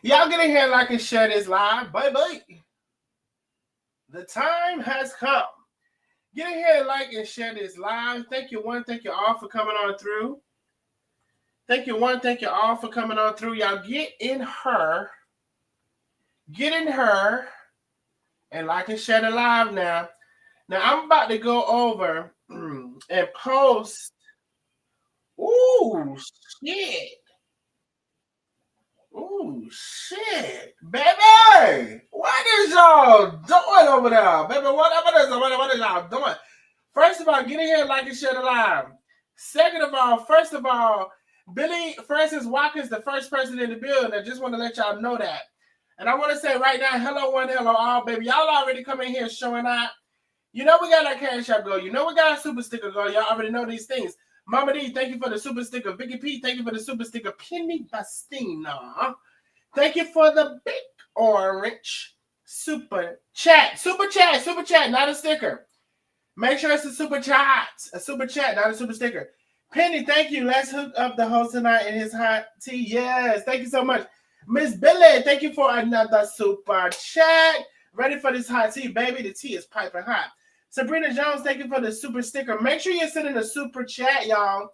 Y'all get in here, like, and share this live. Bye-bye. The time has come. Get in here, like, and share this live. Thank you, one. Thank you all for coming on through. Thank you, one. Thank you all for coming on through. Y'all get in her. Get in her. And like and share the live now. Now, I'm about to go over and post. Ooh, shit. Ooh, shit. Baby, what is y'all doing over there? Baby, what is y'all doing? First of all, get in here, like and share the live. Second of all, first of all, Billy Francis Watkins, the first person in the building. I just want to let y'all know that. And I want to say right now, hello one, hello all, baby. Y'all already come in here showing out. You know we got our cash app go. You know we got our super sticker go. Y'all already know these things. Mama D, thank you for the super sticker. Vicky P, thank you for the super sticker. Penny Bastina, thank you for the big orange super chat. Super chat, super chat, not a sticker. Make sure it's a super chat. A super chat, not a super sticker. Penny, thank you. Let's hook up the host tonight in his hot tea. Yes, thank you so much. Miss Billy, thank you for another super chat. Ready for this hot tea, baby. The tea is piping hot. Sabrina Jones, thank you for the super sticker. Make sure you're sending a super chat, y'all,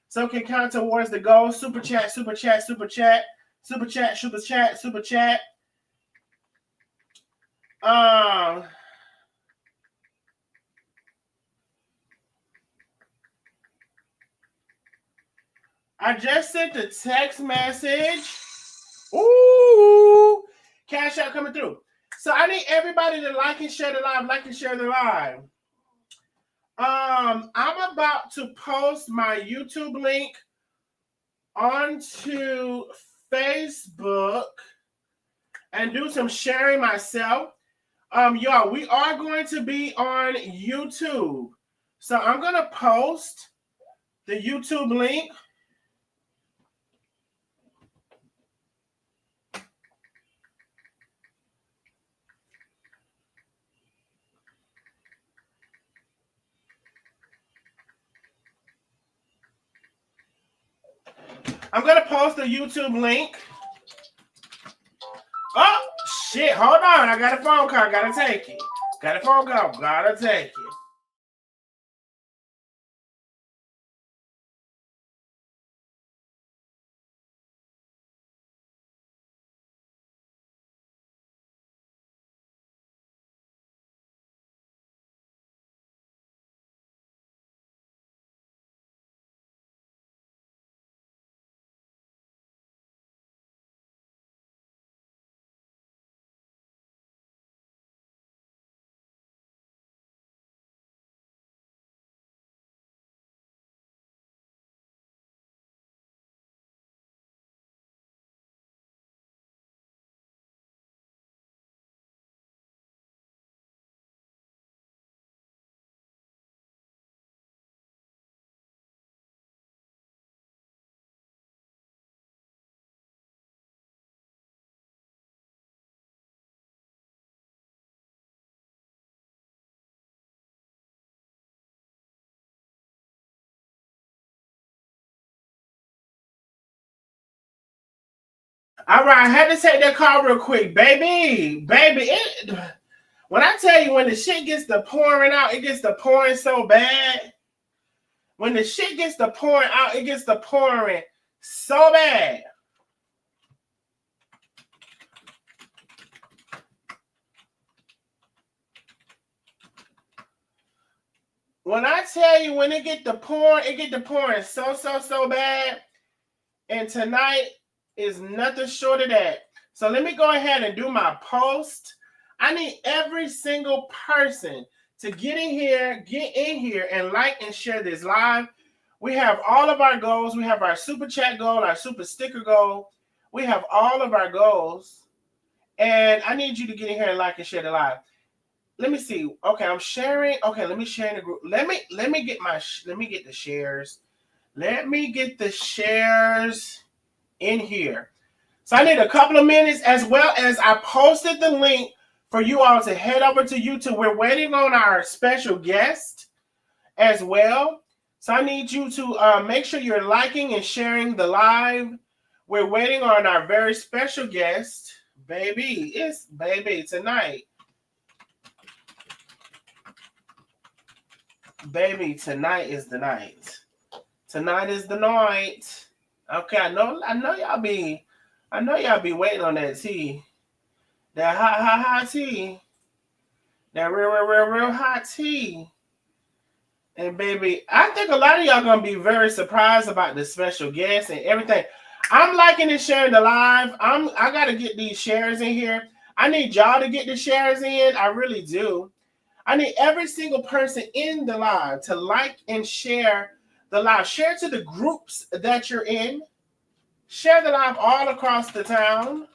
so it can count towards the goal. Super chat, super chat, super chat, super chat, super chat, super chat. I just sent the text message. Ooh, cash out coming through. So I need everybody to like and share the live, like and share the live. I'm about to post my YouTube link onto Facebook and do some sharing myself. Y'all, we are going to be on YouTube. So I'm going to post the YouTube link. I'm going to post the YouTube link. Oh, shit. Hold on. I got a phone call. Gotta take it. Got a phone call. Gotta take it. All right, I had to take that call real quick, baby. When I tell you, when the shit gets to pouring out, it gets to pouring so bad. When the shit gets to pouring out, it gets to pouring so bad. When I tell you, when it get to pouring so bad. And tonight is nothing short of that. So let me go ahead and do my post. I need every single person to get in here and like and share this live. We have all of our goals. We have our super chat goal, our super sticker goal. We have all of our goals. And I need you to get in here and like and share the live. Let me see. Okay, I'm sharing. Okay, let me share in the group. Let me get the shares. Let me get the shares in here. So I need a couple of minutes, as well as I posted the link for you all to head over to YouTube. We're waiting on our special guest as well. So I need you to make sure you're liking and sharing the live. We're waiting on our very special guest. Baby, it's baby tonight. Baby, tonight is the night. Tonight is the night. Okay, I know y'all be waiting on that tea. That hot tea. That real hot tea. And baby, I think a lot of y'all gonna be very surprised about the special guest and everything. I'm liking and sharing the live. I gotta get these shares in here. I need y'all to get the shares in. I really do. I need every single person in the live to like and share the live. Share to the groups that you're in. Share the live all across the town.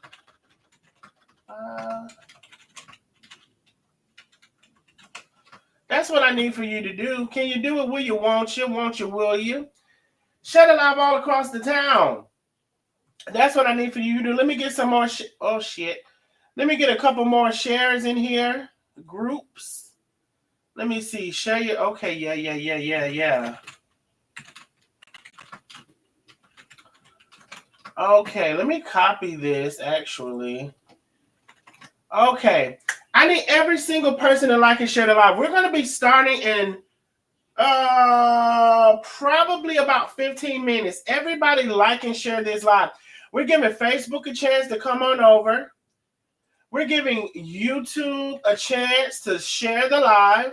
That's what I need for you to do. Can you do it? Will you? Won't you? Won't you? Will you? Share the live all across the town. That's what I need for you to do. Let me get some more. Oh, shit. Let me get a couple more shares in here. Groups. Let me see. Share your. Okay. Yeah. Okay. Let me copy this, actually. Okay. I need every single person to like and share the live. We're going to be starting in probably about 15 minutes. Everybody like and share this live. We're giving Facebook a chance to come on over. We're giving YouTube a chance to share the live.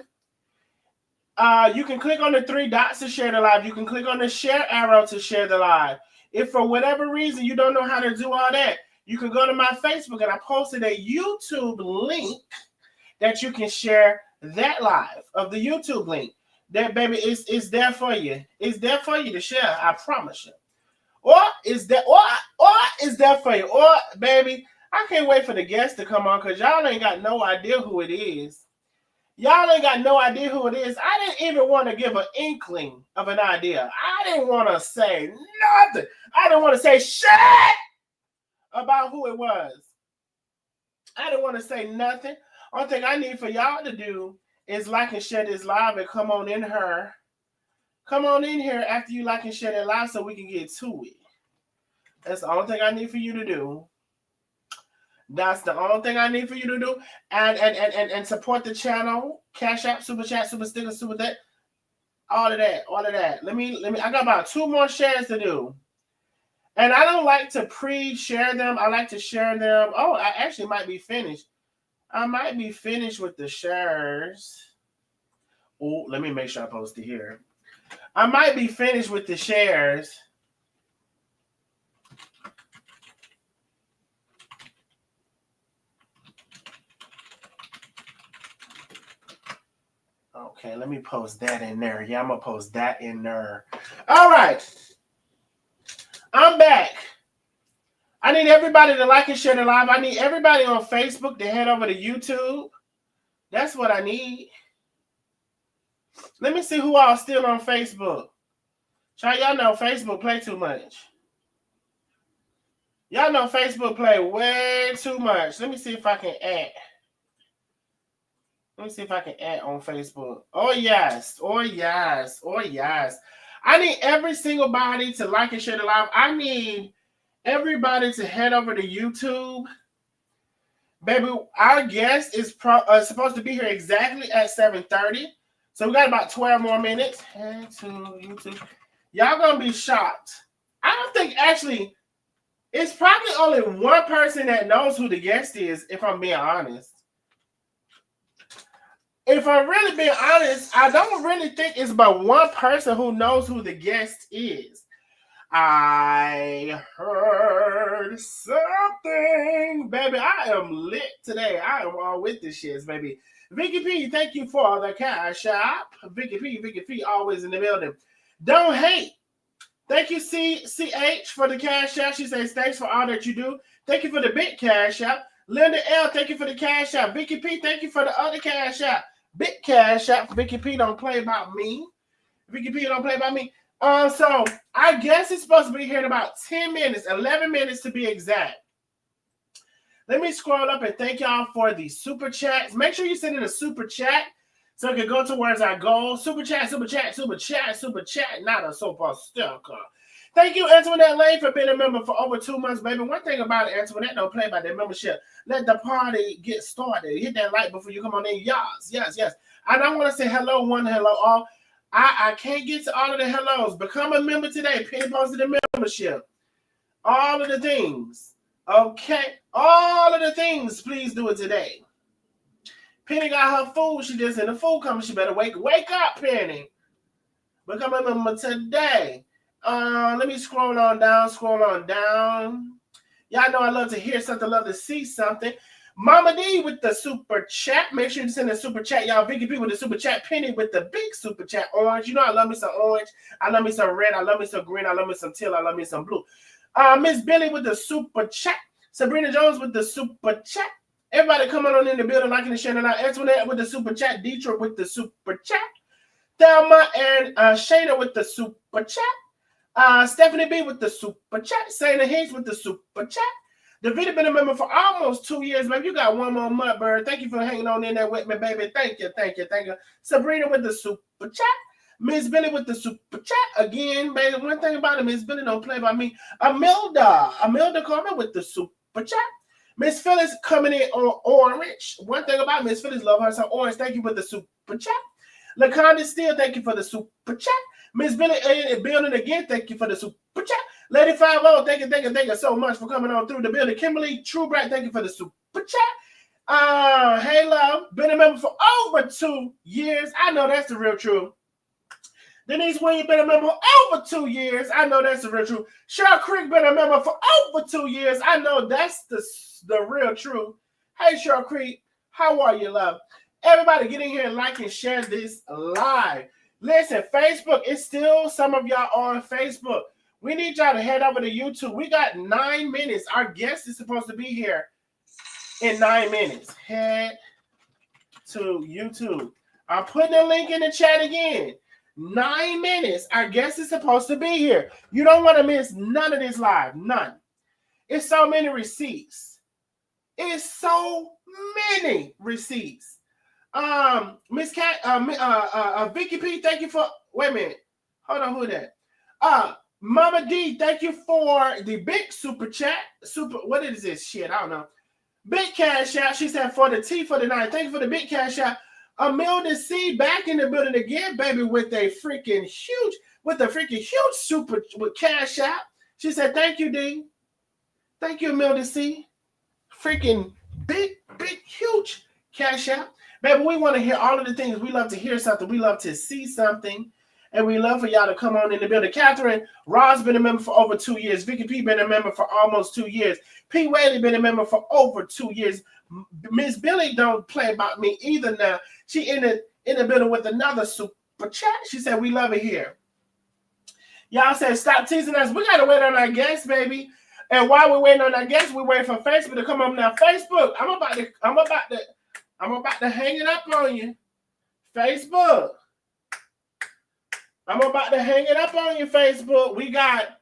You can click on the 3 dots to share the live. You can click on the share arrow to share the live. If for whatever reason you don't know how to do all that, you can go to my Facebook and I posted a YouTube link that you can share that live of the YouTube link. That baby is there for you. It's there for you to share. I promise you. Or is there for you? Or baby, I can't wait for the guests to come on because y'all ain't got no idea who it is. Y'all ain't got no idea who it is. I didn't even want to give an inkling of an idea. I didn't want to say nothing. I didn't want to say shit about who it was. I didn't want to say nothing. Only thing I need for y'all to do is like and share this live and come on in here. Come on in here after you like and share that live so we can get to it. That's the only thing I need for you to do. That's the only thing I need for you to do. And support the channel. Cash App, Super Chat, Super Sticker, Super that. All of that. Let me I got about 2 more shares to do. And I don't like to pre-share them. I like to share them. Oh, I actually might be finished. I might be finished with the shares. Oh, let me make sure I post it here. I might be finished with the shares. Okay, let me post that in there. Yeah, I'm going to post that in there. All right. I'm back. I need everybody to like and share the live. I need everybody on Facebook to head over to YouTube. That's what I need. Let me see who all still on Facebook. Y'all know Facebook play too much. Y'all know Facebook play way too much. Let me see if I can add. Let me see if I can add on Facebook. Oh, yes. I need every single body to like and share the live. I need everybody to head over to YouTube. Baby, our guest is supposed to be here exactly at 7:30. So we got about 12 more minutes. Head to YouTube. Y'all going to be shocked. I don't think actually, it's probably only one person that knows who the guest is, if I'm being honest. If I'm really being honest, I don't really think it's but one person who knows who the guest is. I heard something. Baby, I am lit today. I am all with the shits, baby. Vicky P, thank you for the cash app. Vicky P, always in the building. Don't hate. Thank you, CH, for the cash app. She says, thanks for all that you do. Thank you for the big cash app. Linda L, thank you for the cash app. Vicky P, thank you for the other cash app. Big cash app. Vicky P, don't play about me. Vicky P, don't play about me. So I guess it's supposed to be here in about 10 minutes, 11 minutes to be exact. Let me scroll up and thank y'all for the super chats. Make sure you send in a super chat so it can go towards our goal. Super chat, not a super sticker. Thank you, Antoinette Lane, for being a member for over 2 months, baby. One thing about it, Antoinette don't play about that membership. Let the party get started. Hit that like before you come on in. Yes. And I want to say hello, hello, all. I can't get to all of the hellos. Become a member today. Penny posted the membership. All of the things. Okay? All of the things, please do it today. Penny got her food. She just in the food coming. She better wake up, Penny. Become a member today. Let me scroll on down. Y'all know I love to hear something, love to see something. Mama D with the super chat. Make sure you send a super chat. Y'all, Vicky P with the super chat. Penny with the big super chat. Orange. You know I love me some orange. I love me some red. I love me some green. I love me some teal. I love me some blue. Miss Billy with the super chat. Sabrina Jones with the super chat. Everybody coming on in the building, liking and sharing out. Antoinette with the super chat. Detroit with the super chat. Thelma and Shayna with the super chat. Stephanie B with the super chat. Sana Hicks with the super chat. Davida been a member for almost 2 years, baby. You got one more month, bird. Thank you for hanging on in there with me, baby. Thank you. Sabrina with the super chat. Miss Billy with the super chat. Again, baby, one thing about it, Miss Billy don't play by me. Amelda Carmen with the super chat. Miss Phyllis coming in on orange. One thing about Miss Phyllis, love her some orange. Thank you for the super chat. LaConda Steele, thank you for the super chat. Miss Billy building again, thank you for the super chat. Lady 50, thank you so much for coming on through the building. Kimberly Truebright, thank you for the super chat. Hey love, been a member for over 2 years. I know that's the real truth. Denise Williams been a member for over 2 years. I know that's the real truth. Cheryl Creek been a member for over 2 years. I know that's the real truth. Hey Cheryl Creek, how are you, love? Everybody get in here and like and share this live. Listen, Facebook, it's still some of y'all on Facebook. We need y'all to head over to YouTube. We got 9 minutes. Our guest is supposed to be here in 9 minutes. Head to YouTube. I'm putting a link in the chat again. 9 minutes. Our guest is supposed to be here. You don't want to miss none of this live. None. It's so many receipts. It's so many receipts. Miss Cat, Vicky P, thank you for. Wait a minute. Hold on, who is that? Mama D, thank you for the big super chat. What is this shit? I don't know. Big cash out. She said for the T for the 9. Thank you for the big cash out. Amelda C back in the building again, baby, with a freaking huge super with cash out. She said, thank you, D. Thank you, Amelda C. Freaking big, huge cash out. Baby, we want to hear all of the things. We love to hear something. We love to see something. And we love for y'all to come on in the building. Catherine Ross been a member for over 2 years. Vicky P been a member for almost 2 years. P. Whaley been a member for over 2 years. Miss Billy don't play about me either now. She in the building with another super chat. She said, we love it here. Y'all said, stop teasing us. We got to wait on our guests, baby. And while we're waiting on our guests, we're waiting for Facebook to come up now. Facebook, I'm about to hang it up on you. Facebook. I'm about to hang it up on you, Facebook. We got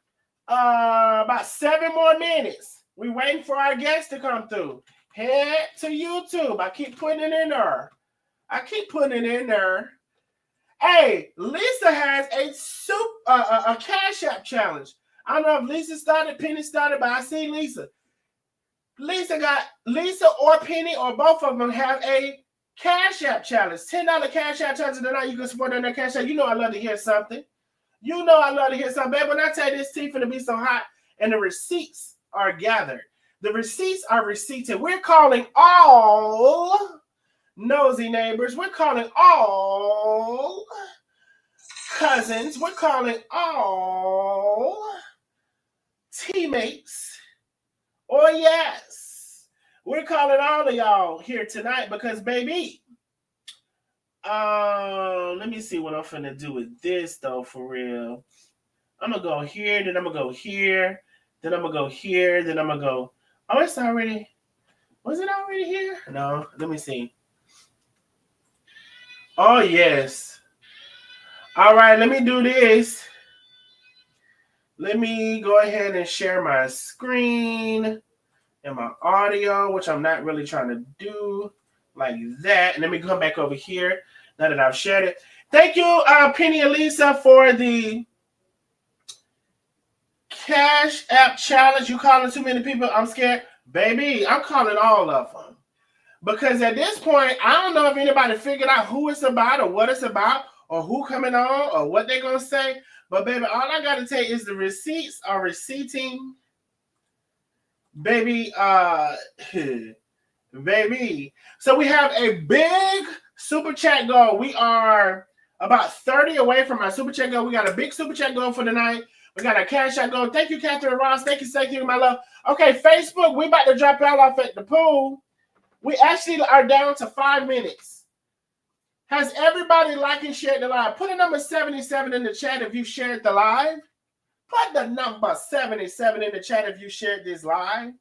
about 7 more minutes. We're waiting for our guests to come through. Head to YouTube. I keep putting it in there. Hey, Lisa has a Cash App challenge. I don't know if Lisa started, Penny started, but I see Lisa. Lisa or Penny or both of them have a Cash App challenge. $10 Cash App challenge tonight. You can support on that Cash App. You know I love to hear something. Babe, when I tell you this tea finna be so hot and the receipts are gathered. The receipts are receipts. And we're calling all nosy neighbors. We're calling all cousins. We're calling all teammates. Oh, yes. We're calling all of y'all here tonight because, baby, let me see what I'm finna do with this, though, for real. I'm going to go here, then I'm going to go here, then I'm going to go here, then I'm going to go. Oh, it's already. Was it already here? No, let me see. Oh, yes. All right, let me do this. Let me go ahead and share my screen and my audio, which I'm not really trying to do like that. And let me come back over here now that I've shared it. Thank you, Penny and Lisa, for the Cash App challenge. You calling too many people? I'm scared. Baby, I'm calling all of them. Because at this point, I don't know if anybody figured out who it's about or what it's about or who coming on or what they're going to say. But, baby, all I got to tell you is the receipts are receipting. Baby, baby. So we have a big super chat goal. We are about 30 away from our super chat goal. We got a big super chat goal for tonight. We got a cash out goal. Thank you, Catherine Ross. Thank you, my love. Okay, Facebook, we about to drop y'all off at the pool. We actually are down to 5 minutes. Has everybody liked and shared the live? Put a number 77 in the chat if you shared the live. Put the number 77 in the chat if you shared this live.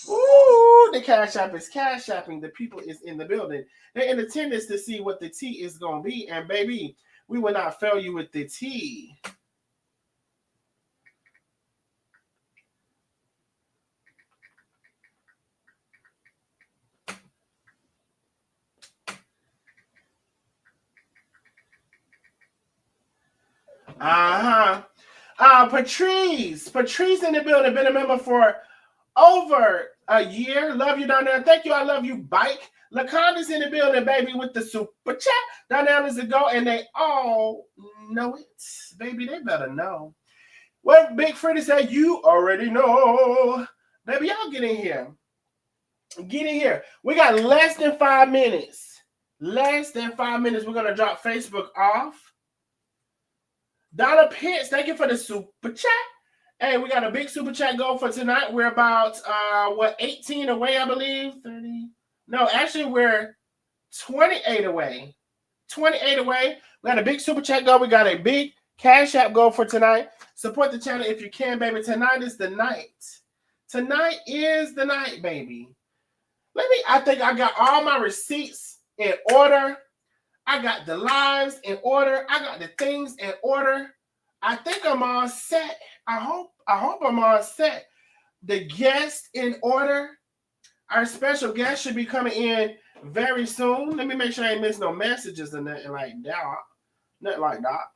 Ooh, the Cash App is cash apping. The people is in the building. They're in attendance to see what the tea is going to be. And, baby, we will not fail you with the tea. Patrice in the building, been a member for over a year. Love you down there. Thank you. I love you, Bike. Laconda's in the building, baby, with the super chat. Down there is a go, and they all know it. Baby, they better know. What Big Freddy said, you already know. Baby, y'all get in here. Get in here. We got less than 5 minutes. Less than 5 minutes. We're going to drop Facebook off. Donna Pitts, thank you for the super chat. Hey, we got a big super chat goal for tonight. We're about 18 away, I believe. 30. No, actually, we're 28 away. 28 away. We got a big super chat goal. We got a big Cash App goal for tonight. Support the channel if you can, baby. Tonight is the night. Tonight is the night, baby. I think I got all my receipts in order. I got the lives in order. I got the things in order. I think I'm all set. I hope I'm all set. The guest in order. Our special guest should be coming in very soon. Let me make sure I ain't missing no messages or nothing like that. Nothing like that.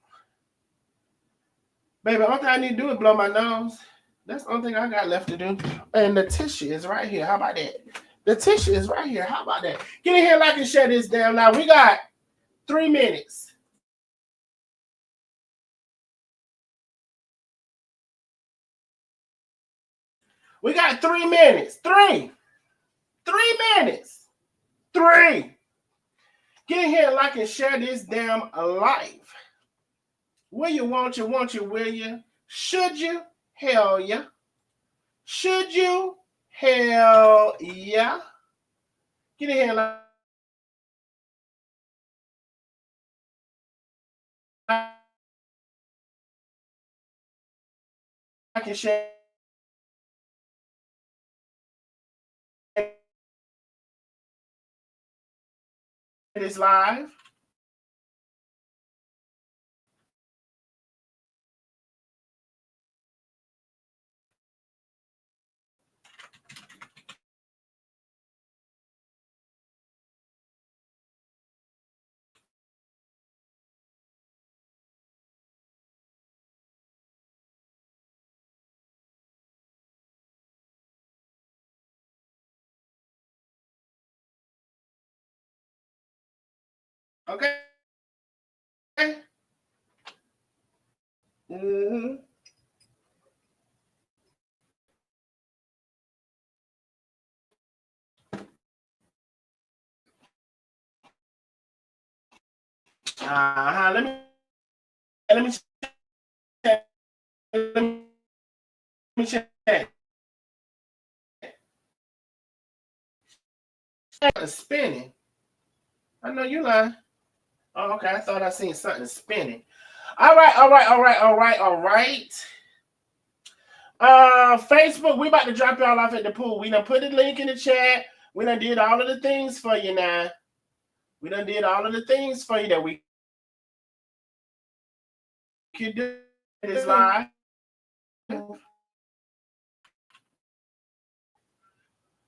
Baby, the only thing I need to do is blow my nose. That's the only thing I got left to do. And the tissue is right here. How about that? The tissue is right here. How about that? Get in here, like and share this down. Now, we got 3 minutes. We got 3 minutes. 3 minutes. 3. Get in here, like and share this damn life. Will you, won't you, will you? Should you? Hell yeah. Should you? Hell yeah. Get in here, like and share this live. Okay. Mm-hmm. Let me check. Let me check. Spinning. I know you lying. Oh, okay. I thought I seen something spinning. All right. Facebook, we about to drop y'all off at the pool. We done put the link in the chat. We done did all of the things for you now. We done did all of the things for you that we could do this live.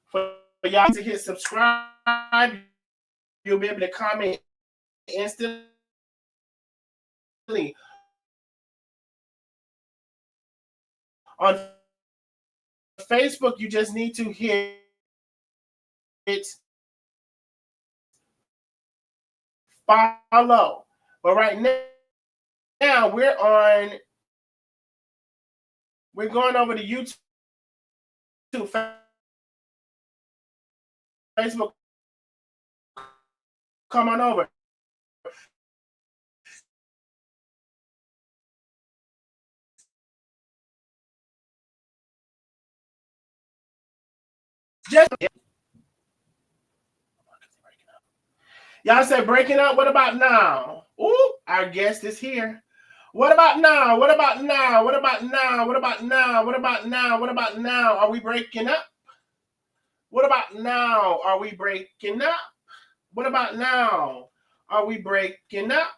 For y'all to hit subscribe, you'll be able to comment instantly. On Facebook, you just need to hit follow. But right now we're going over to YouTube, Facebook. Come on over. Y'all said breaking up. What about now? Ooh, our guest is here. What about now? What about now? What about now? What about now? What about now? What about now? Are we breaking up? What about now? Are we breaking up? What about now? Are we breaking up?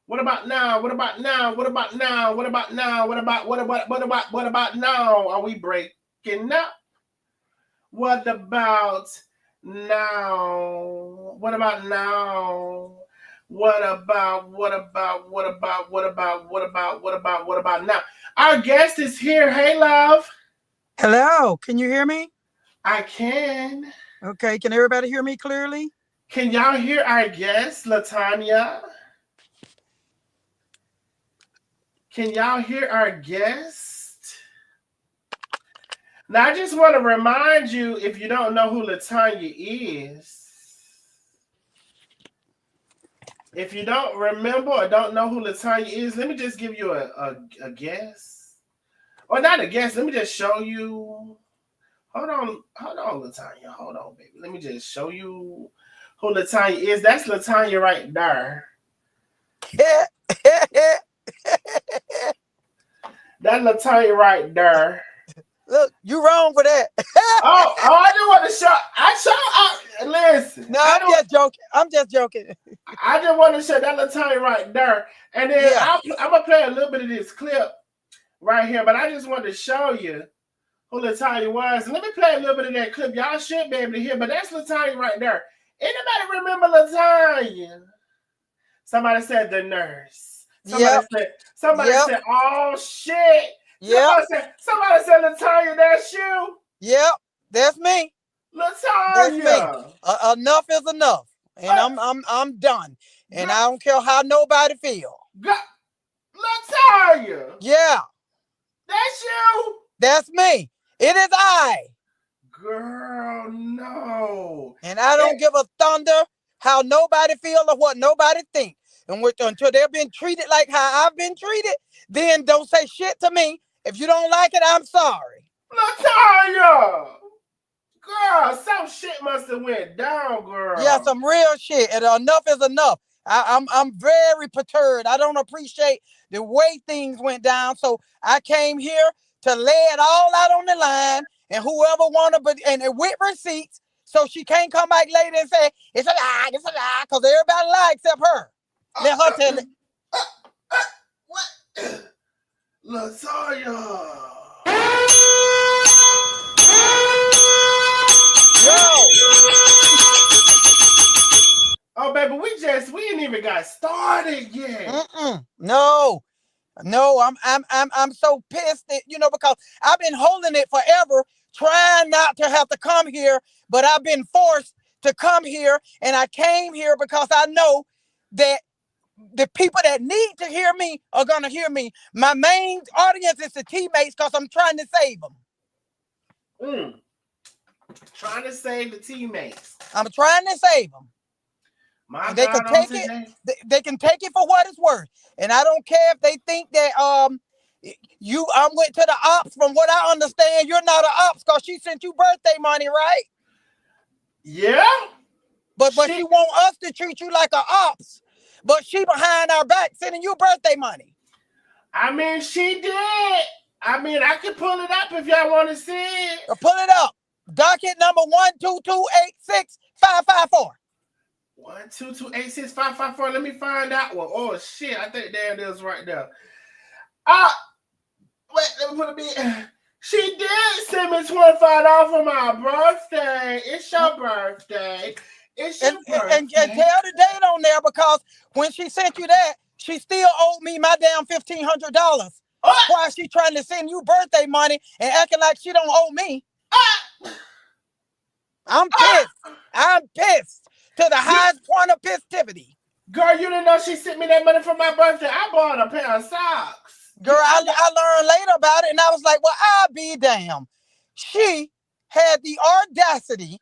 What about now? What about now? What about now? What about now? What about now? Are we breaking up? What about now? What about now? What about now? Our guest is here. Hey, love. Hello. Can you hear me? I can. Okay. Can everybody hear me clearly? Can y'all hear our guest, Latonia? Can y'all hear our guest? Now, I just want to remind you, if you don't know who Latonia is, if you don't remember or don't know who Latonia is, let me just give you a guess. Or not a guess, let me just show you. Hold on, Latonia. Hold on, baby. Let me just show you who Latonia is. That's Latonia right there. That's Latonia right there. Look, you wrong for that. I just want to show. Listen. No, I'm just joking. I'm just joking. I just want to show that Latonia right there. And then I'm going to play a little bit of this clip right here. But I just wanted to show you who Latonia was. And let me play a little bit of that clip. Y'all should be able to hear. But that's Latonia right there. Anybody remember Latonia? Somebody said the nurse. Somebody said, oh, shit. Somebody said, Latonia, that's you? Yep, that's me. Latonia. That's me. Enough is enough. And I'm done. And I don't care how nobody feel. Latonia. Yeah. That's you. That's me. It is I. Girl, no. And I don't give a thunder how nobody feel or what nobody think. And until they've been treated like how I've been treated, then don't say shit to me. If you don't like it, I'm sorry. Latonia! Girl, some shit must have went down, girl. Yeah, some real shit. And enough is enough. I'm very perturbed. I don't appreciate the way things went down. So I came here to lay it all out on the line. And whoever wanted, and with receipts, so she can't come back later and say, it's a lie, because everybody lie except her. Let her tell it. What? Latonia. Oh, baby, we ain't even got started yet. No, I'm so pissed that, because I've been holding it forever, trying not to have to come here, but I've been forced to come here, and I came here because I know that the people that need to hear me are going to hear me. My main audience is the T-mates because I'm trying to save them. Trying to save the T-mates. I'm trying to save them. They can take it. They can take it for what it's worth. And I don't care if they think that I went to the ops. From what I understand, you're not an ops because she sent you birthday money, right? Yeah. But she want us to treat you like an ops. But she behind our back sending you birthday money. I mean, she did. I mean, I can pull it up if y'all want to see it. Pull it up. Docket number 122865554. 122865554. Let me find out one. Oh shit! I think there it is right there. Wait. Let me put a bit. She did send me $25 for my birthday. It's your birthday. It's your birthday. And tell the date on there because when she sent you that, she still owed me my damn $1,500. Why she trying to send you birthday money and acting like she don't owe me? I'm pissed. I'm pissed to the highest point of festivity. Girl, you didn't know she sent me that money for my birthday. I bought a pair of socks. Girl, I learned later about it, and I was like, well, I'll be damned. She had the audacity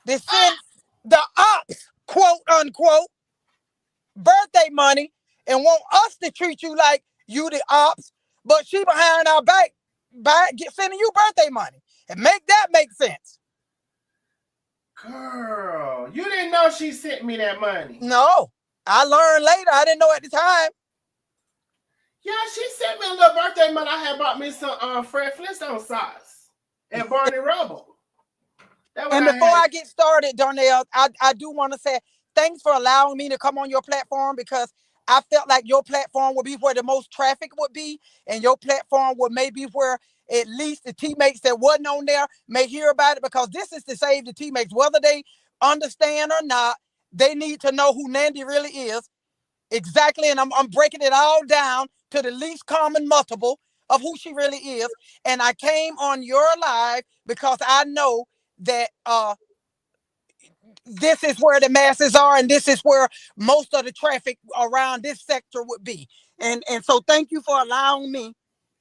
to send the ops, quote unquote, birthday money and want us to treat you like you the ops, but she behind our back sending you birthday money. And make that make sense. Girl, you didn't know she sent me that money. No, I learned later. I didn't know at the time. Yeah, she sent me a little birthday money. I had bought me some Fred Flintstone socks and Barney Rubble. And before I get started, Darnell, I do want to say thanks for allowing me to come on your platform, because I felt like your platform would be where the most traffic would be, and your platform would maybe where at least the teammates that wasn't on there may hear about it, because this is to save the teammates, whether they understand or not. They need to know who Nandi really is. Exactly. And I'm breaking it all down to the least common multiple of who she really is. And I came on your live because I know that this is where the masses are, and this is where most of the traffic around this sector would be. And so thank you for allowing me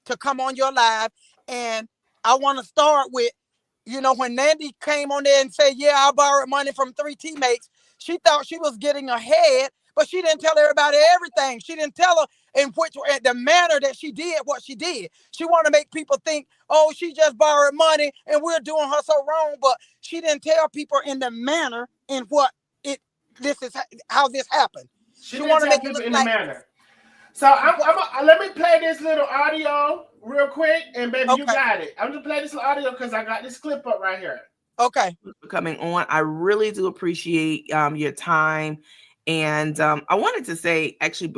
to come on your live. And I want to start with, when Nandi came on there and said, yeah, I borrowed money from 3 teammates, she thought she was getting ahead, but she didn't tell everybody everything. She didn't tell her in the manner that she did what she did. She wanted to make people think, oh, she just borrowed money and we're doing her so wrong, but she didn't tell people in the manner in what this is how this happened. She wanted to make people in the manner. So let me play this little audio real quick, and baby, you got it. I'm just playing this little audio because I got this clip up right here. Okay. For coming on. I really do appreciate your time. And I wanted to say, actually,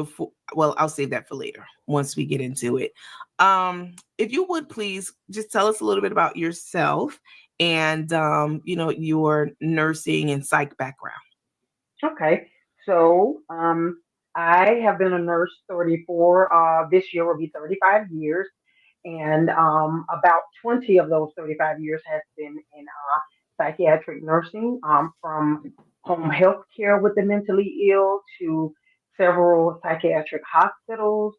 I'll save that for later once we get into it. If you would please just tell us a little bit about yourself and, your nursing and psych background. Okay. So I have been a nurse 34, this year will be 35 years. And about 20 of those 35 years has been in psychiatric nursing, from home health care with the mentally ill to several psychiatric hospitals,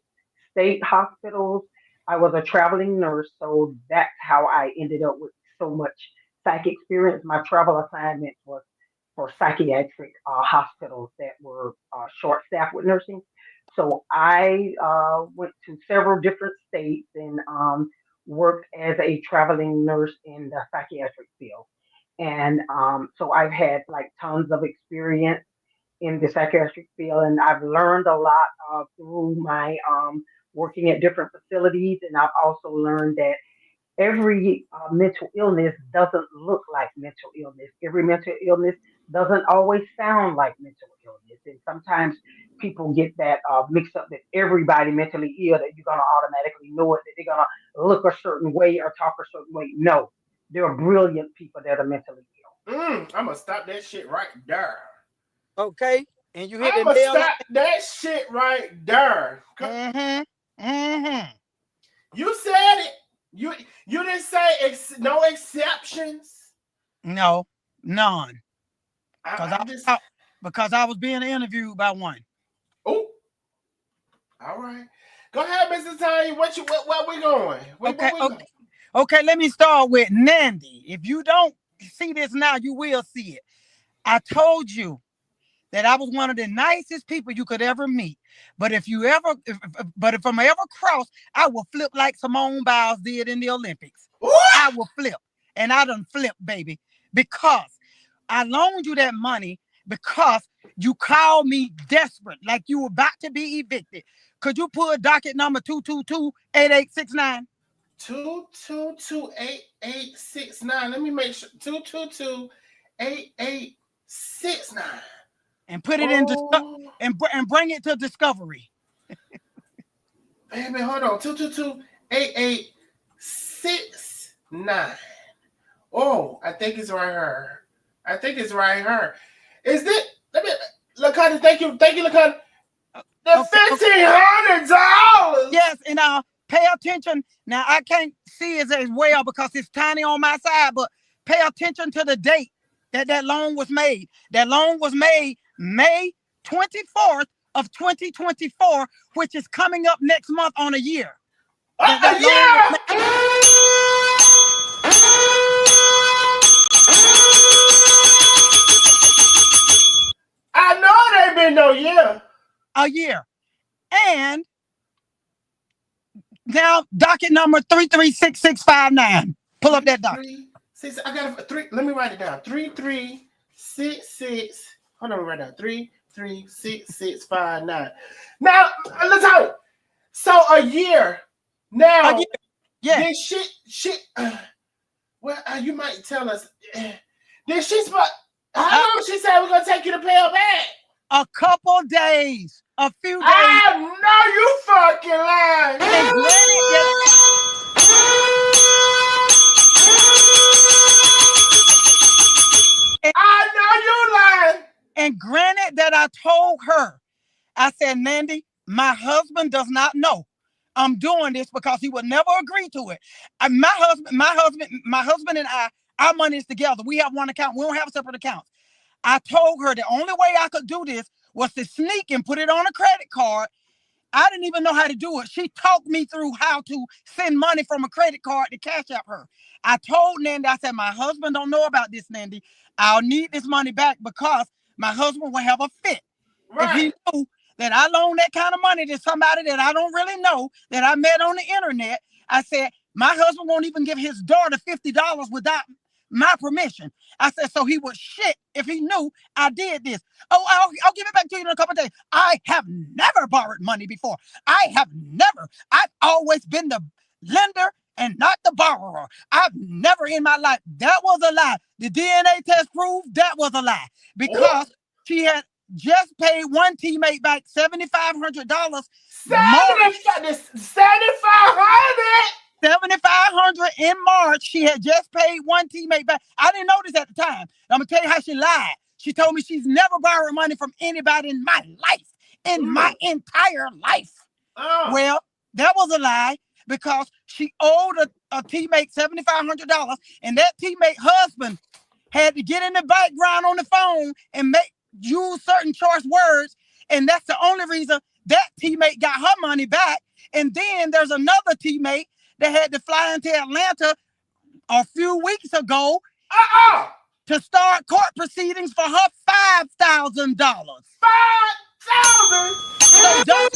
state hospitals. I was a traveling nurse, so that's how I ended up with so much psych experience. My travel assignment was for psychiatric hospitals that were short-staffed with nursing. So I went to several different states and worked as a traveling nurse in the psychiatric field. And so I've had like tons of experience in the psychiatric field, and I've learned a lot through my working at different facilities. And I've also learned that every mental illness doesn't look like mental illness. Every mental illness doesn't always sound like mental illness. And sometimes people get that mixed up that everybody mentally ill, that you're going to automatically know it, that they're going to look a certain way or talk a certain way. No, there are brilliant people that are mentally ill. I'm going to stop that shit right there. Okay. And you hit I'm going to stop that shit right there. You said it. You didn't say no exceptions. No, none. Because I was being interviewed by one. Oh, all right. Go ahead, Mr. Tanya. Where we going? Okay. Let me start with Nandi. If you don't see this now, you will see it. I told you that I was one of the nicest people you could ever meet. But if I'm ever cross, I will flip like Simone Biles did in the Olympics. What? I will flip. And I done flip, baby. Because I loaned you that money because you called me desperate, like you were about to be evicted. Could you pull docket number 222-8869? 222-8869. Let me make sure. 222-8869. And put it into and bring it to discovery. Baby, hold on. 222-8869. Oh, I think it's right here. Is it? Let me look, thank you, look. The $1,500. Yes, and pay attention. Now I can't see it as well because it's tiny on my side, but pay attention to the date that loan was made. That loan was made May 24th of 2024, which is coming up next month on a year. That loan I know it ain't been no year. A year. And now docket number 336659. Pull up that docket. I got a 3. Let me write it down. 3366. Hold on, right now. 336659. Now, let's talk. So a year. Now, A year. Yeah. Then she. Well, you might tell us. Then she spot. How long she said we're gonna take you to pay her back? A couple days. A few days. I know you fucking lying. I know you lying. And granted that I told her, I said, Nandi, my husband does not know I'm doing this because he would never agree to it. My husband and I, our money is together. We have one account. We don't have separate accounts. I told her the only way I could do this was to sneak and put it on a credit card. I didn't even know how to do it. She talked me through how to send money from a credit card to Cash App her. I told Nandi, I said, my husband don't know about this, Nandi. I'll need this money back because my husband will have a fit. Right. If he knew that I loaned that kind of money to somebody that I don't really know, that I met on the internet, I said, my husband won't even give his daughter $50 without my permission. I said, so he would shit if he knew I did this. Oh, I'll give it back to you in a couple of days. I have never borrowed money before. I've always been the lender and not the borrower. I've never in my life. That was a lie. The DNA test proved that was a lie because she had just paid one teammate back $7,500. $7,500 in March. She had just paid one teammate back. I didn't know this at the time. I'm gonna tell you how she lied. She told me she's never borrowed money from anybody in my life, my entire life. Well, that was a lie because she owed a teammate $7,500, and that teammate husband had to get in the background on the phone and use certain choice words, and that's the only reason that teammate got her money back. And then there's another teammate that had to fly into Atlanta a few weeks ago to start court proceedings for her $5,000. $5,000.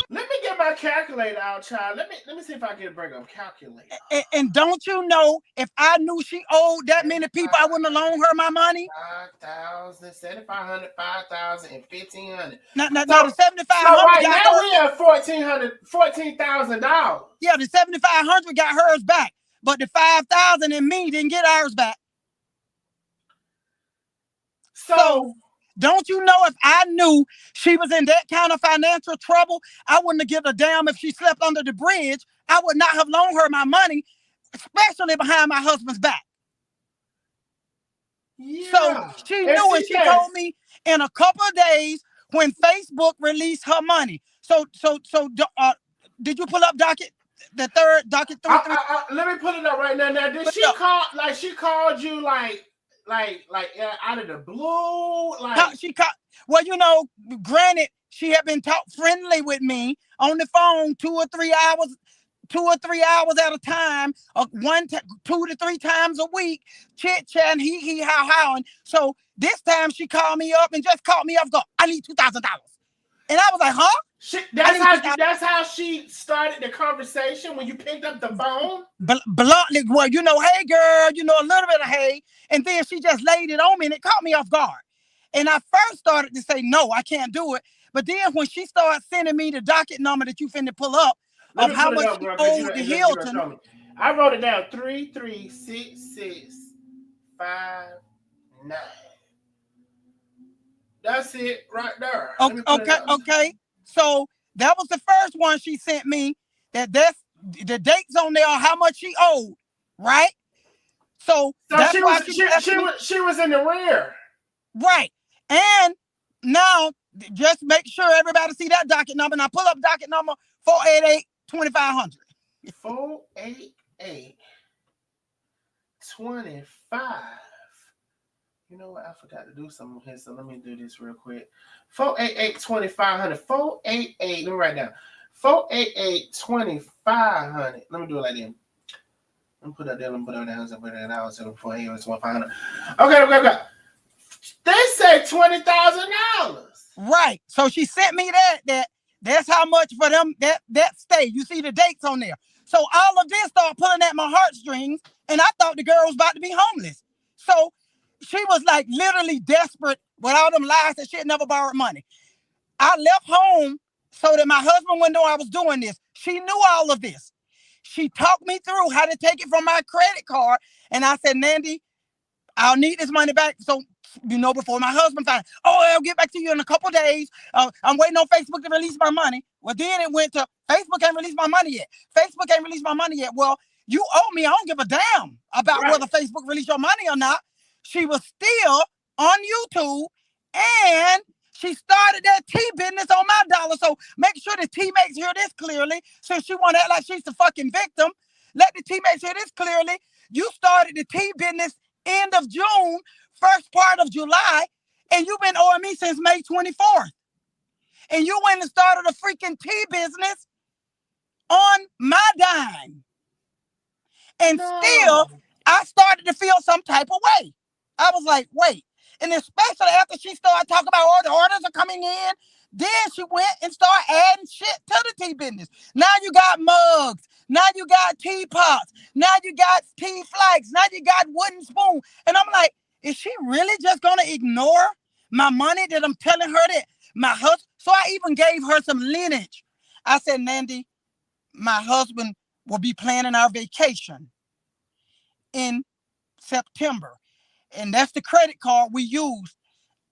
Let me get my calculator out, child. Let me see if I can bring a calculator. And don't you know, if I knew she owed that many people, I wouldn't have loaned her my money. 5,000, 7,500, 5,000, and 1,500. No, the 7,500. So right now we have $14,000. Yeah, the 7,500 got hers back, but the 5,000 and me didn't get ours back. So don't you know, if I knew she was in that kind of financial trouble, I wouldn't have given a damn if she slept under the bridge. I would not have loaned her my money, especially behind my husband's back. Yeah. So she knew, and she told me in a couple of days when Facebook released her money. So did you pull up docket? The third docket 3? Let me pull it up right now. Now, did she call? Like, she called you like out of the blue? Like she called. Well, you know, granted, she had been friendly with me on the phone 2 or 3 hours at a time, 2 to 3 times a week, chit chatting, hee howing. So this time she called me up and just caught me off guard. I need $2,000, and I was like, huh? That's how she started the conversation when you picked up the phone? Bluntly, well, you know, hey, girl, you know, a little bit of hey. And then she just laid it on me, and it caught me off guard. And I first started to say, no, I can't do it. But then when she started sending me the docket number that you finna pull up of how much she owed the Hilton. I wrote it down, 336659. That's it right there. Okay. So that was the first one she sent me. That's the dates on there, how much she owed, right? So that's she was in the rear, right? And now Just make sure everybody see that docket number. Now pull up docket number 488-2500. 488-25. You know what? I forgot to do something here, so let me do this real quick. 488-2500. 488. Let me write down. 488-2500. Let me do it like that. Let me put that there. Let me put that down. So put that out. So 488-2500. Okay. They said $20,000. Right. So she sent me that's how much for them that stay. You see the dates on there. So all of this started pulling at my heartstrings, and I thought the girl was about to be homeless. So she was like literally desperate with all them lies that she had never borrowed money. I left home so that my husband wouldn't know I was doing this. She knew all of this. She talked me through how to take it from my credit card. And I said, Nandi, I'll need this money back. So, before my husband found, I'll get back to you in a couple days. I'm waiting on Facebook to release my money. Well, then it went to Facebook ain't released my money yet. Facebook ain't released my money yet. Well, you owe me. I don't give a damn about whether Facebook released your money or not. She was still on YouTube, and she started that tea business on my dollar. So make sure the teammates hear this clearly. Since she want to act like she's the fucking victim, let the teammates hear this clearly. You started the tea business end of June, first part of July, and you've been owing me since May 24th. And you went and started a freaking tea business on my dime. And still, I started to feel some type of way. I was like, wait. And especially after she started talking about all the orders are coming in, then she went and started adding shit to the tea business. Now you got mugs. Now you got teapots. Now you got tea flags. Now you got wooden spoon. And I'm like, is she really just going to ignore my money that I'm telling her that my husband? So I even gave her some lineage. I said, Nandi, my husband will be planning our vacation in September. And that's the credit card we use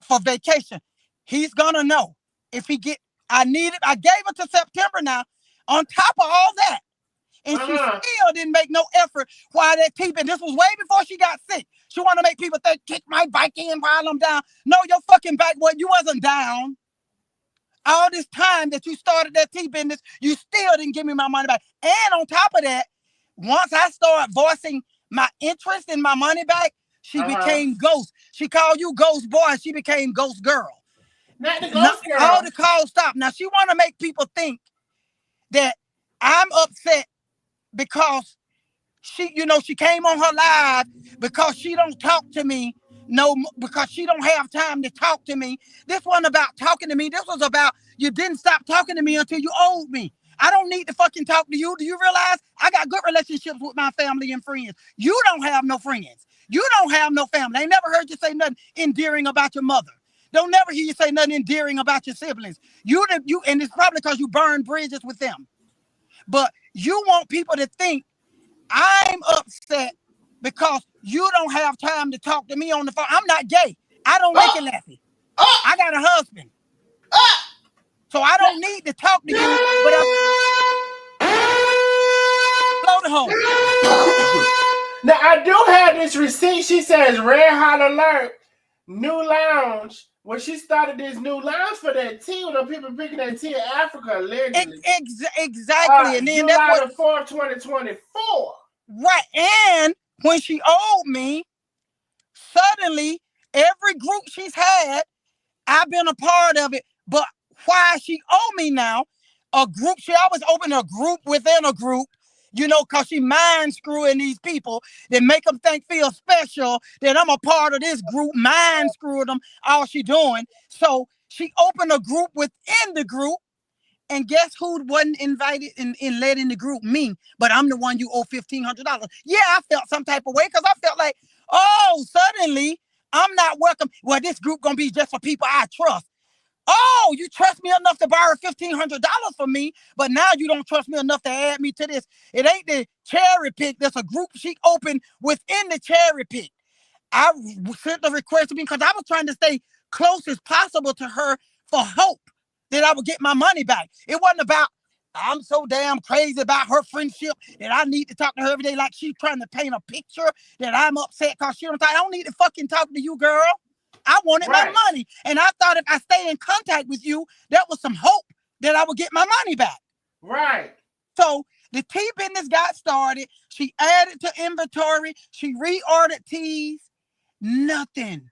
for vacation. He's going to know if he I gave it to September now on top of all that. And she still didn't make no effort while that tea business. This was way before she got sick. She want to make people think, kick my bike in while I'm down. No, your fucking bike, you wasn't down. All this time that you started that tea business, you still didn't give me my money back. And on top of that, once I started voicing my interest in my money back, she became ghost. She called you ghost boy, and she became ghost girl. Not the ghost girl. All the calls stopped. Now she want to make people think that I'm upset because she came on her live because she don't talk to me. No, because she don't have time to talk to me. This wasn't about talking to me. This was about you didn't stop talking to me until you owed me. I don't need to fucking talk to you. Do you realize I got good relationships with my family and friends? You don't have no friends. You don't have no family. I ain't never heard you say nothing endearing about your mother. Don't never hear you say nothing endearing about your siblings. And it's probably because you burn bridges with them. But you want people to think I'm upset because you don't have time to talk to me on the phone. I'm not gay. I don't make it laughy. I got a husband. So I don't need to talk to you, but blow the home. Now I do have this receipt. She says Red Hot Alert, new lounge. When she started this new lounge for that tea, when the people picking that tea in Africa, allegedly. Exactly. And then July the 4th, 2024. Right. And when she owed me, suddenly every group she's had, I've been a part of it. But why she owe me now, she always open a group within a group, because she mind screwing these people that make them feel special, that I'm a part of this group, mind screwing them, all she doing. So she opened a group within the group, and guess who wasn't invited and let in the group? Me. But I'm the one you owe $1,500. Yeah, I felt some type of way because I felt like, suddenly I'm not welcome. Well, this group gonna be just for people I trust. Oh, you trust me enough to borrow $1,500 from me, but now you don't trust me enough to add me to this. It ain't the cherry pick. There's a group she opened within the cherry pick. I sent the request to me because I was trying to stay close as possible to her for hope that I would get my money back. It wasn't about, I'm so damn crazy about her friendship that I need to talk to her every day like she's trying to paint a picture that I'm upset because she don't talk. I don't need to fucking talk to you, girl. I wanted my Right. money. And I thought if I stay in contact with you, that was some hope that I would get my money back. Right. So the tea business got started. She added to inventory. She reordered teas. Nothing.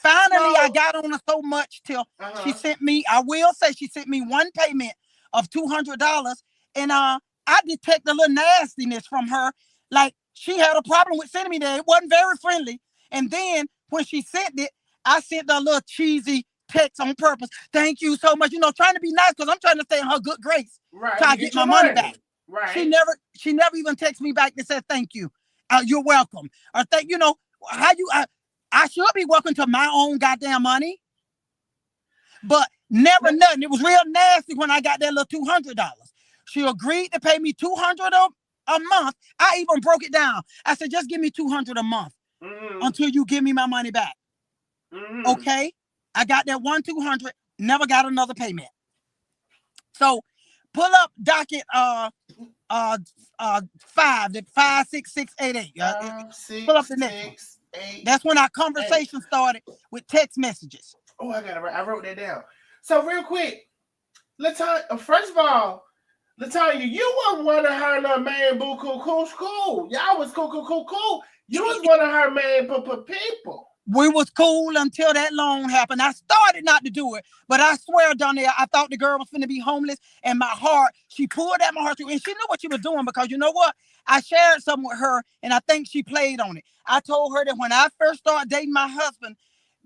Finally, I So, got on her so much till she uh-huh. sent me, I will say she sent me one payment of $200. And I detect a little nastiness from her. Like she had a problem with sending me that. It wasn't very friendly. And then when she sent it, I sent her a little cheesy text on purpose. Thank you so much. Trying to be nice because I'm trying to stay in her good grace Right. till I To get get my your money back. money. Right. She never even texted me back to say thank you. You're welcome. Or thank how you I should be welcome to my own goddamn money. But never nothing. It was real nasty when I got that little $200. She agreed to pay me $200 a month. I even broke it down. I said, just give me $200 a month until you give me my money back. Okay. I got that 200, never got another payment. So pull up docket 56688. Pull up the next one. 8. That's when our conversation started with text messages. Oh, I wrote that down. So real quick, Latonia, first of all, Latonia, you wasn't one of her little man boo cool. Y'all was cool. You was one of her man people. We was cool until that loan happened. I started not to do it, but I swear down there, I thought the girl was finna be homeless. And my heart, she pulled at my heart too. And she knew what she was doing because you know what? I shared something with her and I think she played on it. I told her that when I first started dating my husband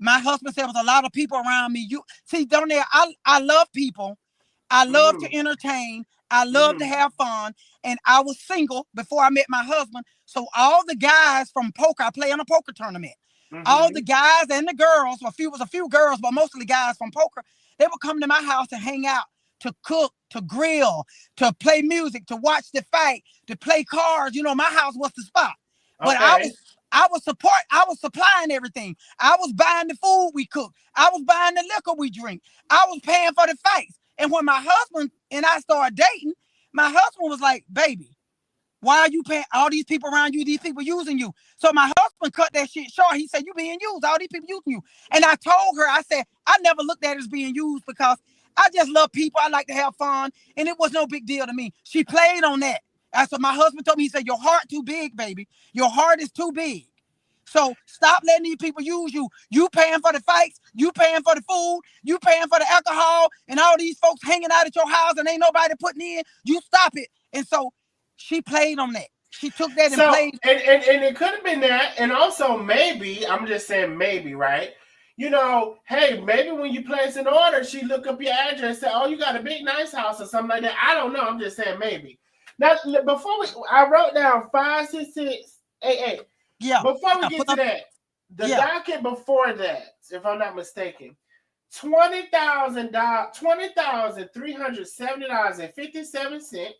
said there was a lot of people around me. You see, down there, I love people. I love to entertain. I love to have fun. And I was single before I met my husband. So all the guys from poker, I play in a poker tournament. All the guys and the girls, a few girls, but mostly guys from poker, they would come to my house to hang out, to cook, to grill, to play music, to watch the fight, to play cards. My house was the spot. But I was supplying everything. I was buying the food we cook. I was buying the liquor we drink. I was paying for the fights. And when my husband and I started dating, my husband was like, baby, why are you paying all these people around you? These people using you. So my husband cut that shit short. He said, you being used. All these people using you. And I told her, I said, I never looked at it as being used because I just love people. I like to have fun. And it was no big deal to me. She played on that. That's what my husband told me. He said, your heart too big, baby. Your heart is too big. So stop letting these people use you. You paying for the fights. You paying for the food. You paying for the alcohol. And all these folks hanging out at your house and ain't nobody putting in. You stop it. And so she played on that. She took that and played. And it could have been that. And also maybe, I'm just saying maybe, right? Hey, maybe when you place an order, she look up your address, say, oh, you got a big nice house or something like that. I don't know. I'm just saying maybe. Now, I wrote down 56688. Yeah. Before we get to that, the docket before that, if I'm not mistaken, $20,370.57.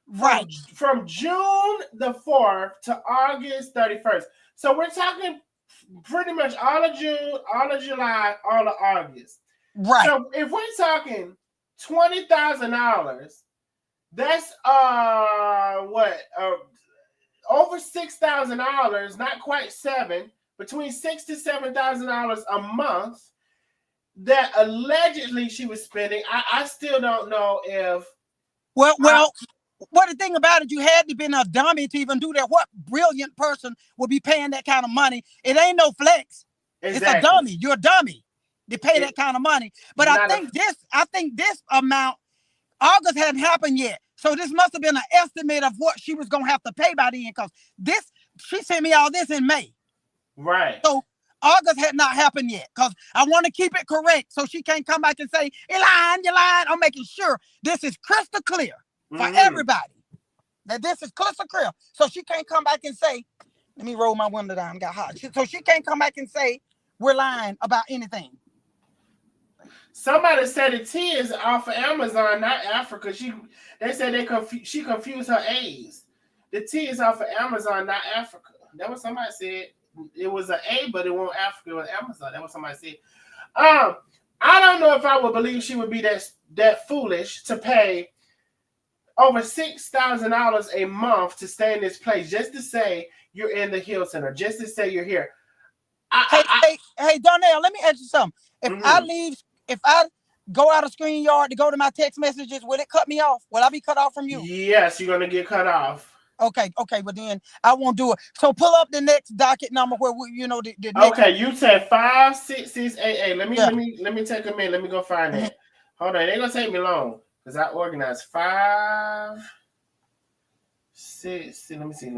Right. From June the 4th to August 31st. So we're talking pretty much all of June, all of July, all of August. Right. So if we're talking $20,000, that's over $6,000, not quite $7,000, between $6,000 to $7,000 a month that allegedly she was spending. I still don't know if. Well, what the thing about it, you had to be a dummy to even do that. What brilliant person would be paying that kind of money? It ain't no flex. Exactly. It's a dummy. You're a dummy to pay that kind of money. But I think this amount, August hadn't happened yet. So this must have been an estimate of what she was gonna have to pay by then, because she sent me all this in May. Right. So August had not happened yet, because I want to keep it correct so she can't come back and say, you're lying. I'm making sure this is crystal clear for everybody. That this is crystal clear. So she can't come back and say, let me roll my window down, got hot. So she can't come back and say we're lying about anything. Somebody said the tea is off of Amazon, not Africa. They said she confused her A's. The tea is off of Amazon, not Africa. That was somebody said. It was an A, but it wasn't Africa. It was Amazon. That was somebody said. I don't know if I would believe she would be that foolish to pay over $6,000 a month to stay in this place just to say you're in the Hilton or just to say you're here. Hey, Donnell, let me ask you something. Mhm. If I go out of screen yard to go to my text messages, will it cut me off? Will I be cut off from you? Yes, you're gonna get cut off. Okay, but then I won't do it. So pull up the next docket number where the next. Okay, you said 56688. Yeah. Let me take a minute. Let me go find Mhm. that. Hold on, it ain't gonna take me long because I organized 5, 6. Let me see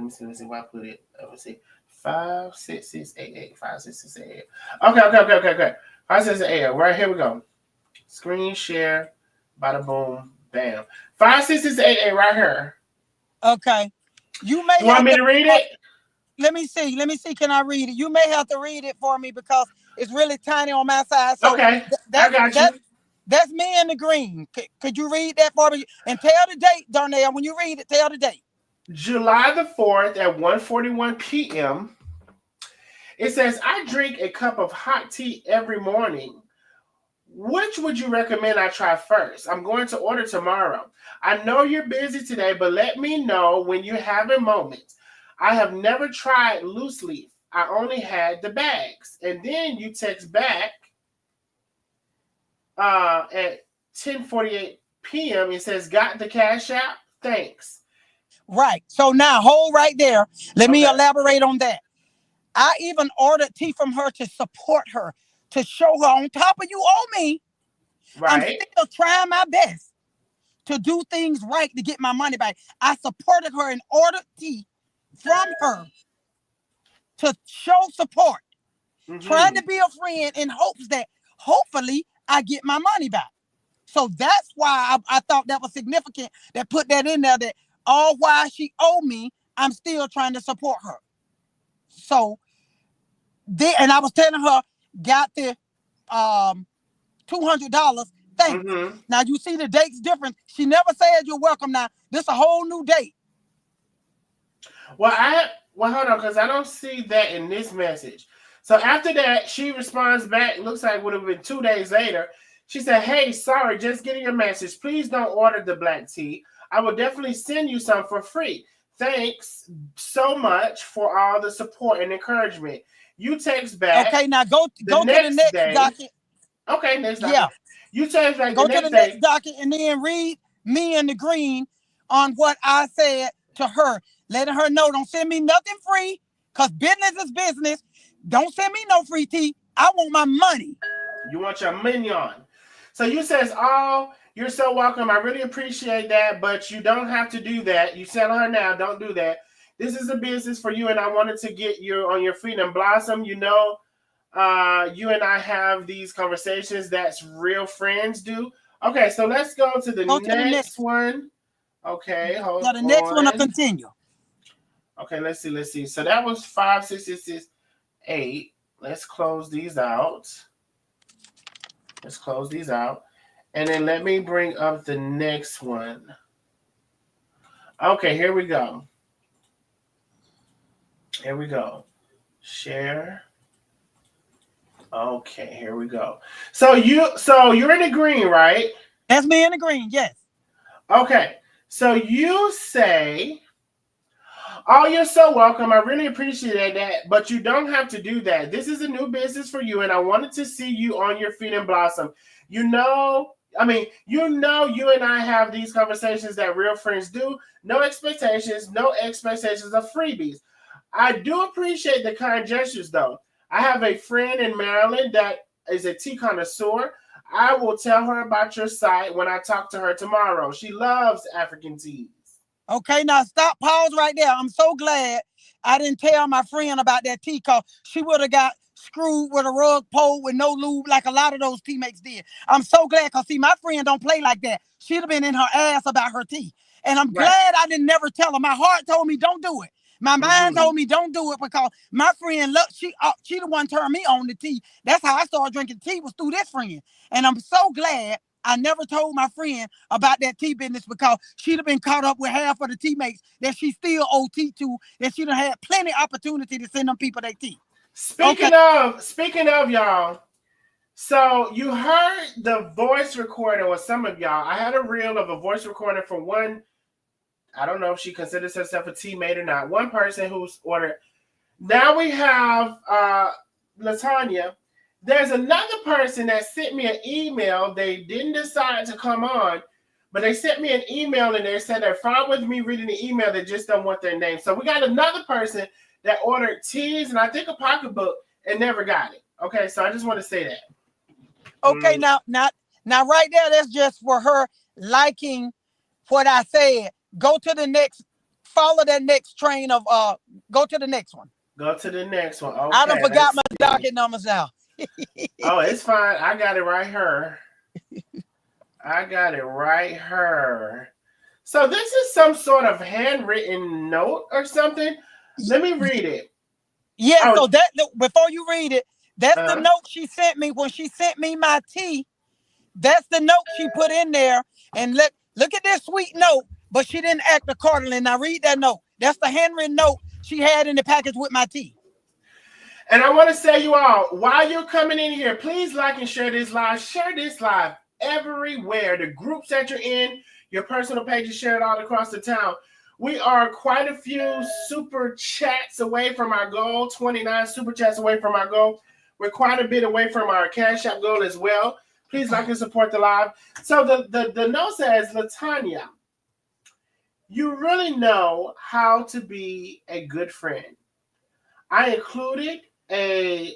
where I put it. Let me see. 56688. 56688. Okay. 56688. Right, here we go. Screen share. Bada boom. Bam. 56688 right here. Okay. You may You want have me to. to read it? Let me see. Can I read it? You may have to read it for me because it's really tiny on my side. So Okay, I got you. that's me in the green. Could you read that for me and tell the date, Darnell? When you read it, tell the date. July the 4th at 1:41 p.m. It says, I drink a cup of hot tea every morning. Which would you recommend I try first? I'm going to order tomorrow. I know you're busy today, but let me know when you have a moment. I have never tried loose leaf. I only had the bags. And then you text back at 10:48 p.m. It says, got the cash out? Thanks. Right. So now hold right there. Let me Okay. elaborate on that. I even ordered tea from her to support her, to show her on top of you owe me. I'm Right. still trying my best to do things right to get my money back. I supported her and ordered tea from her to show support, trying Mm-hmm. to be a friend in hopes that hopefully I get my money back. So that's why I thought that was significant that put that in there that all while she owed me, I'm still trying to support her. So and I was telling her, got the $200. Thanks. Mm-hmm. Now you see the date's different. She never said you're welcome. Now this a whole new date. Well, hold on, because I don't see that in this message. So after that, she responds back. Looks like it would have been 2 days later. She said, "Hey, sorry, just getting your message. Please don't order the black tea. I will definitely send you some for free. Thanks so much for all the support and encouragement." You text back Okay, now go the to the next next day. docket. Okay, next Yeah, docket. You text back the go to the next next day. docket and then read me in the green on what I said to her, letting her know don't send me nothing free, cause business is business. Don't send me no free tea. I want my money. You want your mignon. So you says, "Oh, you're so welcome. I really appreciate that, but you don't have to do that. You tell her now, don't do that. This is a business for you, and I wanted to get you on your feet and blossom. You know, you and I have these conversations that's real friends do." Okay, so let's go to the Go to the next next. one. Okay, hold Yeah, the next one will on. continue. Okay, let's see. So that was 56668. Let's close these out. Let's close these out. And then let me bring up the next one. Okay, here we go. Here we go. Share. Okay, here we go. So you're in the green, right? That's me in the green. Yes. Okay. So you say, "Oh, you're so welcome. I really appreciate that, but you don't have to do that. This is a new business for you, and I wanted to see you on your feet and blossom. You know, you and I have these conversations that real friends do. No expectations of freebies. I do appreciate the kind gestures, though. I have a friend in Maryland that is a tea connoisseur. I will tell her about your site when I talk to her tomorrow. She loves African teas." Okay, now stop, pause right there. I'm so glad I didn't tell my friend about that tea call. She would have got screwed with a rug pole with no lube like a lot of those teammates did. I'm so glad because see, my friend don't play like that. She'd have been in her ass about her tea. And I'm Right. glad I didn't never tell her. My heart told me don't do it. My mind Mm-hmm. told me don't do it because my friend, look, she the one turned me on the tea. That's how I started drinking tea was through this friend. And I'm so glad I never told my friend about that tea business because she'd have been caught up with half of the teammates that she still owed tea to, that she'd have had plenty opportunity to send them people their tea. Okay. Speaking of y'all, so you heard the voice recording with some of y'all. I had a reel of a voice recording from one. I don't know if she considers herself a teammate or not. One person who's ordered. Now we have Latanya, there's another person that sent me an email. They didn't decide to come on, but they sent me an email and they said they're fine with me reading the email. They just don't want their name. So we got another person that ordered teas and I think a pocketbook and never got it. Okay, so I just want to say that. Okay, now right there, that's just for her liking what I said. Go to the next, follow that next train of go to the next one. Go to the next one. Okay, I done forgot my docket numbers now. Oh, it's fine. I got it right here. I got it right here. So this is some sort of handwritten note or something. Let me read it. Yeah, so that before you read it, that's the note she sent me when she sent me my tea. That's the note she put in there. And look at this sweet note, but she didn't act accordingly. Now read that note. That's the handwritten note she had in the package with my tea. And I want to say, you all, while you're coming in here, please like and share this live. Share this live everywhere. The groups that you're in, your personal pages, share it all across the town. We are quite a few super chats away from our goal, 29 super chats away from our goal. We're quite a bit away from our Cash App goal as well. Please like and support the live. So the note says, Latanya, you really know how to be a good friend. I included a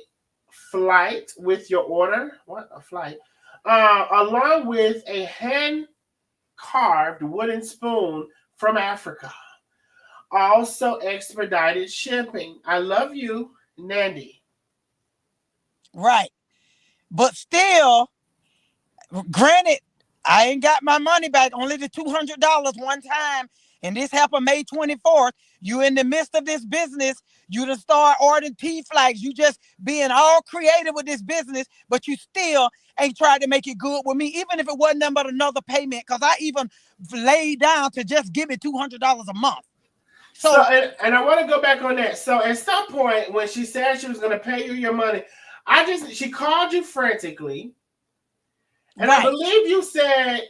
flight with your order. What? A flight? Along with a hand-carved wooden spoon from Africa. Also expedited shipping. I love you, Nandi. Right. But still, granted, I ain't got my money back, only the $200 one time. And this happened May 24th. You in the midst of this business, you done start ordering tea flags. You just being all creative with this business, but you still ain't tried to make it good with me, even if it wasn't nothing but another payment, because I even laid down to just give me $200 a month. So and I want to go back on that. So at some point when she said she was going to pay you your money, she called you frantically. And right. I believe you said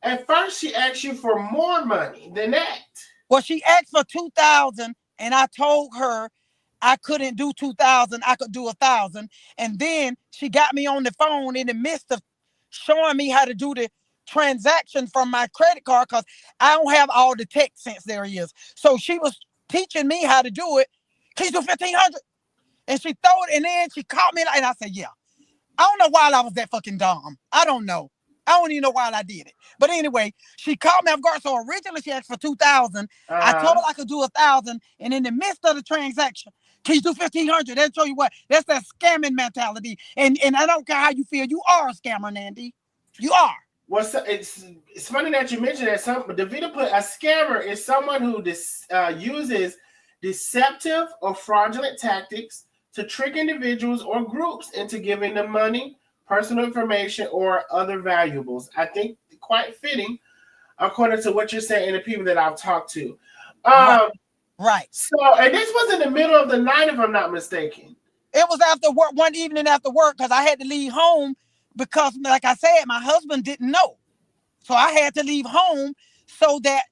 at first she asked you for more money than that. Well, she asked for $2,000 and I told her I couldn't do $2,000. I could do $1,000. And then she got me on the phone in the midst of showing me how to do the transaction from my credit card, because I don't have all the tech sense there is. So she was teaching me how to do it. Can you do $1,500? And she threw it, and then she caught me, and I said, yeah. I don't know why I was that fucking dumb. I don't know. I don't even know why I did it. But anyway, she caught me off guard. So originally she asked for $2,000. I told her I could do $1,000. And in the midst of the transaction, can you do $1,500? That'll show you what. That's that scamming mentality. And I don't care how you feel. You are a scammer, Nandi. You are. Well, so it's funny that you mentioned that. Davida put a scammer is someone who uses deceptive or fraudulent tactics to trick individuals or groups into giving them money, personal information, or other valuables. I think quite fitting, according to what you're saying, and the people that I've talked to. Right. So, and this was in the middle of the night, if I'm not mistaken. It was after work, one evening after work, because I had to leave home because, like I said, my husband didn't know. So I had to leave home so that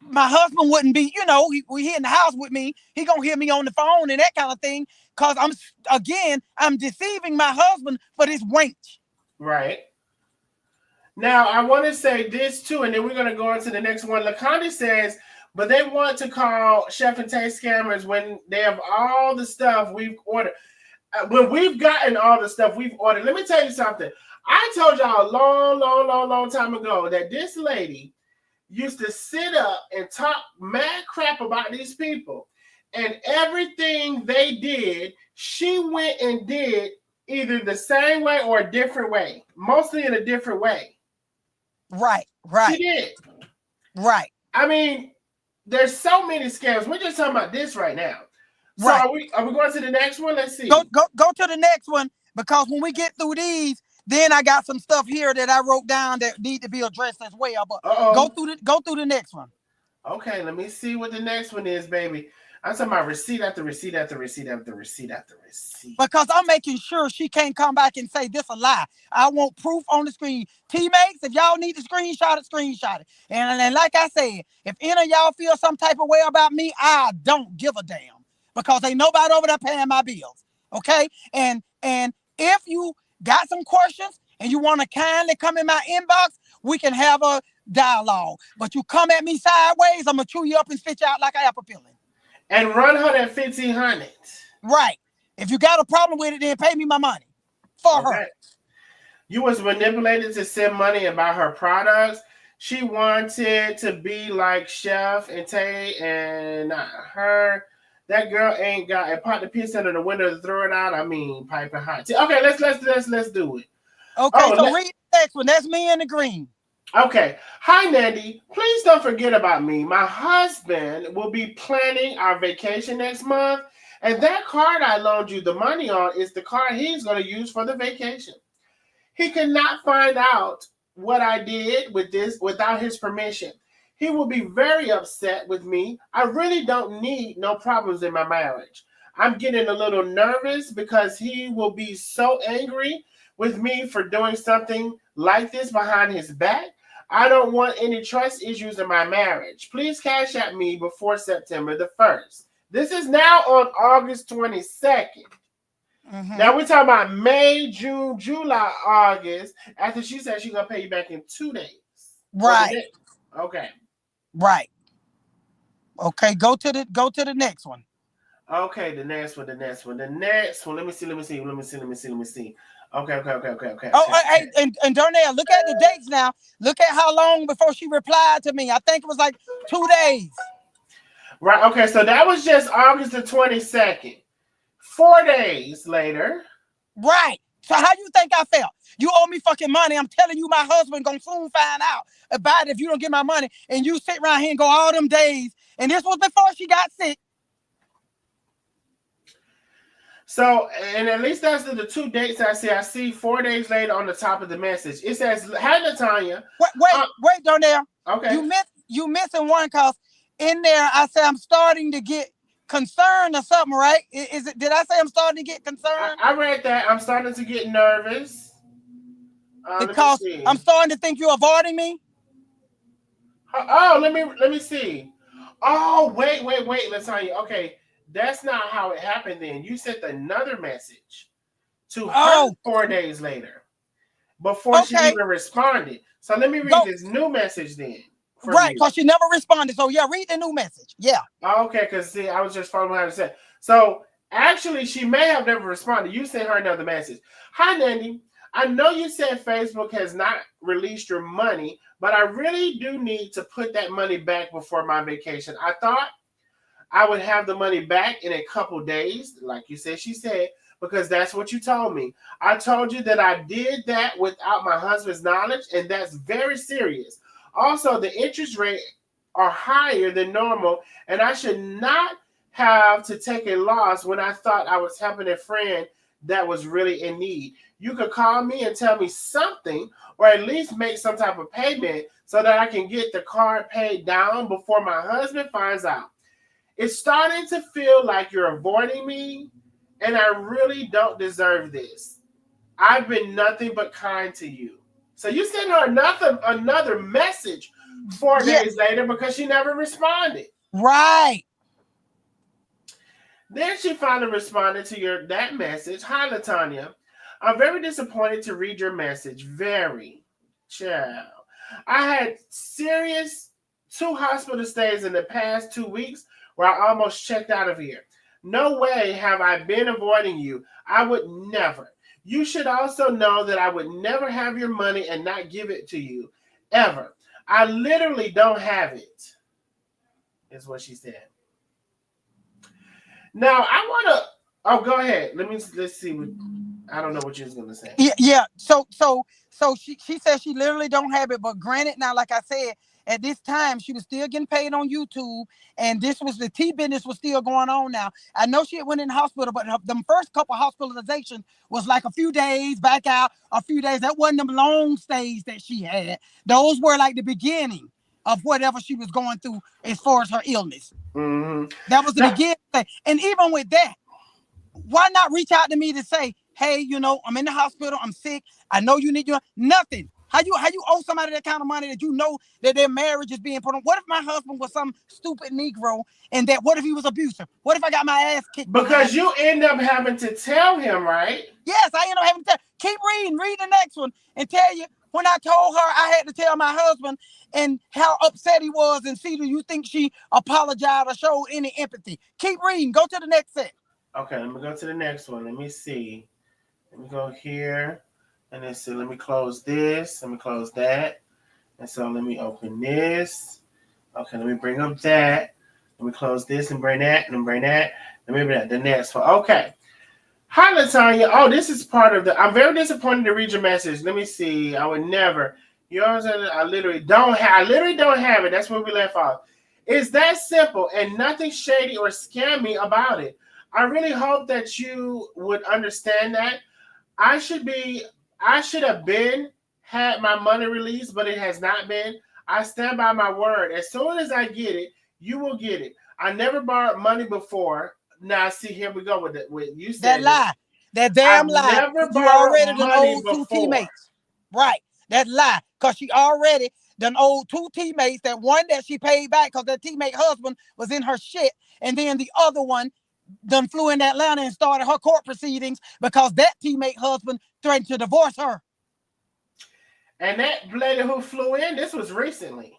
my husband wouldn't be, he in the house with me. He gonna hear me on the phone and that kind of thing. Cause I'm deceiving my husband for this wench. Right. Now I want to say this too, and then we're gonna go on to the next one. LaConda says, but they want to call Chef and Taste scammers when they have all the stuff we've ordered. When we've gotten all the stuff we've ordered. Let me tell you something. I told y'all a long time ago that this lady used to sit up and talk mad crap about these people. And everything they did, she went and did either the same way or a different way. Mostly in a different way. Right. She did. Right. I mean, there's so many scams. We're just talking about this right now. So right. Are we going to the next one? Let's see. Go to the next one, because when we get through these, then I got some stuff here that I wrote down that need to be addressed as well. But go through the next one. Okay, let me see what the next one is, baby. I'm talking about receipt after receipt after receipt after receipt after receipt. Because I'm making sure she can't come back and say this a lie. I want proof on the screen. T-mates, if y'all need to screenshot it. And like I said, if any of y'all feel some type of way about me, I don't give a damn. Because ain't nobody over there paying my bills. Okay, and if you got some questions and you want to kindly come in my inbox, we can have a dialogue. But you come at me sideways, I'm gonna chew you up and spit you out like an apple peeling. And run her that 1,500. Right. If you got a problem with it, then pay me my money for her. You was manipulated to send money and buy her products. She wanted to be like Chef and Tay and her. That girl ain't got a pot to piss under the window to throw it out. I mean, piping hot. Okay, let's do it. Okay, so read the next one. That's me in the green. Okay. Hi, Nandi. Please don't forget about me. My husband will be planning our vacation next month, and that card I loaned you the money on is the card he's going to use for the vacation. He cannot find out what I did with this without his permission. He will be very upset with me. I really don't need no problems in my marriage. I'm getting a little nervous because he will be so angry with me for doing something like this behind his back. I don't want any trust issues in my marriage. Please cash at me before September the 1st. This is now on August 22nd. Mm-hmm. Now we're talking about May, June, July, August. After she said she's gonna pay you back in 2 days. Right. Okay. Right. Okay. Go to the next one. Okay, the next one. Let me see. Okay. Hey, and Darnell, look at the dates now. Look at how long before she replied to me. I think it was like 2 days. Right. Okay. So that was just August the 22nd. 4 days later. Right. So how you think I felt? You owe me fucking money. I'm telling you, my husband gonna soon find out about it if you don't get my money. And you sit around here and go all them days. And this was before she got sick. So, and at least that's the 2 dates I see. I see 4 days later on the top of the message. It says, "Hi, Latonia." Wait, Darnell. Okay. You missing one because in there I say I'm starting to get concerned or something, right? Is it? Did I say I'm starting to get concerned? I read that. I'm starting to get nervous. Because I'm starting to think you're avoiding me. Oh, let me see. Oh, wait, Latonia. Okay, that's not how it happened. Then you sent another message to her 4 days later, before she even responded. So let me read this new message then. Right, because she never responded. So yeah, read the new message. Yeah. Okay, because see, I was just following what I said. So actually, she may have never responded. You sent her another message. Hi, Nandi. I know you said Facebook has not released your money, but I really do need to put that money back before my vacation. I thought I would have the money back in a couple days, like you said, she said, because that's what you told me. I told you that I did that without my husband's knowledge, and that's very serious. Also, the interest rate are higher than normal, and I should not have to take a loss when I thought I was helping a friend that was really in need. You could call me and tell me something, or at least make some type of payment so that I can get the card paid down before my husband finds out. It's starting to feel like you're avoiding me, and I really don't deserve this. I've been nothing but kind to you. So you sent her another message 4 days later because she never responded. Right. Then she finally responded to that message. Hi, Latonia. I'm very disappointed to read your message. Very. Child. I had serious 2 hospital stays in the past 2 weeks where I almost checked out of here. No way have I been avoiding you. I would never. You should also know that I would never have your money and not give it to you. Ever. I literally don't have it. Is what she said. Now, I want to... Oh, go ahead. Let's see. I don't know what you was going to say. Yeah. So she said she literally don't have it. But granted, now, like I said, at this time, she was still getting paid on YouTube, and this was the tea business was still going on now. I know she went in the hospital, but the first couple hospitalizations was like a few days, back out a few days. That wasn't them long stays that she had. Those were like the beginning of whatever she was going through as far as her illness. Mm-hmm. That was the beginning thing. And even with that, why not reach out to me to say, hey, I'm in the hospital, I'm sick, I know you need your nothing. How you owe somebody that kind of money that you know that their marriage is being put on? What if my husband was some stupid Negro and that what if he was abusive? What if I got my ass kicked? Because you end up having to tell him, right? Yes, I end up having to tell. Keep reading, read the next one and tell you when I told her I had to tell my husband and how upset he was, and see, do you think she apologized or showed any empathy? Keep reading. Go to the next set. Okay, let me go to the next one. Let me see. Let me go here. And then see, let me close this. Let me close that. And so let me open this. Okay, let me bring up that. Let me close this and bring that and bring that. Let me bring that. The next one. Okay. Hi, Latonia. Oh, this is part of the. I'm very disappointed to read your message. Let me see. I would never. Yours, I literally don't have. I literally don't have it. That's where we left off. It's that simple and nothing shady or scammy about it. I really hope that you would understand that. I should have been had my money released, but it has not been. I stand by my word. As soon as I get it, you will get it. I never borrowed money before. Now, see, here we go with it. With you said that lie, that damn I've lie. never You already borrowed done money old two before. teammates, right? That lie, cause she already done old two teammates. That one that she paid back because that teammate husband was in her shit, and then the other one done flew in Atlanta and started her court proceedings because that teammate husband threatened to divorce her. And that lady who flew in, this was recently.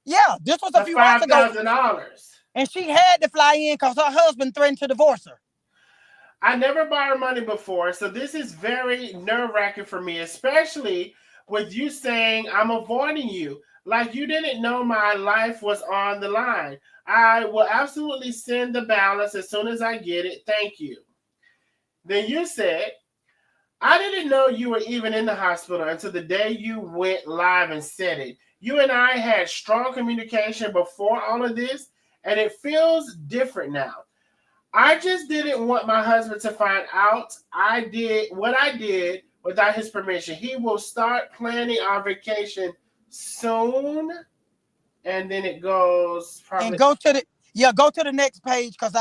Yeah, this was a few months ago. $5,000. And she had to fly in because her husband threatened to divorce her. I never borrowed money before, so this is very nerve-wracking for me, especially with you saying I'm avoiding you. Like you didn't know my life was on the line. I will absolutely send the balance as soon as I get it. Thank you. Then you said, I didn't know you were even in the hospital until the day you went live and said it. You and I had strong communication before all of this, and it feels different now. I just didn't want my husband to find out I did what I did without his permission. He will start planning our vacation soon. And then it goes probably. And go to the next page because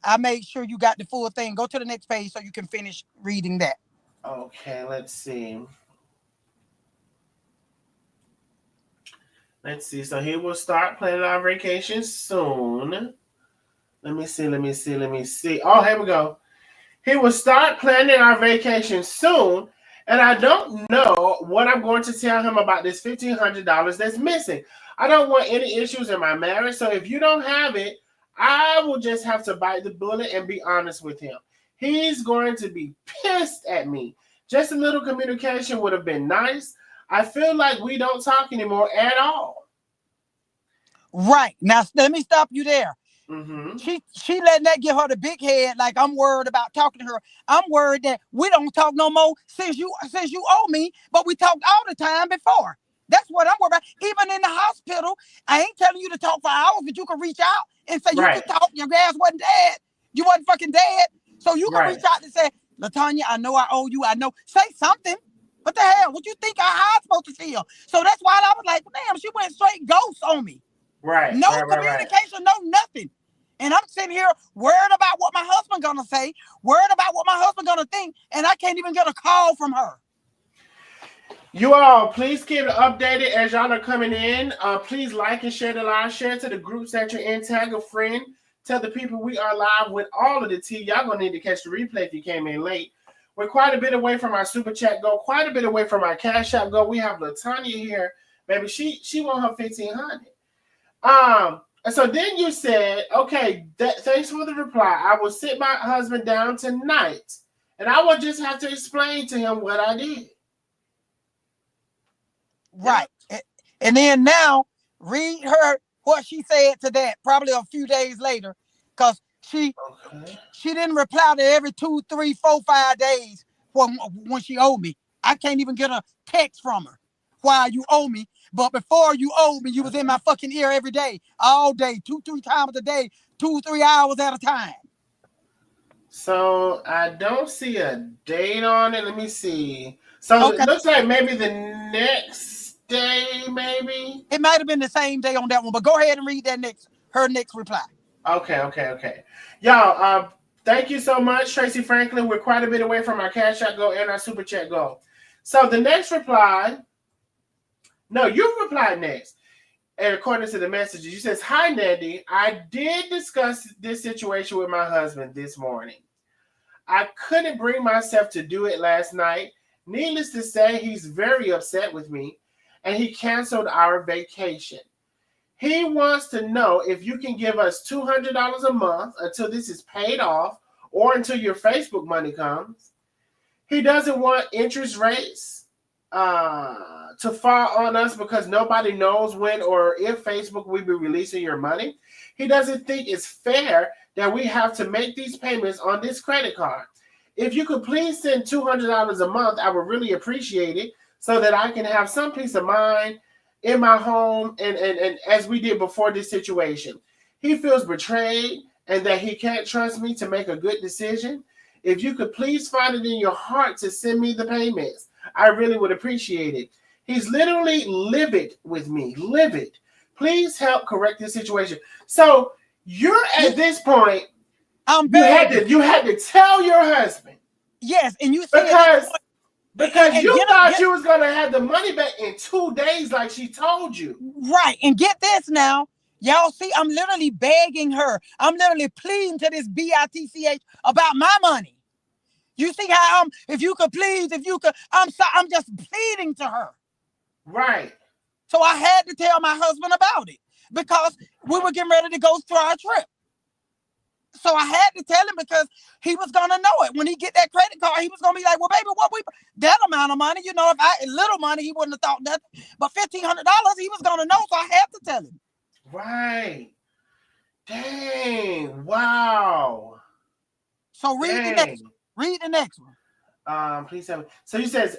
I made sure you got the full thing. Go to the next page so you can finish reading that. Okay, let's see. Let's see. So he will start planning our vacation soon. Let me see. Oh, here we go. He will start planning our vacation soon, and I don't know what I'm going to tell him about this $1,500 that's missing. I don't want any issues in my marriage, so if you don't have it, I will just have to bite the bullet and be honest with him. He's going to be pissed at me. Just a little communication would have been nice. I feel like we don't talk anymore at all. Right. Now, let me stop you there. Mm-hmm. She letting that give her the big head like I'm worried about talking to her. I'm worried that we don't talk no more since you owe me, but we talked all the time before. That's what I'm worried about. Even in the hospital, I ain't telling you to talk for hours, but you can reach out and say you could talk. Your ass wasn't dead. You wasn't fucking dead. So you can reach out and say, Latonia, I know I owe you. I know. Say something. What the hell? What you think how I'm supposed to feel? So that's why I was like, damn, she went straight ghost on me. Right. No communication, no nothing. And I'm sitting here worried about what my husband gonna say, worried about what my husband gonna think, and I can't even get a call from her. You all, please keep it updated as y'all are coming in. Please like and share the live. Share to the groups that you're in. Tag a friend. Tell the people we are live with all of the tea. Y'all gonna need to catch the replay if you came in late. We're quite a bit away from our super chat go. Quite a bit away from our cash app go. We have Latonia here, baby. She want her 1,500. So then you said, okay, thanks for the reply. I will sit my husband down tonight, and I will just have to explain to him what I did. Right. And then now read her what she said to that probably a few days later, because she didn't reply to every 2, 3, 4, 5 days when she owed me. I can't even get a text from her. Why you owe me? But before you owed me, you was in my fucking ear every day, all day, 2, 3 times a day, 2, 3 hours at a time. So I don't see a date on it. Let me see. So It looks like maybe the next day, maybe. It might have been the same day on that one, but go ahead and read her next reply. Okay. Y'all, thank you so much, Tracy Franklin. We're quite a bit away from our cash out go and our super chat go. So the next reply No, you replied next. And according to the messages, you says, "Hi, Nandi. I did discuss this situation with my husband this morning. I couldn't bring myself to do it last night. Needless to say, he's very upset with me, and he canceled our vacation. He wants to know if you can give us $200 a month until this is paid off or until your Facebook money comes. He doesn't want interest rates to fall on us because nobody knows when or if Facebook will be releasing your money. He doesn't think it's fair that we have to make these payments on this credit card. If you could please send $200 a month, I would really appreciate it so that I can have some peace of mind in my home and as we did before this situation. He feels betrayed and that he can't trust me to make a good decision. If you could please find it in your heart to send me the payments, I really would appreciate it. He's literally livid with me, livid. Please help correct this situation." So you're at this point, you had to tell your husband. Yes, and you said because you thought you was gonna have the money back in 2 days, like she told you. Right, and get this now. Y'all see, I'm literally begging her. I'm literally pleading to this bitch about my money. You see how if you could please, I'm just pleading to her. Right. So I had to tell my husband about it because we were getting ready to go for our trip. So I had to tell him because he was gonna know it. When he get that credit card, he was gonna be like, "Well, baby, that amount of money, if little money, he wouldn't have thought nothing. But $1,500, he was gonna know, so I had to tell him." Right. Dang. Wow. So read the next one. Please tell me. So you says,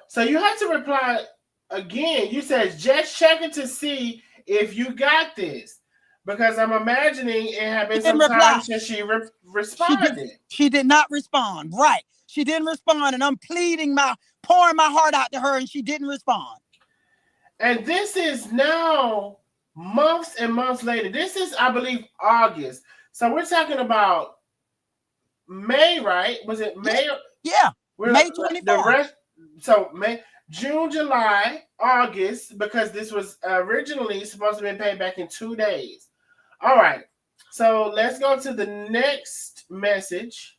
so you had to reply again. You says, "Just checking to see if you got this." Because I'm imagining it had been some time since she responded. She did not respond. Right. She didn't respond. And I'm pouring my heart out to her, and she didn't respond. And this is now months and months later. This is, I believe, August. So we're talking about May, right? Was it May? Yeah. May 24th. So May, June, July, August, because this was originally supposed to be paid back in 2 days. All right, so let's go to the next message.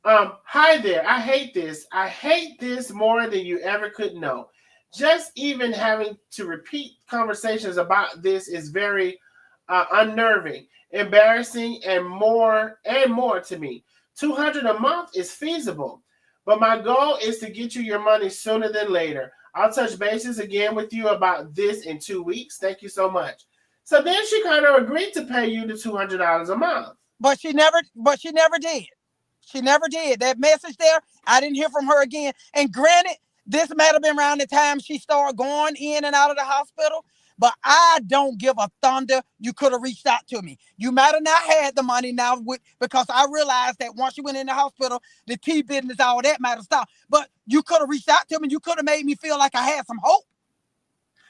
"Hi there, I hate this. I hate this more than you ever could know. Just even having to repeat conversations about this is very unnerving, embarrassing, and more to me. $200 a month is feasible, but my goal is to get you your money sooner than later. I'll touch bases again with you about this in 2 weeks. Thank you so much." So then she kind of agreed to pay you the $200 a month. But she never did. She never did. That message there, I didn't hear from her again. And granted, this might have been around the time she started going in and out of the hospital, but I don't give a thunder. You could have reached out to me. You might have not had the money now because I realized that once you went in the hospital, the tea business, all that might have stopped. But you could have reached out to me. You could have made me feel like I had some hope.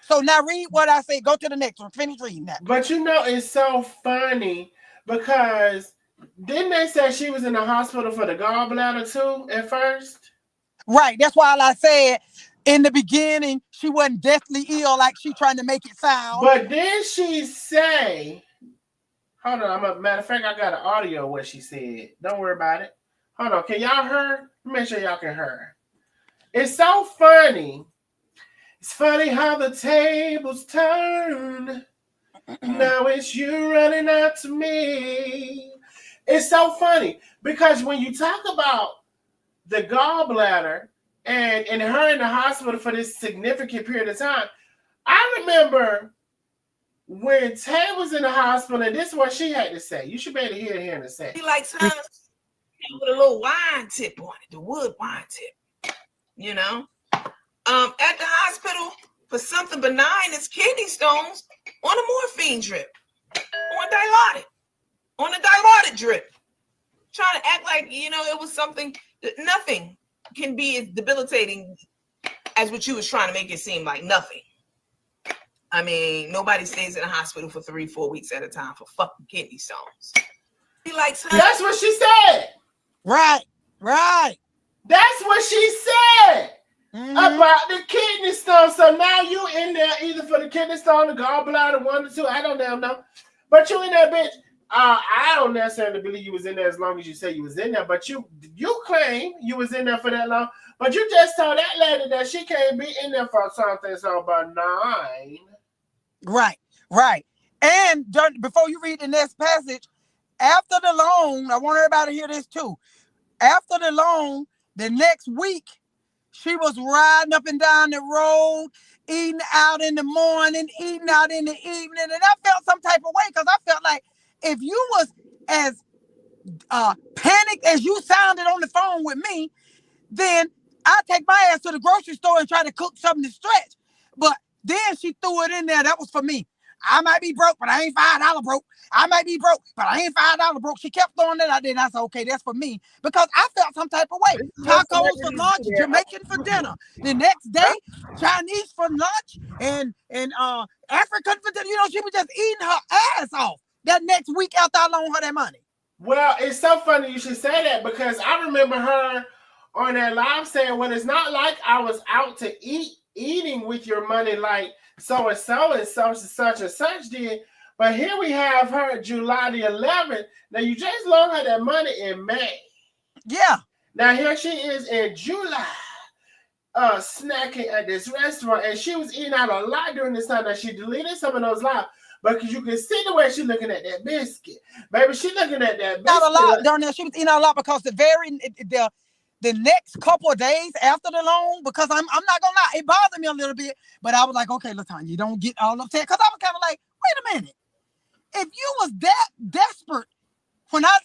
So now read what I say. Go to the next one. Finish reading that. But it's so funny because didn't they say she was in the hospital for the gallbladder too at first? Right. That's why I said in the beginning she wasn't deathly ill like she trying to make it sound. But then she say, hold on, matter of fact, I got an audio of what she said. Don't worry about it. Hold on. Can y'all hear? Make sure y'all can hear. It's so funny. It's funny how the tables turn. Now it's you running out to me. It's so funny because when you talk about the gallbladder and her in the hospital for this significant period of time, I remember when Tay was in the hospital, and this is what she had to say. You should be able to hear in a second. She likes her with a little wine tip on it, the wood wine tip, at the hospital for something benign as kidney stones on a morphine drip, on a dilaudid drip, trying to act like, it was something that nothing can be as debilitating as what you was trying to make it seem like. Nothing. I mean, nobody stays in a hospital for 3-4 weeks at a time for fucking kidney stones. He likes her. That's what she said. Right. That's what she said. about the kidney stone. So now you in there either for the kidney stone, the gallbladder, one or two. I don't damn know. But you in there, bitch. I don't necessarily believe you was in there as long as you say you was in there. But you claim you was in there for that long. But you just told that lady that she can't be in there for something so about 9. Right. And before you read the next passage, after the loan, I want everybody to hear this too. After the loan, the next week, she was riding up and down the road, eating out in the morning, eating out in the evening. And I felt some type of way because I felt like if you was as panicked as you sounded on the phone with me, then I take my ass to the grocery store and try to cook something to stretch. But then she threw it in there. That was for me. I might be broke, but I ain't $5 broke. I might be broke, but I ain't $5 broke. She kept throwing that out there, and I said, okay, that's for me. Because I felt some type of way. Tacos for lunch, Jamaican for dinner. The next day, Chinese for lunch, and African for dinner. You know, she was just eating her ass off that next week after I loaned her that money. Well, it's so funny you should say that because I remember her on that live saying, well, it's not like I was out to eating with your money like so and such and such did. But here we have her July the 11th. Now, you just loaned her that money in May. Yeah. Now, here she is in July snacking at this restaurant. And she was eating out a lot during this time. Now, she deleted some of those lives. But you can see the way she's looking at that biscuit. Baby, she looking at that biscuit. Not a lot, Darnell. She was eating out a lot because the next couple of days after the loan, because I'm not gonna lie, it bothered me a little bit, but I was like, okay, Latonia, you don't get all upset. Because I was kind of like, wait a minute. If you was that desperate when that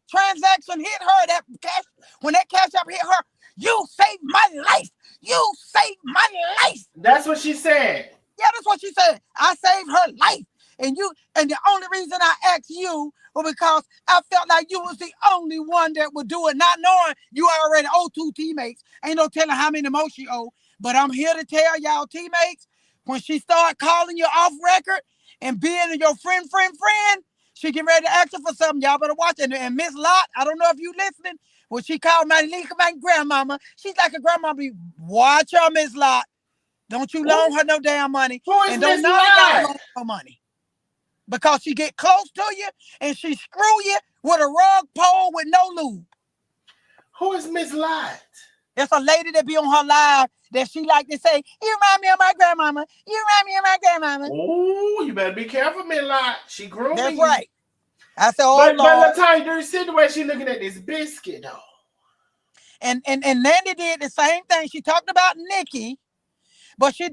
transaction hit her, when that cash up hit her, you saved my life. You saved my life. That's what she said. Yeah, that's what she said. I saved her life. And the only reason I asked you was because I felt like you was the only one that would do it, not knowing you already owe 2 teammates. Ain't no telling how many more she owe. But I'm here to tell y'all teammates, when she start calling you off record and being your friend, she get ready to ask you for something. Y'all better watch it. And Miss Lot, I don't know if you listening, when she called my grandmama, she's like a grandmama. Watch her, Miss Lot. Don't you loan her no damn money. And don't none of y'all loan her money. Because she get close to you and she screw you with a rug pole with no lube. Who is Miss Lot? It's a lady that be on her live that she like to say, you remind me of my grandmama. You remind me of my grandmama. Oh, you better be careful, Miss Lot. She grooming you. That's right. I said, But Latonya, do you see the way she looking at this biscuit, though? And Nandi did the same thing. She talked about Nikki. But she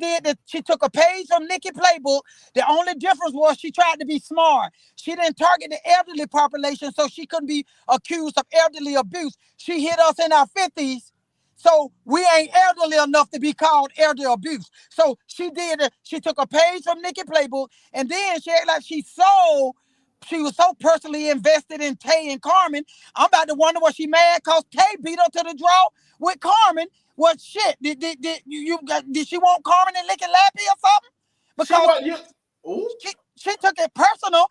took a page from Nikki Playbook. The only difference was she tried to be smart. She didn't target the elderly population, so she couldn't be accused of elderly abuse. She hit us in our 50s, so we ain't elderly enough to be called elderly abuse. So she took a page from Nikki Playbook, and then she acted like she was so personally invested in Tay and Carmen. I'm about to wonder was she mad because Tay beat her to the draw with Carmen. What shit? Did she want Carmen and Licky Lappy or something? Because she took it personal.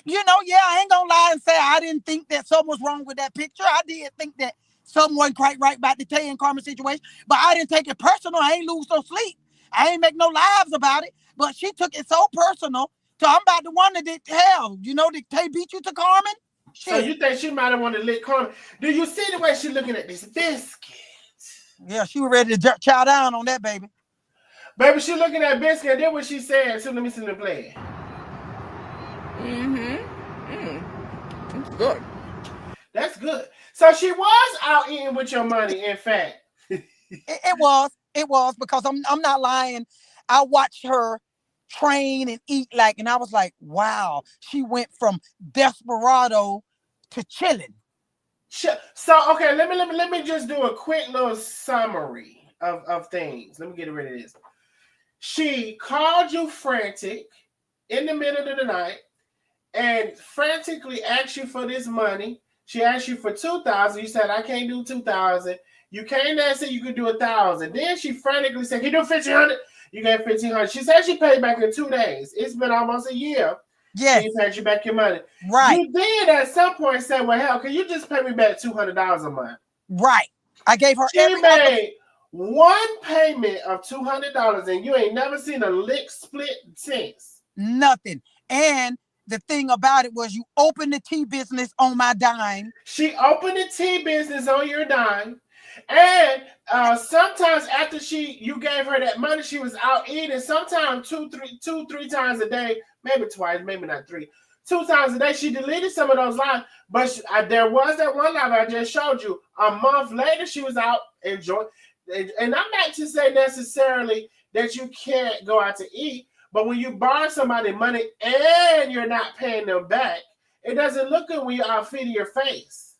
You know, yeah, I ain't gonna lie and say I didn't think that something was wrong with that picture. I did think that something wasn't quite right about the Tay and Carmen situation, but I didn't take it personal. I ain't lose no sleep. I ain't make no lives about it. But she took it so personal. So I'm about to wonder did Tay beat you to Carmen? Shit. So you think she might have wanted to lick Carmen? Do you see the way she looking at this biscuit? Yeah, she was ready to chow down on that, baby. Baby, she looking at biscuit, and then what she said. So let me see the play. That's good. That's good. So she was out eating with your money, in fact. It was because I'm not lying. I watched her train and eat and I was like, wow, she went from desperado to chilling. So okay, let me just do a quick little summary of things. Let me get rid of this. She called you frantic in the middle of the night and frantically asked you for this money. She asked you for $2,000. You said, I can't do $2,000. You came there and said you could do $1,000. Then she frantically said, can you do $1,500? You got $1,500. She said she paid back in 2 days. It's been almost a year. Yes. She paid you back your money. Right. You did at some point say, well, hell, can you just pay me back $200 a month? Right. I gave her She made One payment of $200 and you ain't never seen a lick split since. Nothing. And the thing about it was you opened the tea business on my dime. She opened the tea business on your dime. And sometimes after you gave her that money, she was out eating. Sometimes two, three times a day, maybe twice, maybe not three. 2 times a day, she deleted some of those lives. But there was that one live I just showed you. A month later, she was out enjoying. And I'm not to say necessarily that you can't go out to eat, but when you borrow somebody money and you're not paying them back, it doesn't look good when you're out feeding your face.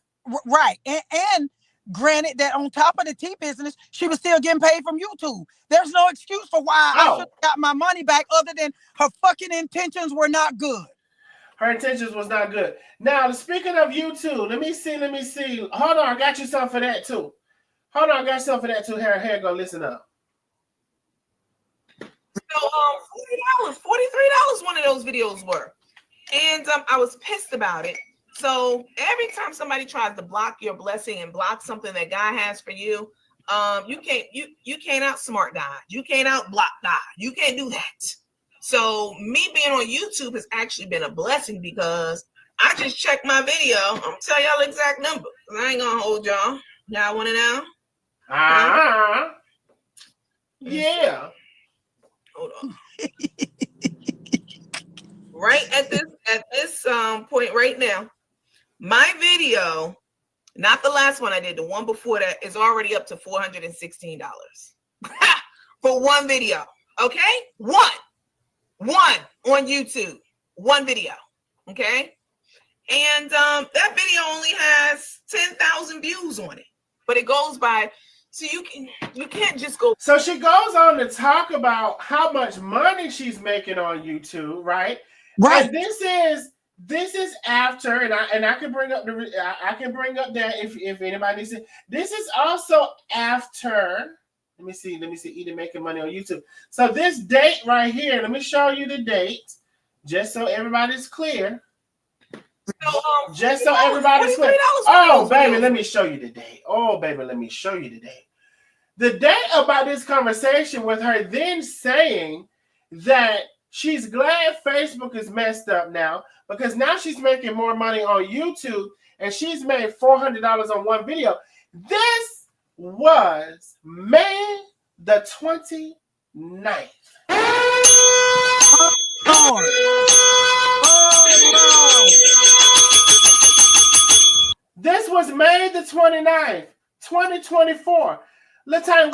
Right. And granted that on top of the tea business, she was still getting paid from YouTube. There's no excuse for why I should have got my money back other than her fucking intentions were not good. Her intentions was not good. Now, speaking of YouTube, let me see. Hold on, I got you something for that too. Here, go listen up. So $43 one of those videos were. And I was pissed about it. So every time somebody tries to block your blessing and block something that God has for you, you can't outsmart God. You can't outblock God. You can't do that. So me being on YouTube has actually been a blessing because I just checked my video. I'm gonna tell y'all the exact number. I ain't gonna hold y'all. Y'all want to know? Yeah. Hold on. Right at this point right now, my video, not the last one I did, the one before that, is already up to $416 for one video. Okay, one on YouTube, one video. Okay, and that video only has 10,000 views on it, but it goes by. So you can't just go. So she goes on to talk about how much money she's making on YouTube, right? Right. And this is after, and I can bring up that if anybody needs it. This is also after. Let me see. Edie making money on YouTube. So this date right here. Let me show you the date, just so everybody's clear. Just so everybody's clear. Oh, baby, let me show you the date. The date about this conversation with her then saying that she's glad Facebook is messed up now because now she's making more money on YouTube and she's made $400 on one video. This was May the 29th. This was May the 29th, 2024. Latonia,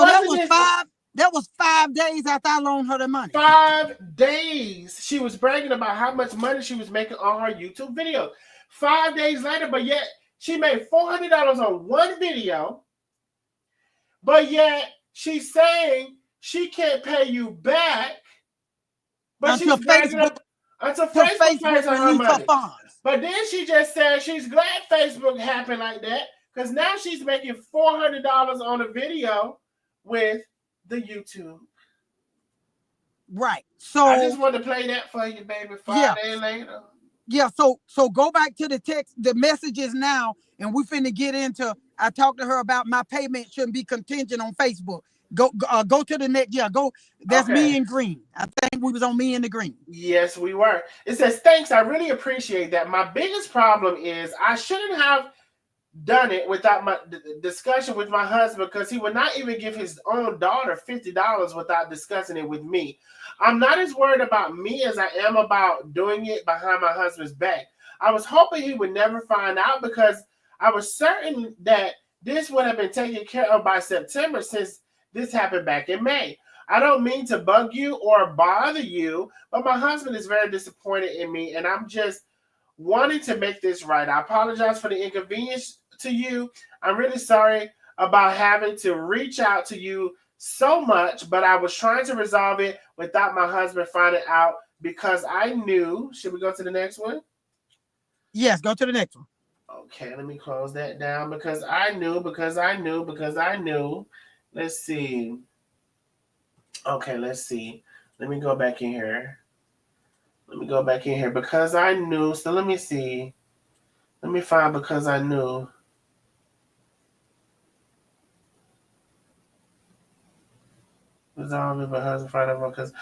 that was 5 days after I loaned her the money. 5 days. She was bragging about how much money she was making on her YouTube videos. 5 days later, but yet she made $400 on one video. But yet she's saying she can't pay you back. But until she's bragging until Facebook pays her money. But then she just said she's glad Facebook happened like that because now she's making $400 on a video with the YouTube. Right. So I just wanted to play that for you, baby. 5 days later. Yeah. So go back to the text, the messages now, and we finna get into. I talked to her about my payment shouldn't be contingent on Facebook. Go to the next. Yeah, go. That's okay. Me in green. I think we was on Me in the green. Yes, we were. It says, thanks. I really appreciate that. My biggest problem is I shouldn't have done it without my discussion with my husband because he would not even give his own daughter $50 without discussing it with me. I'm not as worried about me as I am about doing it behind my husband's back. I was hoping he would never find out because I was certain that this would have been taken care of by September since this happened back in May. I don't mean to bug you or bother you, but my husband is very disappointed in me and I'm just wanting to make this right. I apologize for the inconvenience to you. I'm really sorry about having to reach out to you so much, but I was trying to resolve it without my husband finding out because I knew. Should we go to the next one? Yes, go to the next one. Okay, let me close that down because I knew. Let's see. Okay, let's see. Let me go back in here. Because I knew. So let me see. Let me find because I knew. It's all my husband find out because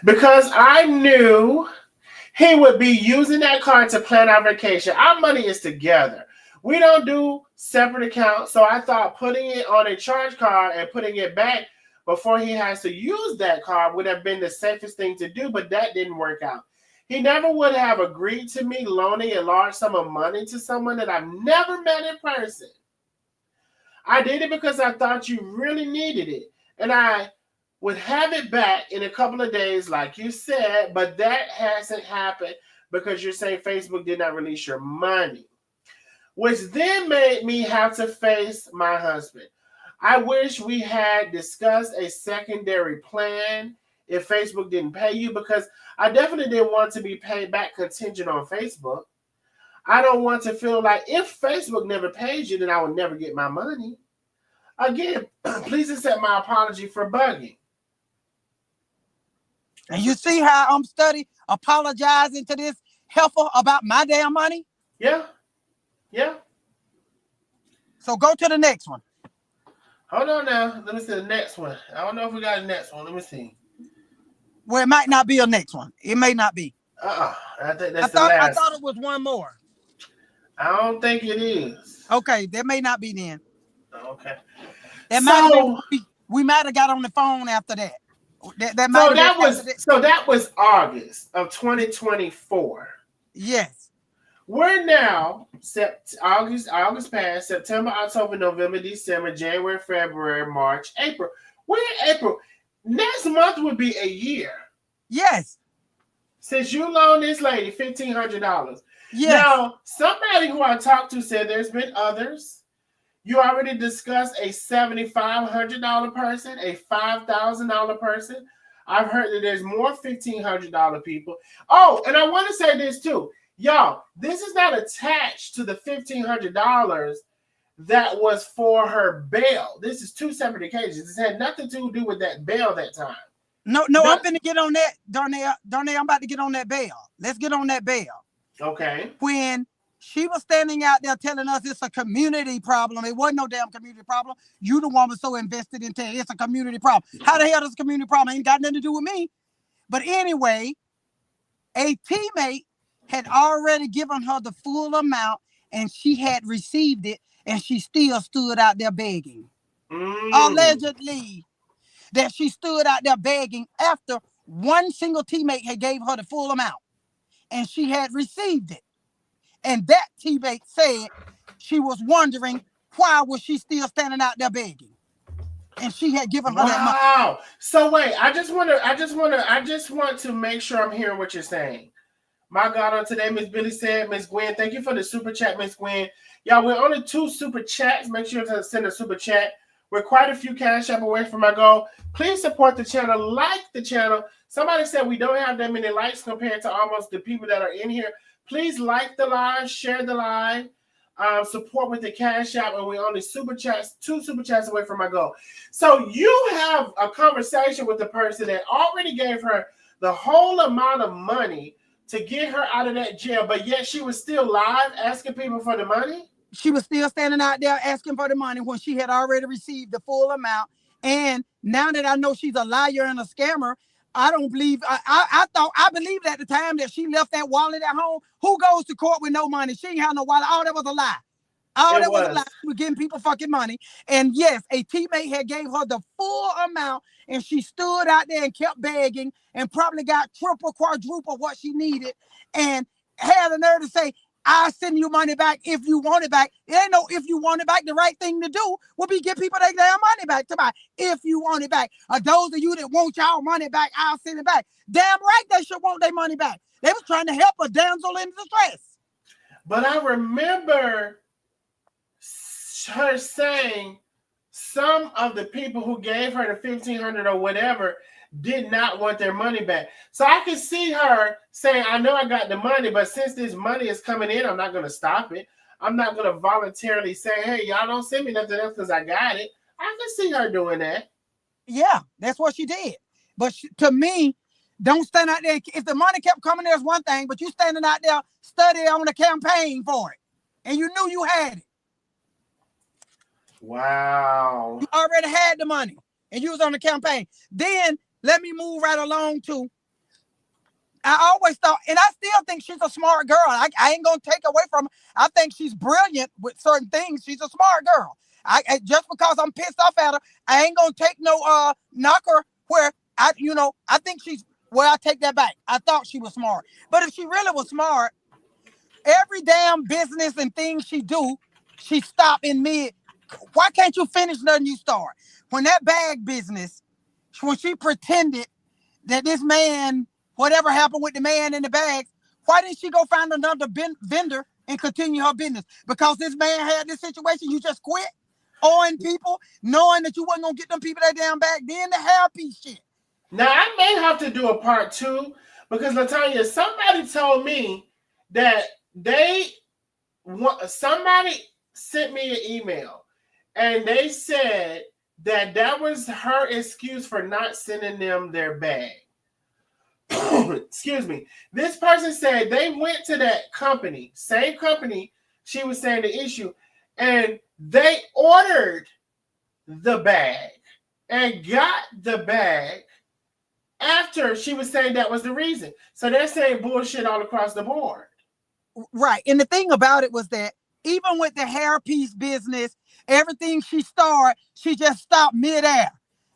because I knew he would be using that card to plan our vacation. Our money is together. We don't do separate accounts, so I thought putting it on a charge card and putting it back before he has to use that card would have been the safest thing to do, but that didn't work out. He never would have agreed to me loaning a large sum of money to someone that I've never met in person. I did it because I thought you really needed it, and I would have it back in a couple of days, like you said, but that hasn't happened because you're saying Facebook did not release your money, which then made me have to face my husband. I wish we had discussed a secondary plan if Facebook didn't pay you, because I definitely didn't want to be paid back contingent on Facebook. I don't want to feel like if Facebook never pays you, then I will never get my money. Again, please accept my apology for bugging. And you see how I'm apologizing to this heifer about my damn money? Yeah. Yeah. So go to the next one. Hold on now. Let me see the next one. I don't know if we got a next one. Let me see. Well, it might not be a next one. It may not be. I think that's the last. I thought it was one more. I don't think it is. Okay, that may not be then. Okay. We might have got on the phone after that. So that was August of 2024. Yes. We're now August passed, September, October, November, December, January, February, March, April. We're in April. Next month would be a year. Yes. Since you loaned this lady $1,500. Yes. Now, somebody who I talked to said there's been others. You already discussed a $7,500 person, a $5,000 person. I've heard that there's more $1,500 people. Oh, and I want to say this too. Y'all, this is not attached to the $1,500 that was for her bail. This is two separate occasions. This had nothing to do with that bail that time. No, I'm going to get on that, Darnell. I'm about to get on that bail. Let's get on that bail. Okay. When she was standing out there telling us it's a community problem, it wasn't no damn community problem. You the one was so invested into it. It's a community problem. How the hell does a community problem? Ain't got nothing to do with me. But anyway, a teammate had already given her the full amount and she had received it and she still stood out there begging. Allegedly, that she stood out there begging after one single teammate had gave her the full amount and she had received it. And that teammate said she was wondering why was she still standing out there begging. And she had given her that money. Wow. So wait, I just want to make sure I'm hearing what you're saying. My God, on today, Miss Billy said, Miss Gwen, thank you for the super chat, Miss Gwen. Y'all, we're only 2 super chats. Make sure to send a super chat. We're quite a few cash app away from our goal. Please support the channel, like the channel. Somebody said we don't have that many likes compared to almost the people that are in here. Please like the live, share the live, support with the cash app, and we're only 2 super chats away from our goal. So you have a conversation with the person that already gave her the whole amount of money to get her out of that jail, but yet she was still live asking people for the money? She was still standing out there asking for the money when she had already received the full amount. And now that I know she's a liar and a scammer, I don't believe, I believed at the time that she left that wallet at home. Who goes to court with no money? She ain't had no wallet. All that was a lie. All that was a lie. She was giving people fucking money. And yes, a teammate had gave her the full amount and she stood out there and kept begging and probably got triple, quadruple what she needed and had the nerve to say, I'll send you money back if you want it back. It ain't no if you want it back. The right thing to do would be give people their damn money back to buy if you want it back. Or those of you that want y'all money back, I'll send it back. Damn right they should want their money back. They was trying to help a damsel in distress. But I remember her saying some of the people who gave her the $1,500 or whatever did not want their money back. So I can see her saying, I know I got the money, but since this money is coming in, I'm not going to stop it. I'm not going to voluntarily say, hey, y'all don't send me nothing else because I got it. I can see her doing that. Yeah, that's what she did. But to me, don't stand out there. If the money kept coming, there's one thing, but you standing out there studying on the campaign for it. And you knew you had it. Wow. You already had the money. and you was on the campaign. Then let me move right along to, I always thought, and I still think she's a smart girl. I ain't gonna take away from her. I think she's brilliant with certain things. She's a smart girl. Just because I'm pissed off at her, I ain't gonna take no knocker where I think she's, well, I take that back. I thought she was smart. But if she really was smart, every damn business and thing she do, she stop in mid. Why can't you finish nothing you start? When that bag business, when she pretended that this man, whatever happened with the man in the bags, why didn't she go find another vendor and continue her business? Because this man had this situation, you just quit owing people, knowing that you wasn't gonna get them people that damn bag. Then the hairpiece shit. Now I may have to do a part 2 because Latonia, somebody told me that somebody sent me an email and they said that was her excuse for not sending them their bag. Excuse me. This person said they went to that company, same company she was saying the issue, and they ordered the bag and got the bag after she was saying that was the reason. So they're saying bullshit all across the board. Right. And the thing about it was that even with the hairpiece business, everything she started, she just stopped midair.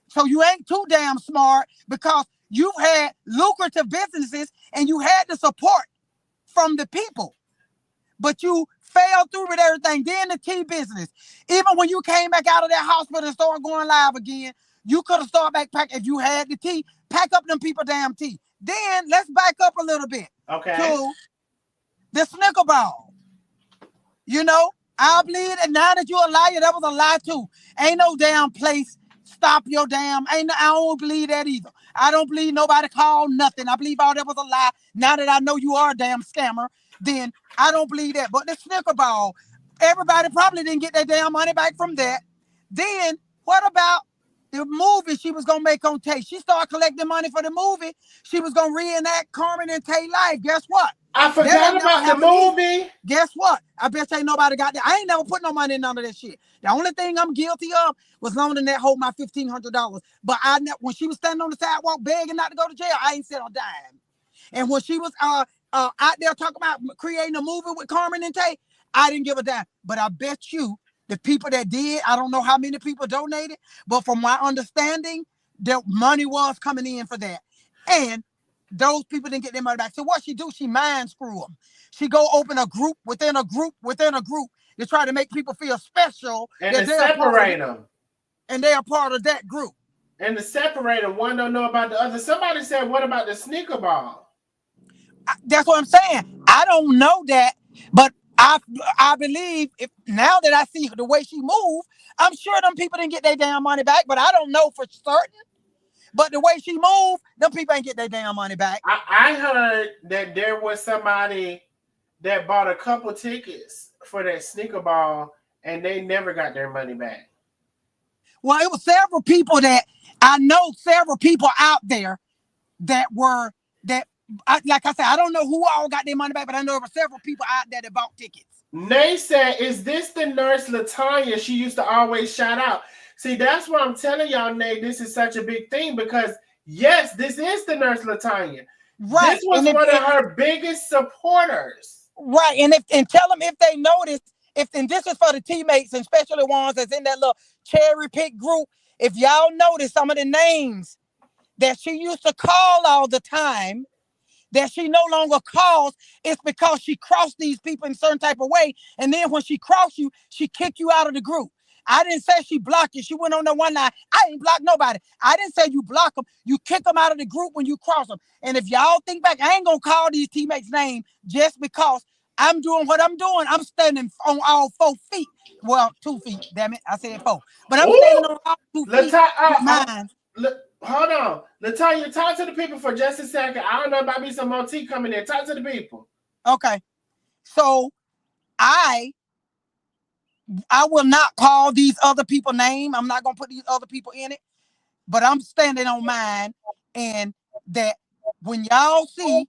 So you ain't too damn smart because you've had lucrative businesses and you had the support from the people. But you failed through with everything. Then the tea business. Even when you came back out of that hospital and started going live again, you could have started back packing. If you had the tea, pack up them people damn tea. Then let's back up a little bit. Okay. To the Snicker ball. I believe that now that you're a liar, that was a lie too. Ain't no damn place. Stop your damn. I don't believe that either. I don't believe nobody called nothing. I believe all that was a lie. Now that I know you are a damn scammer, then I don't believe that. But the Snicker ball, everybody probably didn't get their damn money back from that. Then what about the movie she was gonna make on tape? She started collecting money for the movie. She was gonna reenact Carmen and Tay life. Guess what? I forgot about the movie. Guess what? I bet ain't nobody got that. I ain't never put no money in none of that shit. The only thing I'm guilty of was loaning that hoe my $1,500. But when she was standing on the sidewalk begging not to go to jail, I ain't said a dime. And when she was out there talking about creating a movie with Carmen and Tay, I didn't give a damn. But I bet you the people that did, I don't know how many people donated, but from my understanding, the money was coming in for that. And those people didn't get their money back. So what she do, she mind screw them. She go open a group within a group within a group to try to make people feel special. And to separate them. And they are part of that group. And to separate them, one don't know about the other. Somebody said, what about the Snicker ball? That's what I'm saying. I don't know that, but I believe if now that I see the way she moved, I'm sure them people didn't get their damn money back, but I don't know for certain. But the way she moved, them people ain't get their damn money back. I heard that there was somebody that bought a couple tickets for that Snicker ball and they never got their money back. Well, it was several people that I know, several people out there that were like I said, I don't know who all got their money back, but I know there were several people out there that bought tickets. Nay said, is this the nurse Latonia she used to always shout out? See, that's why I'm telling y'all, Nay, this is such a big thing because, yes, this is the nurse Latonia. Right. This was one of her biggest supporters. Right. And tell them if they notice, and this is for the teammates and especially ones that's in that little cherry pick group, if y'all notice some of the names that she used to call all the time, that she no longer calls, it's because she crossed these people in a certain type of way. And then when she crossed you, she kicked you out of the group. I didn't say she blocked you. She went on the one line. I ain't blocked nobody. I didn't say you block them. You kick them out of the group when you cross them. And if y'all think back, I ain't going to call these teammates' name just because I'm doing what I'm doing. I'm standing on all 4 feet. Well, 2 feet, damn it. I said 4. But I'm standing on all 2 feet. Hold on. Latonia, talk to the people for just a second. I don't know about me some more tea coming in. Talk to the people. Okay. So I will not call these other people name. I'm not going to put these other people in it. But I'm standing on mine. And that when y'all see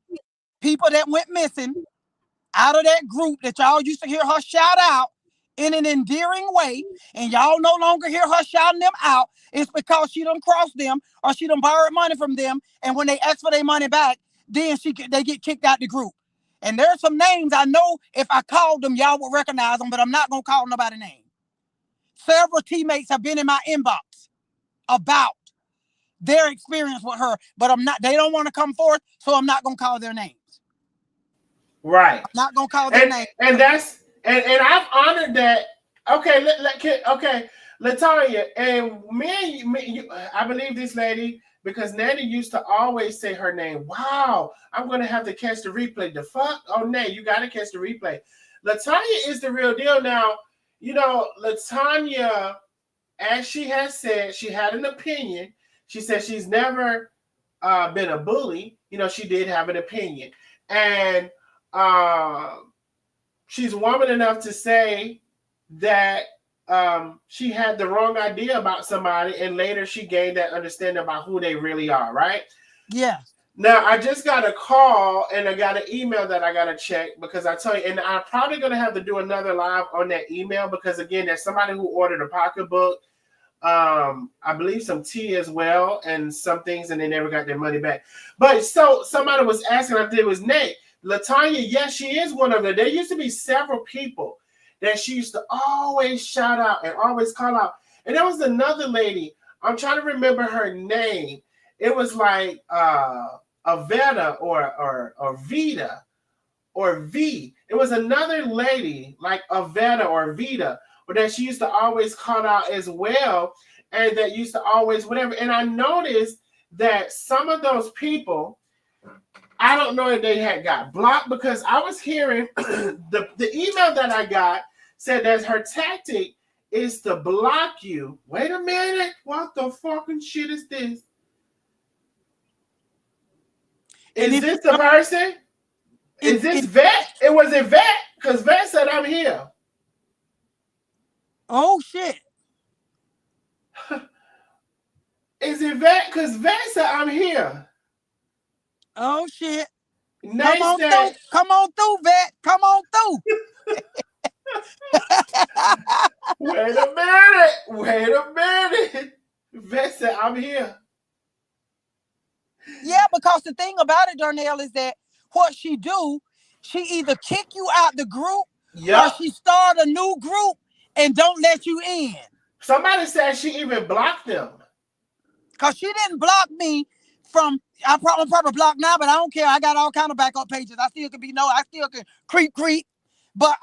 people that went missing out of that group that y'all used to hear her shout out, in an endearing way, and y'all no longer hear her shouting them out, it's because she done crossed them or she done borrowed money from them. And when they ask for their money back, then they get kicked out the group. And there's some names I know if I called them, y'all would recognize them, but I'm not going to call nobody's name. Several teammates have been in my inbox about their experience with her, but they don't want to come forth, so I'm not going to call their names. Right. I'm not going to call their names. And and I've honored that. Okay, okay, Latonia, and me, I believe this lady because Nandi used to always say her name. Wow, I'm going to have to catch the replay. The fuck? Oh, Nandi, you got to catch the replay. Latonia is the real deal. Now, you know, Latonia, as she has said, she had an opinion. She said she's never been a bully. You know, she did have an opinion. And she's woman enough to say that she had the wrong idea about somebody, and later she gained that understanding about who they really are, right? Yeah. Now, I just got a call and I got an email that I got to check because I tell you, and I'm probably going to have to do another live on that email because, again, there's somebody who ordered a pocketbook, I believe some tea as well, and some things, and they never got their money back. But so somebody was asking, I think it was Nate, Latonia, yes, she is one of them. There used to be several people that she used to always shout out and always call out. And there was another lady, I'm trying to remember her name. It was like Aveta or Vita or V. It was another lady like Aveta or Vita, but that she used to always call out as well, and that used to always whatever. And I noticed that some of those people, I don't know if they had got blocked because I was hearing the email that I got said that her tactic is to block you. Wait a minute. What the fucking shit is this? Is this the person? Is this Vet? It was a Vet because Vet said I'm here. Oh shit. Is it Vet? Because Vet said I'm here. Oh shit. Come on through, Vet. Come on through. Wait a minute. Vet said I'm here. Yeah, because the thing about it, Darnell, is that what she do, she either kick you out the group or she start a new group and don't let you in. Somebody said she even blocked them. Because she didn't block me from, I'm probably blocked now, but I don't care. I got all kind of backup pages. I still can creep. But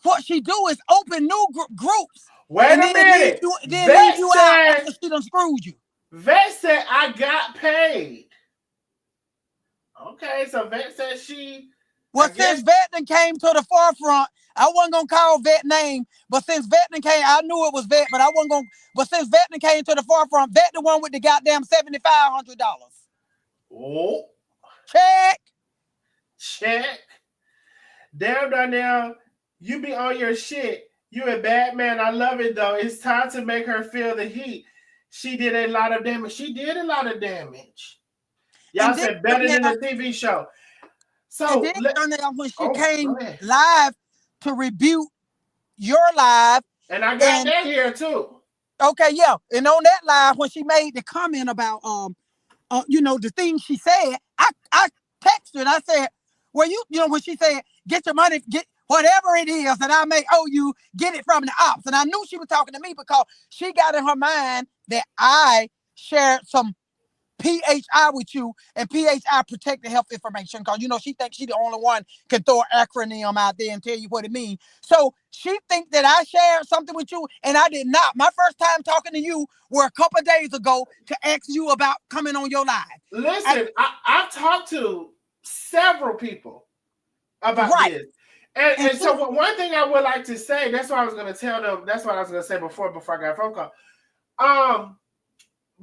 what she do is open new groups. Wait a minute. Leave you out after she done screwed you. Vet said I got paid. Okay, so Vet said she. Well, since Vet done came to the forefront, I wasn't gonna call Vet name, but since Vet done came, I knew it was Vet, but I wasn't gonna. But since Vet done came to the forefront, Vet the one with the goddamn $7,500. Oh, check. Damn, Darnell, you be on your shit. You a bad man. I love it though. It's time to make her feel the heat. She did a lot of damage. Y'all said better than the TV show. So when she came live to rebuke your live, and I got that here too. Okay, yeah, and on that live when she made the comment about the things she said, I texted her and I said, well, when she said get your money, get whatever it is that I may owe you, get it from the ops, and I knew she was talking to me because she got in her mind that I shared some PHI with you, and PHI protect the health information because she thinks she the only one can throw an acronym out there and tell you what it means. So she think that I shared something with you, and I did not. My first time talking to you were a couple of days ago to ask you about coming on your live. Listen, I've talked to several people about this. And so one thing I would like to say, that's what I was going to tell them. That's what I was going to say before I got a phone call.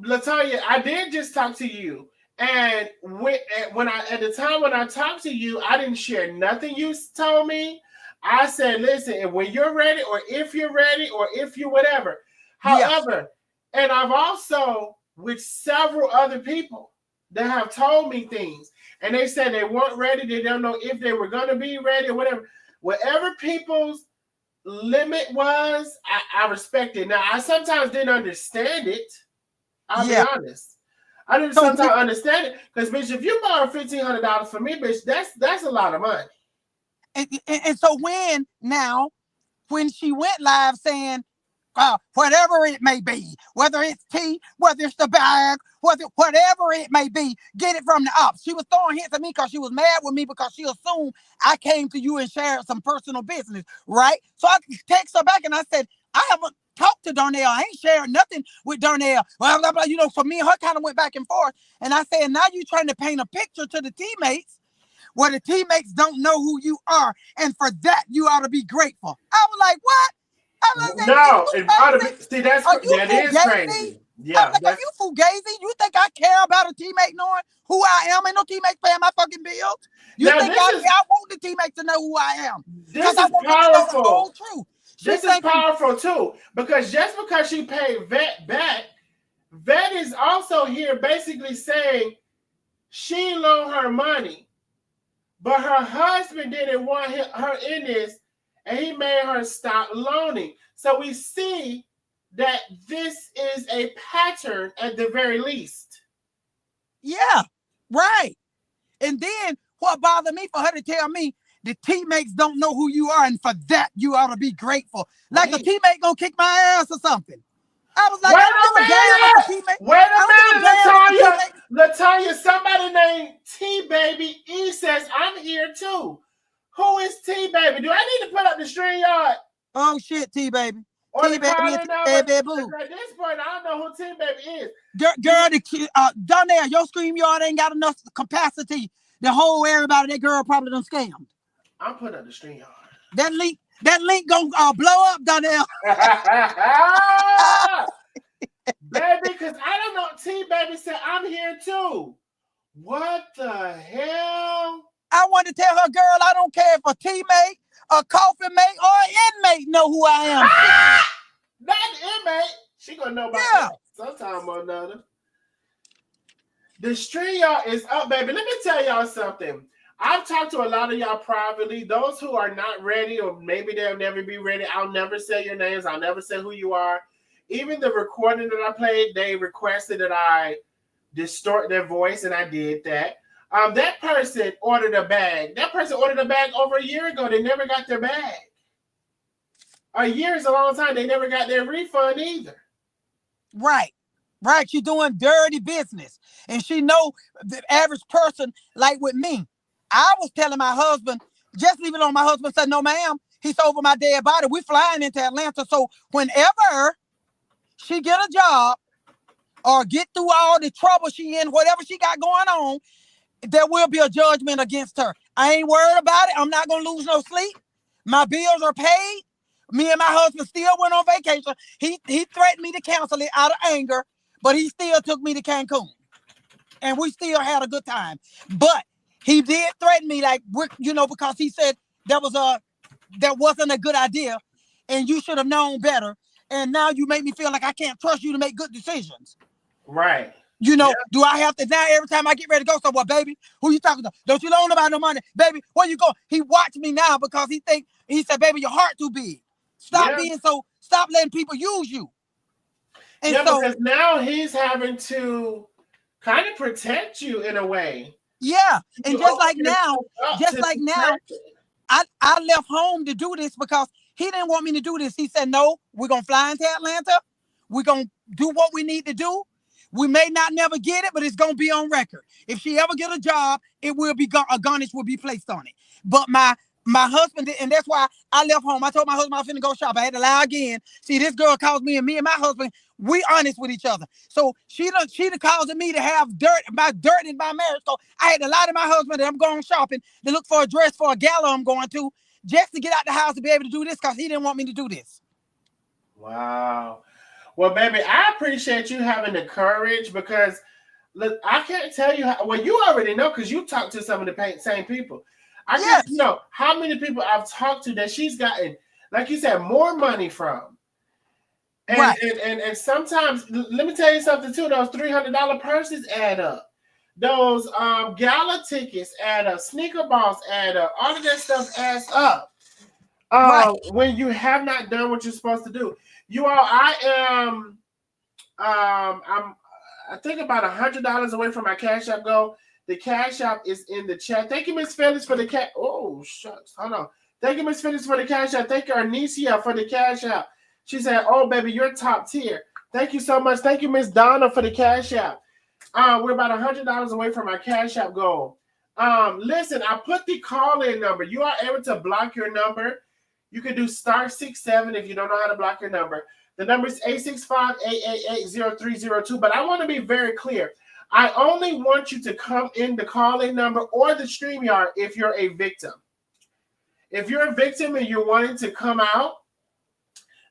Latonia, I did just talk to you, and when I talked to you, I didn't share nothing you told me. I said, listen, and when you're ready, or if you're ready, or if you whatever. However, and I've also with several other people that have told me things, and they said they weren't ready. They don't know if they were going to be ready or whatever. Whatever people's limit was, I respect it. Now, I sometimes didn't understand it. I'll be honest. I didn't sometimes understand it because, bitch, if you borrow $1,500 from me, bitch, that's a lot of money. And so when she went live saying, whatever it may be, whether it's tea, whether it's the bag, whatever it may be, get it from the ops. She was throwing hints at me because she was mad with me because she assumed I came to you and shared some personal business, right? So I text her back and I said, I haven't talked to Darnell. I ain't shared nothing with Darnell. Blah, blah, blah. You know, for me and her kind of went back and forth. And I said, now you trying to paint a picture to the teammates where the teammates don't know who you are. And for that, you ought to be grateful. I was like, what? I was like, no, see, that is crazy. Yeah, I was like, are you fugazi? You think I care about a teammate knowing who I am? Ain't no teammates paying my fucking bills. You think I want the teammates to know who I am? This is I want powerful. them to know the whole truth. This is powerful too, because just because she paid Vet back, Vet is also here basically saying she loaned her money, but her husband didn't want her in this, and he made her stop loaning. So we see that this is a pattern at the very least. Yeah, right. And then what bothered me for her to tell me the teammates don't know who you are, and for that you ought to be grateful. Like a teammate gonna kick my ass or something. I was like, wait a minute, Latonia, somebody named T-Baby E says, I'm here too. Who is T-Baby? Do I need to put up the StreamYard? Oh shit, T-Baby. T-Baby at this point, I don't know who T-Baby is. Girl, Darnell, your StreamYard ain't got enough capacity to hold everybody. That girl probably done scammed. I'm putting up the StreamYard. That link gonna blow up, Darnell. Baby, because I don't know. T-Baby said, I'm here too. What the hell? I want to tell her, girl, I don't care if a teammate, a coffee mate, or an inmate know who I am. Not an inmate. She gonna know about that sometime or another. The StreamYard is up, baby. Let me tell y'all something. I've talked to a lot of y'all privately. Those who are not ready, or maybe they'll never be ready, I'll never say your names. I'll never say who you are. Even the recording that I played, they requested that I distort their voice, and I did that. That person ordered a bag. That person ordered a bag over a year ago. They never got their bag. A year is a long time. They never got their refund either. Right. She's doing dirty business. And she know the average person, like with me. I was telling my husband, just leave it on. My husband said, no, ma'am. He's over my dead body. We're flying into Atlanta. So whenever she get a job or get through all the trouble she in, whatever she got going on, there will be a judgment against her. I ain't worried about it. I'm not going to lose no sleep. My bills are paid. Me and my husband still went on vacation. He threatened me to cancel it out of anger, but he still took me to Cancun. And we still had a good time. But he did threaten me, like, because he said that wasn't a good idea and you should have known better. And now you make me feel like I can't trust you to make good decisions. Right. Do I have to now every time I get ready to go somewhere, baby? Who you talking to? Don't you loan about no money? Baby, where you go? He watched me now because he said, baby, your heart too big. Stop letting people use you. And because now he's having to kind of protect you in a way. Yeah. And just like now, I left home to do this because he didn't want me to do this. He said, no, we're going to fly into Atlanta. We're going to do what we need to do. We may not never get it, but it's going to be on record. If she ever get a job, it will be a garnish will be placed on it. But my husband, and that's why I left home. I told my husband I was finna go shop. I had to lie again. See, this girl calls me and my husband, we honest with each other. So she calls me to have dirt in my marriage. So I had to lie to my husband that I'm going shopping to look for a dress for a gala I'm going to, just to get out the house to be able to do this because he didn't want me to do this. Wow. Well, baby, I appreciate you having the courage because, look, I can't tell you you already know because you talk to some of the same people. I just know how many people I've talked to that she's gotten, like you said, more money from. And sometimes, let me tell you something too, those $300 purses add up. Those gala tickets add up. Sneaker balls add up. All of that stuff adds up. Right. When you have not done what you're supposed to do. You all, I am I think about $100 away from my Cash App goal. The Cash App is in the chat. Thank you, Miss Phyllis, for the cat. Oh, shucks. Hold on. Thank you, Miss Phyllis, for the Cash App. Thank you, Arnicia, for the Cash App. She said, "Oh, baby, you're top tier." Thank you so much. Thank you, Miss Donna, for the Cash App. We're about $100 away from our Cash App goal. Listen, I put the call-in number. You are able to block your number. You can do *67 if you don't know how to block your number. The number is 865-888-0302. But I want to be very clear. I only want you to come in the call-in number or the StreamYard if you're a victim. If you're a victim and you're wanting to come out,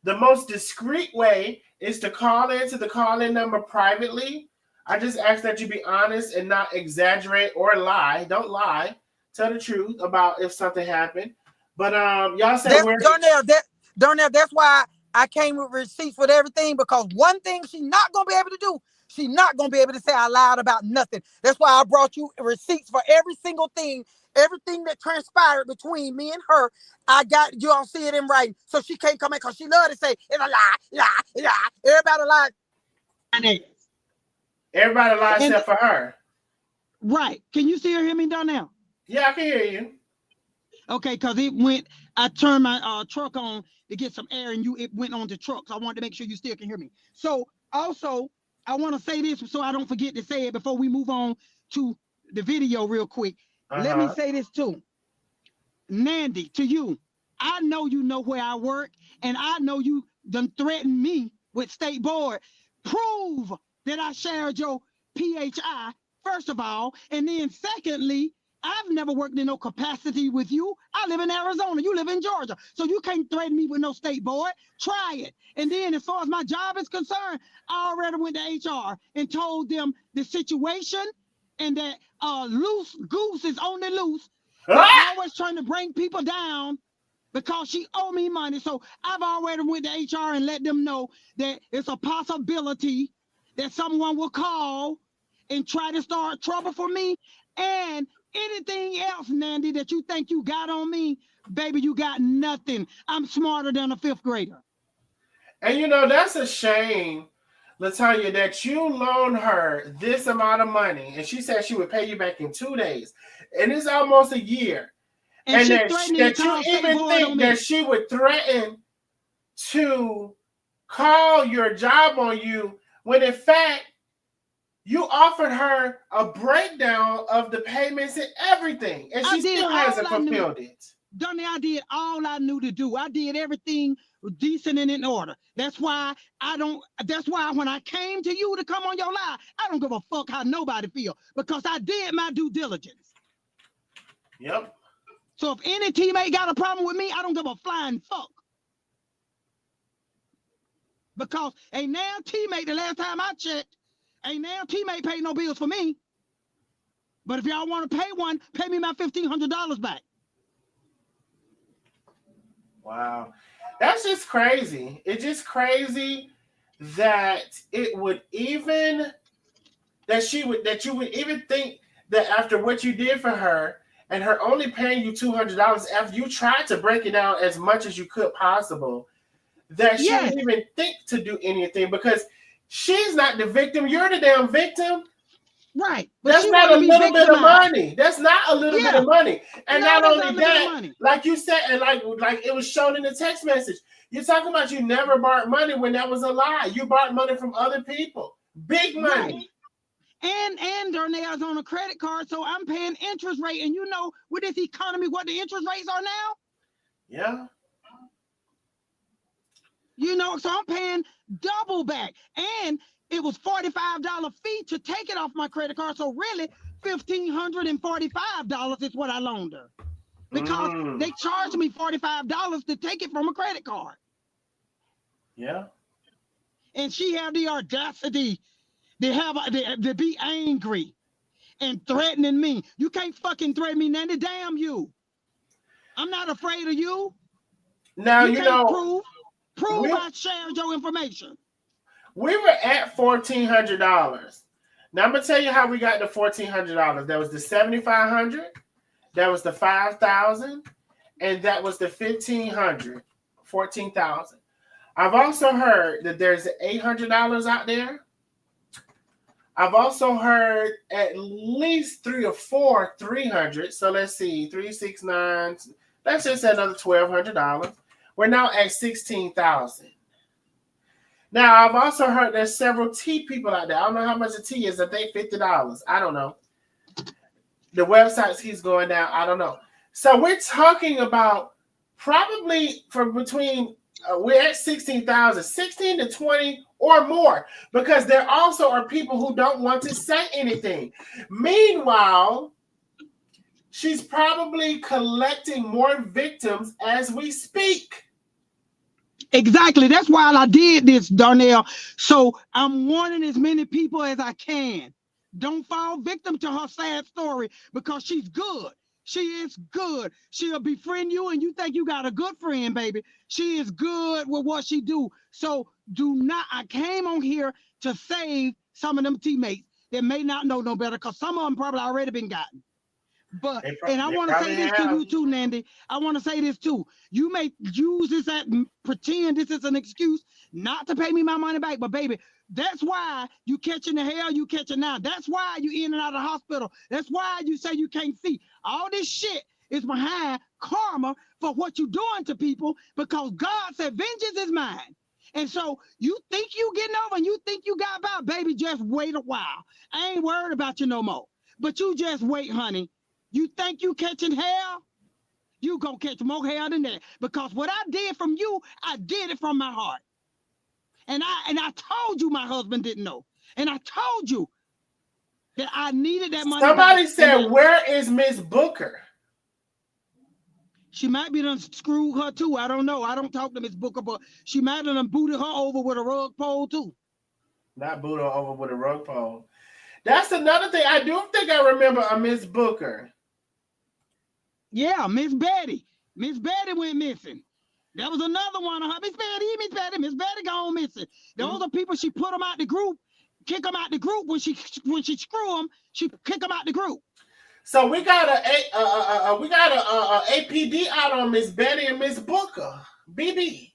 the most discreet way is to call into the call-in number privately. I just ask that you be honest and not exaggerate or lie. Don't lie. Tell the truth about if something happened. But y'all said Darnell, that's why I came with receipts with everything, because one thing she's not gonna be able to do, she's not gonna be able to say I lied about nothing. That's why I brought you receipts for every single thing, everything that transpired between me and her. I got you all see it in writing, so she can't come in because she love to say it's a lie. Everybody lied. Everybody lies except for her. Right? Can you see or hear me, Darnell? Yeah, I can hear you. Okay, because I turned my truck on to get some air, and it went on the truck. So I wanted to make sure you still can hear me. So also, I want to say this so I don't forget to say it before we move on to the video real quick. Let me say this too. Nandi, to you, I know you know where I work, and I know you done threatened me with state board. Prove that I shared your PHI, first of all, and then secondly, I've never worked in no capacity with you. I live in Arizona. You live in Georgia. So you can't threaten me with no state board. Try it. And then as far as my job is concerned, I already went to HR and told them the situation and that loose goose is on the loose. They're always trying to bring people down because she owe me money. So I've already went to HR and let them know that it's a possibility that someone will call and try to start trouble for me. And anything else, Nandi, that you think you got on me, baby, you got nothing. I'm smarter than a fifth grader. And you know, that's a shame, Latonia, that you loaned her this amount of money and she said she would pay you back in 2 days. And it's almost a year. And that you even think that she would threaten to call your job on you when in fact you offered her a breakdown of the payments and everything, and she still hasn't fulfilled it. Donnie, I did all I knew to do. I did everything decent and in order. That's why when I came to you to come on your live, I don't give a fuck how nobody feel, because I did my due diligence. Yep. So if any teammate got a problem with me, I don't give a flying fuck. Because a now teammate, the last time I checked, ain't now teammate paid no bills for me. But if y'all want to pay one, pay me my $1,500 back. Wow. That's just crazy. It's just crazy that it would even, that you would even think that after what you did for her and her only paying you $200 after you tried to break it down as much as you could possible, that she would even think to do anything, because she's not the victim. You're the damn victim. Right. But that's not a little bit of money. That's not a little bit of money. And not only that, like you said, and like it was shown in the text message, you're talking about you never borrowed money when that was a lie. You borrowed money from other people. Big money. Right. And Darnell's on a credit card, so I'm paying interest rate. And you know, with this economy, what the interest rates are now? Yeah. You know, so I'm paying double back. And it was $45 fee to take it off my credit card. So really, $1,545 is what I loaned her. Because they charged me $45 to take it from a credit card. Yeah. And she had the audacity to be angry and threatening me. You can't fucking threaten me, Nandi. Damn you. I'm not afraid of you. Now, you know. Prove I shared your information. We were at $1,400. Now I'm gonna tell you how we got the $1,400. That was the $7,500. That was the $5,000, and that was the 1,500, 14,000. I've also heard that there's $800 out there. I've also heard at least 3 or 4 300. So let's see, 369. Let's just say another $1,200. We're now at 16,000. Now I've also heard there's several tea people out there. I don't know how much a tea is. I think $50. I don't know. The websites he's going down, I don't know. So we're talking about probably from between we're at 16,000, 16 to 20 or more, because there also are people who don't want to say anything. Meanwhile, she's probably collecting more victims as we speak. Exactly. That's why I did this, Darnell. So I'm warning as many people as I can. Don't fall victim to her sad story, because she's good. She is good. She'll befriend you and you think you got a good friend, baby. She is good with what she do. So do not, I came on here to save some of them teammates that may not know no better, because some of them probably already been gotten. But, and I want to say this to you too, Nandi. I want to say this too. You may use this at pretend this is an excuse not to pay me my money back, but baby, that's why you catching the hell you catching now. That's why you in and out of the hospital. That's why you say you can't see. All this shit is behind karma for what you doing to people, because God said vengeance is mine. And so you think you getting over and you think you got about, baby, just wait a while. I ain't worried about you no more. But you just wait, honey. You think you catching hell? You gonna catch more hell than that. Because what I did from you, I did it from my heart. And I told you my husband didn't know. And I told you that I needed that money. Somebody said, where is Miss Booker? She might be done screwed her too. I don't know. I don't talk to Miss Booker, but she might have done booted her over with a rug pole too. Not boot her over with a rug pole. That's another thing. I do think I remember a Miss Booker. Yeah, Miss Betty. Miss Betty went missing. That was another one of her. Miss Betty gone missing. Those are people, she put them out the group, kick them out the group. When she screw them, she kick them out the group. So we got a APD out on Miss Betty and Miss Booker. BB.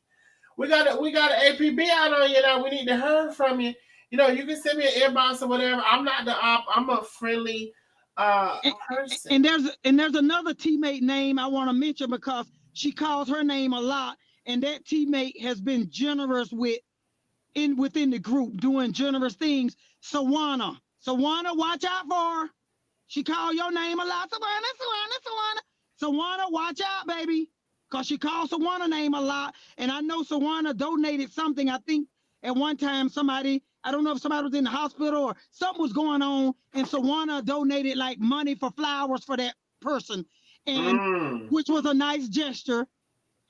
We got an APB out on you now. We need to hear from you. You know, you can send me an inbox or whatever. I'm not the op. I'm a friendly person. And there's another teammate name I want to mention, because she calls her name a lot, and that teammate has been generous within the group, doing generous things. Sawana, watch out for her. She called your name a lot. Sawana, watch out, baby, because she calls Sawana name a lot. And I know Sawana donated something. I think at one time somebody, I don't know if somebody was in the hospital or something was going on, and Sawana donated like money for flowers for that person, and which was a nice gesture.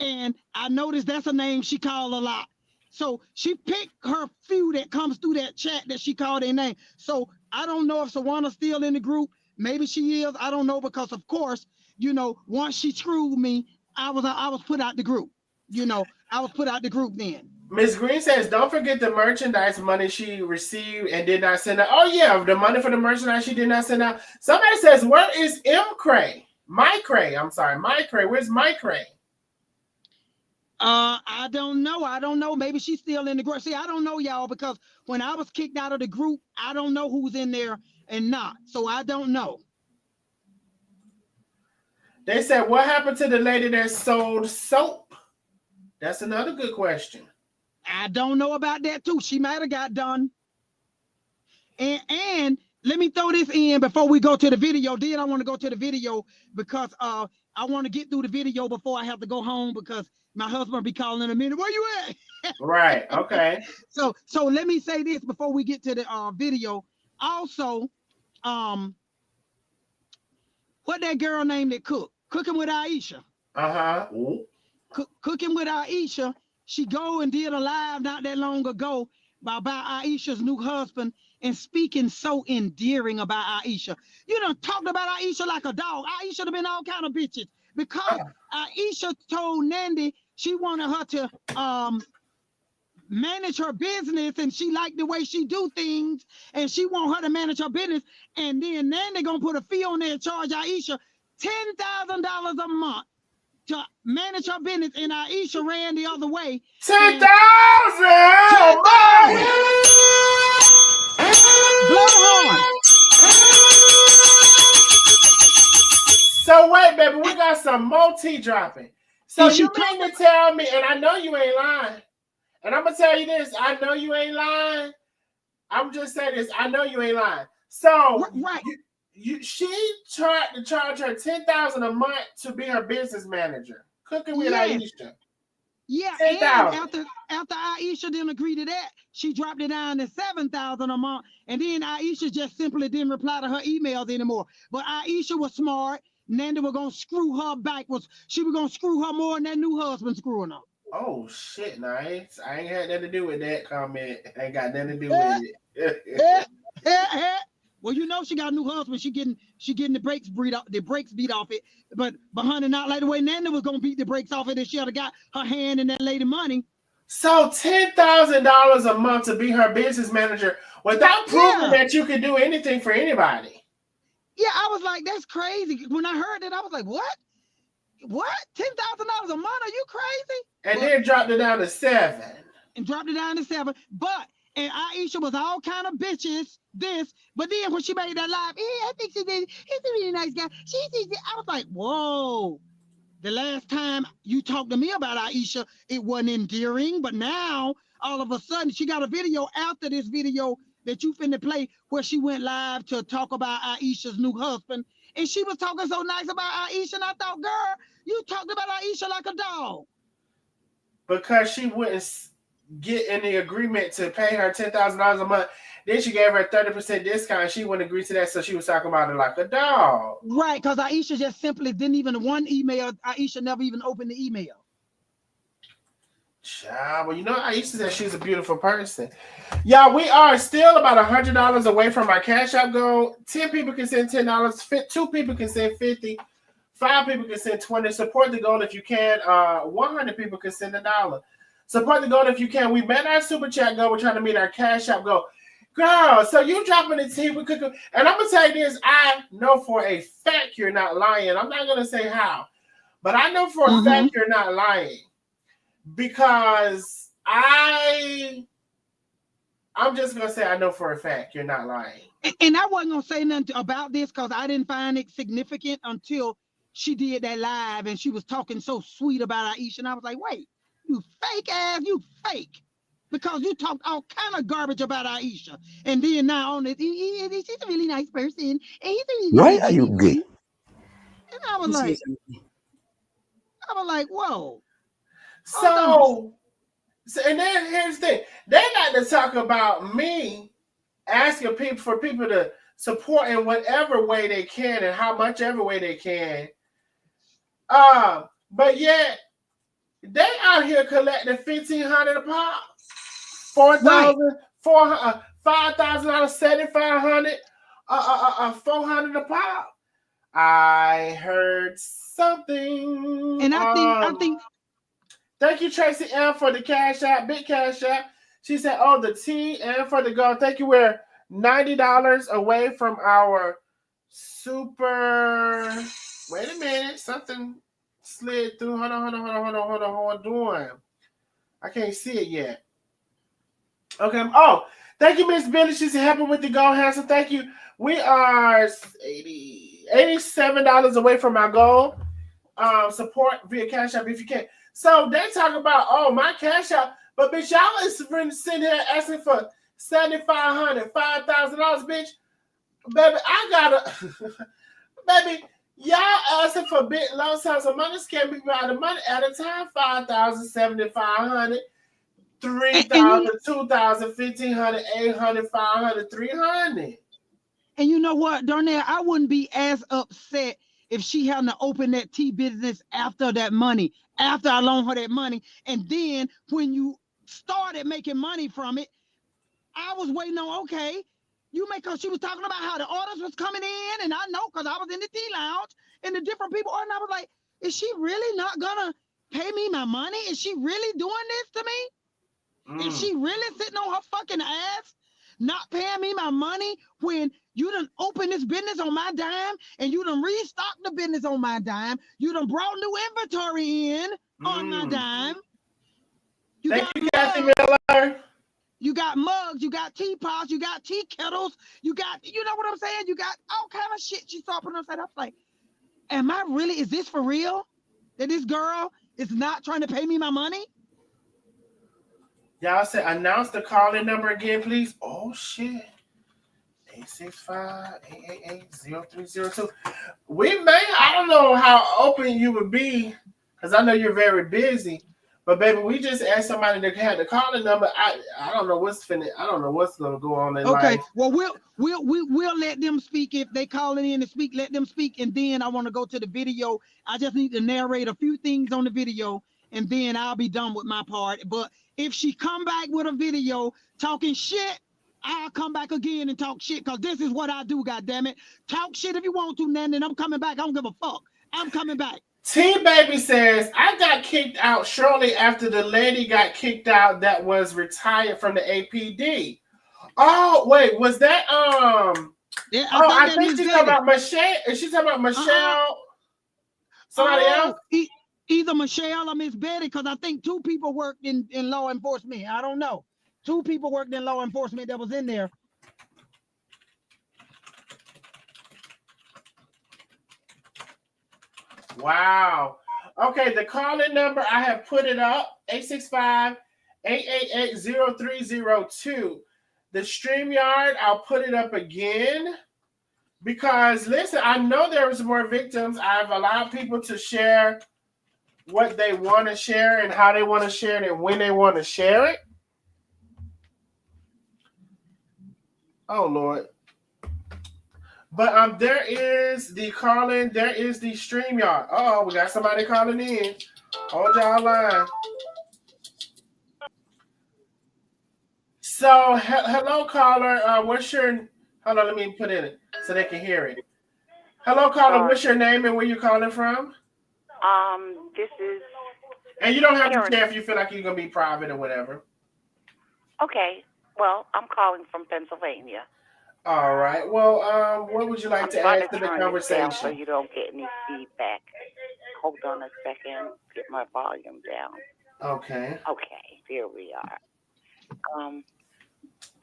And I noticed that's a name she called a lot. So she picked her few that comes through that chat that she called their name. So I don't know if Sawana's still in the group. Maybe she is. I don't know, because of course, you know, once she screwed me, I was put out the group. You know, I was put out the group then. Ms. Green says, don't forget the merchandise money she received and did not send out. Oh, yeah, the money for the merchandise she did not send out. Somebody says, where is M-Cray? I'm sorry, Micray. Where's Micray? I don't know. Maybe she's still in the group. See, I don't know, y'all, because when I was kicked out of the group, I don't know who's in there and not. So I don't know. They said, what happened to the lady that sold soap? That's another good question. I don't know about that too. She might have got done. And let me throw this in before we go to the video. Then I want to go to the video because I want to get through the video before I have to go home, because my husband will be calling in a minute. Where you at? Right. Okay. So let me say this before we get to the video. Also, what that girl named that cooking with Aisha. Cooking with Aisha. She go and did a live not that long ago about Aisha's new husband and speaking so endearing about Aisha. You done talked about Aisha like a dog. Aisha have been all kind of bitches because Aisha told Nandi she wanted her to manage her business, and she liked the way she do things, and she want her to manage her business. And then Nandi gonna put a fee on there and charge Aisha $10,000 a month to manage her business, and Aisha ran the other way. 10,000! Blow the horn. So wait, baby, we got some more tea dropping. So And she you mean to tell me, and I know you ain't lying, and I'm gonna tell you this, I know you ain't lying. I'm just saying this, I know you ain't lying. So right. she tried to charge her $10,000 a month to be her business manager, cooking with Aisha. Yeah, 10,000. and after Aisha didn't agree to that, she dropped it down to $7,000 a month, and then Aisha just simply didn't reply to her emails anymore. But Aisha was smart. Nandi was gonna screw her back. She was gonna screw her more than that new husband screwing her. Oh shit, nice. I ain't had nothing to do with that comment. I ain't got nothing to do with it. Well, you know she got a new husband. She getting the brakes beat off it. But honey, not like the way Nandi was gonna beat the brakes off it if she had got her hand in that lady money. So $10,000 a month to be her business manager without proving that you can do anything for anybody. Yeah, I was like, that's crazy. When I heard it, I was like, what? $10,000 a month? Are you crazy? And then dropped it down to 7. And dropped it down to 7. And Aisha was all kind of bitches, but then when she made that live, I think she did. He's a really nice guy. I was like, whoa. The last time you talked to me about Aisha, it wasn't endearing, but now, all of a sudden, she got a video after this video that you finna play where she went live to talk about Aisha's new husband, and she was talking so nice about Aisha, and I thought, girl, you talked about Aisha like a dog. Because she wouldn't get in the agreement to pay her $10,000 a month. Then she gave her a 30% discount. She wouldn't agree to that, so she was talking about it like a dog. Right, because Aisha just simply didn't even one email. Aisha never even opened the email. Child, well, you know, Aisha said she's a beautiful person. Y'all, we are still about $100 away from our Cash App goal. 10 people can send $10. 2 people can send $50. 5 people can send $20. Support the goal if you can. 100 people can send $1. Support the goal if you can. We met our super chat goal. We're trying to meet our Cash App goal. Girl, so you dropping the tea. We could, and I'm going to tell you this. I know for a fact you're not lying. I'm not going to say how. But I know for a fact you're not lying. Because I'm just going to say I know for a fact you're not lying. And I wasn't going to say nothing about this because I didn't find it significant until she did that live and she was talking so sweet about Aisha. And I was like, wait, you fake ass, you fake. Because you talked all kind of garbage about Aisha. And then now on it, she's a really nice person. And he's a really Why nice are you gay? And I was like, whoa. So and then here's the thing. They got to talk about me asking people to support in whatever way they can and how much ever way they can. But yet they out here collecting $1,500 a pop, $4,000, $5,000, $7,500, $400 a pop. I heard something. And I think. Thank you, Tracy M, for the Cash App, big Cash App. She said, "Oh, the T and for the gold." Thank you. We're $90 away from our super. Wait a minute, something slid through. Hold on. Doing. I can't see it yet. Okay. Oh, thank you, Miss Billy. She's helping with the goal, handsome. Thank you. We are $87 away from our goal. Support via Cash App if you can. So they talk about, oh, my Cash App, but bitch, y'all is sitting here asking for $7,500, $5,000, bitch. Baby, I gotta, baby, y'all asking for big low sums of money. Can't be by the money at a time. $5,000, $7,500, $3,000, $2,000, $1,500, $800, $500, $300. And you know what, Darnell, I wouldn't be as upset if she hadn't opened that tea business after that money, after I loaned her that money. And then when you started making money from it, I was waiting on, okay, you make her, she was talking about how the orders was coming in. And I know, because I was in the tea lounge and the different people. And I was like, is she really not gonna pay me my money? Is she really doing this to me? Is she really sitting on her fucking ass, not paying me my money when you done open this business on my dime and you done restocked the business on my dime. You done brought new inventory in on my dime. Thank you, Kathy Miller. You got mugs, you got teapots, you got tea kettles, you got, you know what I'm saying? You got all kind of shit she saw putting upside. I was like, is this for real? That this girl is not trying to pay me my money? Y'all said announce the call-in number again, please. Oh shit. 865-888-0302. I don't know how open you would be, because I know you're very busy. But baby, we just asked somebody to have the calling number. I don't know what's gonna go on in life. Okay, well we'll let them speak. If they calling in to speak, let them speak, and then I want to go to the video. I just need to narrate a few things on the video, and then I'll be done with my part. But if she come back with a video talking shit, I'll come back again and talk shit, because this is what I do, goddammit. Talk shit if you want to, Nandi, and I'm coming back. I don't give a fuck. I'm coming back. T-Baby says, I got kicked out shortly after the lady got kicked out that was retired from the APD. Oh, wait, was that, Yeah, I think she's talking about Michelle. Is she talking about Michelle? Somebody else? Either Michelle or Miss Betty, because I think two people worked in law enforcement. I don't know. Two people worked in law enforcement that was in there. Wow. Okay, the call-in number, I have put it up, 865-888-0302. The StreamYard, I'll put it up again. Because, listen, I know there was more victims. I've allowed people to share what they want to share and how they want to share it and when they want to share it. Oh, Lord. But there is the call-in. There is the StreamYard. Oh, we got somebody calling in. Hold y'all line. So, hello, caller. What's your... Hold on, let me put in it so they can hear it. Hello, caller. What's your name and where you calling from? This is... And you don't have to share if you feel like you're going to be private or whatever. Okay. Well, I'm calling from Pennsylvania. All right. Well, what would you like to add to the conversation? So you don't get any feedback. Hold on a second. Get my volume down. Okay. Okay. Here we are.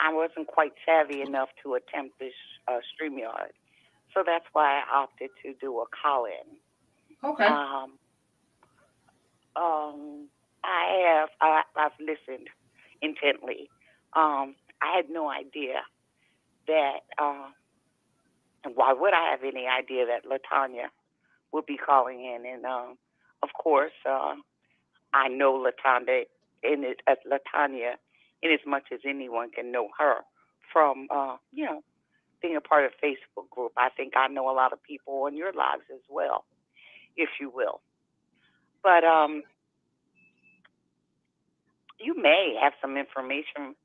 I wasn't quite savvy enough to attempt this StreamYard, so that's why I opted to do a call-in. Okay. I've listened intently. I had no idea that, why would I have any idea that Latonia would be calling in? And, of course, I know Latonia in as much as anyone can know her from, being a part of a Facebook group. I think I know a lot of people in your lives as well, if you will. But you may have some information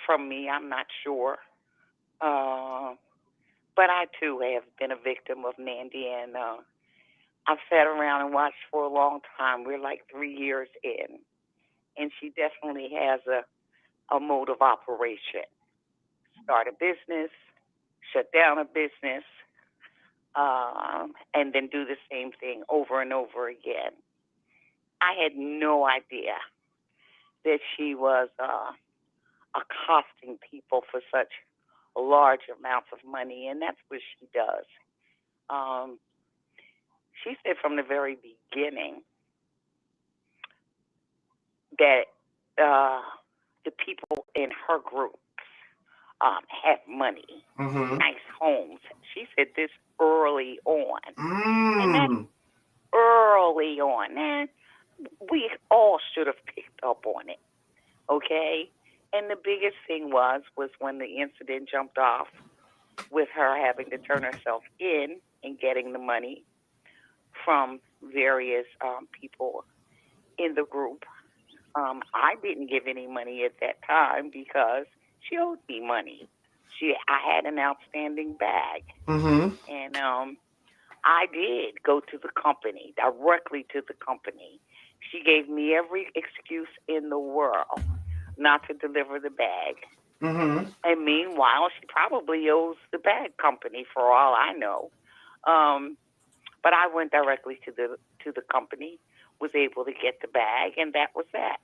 from me. I'm not sure. But I, too, have been a victim of Nandi, and I've sat around and watched for a long time. We're like 3 years in, and she definitely has a mode of operation. Start a business, shut down a business, and then do the same thing over and over again. I had no idea that she was accosting people for such large amounts of money, and that's what she does. She said from the very beginning that the people in her group have money, nice homes. She said this early on. And that's early on. Man, we all should have picked up on it, okay? And the biggest thing was when the incident jumped off with her having to turn herself in and getting the money from various people in the group. I didn't give any money at that time because she owed me money. I had an outstanding bag. And I did go to the company, directly to the company. She gave me every excuse in the world not to deliver the bag. And meanwhile, she probably owes the bag company for all I know. But I went directly to the company, was able to get the bag, and that was that.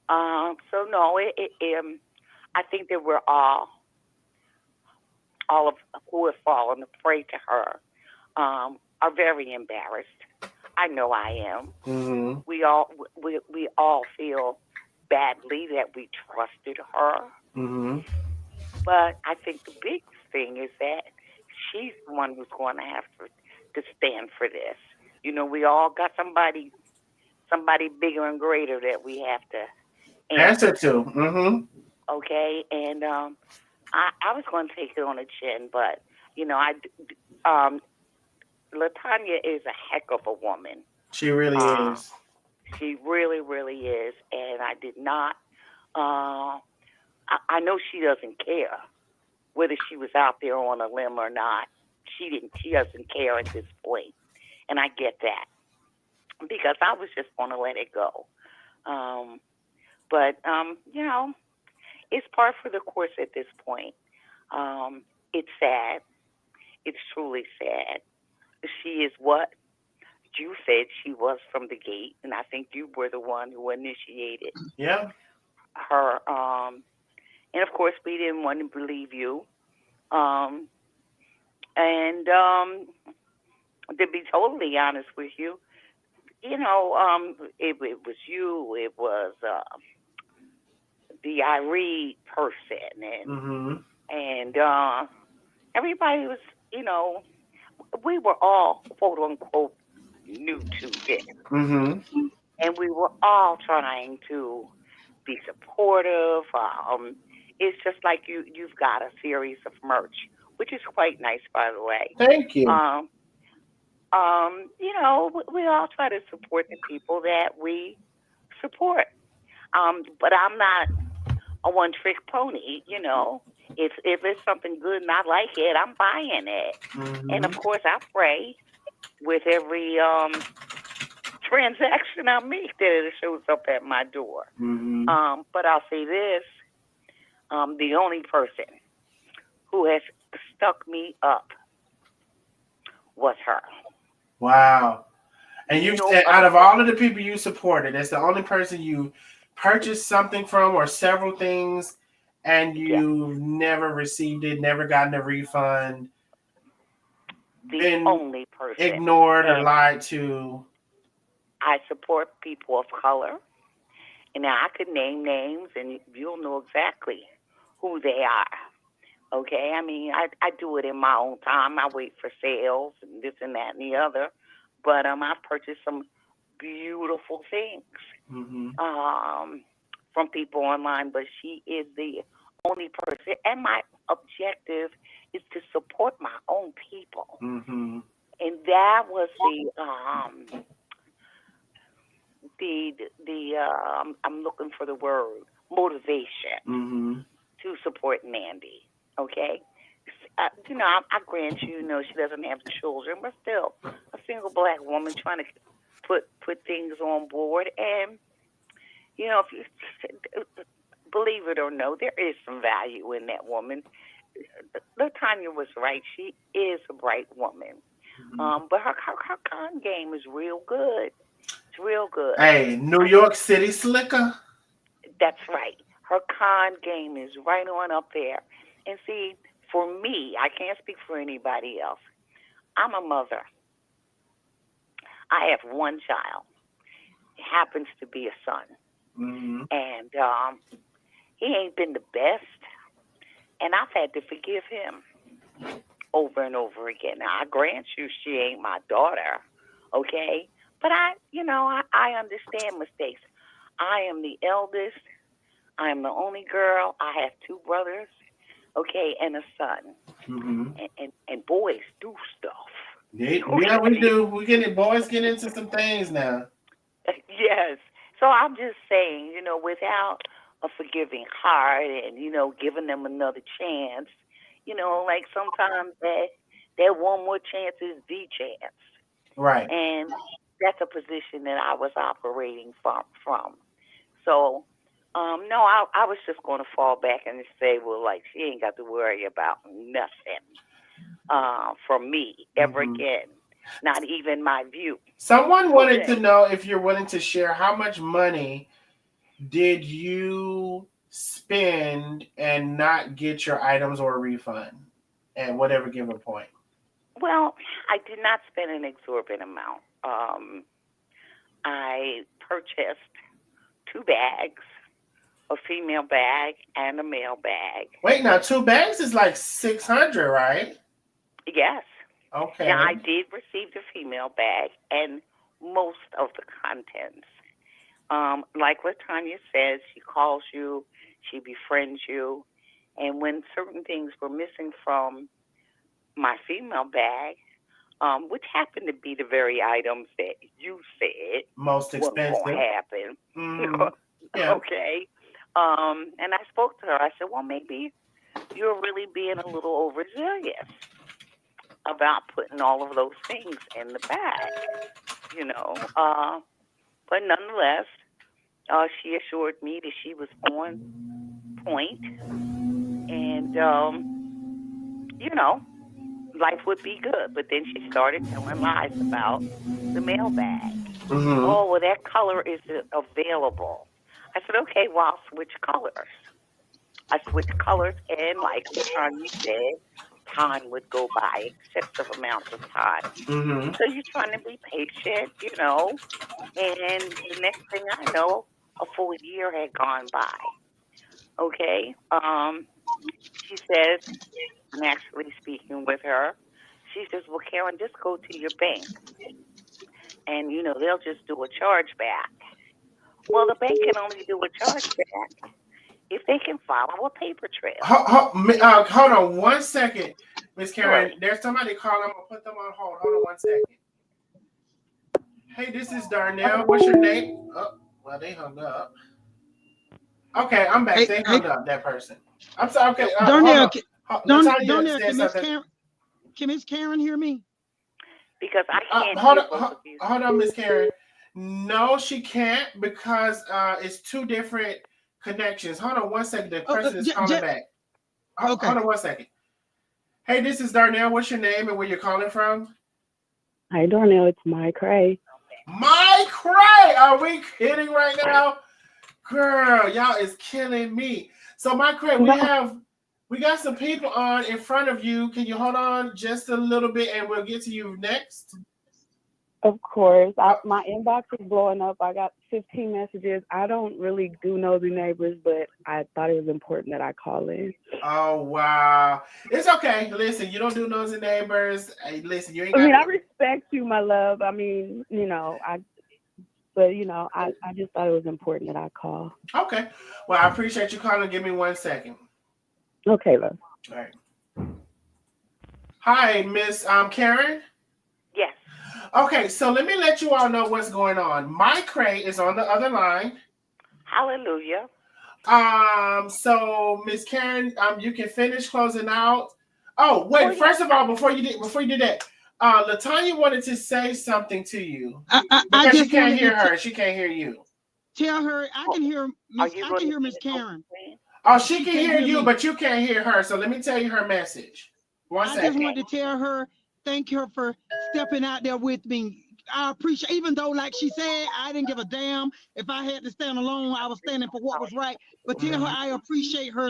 So no, I think that we're all of who have fallen prey to her, are very embarrassed. I know I am. Mm-hmm. We all feel badly that we trusted her. Mm-hmm. But I think the big thing is that she's the one who's going to have to stand for this. You know, we all got somebody bigger and greater that we have to answer to. Mm-hmm. Okay, and I was going to take it on the chin, but you know, Latonia is a heck of a woman. She really is. She really, really is, and I did not. I know she doesn't care whether she was out there on a limb or not. She didn't. She doesn't care at this point, and I get that because I was just going to let it go. But you know, it's par for the course at this point. It's sad. It's truly sad. She is what you said she was from the gate, and I think you were the one who initiated her. And of course, we didn't want to believe you. And to be totally honest with you, you know, it was you. It was the Irie person, and everybody was, you know, we were all quote unquote new to this, and we were all trying to be supportive. It's just like you've got a series of merch, which is quite nice, by the way. Thank you. You know, we all try to support the people that we support. But I'm not a one-trick pony. You know, if it's something good and I like it, I'm buying it. And of course, I pray with every transaction I make that it shows up at my door. But I'll say this: the only person who has stuck me up was her. Wow. And you said out of all of the people you supported, that's the only person you purchased something from or several things, and you never received it, never gotten a refund. The only person. Ignored or lied to. I support people of color. And now I could name names and you'll know exactly who they are. Okay? I mean, I do it in my own time. I wait for sales and this and that and the other. But I've purchased some beautiful things from people online. But she is the only person. And my objective is to support my own people. And that was I'm looking for the word, motivation to support Nandi. Okay? You know, I grant you, she doesn't have children, but still, a single black woman trying to put things on board. And, you know, if you believe it or no, there is some value in that woman. Latonia was right. She is a bright woman. But her con game is real good. It's real good. Hey, New York City slicker. That's right. Her con game is right on up there. And see, for me, I can't speak for anybody else. I'm a mother. I have one child. It happens to be a son. And he ain't been the best. And I've had to forgive him over and over again. Now, I grant you she ain't my daughter, okay? But I understand mistakes. I am the eldest. I am the only girl. I have two brothers, okay, and a son. And boys do stuff. Yeah, we do. Boys get into some things now. Yes. So I'm just saying, without a forgiving heart and, giving them another chance, like sometimes that one more chance is the chance. Right. And that's a position that I was operating from. So No, I was just going to fall back and say, well, like, she ain't got to worry about nothing from me ever again, not even my view. Someone wanted to know if you're willing to share how much money did you spend and not get your items or a refund at whatever given point? Well, I did not spend an exorbitant amount. I purchased 2 bags, a female bag and a male bag. Wait, now 2 bags is like $600, right? Yes. Okay. Now, I did receive the female bag and most of the contents. Like Latonia says, she calls you, she befriends you, and when certain things were missing from my female bag, which happened to be the very items that you said most expensive was going to happen. Yeah. Okay. And I spoke to her. I said, well, maybe you're really being a little overzealous about putting all of those things in the bag, But nonetheless, she assured me that she was on point and, life would be good. But then she started telling lies about the mail bag. Oh, well, that color isn't available. I said, okay, well, I'll switch colors. I switched colors, and like you said, time would go by, excessive amounts of time. So you're trying to be patient, and the next thing I know, a full year had gone by. Okay? She says, I'm actually speaking with her. She says, well, Karen, just go to your bank. And, they'll just do a chargeback. Well, the bank can only do a chargeback if they can follow a paper trail. Hold on 1 second, Miss Karen. Sure. There's somebody calling. I'm going to put them on hold. Hold on 1 second. Hey, this is Darnell. What's your name? Oh, well, they hung up. Okay, I'm back. They hung up, that person. I'm sorry. Okay, Darnell, can Miss Karen hear me? Because I can't hold on, Miss Karen. No, she can't because it's 2 different connections. Hold on 1 second. The person is calling back. Hold on 1 second. Hey, this is Darnell. What's your name and where you're calling from? Hi, Darnell. It's My Cray. My Cray! Are we kidding right now? Girl, y'all is killing me. So, My Cray, we got some people on in front of you. Can you hold on just a little bit and we'll get to you next? Of course. My inbox is blowing up. I got 15 messages. I don't really do nosy neighbors, but I thought it was important that I call in. Oh, wow. It's okay. Listen, you don't do nosy neighbors. Hey, listen, you ain't got I respect you, my love. I just thought it was important that I call. Okay. Well, I appreciate you calling. Give me 1 second. Okay, love. All right. Hi, Miss Karen? Yes. Okay, so let me let you all know what's going on. My Cray is on the other line. Hallelujah. So Miss Karen, you can finish closing out. Oh, wait, first of all, before you did that, Latonia wanted to say something to you. Because she can't hear her. She can't hear you. Tell her I can hear Miss Karen. Oh, she can hear you, but you can't hear her. So let me tell you her message. One second. I just wanted to tell her, thank her for stepping out there with me. I appreciate, even though, like she said, I didn't give a damn. If I had to stand alone, I was standing for what was right. But tell her I appreciate her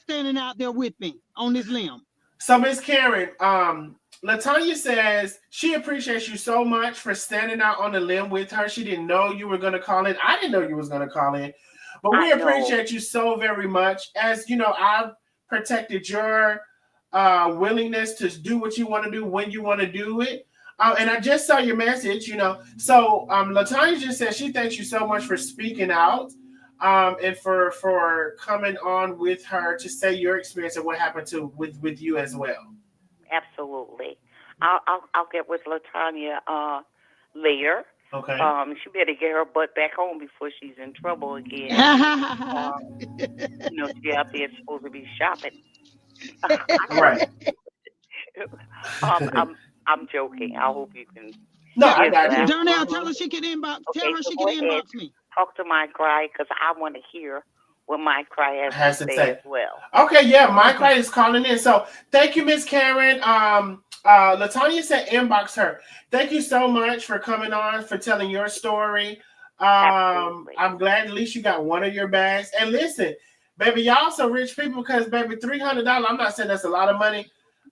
standing out there with me on this limb. So, Miss Karen, Latonia says she appreciates you so much for standing out on the limb with her. She didn't know you were going to call in. I didn't know you was going to call in. But we appreciate you so very much. As you know, I've protected your willingness to do what you want to do when you want to do it. And I just saw your message, So Latonia just said she thanks you so much for speaking out and for coming on with her to say your experience and what happened with you as well. Absolutely. I'll get with Latonia later. Okay. She better get her butt back home before she's in trouble again. She out there supposed to be shopping. Right. I'm joking. I hope you can. No, I got you. Darnell, tell her she can inbox. Tell her she can inbox me. talk to my cry because I want to hear what my cry has to say as well. Okay, yeah, my cry is calling in. So thank you, Miss Karen. Latonia said inbox her. Thank you so much for coming on, for telling your story. I'm glad at least you got one of your bags. And listen, baby, y'all so rich people because, baby, $300, I'm not saying that's a lot of money,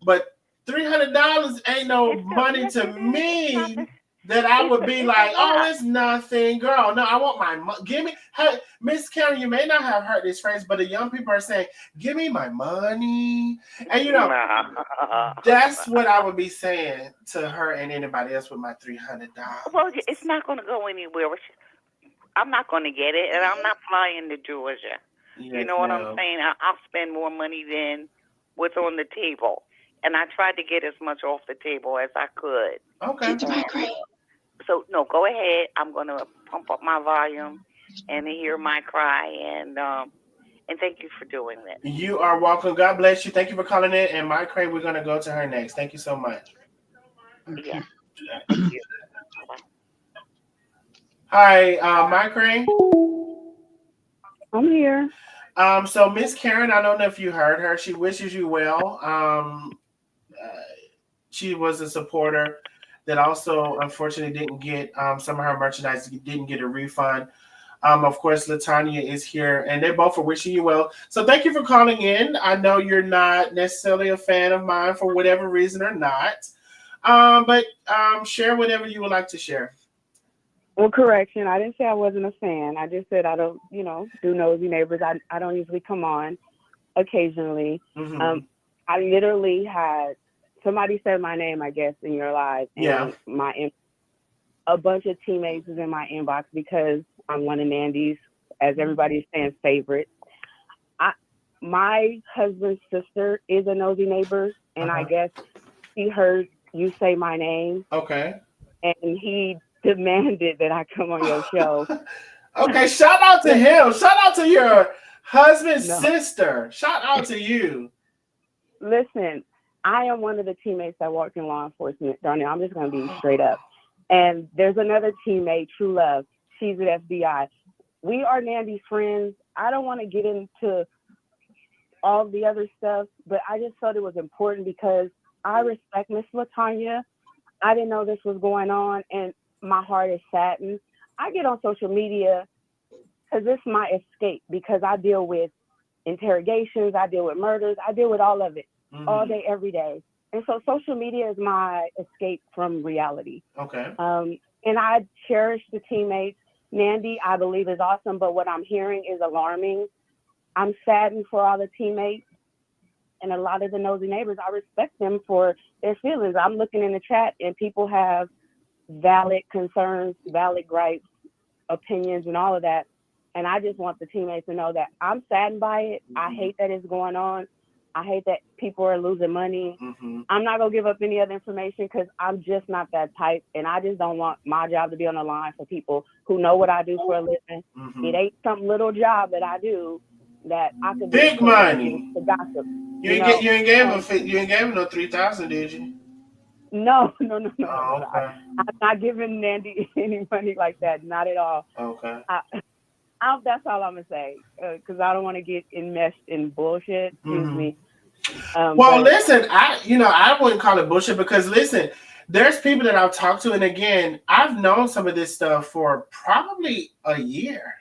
but $300 ain't no money to me that I would be like, oh, it's nothing, girl. No, I want my money. Give me, hey, Miss Karen, you may not have heard this phrase, but the young people are saying, give me my money. And, you know, that's what I would be saying to her and anybody else with my $300. Well, it's not going to go anywhere. I'm not going to get it, and I'm not flying to Georgia. Yes, you know what I'm saying? I'll spend more money than what's on the table. And I tried to get as much off the table as I could. Okay. So, no, go ahead. I'm going to pump up my volume and hear my cry. And thank you for doing this. You are welcome. God bless you. Thank you for calling in. And my cray, we're going to go to her next. Thank you so much. Okay. Yeah. Thank you. Hi, my cray. I'm here. So Miss Karen, I don't know if you heard her. She wishes you well. She was a supporter that also unfortunately didn't get some of her merchandise, didn't get a refund. Of course, Latonia is here, and they both are wishing you well. So thank you for calling in. I know you're not necessarily a fan of mine for whatever reason or not, but share whatever you would like to share. Well, correction. I didn't say I wasn't a fan. I just said I don't, do nosy neighbors. I don't usually come on occasionally. Mm-hmm. I literally had somebody said my name, I guess, in your live. And a bunch of teammates is in my inbox because I'm one of Nandi's, as everybody's saying, favorites. My husband's sister is a nosy neighbor, and I guess he heard you say my name. Okay. And he demanded that I come on your show. Okay, shout out to him. Shout out to your husband's sister. Shout out to you. Listen, I am one of the teammates that work in law enforcement, Darnell. I'm just going to be straight up. And there's another teammate, True Love. She's at FBI. We are Nandi's friends. I don't want to get into all the other stuff, but I just felt it was important because I respect Miss Latonia. I didn't know this was going on, and my heart is saddened. I get on social media because it's my escape, because I deal with interrogations, I deal with murders, I deal with all of it, all day, every day. And so social media is my escape from reality. Okay. And I cherish the teammates. Nandi, I believe, is awesome, but what I'm hearing is alarming. I'm saddened for all the teammates and a lot of the nosy neighbors. I respect them for their feelings. I'm looking in the chat and people have valid concerns, valid gripes, opinions, and all of that. And I just want the teammates to know that I'm saddened by it. I hate that it's going on. I hate that people are losing money. I'm not going to give up any other information because I'm just not that type. And I just don't want my job to be on the line for people who know what I do for a living. It ain't some little job that I do that I could do big money to gossip. You ain't gave him no 3,000, did you? No. Oh, okay. I'm not giving Nandi any money like that. Not at all. Okay. That's all I'm gonna say, because I don't want to get enmeshed in bullshit. Excuse me. Well, listen, I wouldn't call it bullshit because listen, there's people that I've talked to, and again, I've known some of this stuff for probably a year,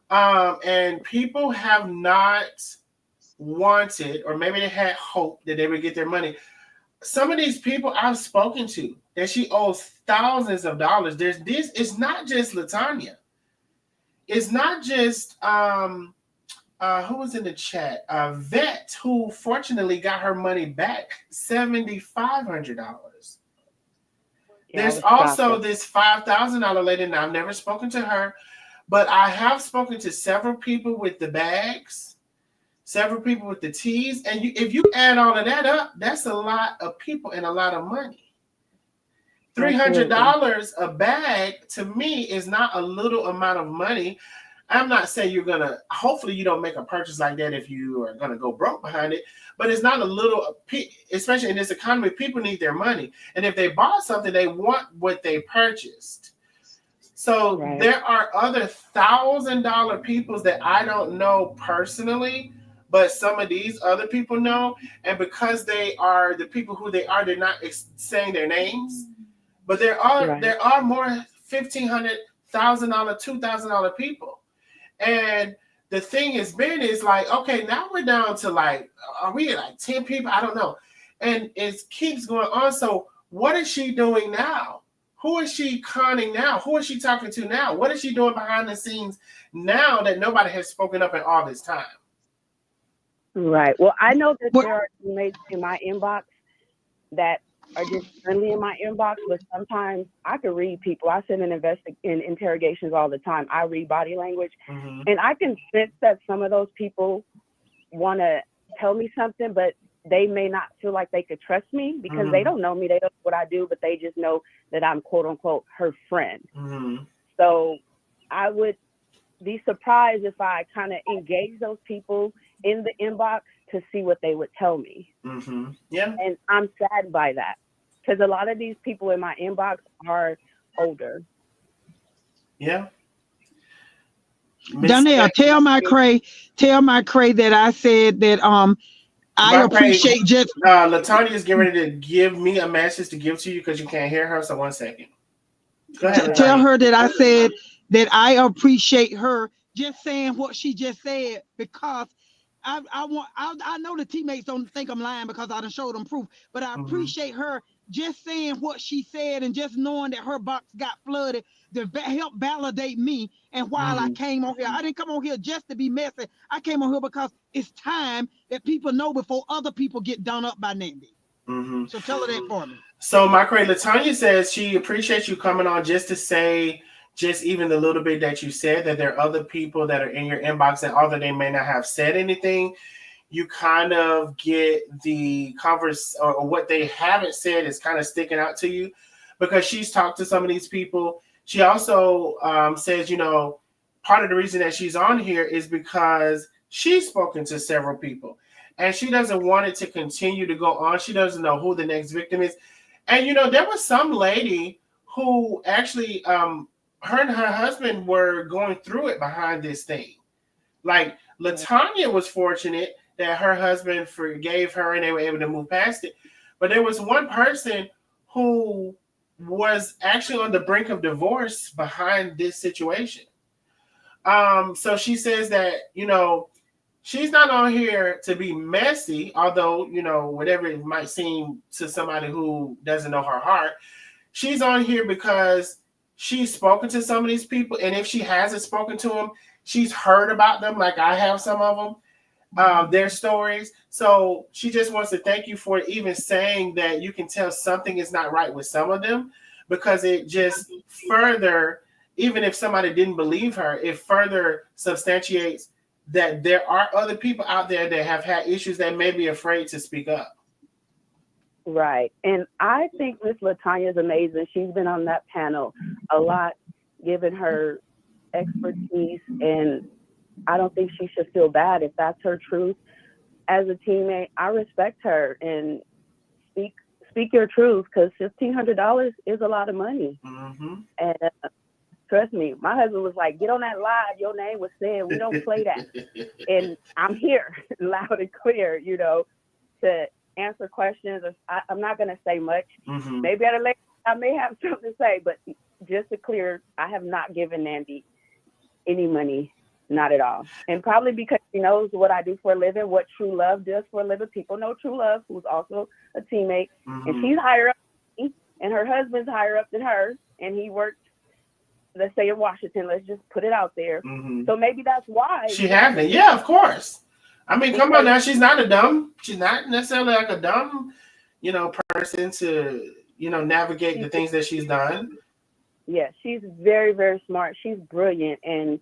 and people have not wanted, or maybe they had hope that they would get their money. Some of these people I've spoken to that she owes thousands of dollars. It's not just Latonia. It's not just who was in the chat? Vet, who fortunately got her money back, $7,500. There's also this $5,000 lady. Now I've never spoken to her, but I have spoken to several people with the bags, several people with the teas, and if you add all of that up, that's a lot of people and a lot of money. $300 a bag to me is not a little amount of money. I'm not saying hopefully you don't make a purchase like that if you are going to go broke behind it, but it's not a little, especially in this economy, people need their money. And if they bought something, they want what they purchased. So Right. there are other $1,000 people that I don't know personally, but some of these other people know. And because they are the people who they are, they're not saying their names. But there are more $1,500, $1,000, $2,000 people. And the thing has been is like, okay, now we're down to like, are we at like 10 people? I don't know. And it keeps going on. So what is she doing now? Who is she conning now? Who is she talking to now? What is she doing behind the scenes now that nobody has spoken up in all this time? Right. Well, I know that there are teammates in my inbox that are just friendly in my inbox, but sometimes I can read people. I sit in interrogations all the time. I read body language, and I can sense that some of those people want to tell me something, but they may not feel like they could trust me because they don't know me. They don't know what I do, but they just know that I'm quote unquote her friend. So I would be surprised if I kind of engage those people in the inbox to see what they would tell me. Yeah. And I'm saddened by that because a lot of these people in my inbox are older. Yeah. Donnell, tell my Cray that I said that I appreciate just Latonia is getting ready to give me a message to give to you because you can't hear her. So 1 second. Go ahead. Tell her that I said that I appreciate her just saying what she just said because I know the teammates don't think I'm lying because I done showed them proof, but I appreciate her just saying what she said and just knowing that her box got flooded to help validate me. And while I came on here, I didn't come on here just to be messy. I came on here because it's time that people know before other people get done up by Nandi. So tell her that for me. So my Cray, Latonia says she appreciates you coming on just to say just even the little bit that you said, that there are other people that are in your inbox and although they may not have said anything, you kind of get the converse or what they haven't said is kind of sticking out to you because she's talked to some of these people. She also says, you know, part of the reason that she's on here is because she's spoken to several people and she doesn't want it to continue to go on. She doesn't know who the next victim is. And, you know, there was some lady who actually, her and her husband were going through it behind this thing. Like Latonia was fortunate that her husband forgave her and they were able to move past it. But there was one person who was actually on the brink of divorce behind this situation. So she says that, you know, she's not on here to be messy, although, you know, whatever it might seem to somebody who doesn't know her heart, she's on here because she's spoken to some of these people. And if she hasn't spoken to them, she's heard about them like I have some of them, their stories. So she just wants to thank you for even saying that you can tell something is not right with some of them because it just further, even if somebody didn't believe her, it further substantiates that there are other people out there that have had issues that may be afraid to speak up. Right. And I think Miss Latonia is amazing. She's been on that panel a lot, given her expertise, and I don't think she should feel bad if that's her truth. As a teammate, I respect her and speak your truth because $1,500 is a lot of money. And trust me, my husband was like, get on that live. Your name was said. We don't play that. And I'm here loud and clear, you know, to answer questions. I'm not going to say much. Maybe at a later I may have something to say, but just to clear, I have not given Nandi any money, not at all. And probably because she knows what I do for a living, what True Love does for a living. People know True Love, who's also a teammate, and she's higher up than me, and her husband's higher up than her, and he worked, let's say in Washington, let's just put it out there. So maybe that's why she hasn't. Yeah, of course. I mean, come on now. She's not necessarily like a dumb, you know, person to, you know, navigate the things that she's done. Yeah, she's very, very smart. She's brilliant. And,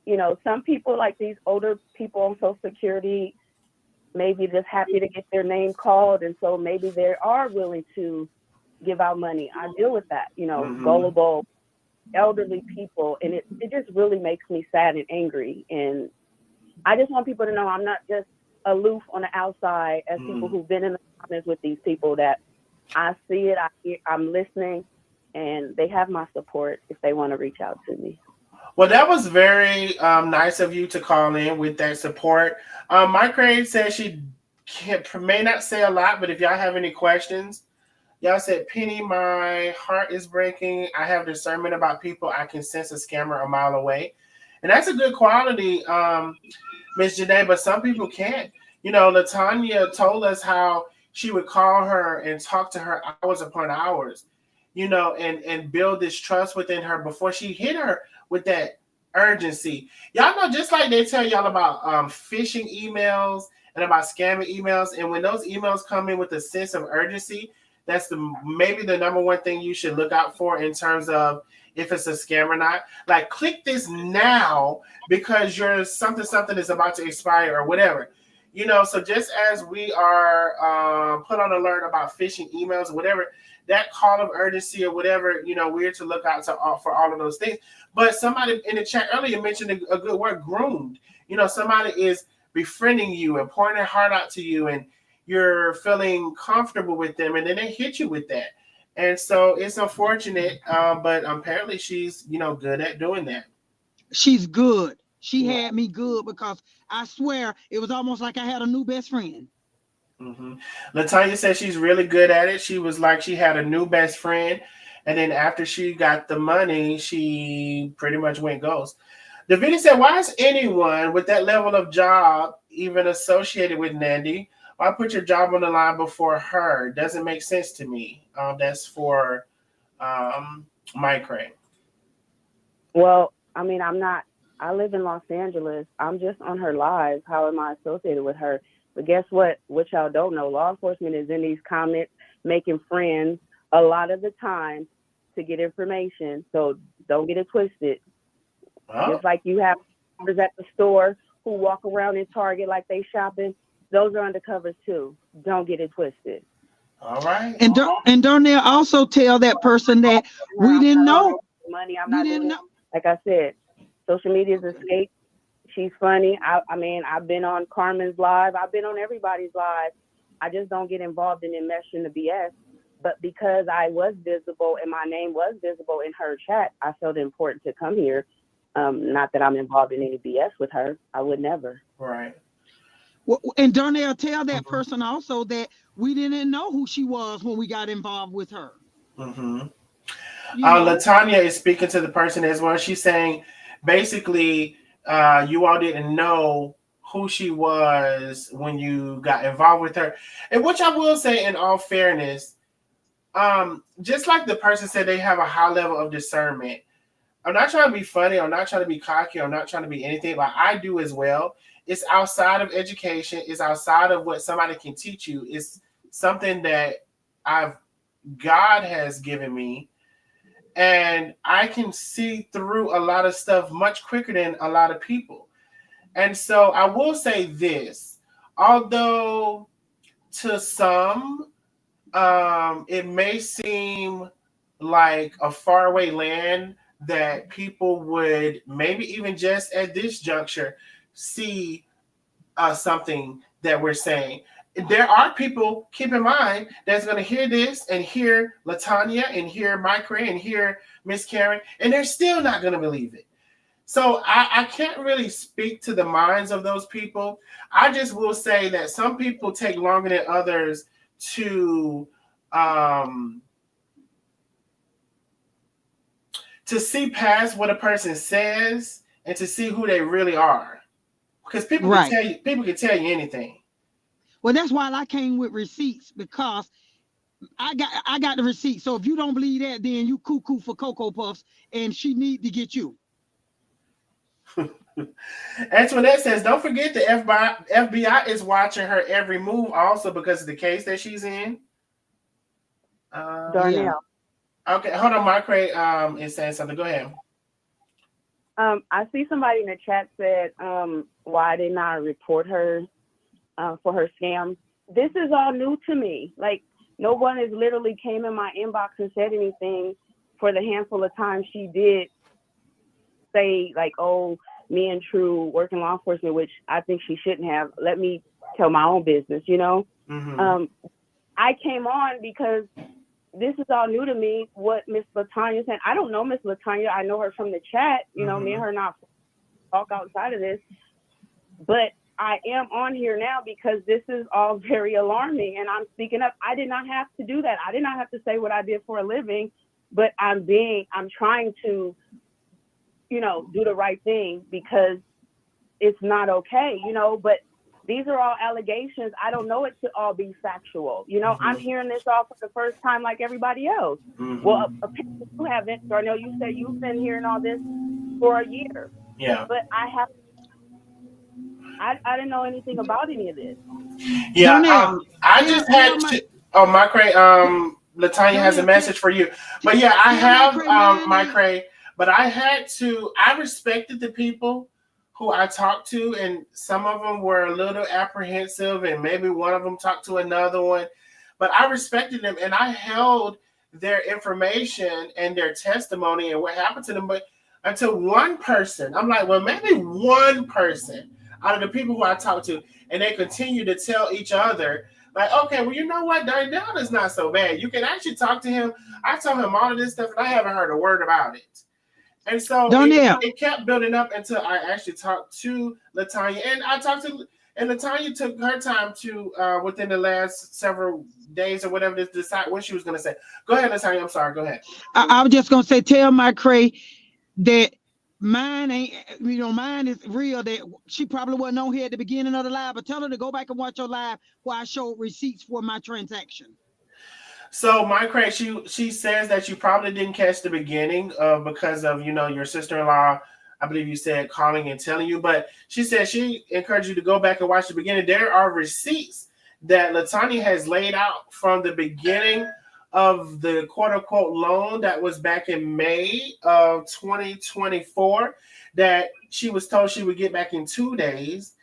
you know, some people like these older people on Social Security, maybe just happy to get their name called. And so maybe they are willing to give out money. I deal with that, you know, gullible elderly people. And it just really makes me sad and angry. And I just want people to know I'm not just aloof on the outside as people who've been in the comments with these people, that I see it, I'm listening, and they have my support if they want to reach out to me. Well, that was very nice of you to call in with that support. My Crane says she may not say a lot, but if y'all have any questions, y'all said, Penny, my heart is breaking. I have discernment about people. I can sense a scammer a mile away. And that's a good quality, Miss Janae, but some people can't. You know, Latonia told us how she would call her and talk to her hours upon hours, you know, and build this trust within her before she hit her with that urgency. Y'all know, just like they tell y'all about phishing emails and about scamming emails, and when those emails come in with a sense of urgency, that's maybe the number one thing you should look out for in terms of if it's a scam or not. Like, click this now because your something is about to expire or whatever. You know, so just as we are put on alert about phishing emails or whatever, that call of urgency or whatever, you know, we're to look out for all of those things. But somebody in the chat earlier mentioned a good word, groomed. You know, somebody is befriending you and pouring their heart out to you, and you're feeling comfortable with them, and then they hit you with that. And so it's unfortunate, but apparently she's, you know, good at doing that. She's good. She had me good because I swear it was almost like I had a new best friend. Mm-hmm. Latonya said she's really good at it. She was like she had a new best friend, and then after she got the money, she pretty much went ghost. Davidi said, why is anyone with that level of job even associated with Nandi? Why put your job on the line before her? Doesn't make sense to me. That's for Mike Ray. Well, I mean, I live in Los Angeles. I'm just on her live. How am I associated with her? But guess what? What y'all don't know, law enforcement is in these comments making friends a lot of the time to get information. So don't get it twisted. Oh. Just like you have members at the store who walk around in Target like they shopping, those are undercovers too. Don't get it twisted. All right. And Darnell also tell that person that we didn't know. Money, I'm not doing it. Like I said, social media is a escape. She's funny. I mean, I've been on Carmen's live. I've been on everybody's live. I just don't get involved in enmeshing the BS. But because I was visible and my name was visible in her chat, I felt it important to come here. Not that I'm involved in any BS with her. I would never. Right. Well, and Darnell, tell that person also that we didn't know who she was when we got involved with her. Mm-hmm. Latonya is speaking to the person as well. She's saying, basically, you all didn't know who she was when you got involved with her. And which I will say, in all fairness, just like the person said, they have a high level of discernment. I'm not trying to be funny. I'm not trying to be cocky. I'm not trying to be anything. Like I do as well. It's outside of education. It's outside of what somebody can teach you. It's something that God has given me. And I can see through a lot of stuff much quicker than a lot of people. And so I will say this, although to some, it may seem like a faraway land that people would maybe even just at this juncture see something that we're saying. There are people, keep in mind, that's going to hear this and hear Latonya and hear Mike Ray and hear Miss Karen, and they're still not going to believe it. So I can't really speak to the minds of those people. I just will say that some people take longer than others to see past what a person says and to see who they really are. Because people can tell you anything. Well, that's why I came with receipts, because I got the receipt. So if you don't believe that, then you cuckoo for Cocoa Puffs, and she need to get you. Antoinette says, don't forget the FBI is watching her every move also because of the case that she's in. Darnell. Yeah. Okay, hold on. Mike Ray is saying something. Go ahead. I see somebody in the chat said, why didn't I report her for her scam? This is all new to me. Like, no one has literally came in my inbox and said anything for the handful of times she did say, like, oh, me and True work in law enforcement, which I think she shouldn't have. Let me tell my own business, you know? Mm-hmm. I came on because this is all new to me. What Miss Latonia said, I don't know Miss Latonia. I know her from the chat. You know, me and her not talk outside of this, but I am on here now because this is all very alarming, and I'm speaking up. I did not have to do that. I did not have to say what I did for a living, but I'm trying to, you know, do the right thing because it's not okay, you know, but these are all allegations. I don't know it to all be factual. You know, I'm hearing this all for the first time like everybody else. Well, apparently you haven't. Darnell, you said you've been hearing all this for a year. Yeah. But I didn't know anything about any of this. Yeah. Darnell, I just had to. Oh, Micray, Latonia has a message for you. But yeah, I have Micray, but I had to. I respected the people who I talked to, and some of them were a little apprehensive, and maybe one of them talked to another one, but I respected them, and I held their information and their testimony and what happened to them. But until one person, I'm like, well, maybe one person out of the people who I talked to, and they continue to tell each other, like, okay, well, you know what, Darnell is not so bad. You can actually talk to him. I told him all of this stuff, and I haven't heard a word about it. And so it kept building up until I actually talked to Latonia, and Latonia took her time to within the last several days or whatever to decide what she was going to say. Go ahead, Latonia. I'm sorry. Go ahead. I was just going to say, tell Micray that mine ain't, you know, mine is real. That she probably wasn't on here at the beginning of the live, but tell her to go back and watch your live where I showed receipts for my transaction. So, Micray, she says that you probably didn't catch the beginning because of, you know, your sister-in-law, I believe you said, calling and telling you, but she said she encouraged you to go back and watch the beginning. There are receipts that Latonia has laid out from the beginning of the quote-unquote loan that was back in May of 2024 that she was told she would get back in 2 days.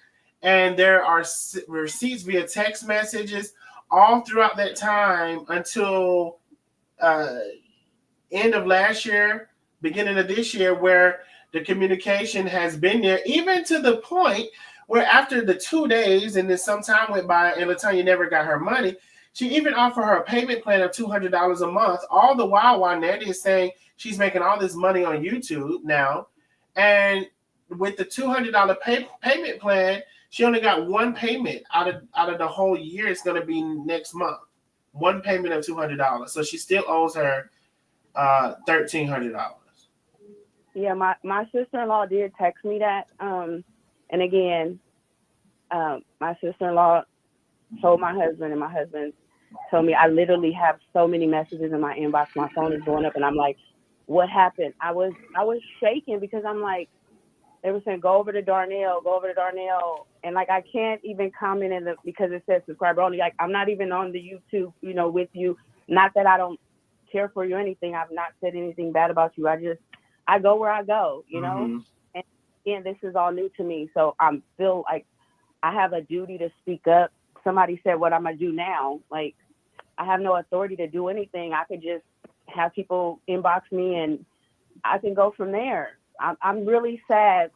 And there are receipts via text messages all throughout that time until end of last year, beginning of this year, where the communication has been there, even to the point where after the 2 days and then some time went by and Latonia never got her money, she even offered her a payment plan of $200 a month, all the while Nandi is saying she's making all this money on YouTube now. And with the $200 payment plan, she only got one payment out of the whole year. It's going to be next month. One payment of $200. So she still owes her $1,300. Yeah, my sister-in-law did text me that. And again, my sister-in-law told my husband, and my husband told me, I literally have so many messages in my inbox. My phone is blowing up, and I'm like, what happened? I was shaking because I'm like, they were saying, go over to Darnell. And like, I can't even comment because it says subscriber only. Like, I'm not even on the YouTube, you know, with you. Not that I don't care for you or anything. I've not said anything bad about you. I go where I go, you know? And again, this is all new to me. So I feel like I have a duty to speak up. Somebody said, what I'm going to do now? Like, I have no authority to do anything. I could just have people inbox me and I can go from there. I'm really sad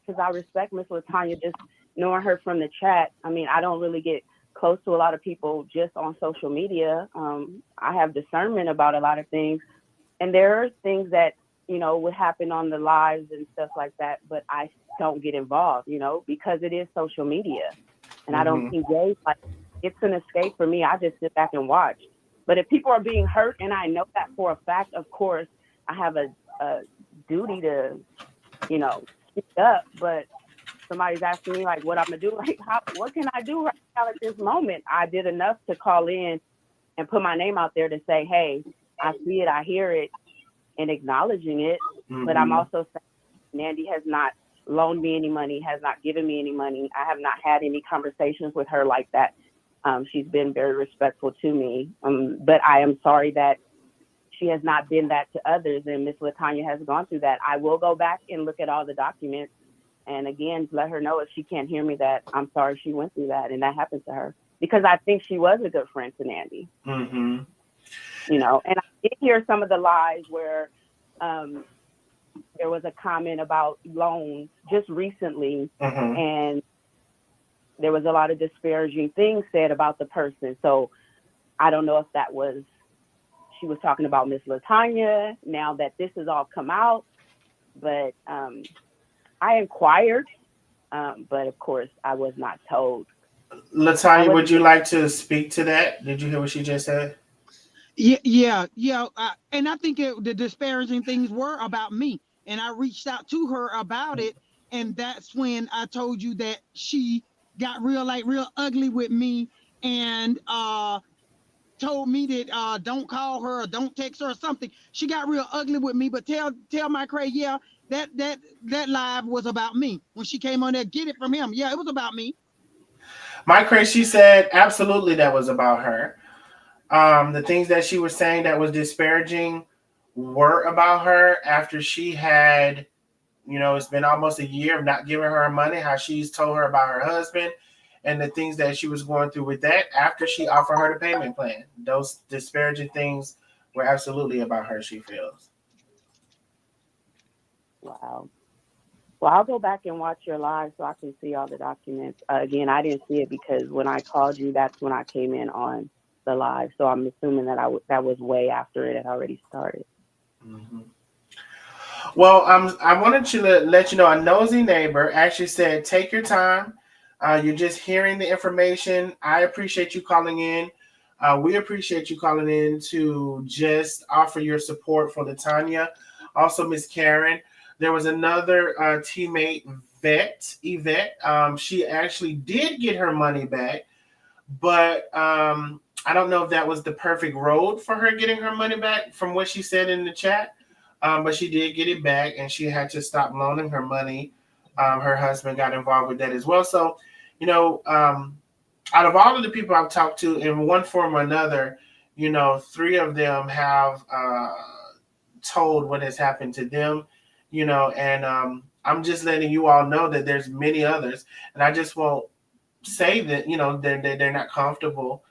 because I respect Miss Latonia, just knowing her from the chat. I mean, I don't really get close to a lot of people just on social media. I have discernment about a lot of things. And there are things that, you know, would happen on the lives and stuff like that, but I don't get involved, you know, because it is social media. And I don't engage. Like, it's an escape for me. I just sit back and watch. But if people are being hurt, and I know that for a fact, of course, I have a duty to, you know, speak up. But somebody's asking me, like, what I'm going to do. Like, what can I do right now at this moment? I did enough to call in and put my name out there to say, hey, I see it, I hear it, and acknowledging it. But I'm also saying Nandi has not loaned me any money, has not given me any money. I have not had any conversations with her like that. She's been very respectful to me. But I am sorry that she has not been that to others, and Miss Latonia has gone through that. I will go back and look at all the documents and again, let her know if she can't hear me that I'm sorry she went through that and that happened to her, because I think she was a good friend to Nandi. You know, and I did hear some of the lies where there was a comment about loans just recently, and there was a lot of disparaging things said about the person. So I don't know if that was she was talking about Miss Latanya now that this has all come out. But I inquired, but of course I was not told. Latanya, would you like to speak to that? Did you hear what she just said? Yeah. And I think the disparaging things were about me. And I reached out to her about it. And that's when I told you that she got real ugly with me and told me that don't call her or don't text her or something. She got real ugly with me. But tell Mike Cray, yeah, that live was about me. When she came on there, get it from him. Yeah, it was about me. Mike Cray, she said absolutely that was about her. The things that she was saying that was disparaging were about her after she had, it's been almost a year of not giving her money, how she's told her about her husband and the things that she was going through with that after she offered her the payment plan. Those disparaging things were absolutely about her, she feels. Wow. Well, I'll go back and watch your live so I can see all the documents. Again, I didn't see it because when I called you, that's when I came in on the live. So I'm assuming that that was way after it had already started. Mm-hmm. Well, I wanted to let you know a nosy neighbor actually said, take your time. You're just hearing the information. I appreciate you calling in. We appreciate you calling in to just offer your support for Latanya. Also, Miss Karen. There was another teammate, Yvette. She actually did get her money back, but I don't know if that was the perfect road for her getting her money back from what she said in the chat. But she did get it back, and she had to stop loaning her money. Her husband got involved with that as well. So, out of all of the people I've talked to in one form or another, 3 of them have told what has happened to them, and I'm just letting you all know that there's many others, and I just won't say that, they're not comfortable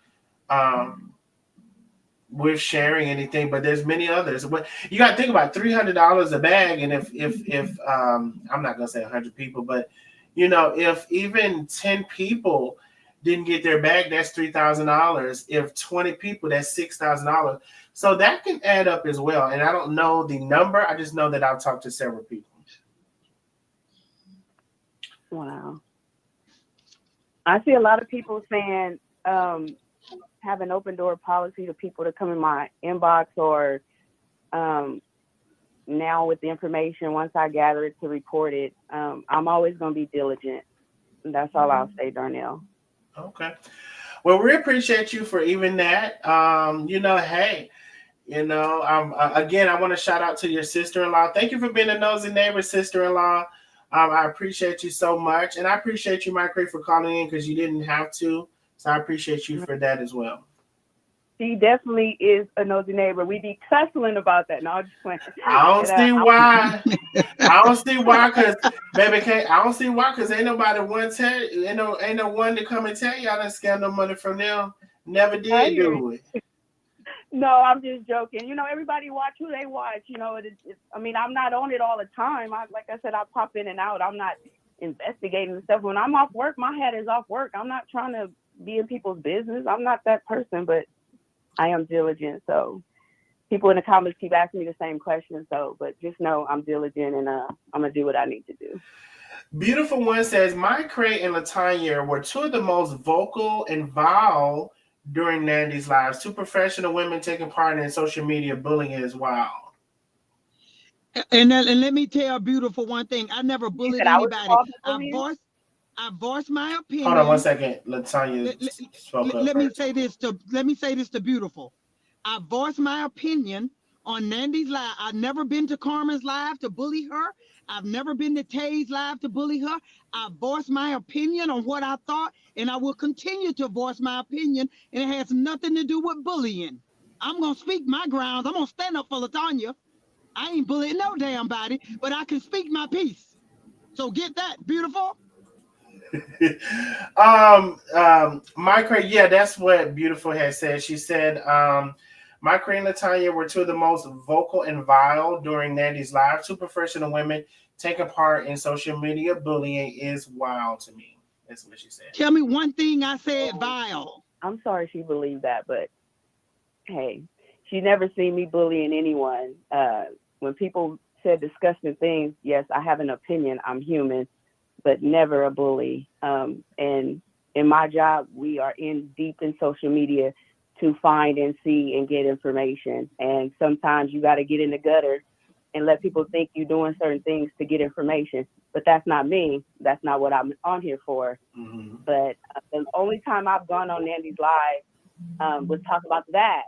with sharing anything, but there's many others. But you got to think about $300 a bag, and if I'm not gonna say 100 people, but if even 10 people didn't get their bag, that's $3,000. If 20 people, that's $6,000. So that can add up as well. And I don't know the number. I just know that I've talked to several people. Wow. I see a lot of people saying have an open door policy to people to come in my inbox or now with the information, once I gather it to report it, I'm always going to be diligent. And that's all I'll say, Darnell. Okay. Well, we appreciate you for even that. Hey, again, I want to shout out to your sister-in-law. Thank you for being a nosy neighbor, sister-in-law. I appreciate you so much. And I appreciate you, Mike Ray, for calling in because you didn't have to. So I appreciate you for that as well. She definitely is a nosy neighbor. We be tussling about that. No, I'm just playing. I don't see why. I don't see why, because I don't see why, because ain't nobody ain't no one to come and tell you I didn't scam no money from them. Never did do it. No, I'm just joking. Everybody watch who they watch. I'm not on it all the time. Like I said, I pop in and out. I'm not investigating stuff. When I'm off work, my head is off work. I'm not trying to be in people's business. I'm not that person, but I am diligent. So people in the comments keep asking me the same question. But just know I'm diligent and I'm going to do what I need to do. Beautiful One says, Mike Cray and Latanya were 2 of the most vocal and vile during Nandi's lives. 2 professional women taking part in social media bullying as well. And let me tell Beautiful one thing. I never bullied anybody. I voiced my opinion. Hold on 1 second. Latanya spoke up. Let me say this to Beautiful. I voiced my opinion on Nandi's live. I've never been to Carmen's live to bully her. I've never been to Tay's live to bully her. I voiced my opinion on what I thought, and I will continue to voice my opinion, and it has nothing to do with bullying. I'm going to speak my grounds. I'm going to stand up for Latonia. I ain't bullying no damn body, but I can speak my piece. So get that, Beautiful. Mike Ray, yeah, that's what Beautiful had said. She said, Mike Ray and Latanya were 2 of the most vocal and vile during Nandi's live. 2 professional women taking part in social media bullying is wild to me. That's what she said. Tell me one thing I said vile. I'm sorry she believed that, but hey, She never seen me bullying anyone. When people said disgusting things, yes, I have an opinion. I'm human, but never a bully. And in my job, we are deep in social media to find and see and get information. And sometimes you got to get in the gutter and let people think you're doing certain things to get information. But that's not me. That's not what I'm on here for. Mm-hmm. But the only time I've gone on Nandi's live was talk about that.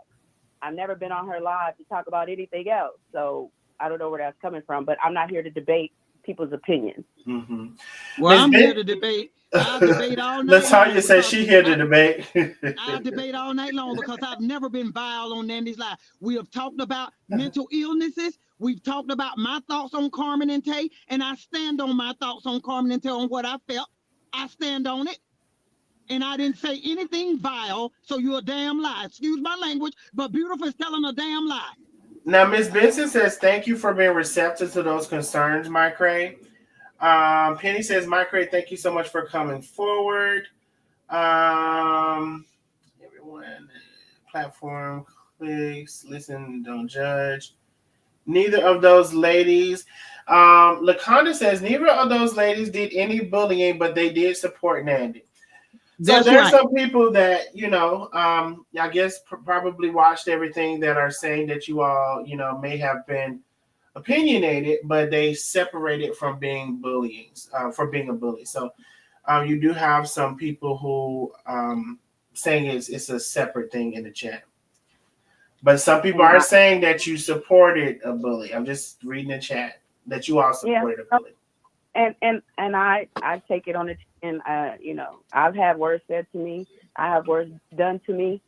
I've never been on her live to talk about anything else. So I don't know where that's coming from, but I'm not here to debate people's opinions. Mm-hmm. Well, I'm here to debate. I'll debate all night. Latonia says she here to debate. I'll debate all night long because I've never been vile on Nandi's live. We have talked about mental illnesses. We've talked about my thoughts on Carmen and Tay, and I stand on my thoughts on Carmen and Tay on what I felt. I stand on it. And I didn't say anything vile, so you're a damn lie. Excuse my language, but Beautiful is telling a damn lie. Now, Ms. Benson says, thank you for being receptive to those concerns, Mike Ray. Penny says, Mike Ray, thank you so much for coming forward. Everyone, platform, clicks, listen, don't judge. Neither of those ladies. Laconda says, neither of those ladies did any bullying, but they did support Nandi. So there's some people that, you know, I guess probably watched everything that are saying that you all, you know, may have been opinionated, but they separated from being for being a bully. So you do have some people who saying it's a separate thing in the chat. But some people are saying that you supported a bully. I'm just reading the chat that you all supported a bully. And I take it on the chin. You know, I've had words said to me. I have words done to me.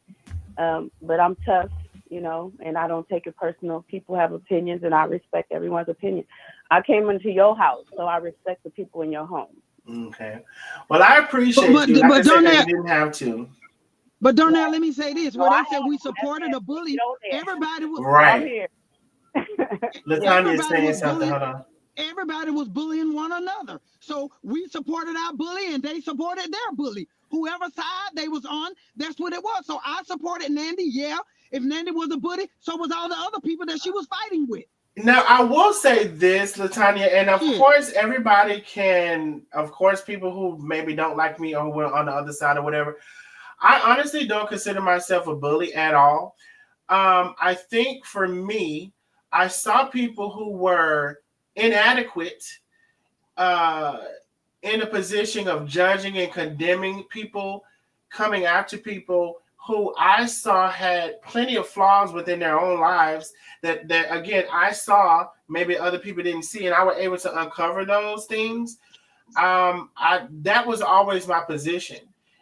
But I'm tough, you know, and I don't take it personal. People have opinions, and I respect everyone's opinion. I came into your house, so I respect the people in your home. Okay. Well, I appreciate you. Like I said, that you didn't have to. But Darnell, let me say this. Where they said we supported a bully, everybody was right. Latanya is saying something. Hold on. Everybody was bullying one another. So we supported our bully and they supported their bully. Whoever side they was on, that's what it was. So I supported Nandi. Yeah. If Nandi was a bully, so was all the other people that she was fighting with. Now, I will say this, Latanya, and of course, everybody can, of course, people who maybe don't like me or who are on the other side or whatever, I honestly don't consider myself a bully at all. I think for me, I saw people who were inadequate in a position of judging and condemning people, coming after people who I saw had plenty of flaws within their own lives that again, I saw maybe other people didn't see, and I was able to uncover those things. That was always my position,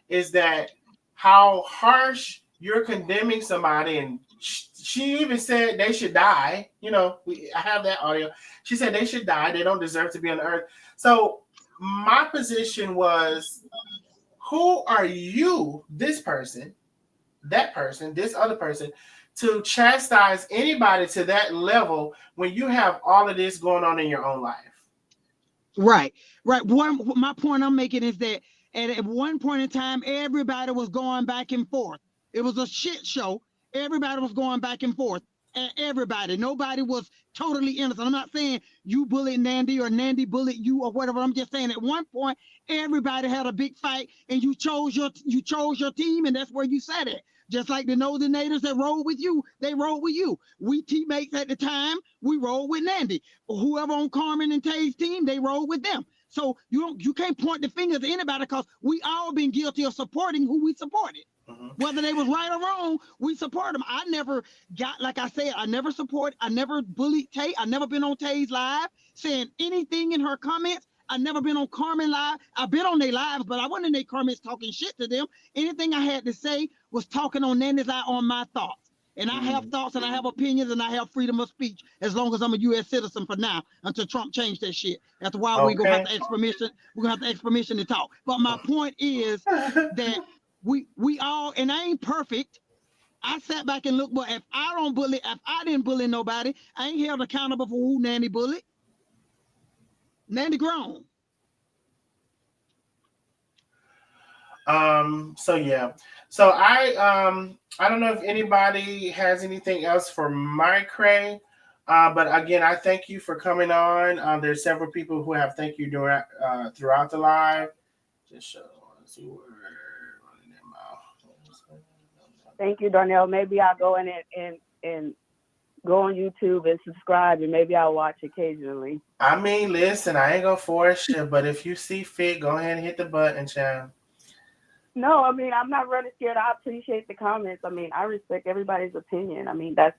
is that how harsh you're condemning somebody, and she even said they should die. You know, I have that audio. She said they should die. They don't deserve to be on the earth. So my position was, who are you, this person, that person, this other person, to chastise anybody to that level when you have all of this going on in your own life? Right. My point I'm making is that at one point in time, everybody was going back and forth. It was a shit show. Everybody was going back and forth. Everybody. Nobody was totally innocent. I'm not saying you bullied Nandi or Nandi bullied you or whatever. I'm just saying at one point, everybody had a big fight and you chose your team, and that's where you sat at. Just like the Northern Natives that rolled with you, they rolled with you. We teammates at the time, we rolled with Nandi. Whoever on Carmen and Tay's team, they rolled with them. So you can't point the fingers at anybody because we all been guilty of supporting who we supported. Mm-hmm. Whether they was right or wrong, we support them. I never got, like I said, I never bullied Tay. I never been on Tay's live saying anything in her comments. I never been on Carmen live. I've been on their lives, but I wasn't in their comments talking shit to them. Anything I had to say was talking on Nandi's live on my thoughts. And I have thoughts and I have opinions and I have freedom of speech as long as I'm a U.S. citizen for now until Trump changed that shit. That's why we're going to have to ask permission. We're going to have to ask permission to talk. But my point is that we all, and I ain't perfect. I sat back and looked, but if I didn't bully nobody, I ain't held accountable for who Nandi bullied. Nandi grown. So yeah. So I don't know if anybody has anything else for Micray. But again, I thank you for coming on. There's several people who have thanked you during throughout the live. Just show us your word running their mouth. Thank you, Darnell. Maybe I'll go in and go on YouTube and subscribe, and maybe I'll watch occasionally. I mean, listen, I ain't gonna force you, but if you see fit, go ahead and hit the button, child. No, I mean, I'm not really scared. I appreciate the comments. I mean, I respect everybody's opinion. I mean, that's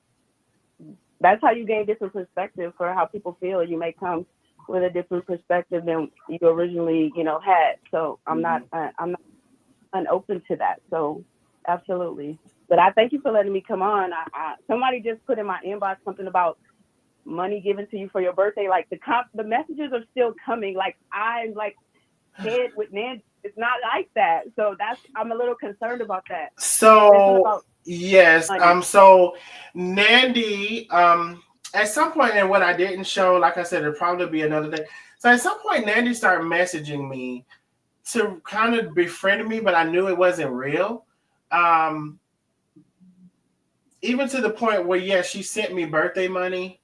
how you gain different perspective for how people feel. You may come with a different perspective than you originally, had. So I'm not unopen to that. So absolutely. But I thank you for letting me come on. Somebody just put in my inbox something about money given to you for your birthday. Like the messages are still coming. Like I'm like head with Nandi. It's not like that. So I'm a little concerned about that. So yes. So Nandi, at some point, and what I didn't show, like I said, it'll probably be another day. So at some point, Nandi started messaging me to kind of befriend me, but I knew it wasn't real. Even to the point where, yes, she sent me birthday money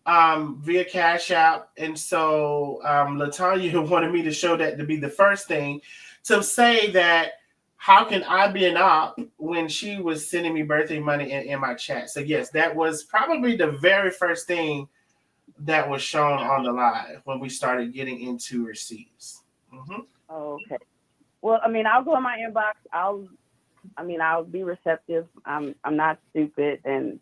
via Cash App. And so Latonia wanted me to show that to be the first thing to say that how can I be an op when she was sending me birthday money in my chat? So yes, that was probably the very first thing that was shown on the live when we started getting into receipts. Mm-hmm. Oh, okay. Well, I mean, I'll go in my inbox. I'll be receptive. I'm not stupid, and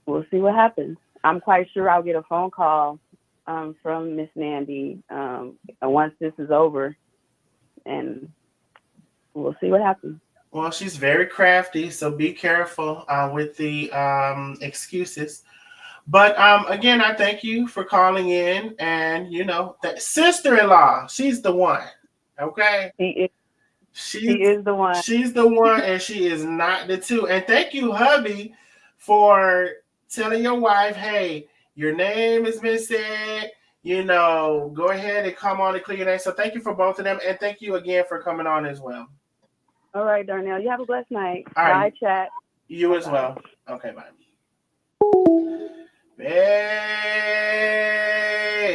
we'll see what happens. I'm quite sure I'll get a phone call from Miss Nandi once this is over, and we'll see what happens. Well, she's very crafty, so be careful with the excuses. But again, I thank you for calling in, and that sister-in-law, she's the one. Okay. She is the one. She's the one, and she is not the two. And thank you, hubby, for telling your wife, hey, your name has been said. Go ahead and come on and clear your name. So thank you for both of them. And thank you again for coming on as well. All right, Darnell. You have a blessed night. All right. Bye, chat. You as well. Okay, bye.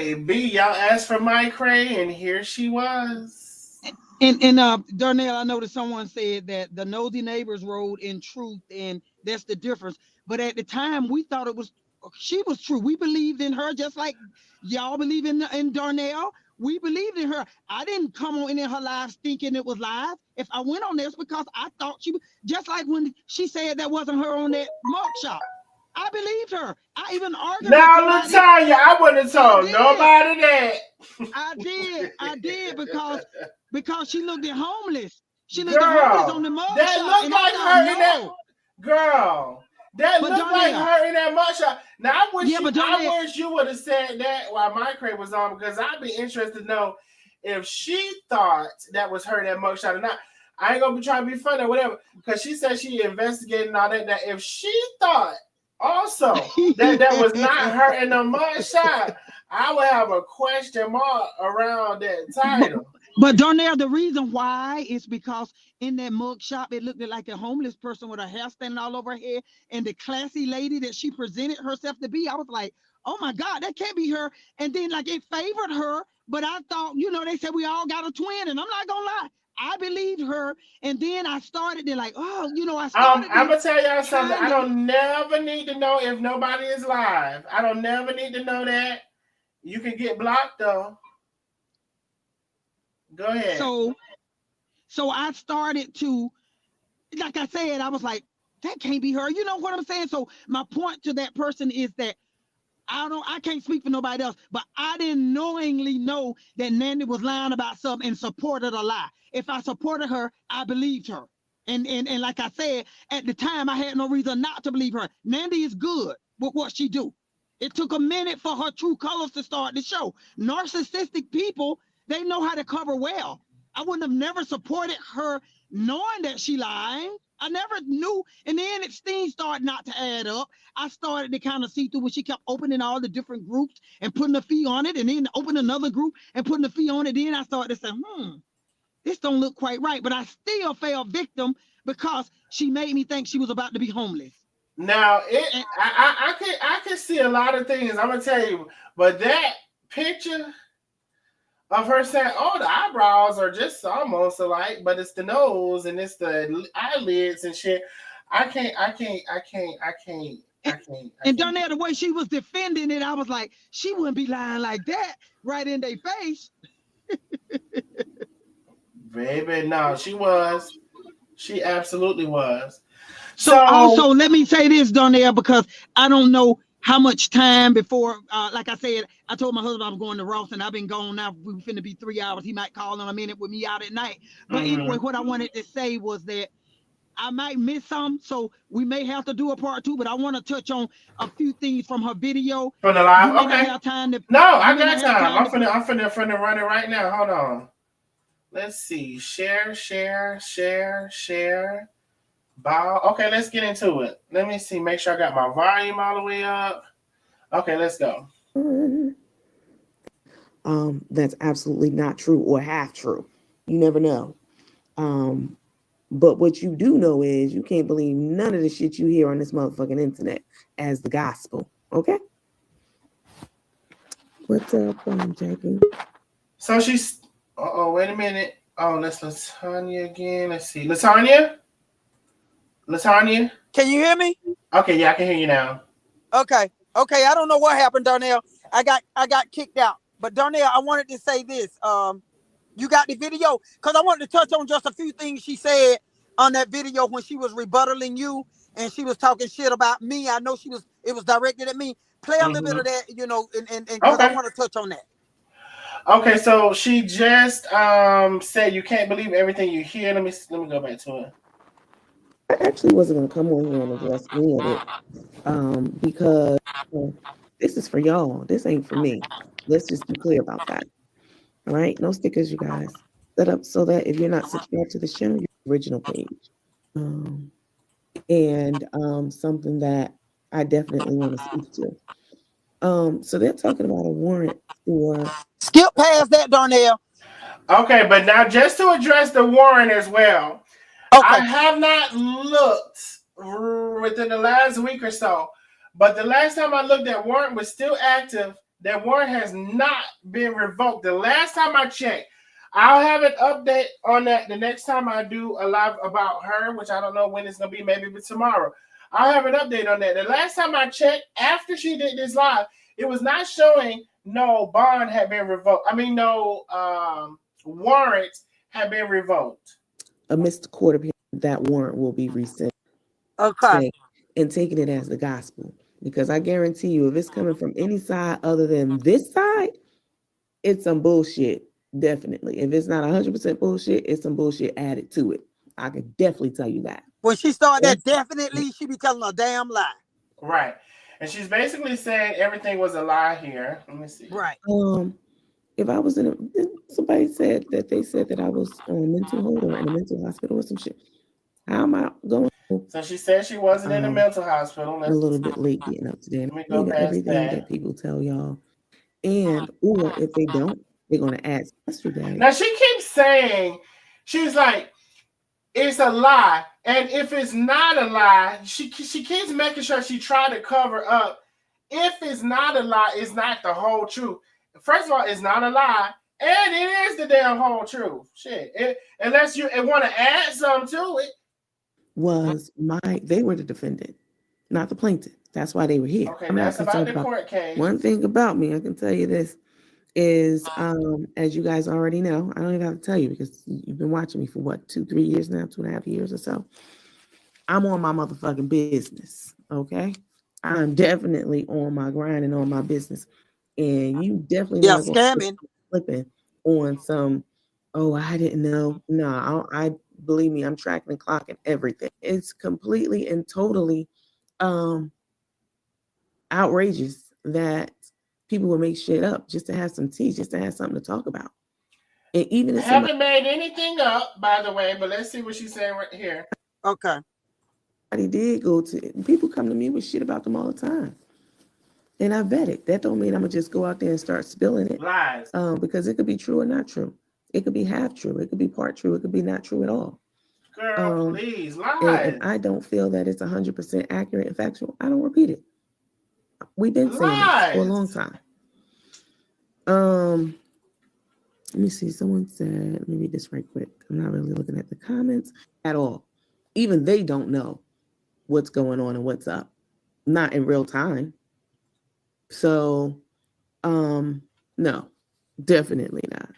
Baby, y'all asked for Micray, and here she was. And Darnell, I noticed someone said that the nosy neighbors rode in truth, and that's the difference. But at the time, we thought she was true. We believed in her, just like y'all believe in Darnell. We believed in her. I didn't come on in her live thinking it was live. If I went on this, because I thought just like when she said that wasn't her on that mugshot. I believed her. I even argued. Now, Latonya, I wouldn't have told nobody that. I did because she looked homeless. She looked homeless on the mugshot. That looked like her in that girl. That looked like her in that mugshot. Now I wish you would have said that while Micray was on, because I'd be interested to know if she thought that was her in that mugshot or not. I ain't gonna be trying to be funny or whatever, because she said she investigated and all that. Now, if she thought also that was not her in the mugshot, I would have a question mark around that title. But Darnell, the reason why is because in that mug shop, it looked like a homeless person with her hair standing all over her head, and the classy lady that she presented herself to be, I was like, oh my God, that can't be her. And then like it favored her, but I thought, they said we all got a twin, and I'm not gonna lie, I believed her. And then I started to like, I started. I'm gonna tell y'all something. I don't never need to know if nobody is live. I don't never need to know that. You can get blocked though. Go ahead. So I started to, like I said, I was like, that can't be her. You know what I'm saying? So my point to that person is that I can't speak for nobody else, but I didn't knowingly know that Nandi was lying about something and supported a lie. If I supported her, I believed her. And like I said, at the time, I had no reason not to believe her. Nandi is good with what she do. It took a minute for her true colors to start to show. Narcissistic people, they know how to cover well. I wouldn't have never supported her knowing that she lied. I never knew. And then things started not to add up. I started to kind of see through when she kept opening all the different groups and putting a fee on it, and then open another group and putting a fee on it. Then I started to say, this don't look quite right. But I still fell victim because she made me think she was about to be homeless. Now, I can see a lot of things. I'm gonna tell you, but that picture of her saying, "Oh, the eyebrows are just almost alike, but it's the nose and it's the eyelids and shit." I can't. And Darnell, the way she was defending it, I was like, she wouldn't be lying like that right in their face. Baby, no, she was. She absolutely was. So also, let me say this, Darnell, because I don't know how much time before, like I said, I told my husband I was going to Ross and I've been gone now. We finna be 3 hours. He might call in a minute with me out at night. But anyway, what I wanted to say was that I might miss some, so we may have to do a part 2, but I want to touch on a few things from her video. From the live? You may Okay. not have time to, no, I got time. I'm finna run it right now. Hold on. Let's see. Share. Ball. Okay, let's get into it. Let me see. Make sure I got my volume all the way up. Okay, let's go. That's absolutely not true or half true. You never know. But what you do know is you can't believe none of the shit you hear on this motherfucking internet as the gospel. Okay? What's up, Jackie? So she's. Wait a minute. Oh, that's Latonia again. Let's see. Latonia? Can you hear me? Okay, yeah, I can hear you now. Okay. I don't know what happened, Darnell. I got kicked out. But Darnell, I wanted to say this. You got the video? Because I wanted to touch on just a few things she said on that video when she was rebuttaling you and she was talking shit about me. I know it was directed at me. Play a little bit of that, and because I want to touch on that. Okay, so she just said you can't believe everything you hear. Let me go back to it. I actually wasn't gonna come on here and address any of it. Because this is for y'all. This ain't for me. Let's just be clear about that. All right, no stickers, you guys. Set up so that if you're not subscribed to the channel, your original page. And something that I definitely want to speak to. So they're talking about a warrant for. Skip past that, Darnell. Okay, but now just to address the warrant as well. Okay. I have not looked within the last week or so, but the last time I looked, that warrant was still active. That warrant has not been revoked. The last time I checked, I'll have an update on that the next time I do a live about her, which I don't know when it's going to be, maybe tomorrow. I'll have an update on that. The last time I checked, after she did this live, it was not showing no bond had been revoked. I mean, no warrants had been revoked. Amidst the court appearance, that warrant will be resent. Okay. And taking it as the gospel. Because I guarantee you, if it's coming from any side other than this side, it's some bullshit. Definitely. If it's not 100% bullshit, it's some bullshit added to it. I can definitely tell you that. When she started that, definitely she be telling a damn lie. Right. And she's basically saying everything was a lie here. Let me see. Right. If I was somebody said that I was on a mental hold or in a mental hospital or some shit. How am I going? So she said she wasn't in a mental hospital. A little bit late getting up today. Let me go past everything that people tell y'all. Or if they don't, they're going to ask yesterday. Now she keeps saying, she's like, it's a lie. And if it's not a lie, she keeps making sure she try to cover up. If it's not a lie, it's not the whole truth. First of all, it's not a lie. And it is the damn whole truth. Shit. Unless you want to add something to it. They were the defendant, not the plaintiff. That's why they were here. Okay, that's about the court case. One thing about me, I can tell you this, is as you guys already know, I don't even have to tell you because you've been watching me for what, 2-3 years now, 2.5 years or so. I'm on my motherfucking business, okay? I'm definitely on my grind and on my business. And you definitely not scamming, flipping on some, oh, I didn't know. No, I believe me, I'm tracking and clocking everything. It's completely and totally outrageous that people will make shit up just to have some tea, just to have something to talk about. And even if haven't made anything up, by the way, but let's see what she's saying right here. Okay. Somebody did go to, people come to me with shit about them all the time. And I vet it. That don't mean I'm gonna just go out there and start spilling it. Lies. Because it could be true or not true. It could be half true. It could be part true. It could be not true at all. Girl, please, lies. And if I don't feel that it's 100% accurate and factual, I don't repeat it. We've been saying this for a long time. Let me see. Someone said, let me read this right quick. I'm not really looking at the comments at all. Even they don't know what's going on and what's up. Not in real time. So, no, definitely not.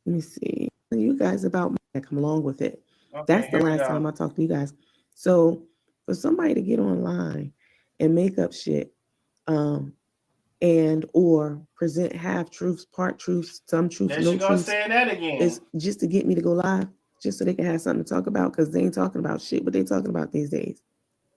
Let me see. You guys about that come along with it. Okay, that's the last time I talked to you guys. So for somebody to get online and make up shit, and or present half truths, part truths, some truths, no truths, saying that again. It's just to get me to go live, just so they can have something to talk about, because they ain't talking about shit. What they talking about these days?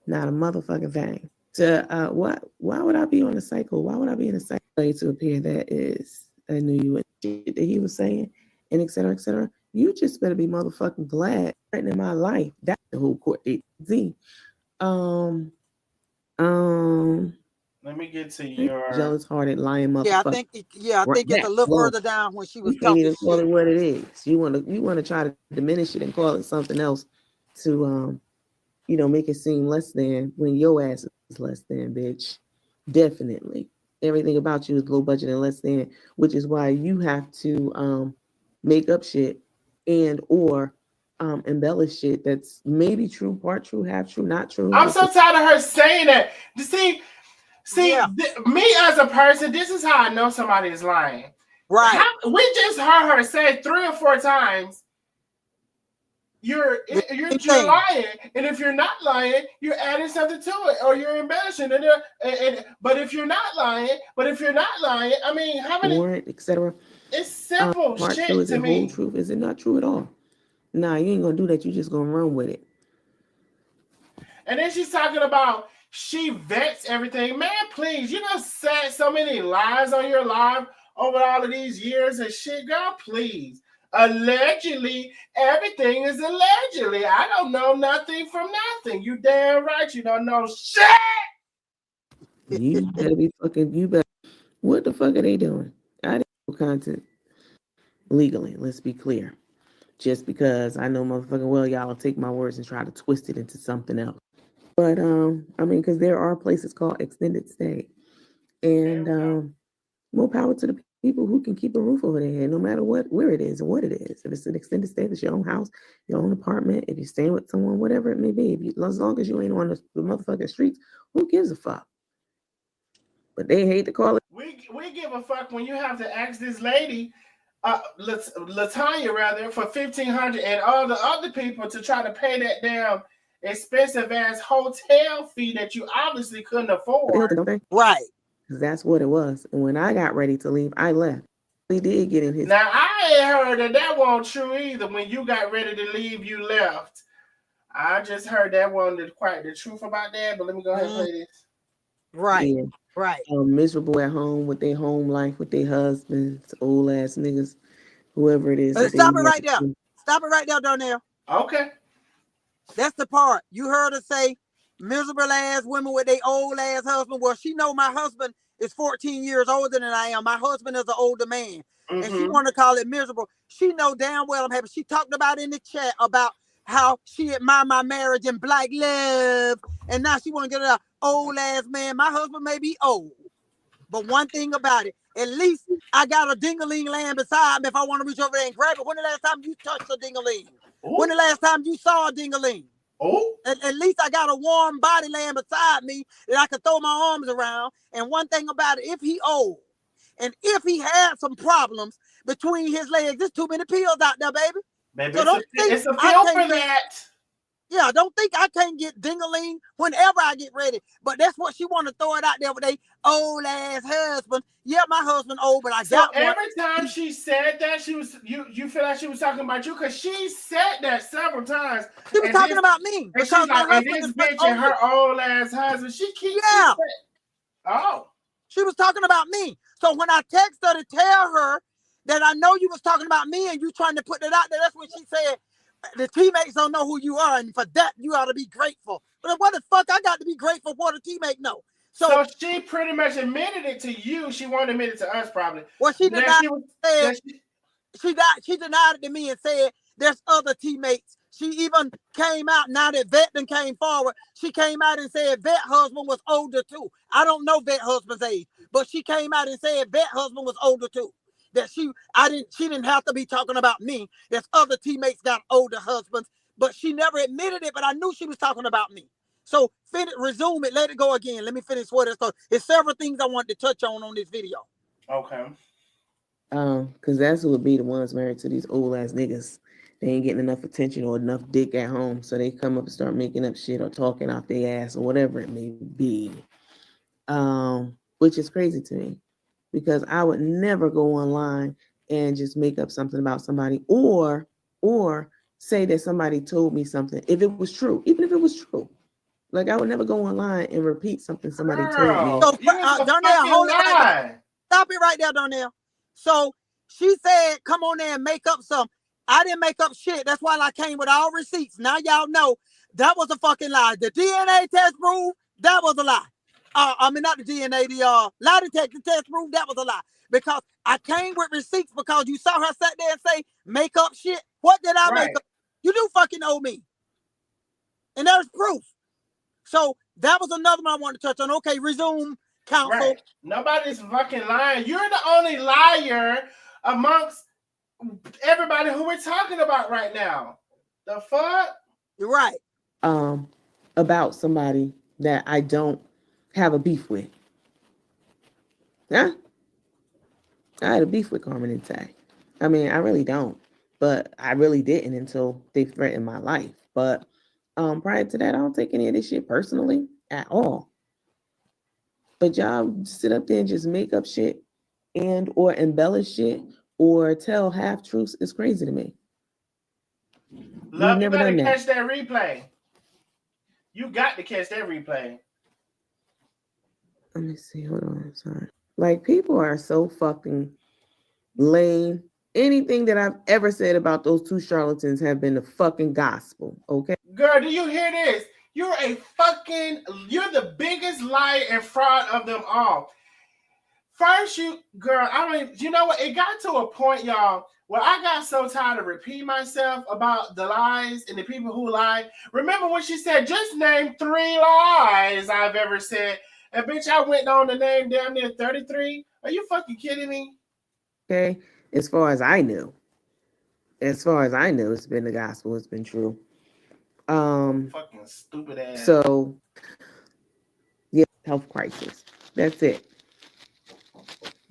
Not a motherfucking thing. To why would I be on a cycle? Why would I be in a cycle to appear that is I knew you and shit that he was saying, and et cetera, et cetera. You just better be motherfucking glad right in my life. That's the whole court date. Z. Let me get to your jealous hearted lying motherfucker. I think it's a little further down when she was talking. You can't even call shit. it what it is. You wanna try to diminish it and call it something else to make it seem less than when your ass is less than, bitch. Definitely. Everything about you is low budget and less than, which is why you have to make up shit and or embellish shit that's maybe true, part true, half true, not true. I'm so tired of her saying that. Me as a person, this is how I know somebody is lying. Right. We just heard her say 3 or 4 times, you're lying, and if you're not lying, you're adding something to it, or you're embellishing it. But if you're not lying, I mean, how many warrant, etc. It's simple part shit true, is to it me. Whole truth? Is it not true at all? Nah, you ain't gonna do that. You just gonna run with it. And then she's talking about she vets everything. Man, please, you done said so many lies on your live over all of these years and shit. Girl, please. Allegedly, everything is allegedly. I don't know nothing from nothing. You damn right you don't know shit. You better be fucking, what the fuck are they doing? I didn't do content legally, let's be clear. Just because I know motherfucking well y'all will take my words and try to twist it into something else. But because there are places called extended stay. And more power to the people who can keep a roof over their head, no matter where it is and what it is. If it's an extended stay, if it's your own house, your own apartment, if you're staying with someone, whatever it may be. As long as you ain't on the motherfucking streets, who gives a fuck? But they hate to call it. We give a fuck when you have to ask this lady, Latonia rather, for $1,500 and all the other people to try to pay that damn expensive ass hotel fee that you obviously couldn't afford. Right. That's what it was. And when I got ready to leave, I left. He did get in his. Now I ain't heard that wasn't true either. When you got ready to leave, you left. I just heard that wasn't quite the truth about that. But let me go ahead and play this. Right. Yeah. Right. Miserable at home with their home life, with their husbands, old ass niggas, whoever it is. Stop it right there. Stop it right there, Darnell. Okay. That's the part. You heard her say miserable ass women with their old ass husband. Well, she know my husband is 14 years older than I am. My husband is an older man. And she want to call it miserable. She know damn well I'm happy. She talked about in the chat about how she admired my marriage and black love. And now she want to get an old ass man. My husband may be old. But one thing about it, at least I got a ding-a-ling laying beside me if I want to reach over there and grab it. When the last time you touched a ding-a-ling? When the last time you saw a ding-a-ling? Oh. At least I got a warm body laying beside me that I can throw my arms around. And one thing about it, if he old and if he had some problems between his legs, there's too many pills out there, baby. Baby, so it's a pill for that. Yeah, don't think I can't get ding-a-ling whenever I get ready. But that's what she want to throw it out there with a old ass husband. Yeah, my husband old, but I got one. Every time she said that, she was you feel like she was talking about you because she said that several times. She was talking about me. And she's like, and this bitch and her old ass husband. She keeps She was talking about me. So when I text her to tell her that I know you was talking about me and you trying to put it out there, that's when she said, the teammates don't know who you are, and for that you ought to be grateful. But what the fuck I got to be grateful for the teammate know? So she pretty much admitted it to you. She won't admit it to us, probably. Well, she did not. She denied it to me and said there's other teammates. She even came out, now that Vet then came forward, she came out and said Vet husband was older too. I don't know Vet husband's age, but she came out and said Vet husband was older too. That she didn't have to be talking about me. There's other teammates got older husbands, but she never admitted it, but I knew she was talking about me. So resume it, let it go again. Let me finish what it's called. There's several things I wanted to touch on this video. Okay. Because that's who would be the ones married to these old ass niggas. They ain't getting enough attention or enough dick at home, so they come up and start making up shit or talking off their ass or whatever it may be. Which is crazy to me, because I would never go online and just make up something about somebody or say that somebody told me something if it was true, even if it was true. Like, I would never go online and repeat something somebody told me. So, Darnell, hold it right there. Stop it right there, Darnell. So she said, come on there and make up some. I didn't make up shit. That's why I came with all receipts. Now y'all know that was a fucking lie. The DNA test proved that was a lie. I mean, not the DNA, the lie detector test proved that was a lie. Because I came with receipts because you saw her sit there and say, make up shit. What did I make up? You do fucking owe me. And there's proof. So that was another one I wanted to touch on. Okay, resume, counsel. Right. Nobody's fucking lying. You're the only liar amongst everybody who we're talking about right now. The fuck? You're right. About somebody that I don't have a beef with. Yeah. I had a beef with Carmen and Tay. I mean, I really don't. But I really didn't until they threatened my life. But prior to that, I don't take any of this shit personally at all. But y'all sit up there and just make up shit and or embellish shit or tell half truths is crazy to me. Love, you gotta catch that replay. You got to catch that replay. Let me see. Hold on. I'm sorry. Like, people are so fucking lame. Anything that I've ever said about those two charlatans have been the fucking gospel. Okay. Girl, do you hear this? You're the biggest liar and fraud of them all. First, you know what? It got to a point, y'all, where I got so tired of repeating myself about the lies and the people who lie. Remember when she said, just name 3 lies I've ever said? And bitch, I went on to name damn near 33. Are you fucking kidding me? Okay. As far as I know, it's been the gospel. It's been true. Fucking stupid ass. So, yeah, health crisis. That's it.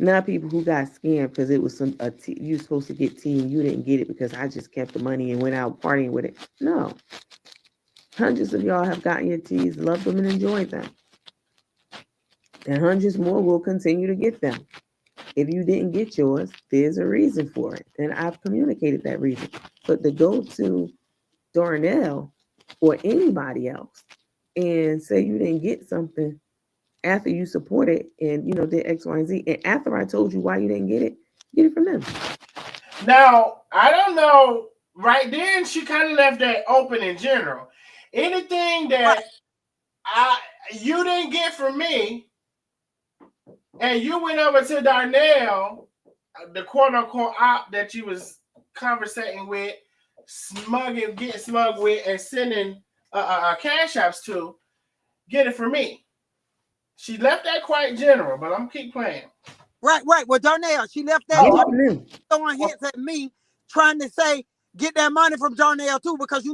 Not people who got scammed because it was you were supposed to get tea and you didn't get it because I just kept the money and went out partying with it. No. Hundreds of y'all have gotten your teas, loved them, and enjoyed them. And hundreds more will continue to get them. If you didn't get yours, there's a reason for it. And I've communicated that reason. But to go to Darnell or anybody else and say you didn't get something after you supported and, did X, Y, and Z, and after I told you why you didn't get it from them. Now, I don't know. Right then, she kind of left that open in general. Anything that you didn't get from me, and you went over to Darnell, the quote-unquote op that you was conversating with, getting smug with, and sending cash apps to, get it from me. She left that quite general, but I'm going to keep playing. Right. Well, Darnell, she left that throwing hits at me, trying to say, get that money from Darnell too, because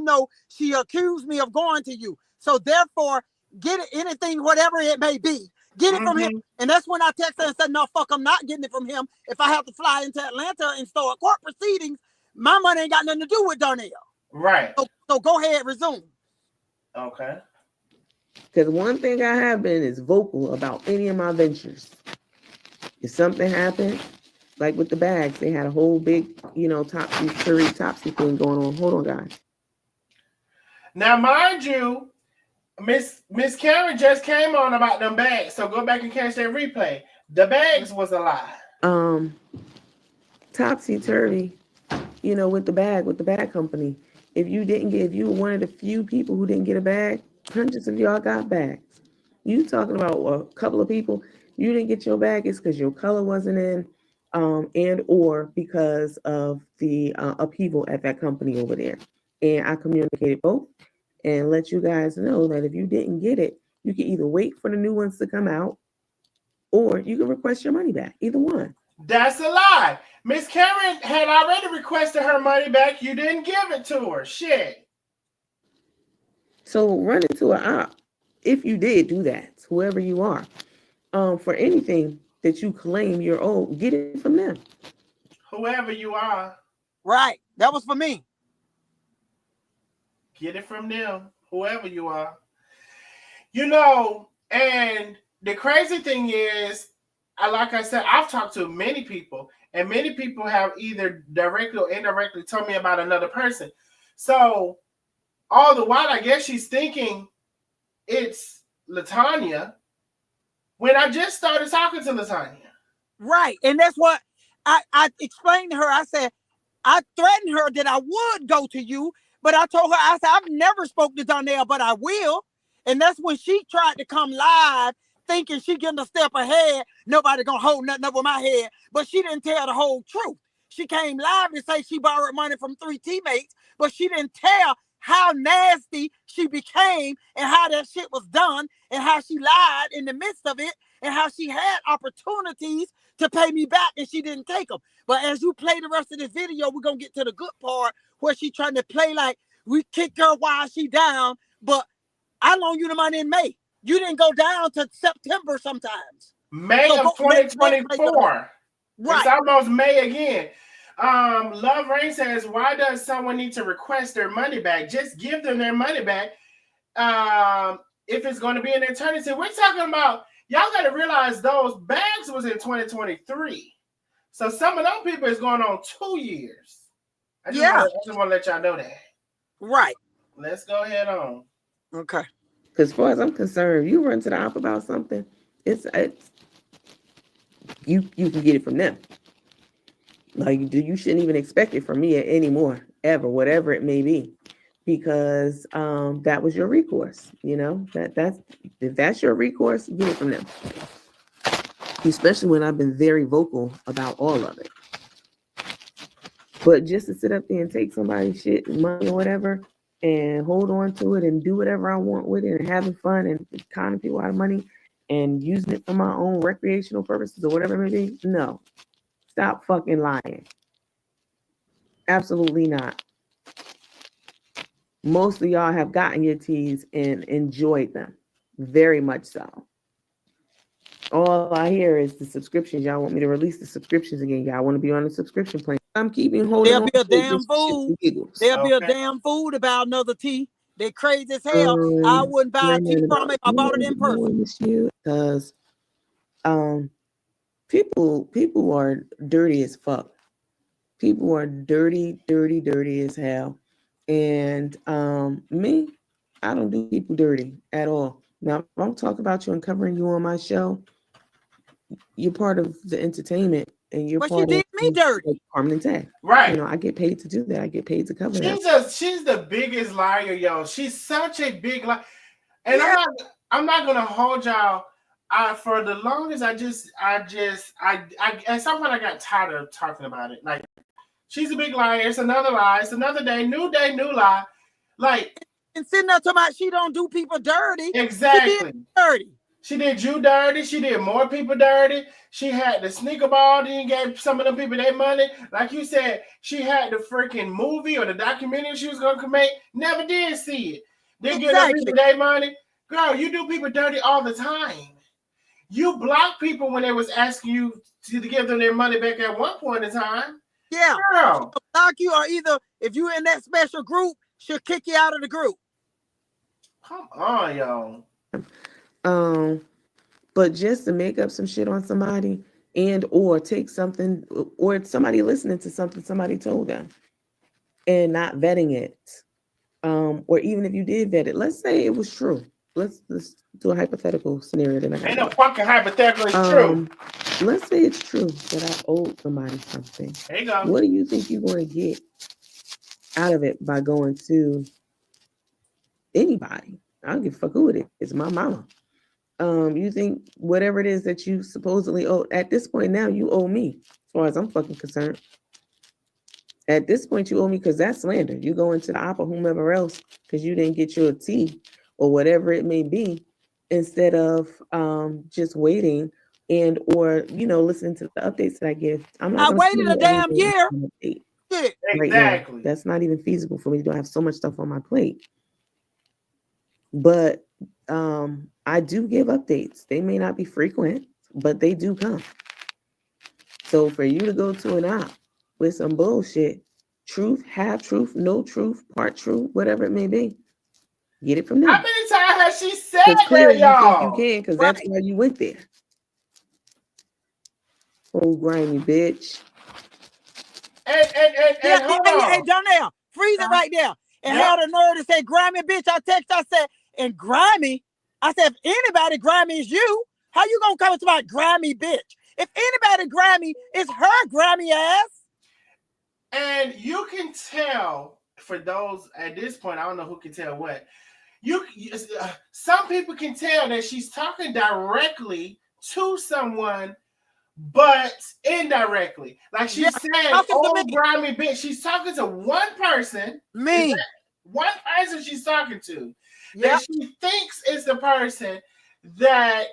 she accused me of going to you. So therefore, get it, anything, whatever it may be, get it from him. And that's when I texted her and said, no, fuck, I'm not getting it from him. If I have to fly into Atlanta and start court proceedings, my money ain't got nothing to do with Darnell. Right. So go ahead, resume. Okay. Because one thing I have been is vocal about any of my ventures. If something happened, like with the bags, they had a whole big, topsy thing going on. Hold on, guys. Now, mind you, Miss Karen just came on about them bags, so go back and catch that replay. The bags was a lie. Topsy-turvy, with the bag company. If you were one of the few people who didn't get a bag, hundreds of y'all got bags. You talking about a couple of people, you didn't get your bag, it's because your color wasn't in, and or because of the upheaval at that company over there. And I communicated both and let you guys know that if you didn't get it, you can either wait for the new ones to come out or you can request your money back. Either one. That's a lie. Miss Karen had already requested her money back. You didn't give it to her. Shit. So run into an op if you did do that, whoever you are. For anything that you claim you're owed, get it from them. Whoever you are. Right. That was for me. Get it from them. Whoever you are. You know, and the crazy thing is, like I said, I've talked to many people, and many people have either directly or indirectly told me about another person. So all the while, I guess she's thinking it's Latonia when I just started talking to Latonia. Right. And that's what I explained to her. I said, I threatened her that I would go to you, but I told her, I said, I've never spoken to Donnell, but I will. And that's when she tried to come live thinking she getting a step ahead. Nobody gonna hold nothing over my head. But she didn't tell the whole truth. She came live to say she borrowed money from 3 teammates, but she didn't tell how nasty she became and how that shit was done and how she lied in the midst of it and how she had opportunities to pay me back and she didn't take them. But as you play the rest of this video, we're gonna get to the good part where she trying to play like we kicked her while she down, but I loaned you the money in May. You didn't go down to September sometimes. May of 2024. Right. It's almost May again. Love Rain says, why does someone need to request their money back? Just give them their money back. If it's going to be an eternity. We're talking about, y'all got to realize those bags was in 2023. So some of those people is going on 2 years. I just want to let y'all know that. Right. Let's go ahead on. Okay. As far as I'm concerned, you run to the op about something, it's you can get it from them. Like you shouldn't even expect it from me anymore, ever, whatever it may be, because that was your recourse. You know that's if that's your recourse, get it from them. Especially when I've been very vocal about all of it. But just to sit up there and take somebody's shit, money or whatever, and hold on to it and do whatever I want with it and having fun and conning people out of money and using it for my own recreational purposes or whatever it may be, no. Stop fucking lying. Absolutely not. Most of y'all have gotten your teas and enjoyed them. Very much so. All I hear is the subscriptions. Y'all want me to release the subscriptions again. Y'all want to be on the subscription plan. I'm keeping holding on. There'll be a damn fool. There'll be a damn fool about another tea. They're crazy as hell. I wouldn't buy a tea from it. I bought it in person. Because people are dirty as fuck. People are dirty as hell. And me, I don't do people dirty at all. Now, if I'm talking about you and covering you on my show, you're part of the entertainment and you're but part she did of me dirty. Permanent tag. Right. You know, I get paid to do that. I get paid to cover that. She's the biggest liar, yo. She's such a big liar. And I'm not gonna hold y'all. For the longest, at some point I got tired of talking about it. Like, she's a big liar. It's another lie. It's another day, new lie. Like, and sitting there talking about she don't do people dirty. Exactly. She did dirty. She did you dirty. She did more people dirty. She had the sneaker ball. Then gave some of them people their money. Like you said, she had the freaking movie or the documentary she was gonna make. Never did see it. Then give them people their money. Girl, you do people dirty all the time. You block people when they was asking you to give them their money back at one point in time. Yeah. Girl. She'll block you, or either if you're in that special group, she'll kick you out of the group. Come on, y'all. But just to make up some shit on somebody and or take something or somebody listening to something somebody told them and not vetting it. Or even if you did vet it, let's say it was true. Let's do a hypothetical scenario. Ain't no fucking hypothetical, it's true. Let's say it's true that I owed somebody something. There you go. What do you think you're going to get out of it by going to anybody? I don't give a fuck who it is. It's my mama. You think whatever it is that you supposedly owe, at this point now, you owe me, as far as I'm fucking concerned. At this point, you owe me because that's slander. You go into the op or whomever else because you didn't get your tea or whatever it may be, instead of just waiting and or listening to the updates that I give. I'm not. I waited a damn year. Right Exactly. now. That's not even feasible for me. I don't have so much stuff on my plate. But I do give updates. They may not be frequent, but they do come. So for you to go to an op with some bullshit, truth, half truth, no truth, part truth, whatever it may be, get it from them. How many times has she said Clearly that, y'all? you think you can, because that's why you went there. Oh, grimy bitch. And hold on. Hey, Donnell, freeze it right there. And had a nerve to say grimy bitch. I said, and grimy. I said, if anybody grimy is you, how you gonna come to my grimy bitch? If anybody grimy, it's her grimy ass. And you can tell, for those at this point, I don't know who can tell what. Some people can tell that she's talking directly to someone, but indirectly. Like she said, oh, grimy bitch. She's talking to one person. Me. One person she's talking to. That she thinks is the person that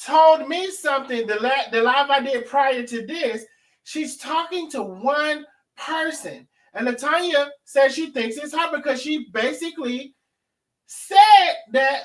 told me something, the live I did prior to this. She's talking to one person. And Latonia says she thinks it's her because she basically said that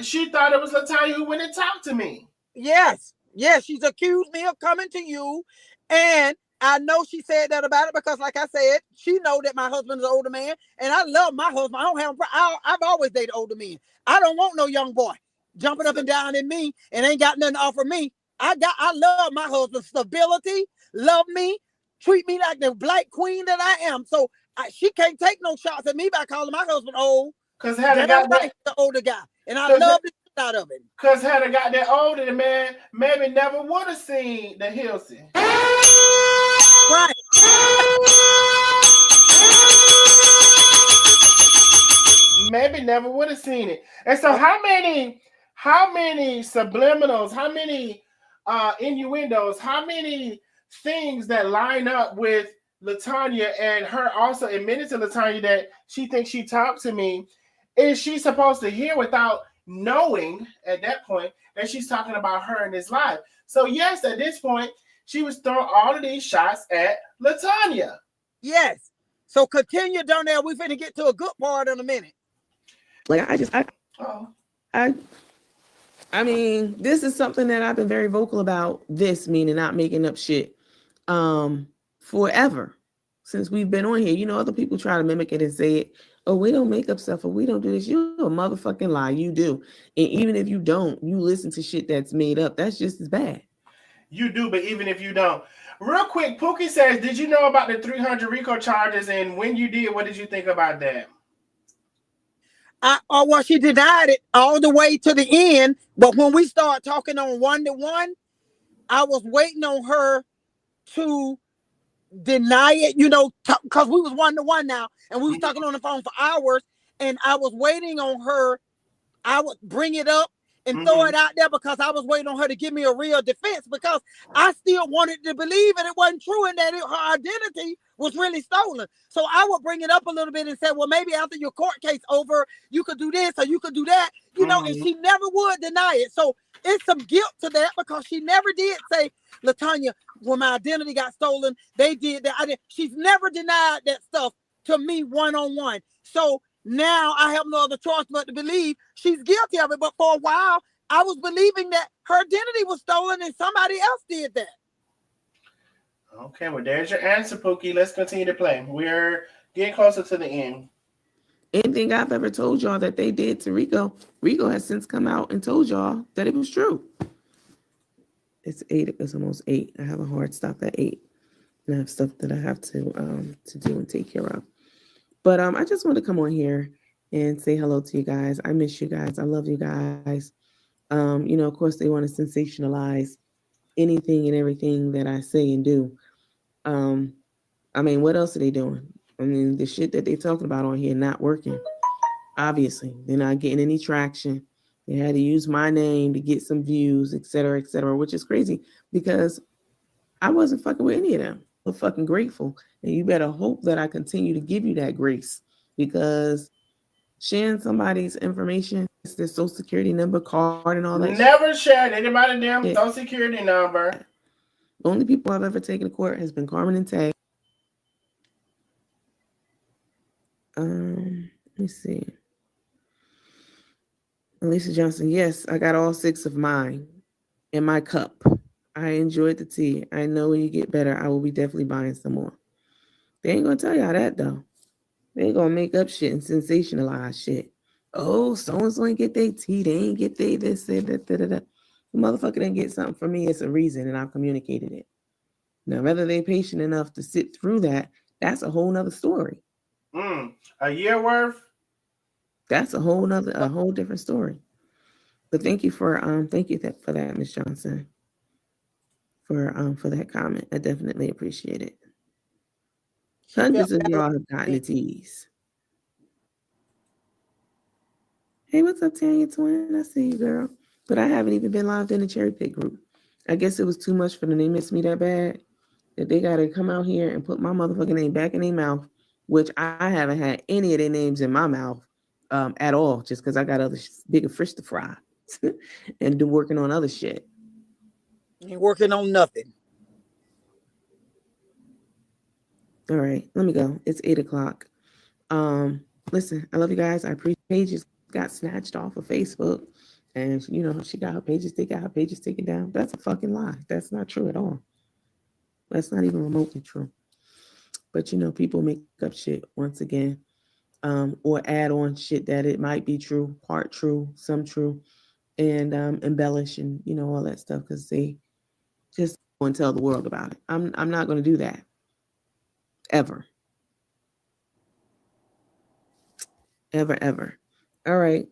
she thought it was Latonia who went and talked to me. Yes. Yes, she's accused me of coming to you. And I know she said that about it because, like I said, she know that my husband is an older man. And I love my husband. I don't have I've always dated older men. I don't want no young boy jumping up and down in me and ain't got nothing to offer me. I love my husband's stability, love me, treat me like the black queen that I am. So she can't take no shots at me by calling my husband old. Because had got right, the older guy. And I love the shit out of him. Because had I got that older, the man maybe never would have seen the Hilson. Right. Maybe never would have seen it. And so how many subliminals, how many innuendos, how many things that line up with Latonia and her also admitted to Latonia that she thinks she talked to me, is she supposed to hear without knowing at that point that she's talking about her in this live? So yes, at this point, she was throwing all of these shots at Latonia. Yes. So continue down there. We're finna get to a good part in a minute. Like I mean, this is something that I've been very vocal about, this meaning not making up shit forever since we've been on here. Other people try to mimic it and say it. Oh, we don't make up stuff or we don't do this. You're a motherfucking lie. You do. And even if you don't, you listen to shit that's made up. That's just as bad. You do, but even if you don't. Real quick, Pookie says, did you know about the 300 RICO charges? And when you did, what did you think about that? Well, she denied it all the way to the end. But when we start talking on one-to-one, I was waiting on her to deny it, because we was one-to-one now. And we was talking on the phone for hours. And I was waiting on her. I would bring it up and throw it out there because I was waiting on her to give me a real defense, because I still wanted to believe it wasn't true and that her identity was really stolen. So I would bring it up a little bit and say, well, maybe after your court case over, you could do this or you could do that, and she never would deny it. So it's some guilt to that because she never did say, Latonia, when my identity got stolen, they did that. She's never denied that stuff to me one-on-one. So now I have no other choice but to believe she's guilty of it. But for a while, I was believing that her identity was stolen and somebody else did that. Okay, well, there's your answer, Pookie. Let's continue to play. We're getting closer to the end. Anything I've ever told y'all that they did to Rico has since come out and told y'all that it was true. It's 8. It's almost 8. I have a hard stop at 8. And I have stuff that I have to do and take care of. But I just want to come on here and say hello to you guys. I miss you guys. I love you guys. Of course, they want to sensationalize anything and everything that I say and do. I mean, what else are they doing? I mean, the shit that they're talking about on here not working. Obviously, they're not getting any traction. They had to use my name to get some views, et cetera, which is crazy because I wasn't fucking with any of them. I'm fucking grateful. And you better hope that I continue to give you that grace, because sharing somebody's information, their social security number, card, and all that Never shared anybody's damn shit. social security number. The only people I've ever taken to court has been Carmen and Tay. Let me see. Alicia Johnson, yes, I got all 6 of mine in my cup. I enjoyed the tea. I know when you get better, I will be definitely buying some more. They ain't gonna tell y'all that though. They ain't gonna make up shit and sensationalize shit. Oh, so-and-so ain't get their tea. They ain't get they this, that, da, da, da. The motherfucker didn't get something from me. It's a reason, and I've communicated it. Now, whether they're patient enough to sit through that, that's a whole nother story. A year worth? That's a whole different story. But thank you for that, Miss Johnson, for that comment. I definitely appreciate it. Hundreds of y'all have gotten the teas. Hey, what's up, Tanya Twin? I see you, girl. But I haven't even been logged in the Cherry Pick group. I guess it was too much for them. They miss me that bad that they got to come out here and put my motherfucking name back in their mouth, which I haven't had any of their names in my mouth at all, just because I got other bigger fish to fry and working on other shit. Ain't working on nothing. All right, let me go. It's 8:00. Listen, I love you guys. I appreciate pages got snatched off of Facebook, and she got her pages. They got her pages taken down. That's a fucking lie. That's not true at all. That's not even remotely true. But people make up shit once again, or add on shit that it might be true, part true, some true, and embellish and all that stuff because they just want to tell the world about it. I'm not going to do that ever. Ever. All right.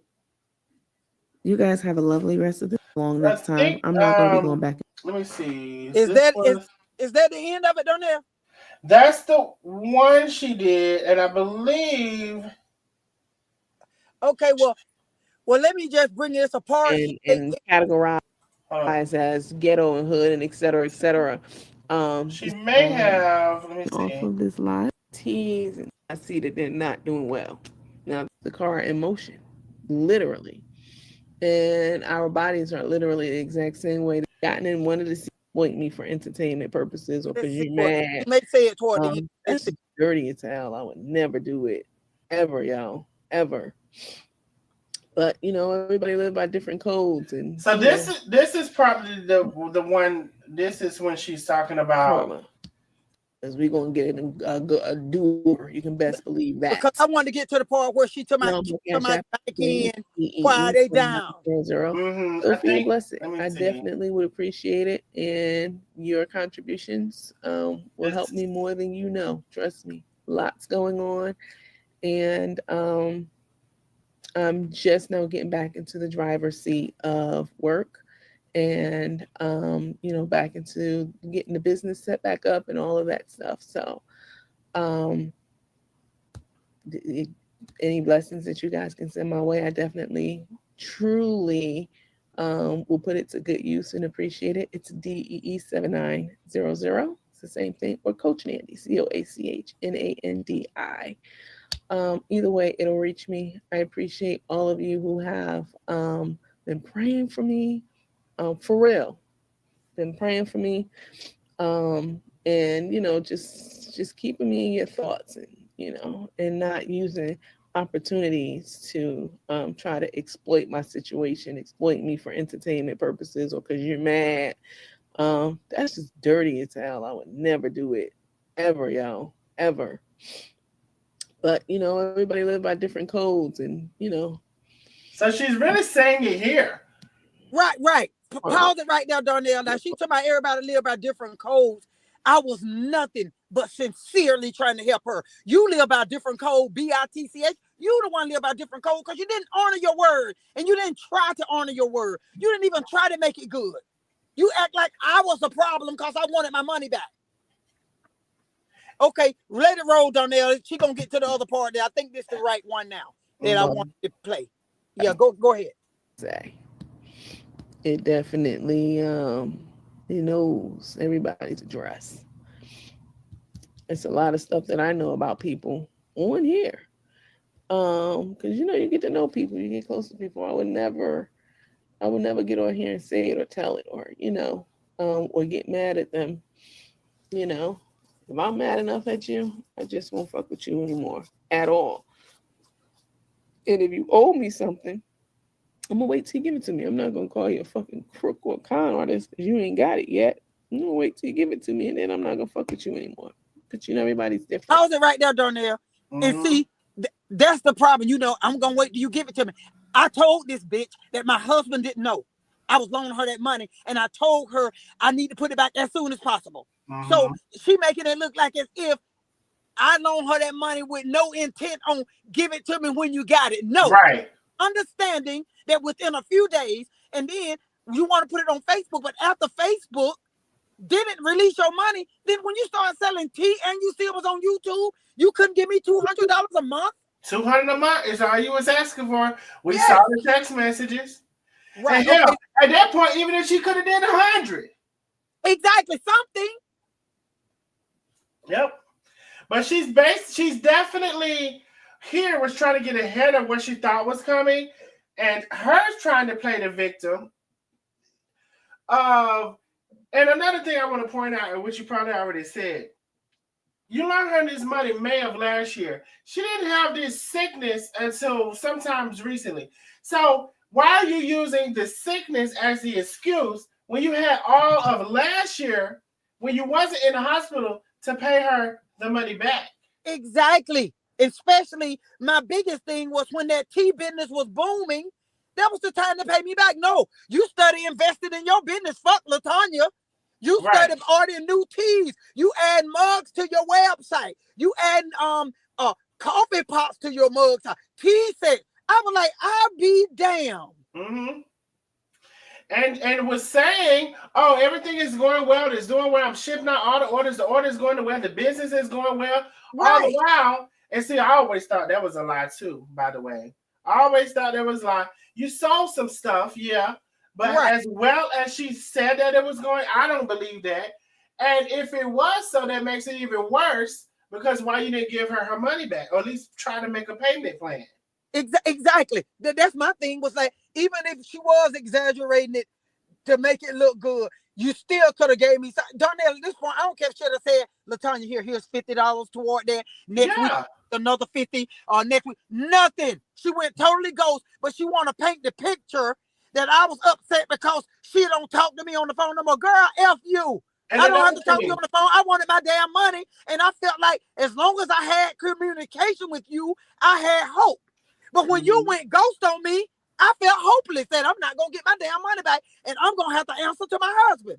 You guys have a lovely rest of the long next time. I'm not going to be going back. Let me see. Is that the end of it, Donnell? That's the one she did, and I believe. Okay, well, let me just bring this apart and categorize as ghetto and hood and et cetera, et cetera. She may have. Let me see. Off of this live tease, and I see that they're not doing well. Now the car in motion, literally, and our bodies are literally the exact same way. They've gotten in one of the exploit me for entertainment purposes or because you're mad. You may say it toward the end. That's dirty as hell. I would never do it, ever, y'all, ever. But everybody live by different codes, and so this is probably the one. This is when she's talking about. As we're gonna get a do-over, you can best believe that. Because I wanted to get to the part where she took my back in. Why are they down? Sophia, bless it. I definitely would appreciate it, and your contributions will help me more than you know. Trust me, lots going on, and I'm just now getting back into the driver's seat of work, and back into getting the business set back up and all of that stuff. So any blessings that you guys can send my way, I definitely truly will put it to good use and appreciate it. It's DEE7900. It's the same thing. Or Coach Nandi, COACHNANDI. Either way, it'll reach me. I appreciate all of you who have been praying for me. For real, been praying for me, and just keeping me in your thoughts, and and not using opportunities to try to exploit my situation, exploit me for entertainment purposes or because you're mad. That's just dirty as hell. I would never do it, ever, y'all, ever. But everybody live by different codes, and So she's really saying it here. Right. Pause it right now, Darnell. Now she told about everybody live by different codes. I was nothing but sincerely trying to help her. You live by a different code, BITCH. You the one live by a different code because you didn't honor your word, and you didn't try to honor your word. You didn't even try to make it good. You act like I was the problem because I wanted my money back. Okay, let it roll, Darnell. She gonna get to the other part there. I think this is the right one now that I want to play. Yeah, go ahead. It definitely He knows everybody's address. It's a lot of stuff that I know about people on here. Because you get to know people, you get close to people. I would never get on here and say it or tell it or or get mad at them. If I'm mad enough at you, I just won't fuck with you anymore at all. And if you owe me something, I'm gonna wait till you give it to me. I'm not gonna call you a fucking crook or a con artist because you ain't got it yet. I'm gonna wait till you give it to me, and then I'm not gonna fuck with you anymore. But everybody's different. Pause it right there, Darnell. And see, that's the problem. I'm gonna wait till you give it to me. I told this bitch that my husband didn't know I was loaning her that money, and I told her I need to put it back as soon as possible. So she making it look like as if I loaned her that money with no intent on give it to me when you got it. No. Right. Understanding that within a few days, and then you want to put it on Facebook, but after Facebook didn't release your money, then when you start selling tea and you see it was on YouTube, you couldn't give me $200 a month? $200 a month is all you was asking for. We saw the text messages. Right. And hell, at that point, even if she could have did 100. Exactly. Something. Yep. But she's definitely here was trying to get ahead of what she thought was coming. And hers trying to play the victim. And another thing I want to point out, which you probably already said, you loaned her this money May of last year. She didn't have this sickness until sometimes recently. So why are you using the sickness as the excuse when you had all of last year when you wasn't in the hospital to pay her the money back? Exactly. Especially my biggest thing was when that tea business was booming, that was the time to pay me back. No, you study invested in your business. Fuck Latonia. You started ordering new teas. You add mugs to your website. You add coffee pots to your mugs. Tea set. I was like, I'll be damned. Mm-hmm. And was saying, oh, everything is going well. It's doing well. I'm shipping out all the orders. The order is going well. The business is going well. Right. All the while. And see, I always thought that was a lie too, by the way. I always thought that was a lie. You sold some stuff, yeah. But as well as she said that it was going, I don't believe that. And if it was so, that makes it even worse because why you didn't give her money back or at least try to make a payment plan. Exactly. That's my thing was like, even if she was exaggerating it to make it look good, you still could have gave me something. Darnell, at this point, I don't care if she had said, Latonia, here's $50 toward that. Next week, another 50 or next week. Nothing. She went totally ghost, but she want to paint the picture that I was upset because she don't talk to me on the phone no more. Girl, F you. And I don't have to talk to you on the phone. I wanted my damn money. And I felt like as long as I had communication with you, I had hope. But when you went ghost on me, I felt hopeless that I'm not going to get my damn money back. And I'm going to have to answer to my husband.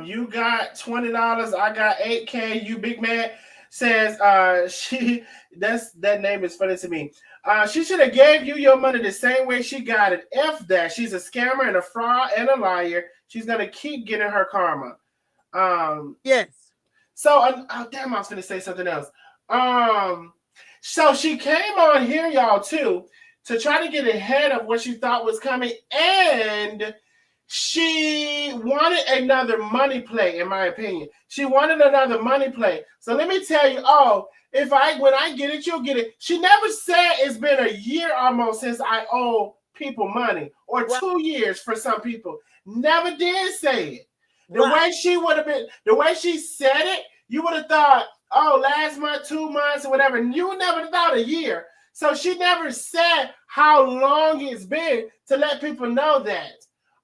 You got $20. I got $8K. You big man says that name is funny to me. She should have gave you your money the same way she got it. F that. She's a scammer and a fraud and a liar. She's gonna keep getting her karma. Yes. So damn, I was gonna say something else. So she came on here, y'all, too, to try to get ahead of what she thought was coming, and she wanted another money play, in my opinion. She wanted another money play. So let me tell you, when I get it, you'll get it. She never said it's been a year almost since I owe people money, or 2 years for some people. Never did say it. The way she said it, you would have thought, last month, 2 months, or whatever. You never thought a year. So she never said how long it's been to let people know that.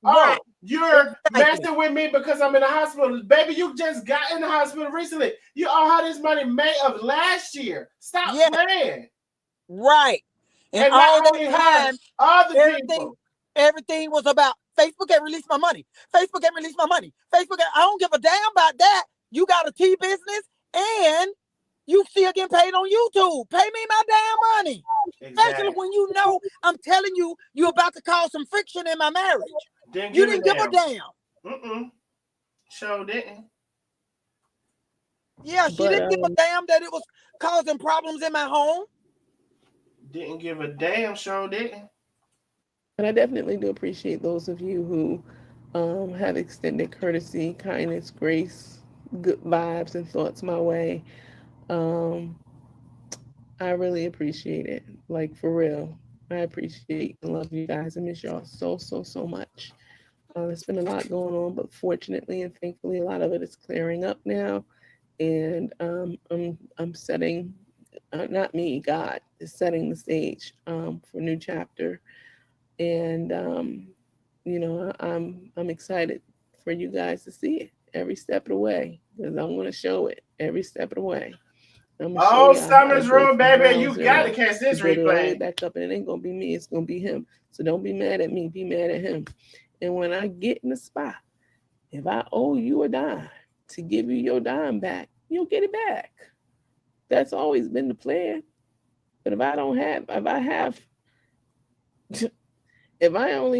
Oh, you're messing with me because I'm in the hospital. Baby, you just got in the hospital recently. You owe her this money May of last year. Stop playing. Right. And all that time, everything was about Facebook ain't released my money. Facebook ain't released my money. I don't give a damn about that. You got a tea business and you still getting paid on YouTube. Pay me my damn money. Exactly. Especially when you know I'm telling you you're about to cause some friction in my marriage. You didn't give a damn. Sure didn't. Yeah, she didn't give a damn that it was causing problems in my home. Didn't give a damn, sure didn't. But I definitely do appreciate those of you who have extended courtesy, kindness, grace, good vibes, and thoughts my way. Um, I really appreciate it. Like, for real. I appreciate and love you guys. I miss y'all so, so, so much. There's been a lot going on, but fortunately and thankfully, a lot of it is clearing up now. And I'm setting, not me, God is setting the stage for a new chapter. And I'm excited for you guys to see it every step of the way, because I'm going to show it every step of the way. I'm gonna show Oh, y'all how to Summer's go Room, from baby, ground you got to zero catch to this build it all the way replay. back up. And it ain't gonna be me, it's gonna be him. So don't be mad at me, be mad at him. And when I get in the spot, if I owe you a dime to give you your dime back, you'll get it back. That's always been the plan. But if I only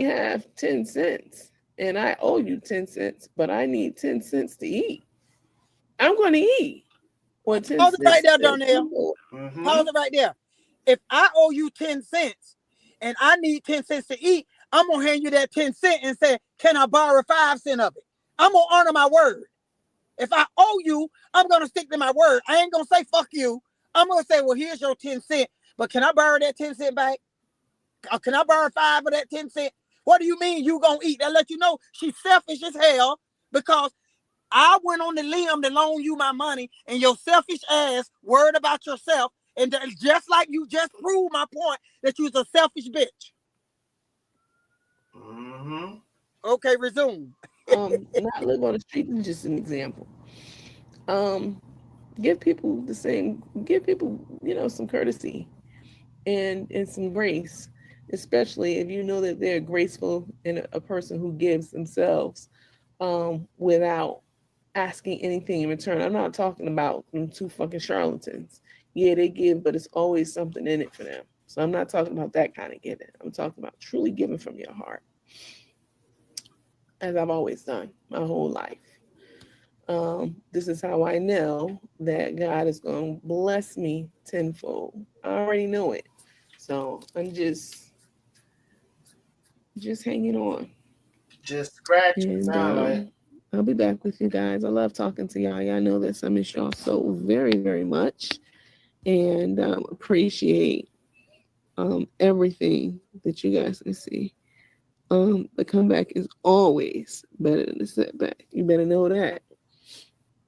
have 10 cents and I owe you 10 cents, but I need 10 cents to eat, I'm gonna eat. Or 10 Pause it right cents there, to Darnell. Pause it right there. If I owe you 10 cents and I need 10 cents to eat, I'm going to hand you that 10 cents and say, can I borrow 5 cents of it? I'm going to honor my word. If I owe you, I'm going to stick to my word. I ain't going to say, fuck you. I'm going to say, well, here's your 10 cents, but can I borrow that 10 cent back? Or can I borrow 5 of that 10 cent? What do you mean you going to eat? That let you know she's selfish as hell, because I went on the limb to loan you my money, and your selfish ass worried about yourself. And just like you just proved my point that you's a selfish bitch. Okay, resume. Not live on the street is just an example. Give people some courtesy and some grace, especially if you know that they're graceful and a person who gives themselves without asking anything in return. I'm not talking about them two fucking charlatans. Yeah, they give, but it's always something in it for them. So I'm not talking about that kind of giving. I'm talking about truly giving from your heart, as I've always done my whole life. This is how I know that God is going to bless me tenfold. I already know it. So I'm just hanging on. Just scratching. And I'll be back with you guys. I love talking to y'all. Y'all know this. I miss y'all so very, very much. And appreciate everything that you guys can see. The comeback is always better than the setback. You better know that.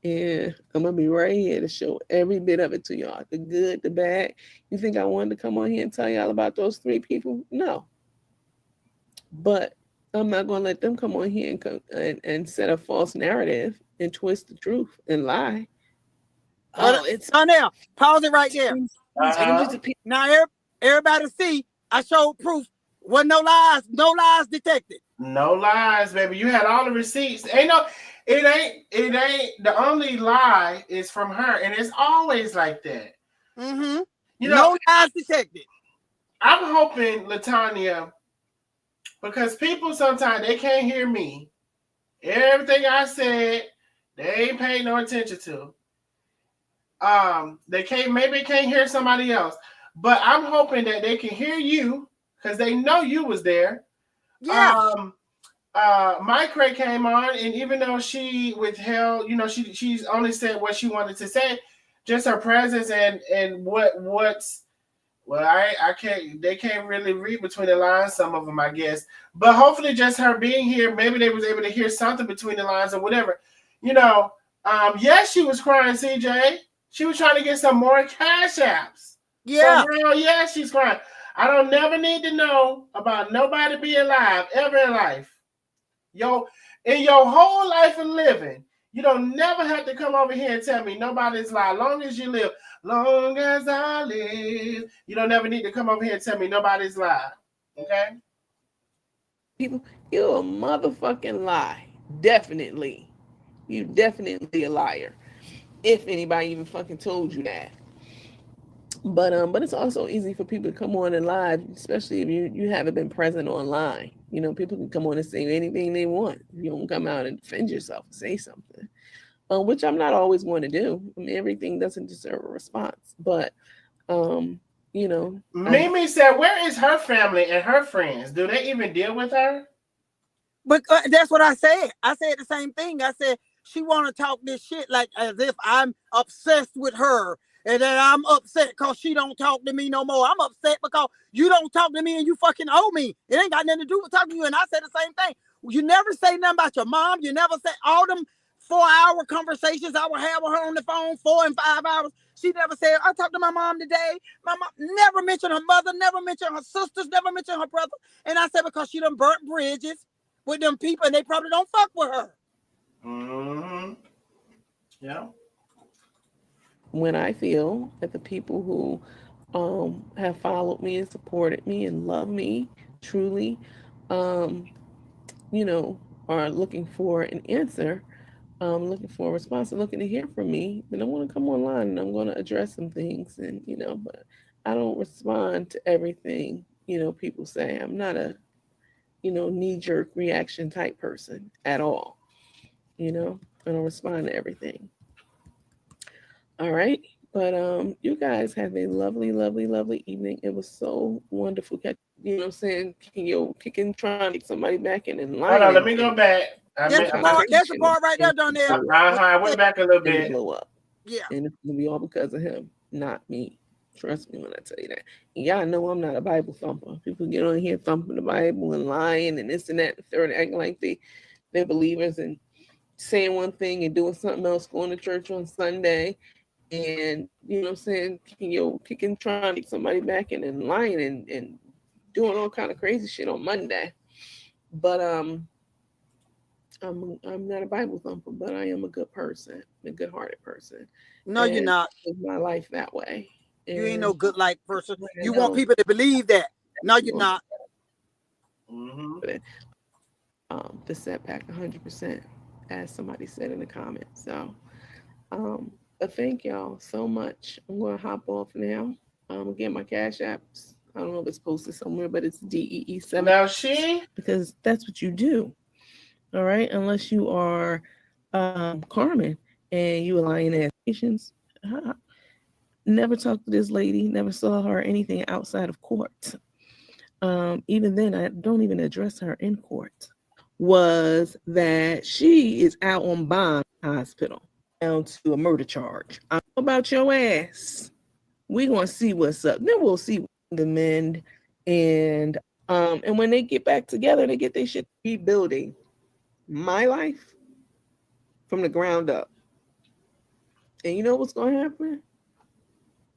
And I'm gonna be right here to show every bit of it to y'all. The good, the bad. You think I wanted to come on here and tell y'all about those 3 people? No. But I'm not gonna let them come on here and set a false narrative and twist the truth and lie. Oh, it's now. Pause it right there. Now everybody see I showed proof. Wasn't no lies detected. No lies, baby. You had all the receipts. It ain't the only lie is from her, and it's always like that. No lies detected. I'm hoping, Latonia, because people sometimes they can't hear me. Everything I said, they ain't paying no attention to. They can't hear somebody else. But I'm hoping that they can hear you because they know you was there. Yeah. Mike Ray came on, and even though she withheld, she's only said what she wanted to say, just her presence and what's I can't, they can't really read between the lines, some of them, I guess. But hopefully just her being here, maybe they was able to hear something between the lines or whatever. Yes, she was crying, CJ. She was trying to get some more cash apps. Yeah. For real, yeah, she's crying. I don't never need to know about nobody being alive ever in life. In your whole life of living, you don't never have to come over here and tell me nobody's lying. Long as you live, long as I live, you don't ever need to come over here and tell me nobody's lying. Okay? People, you're a motherfucking lie. Definitely. You definitely a liar. If anybody even fucking told you that. But it's also easy for people to come on and live, especially if you haven't been present online. People can come on and say anything they want. You don't come out and defend yourself and say something, which I'm not always going to do. I mean, everything doesn't deserve a response. But Mimi said, "Where is her family and her friends? Do they even deal with her?" But that's what I said. I said the same thing. I said she want to talk this shit like as if I'm obsessed with her and that I'm upset because she don't talk to me no more. I'm upset because you don't talk to me and you fucking owe me. It ain't got nothing to do with talking to you. And I said the same thing. You never say nothing about your mom. You never say all them 4-hour conversations I would have with her on the phone, 4 and 5 hours. She never said, I talked to my mom today. My mom never mentioned her mother, never mentioned her sisters, never mentioned her brother. And I said, because she done burnt bridges with them people and they probably don't fuck with her. Mm-hmm. Yeah. When I feel that the people who have followed me and supported me and love me truly, you know, are looking for an answer, looking for a response and looking to hear from me, then I'm going to come online and I'm going to address some things. And, you know, but I don't respond to everything, you know, people say. I'm not a, you know, knee-jerk reaction type person at all. You know, I don't respond to everything. All right. But you guys have a lovely, lovely, lovely evening. It was so wonderful. You know what I'm saying? Kicking, trying to get somebody back in line. Hold on, let me go back. That's the part right there, down there. I went back a little bit. Blow up. Yeah. And it's going to be all because of him, not me. Trust me when I tell you that. And y'all know I'm not a Bible thumper. People get on here thumping the Bible and lying and this and that, and third, acting like they're believers and saying one thing and doing something else, going to church on Sunday. And, you know what I'm saying, kicking, trying to get somebody back in line and doing all kind of crazy shit on Monday. But I'm not a Bible thumper, but I am a good person, a good-hearted person. No, you're not. I live my life that way. You ain't no good life person. You want people to believe that. No, you're not. Mm-hmm. The setback 100%, as somebody said in the comments. So, but thank y'all so much. I'm going to hop off now. Again, my Cash Apps, I don't know if it's posted somewhere, but it's DEE7. Now because that's what you do. All right. Unless you are Carmen and you align as patients. Never talked to this lady, never saw her or anything outside of court. Even then, I don't even address her in court. Was that she is out on bond hospital down to a murder charge. I know about your ass. We're gonna see what's up. Then we'll see the men and when they get back together, they get their shit rebuilding my life from the ground up. And you know what's gonna happen?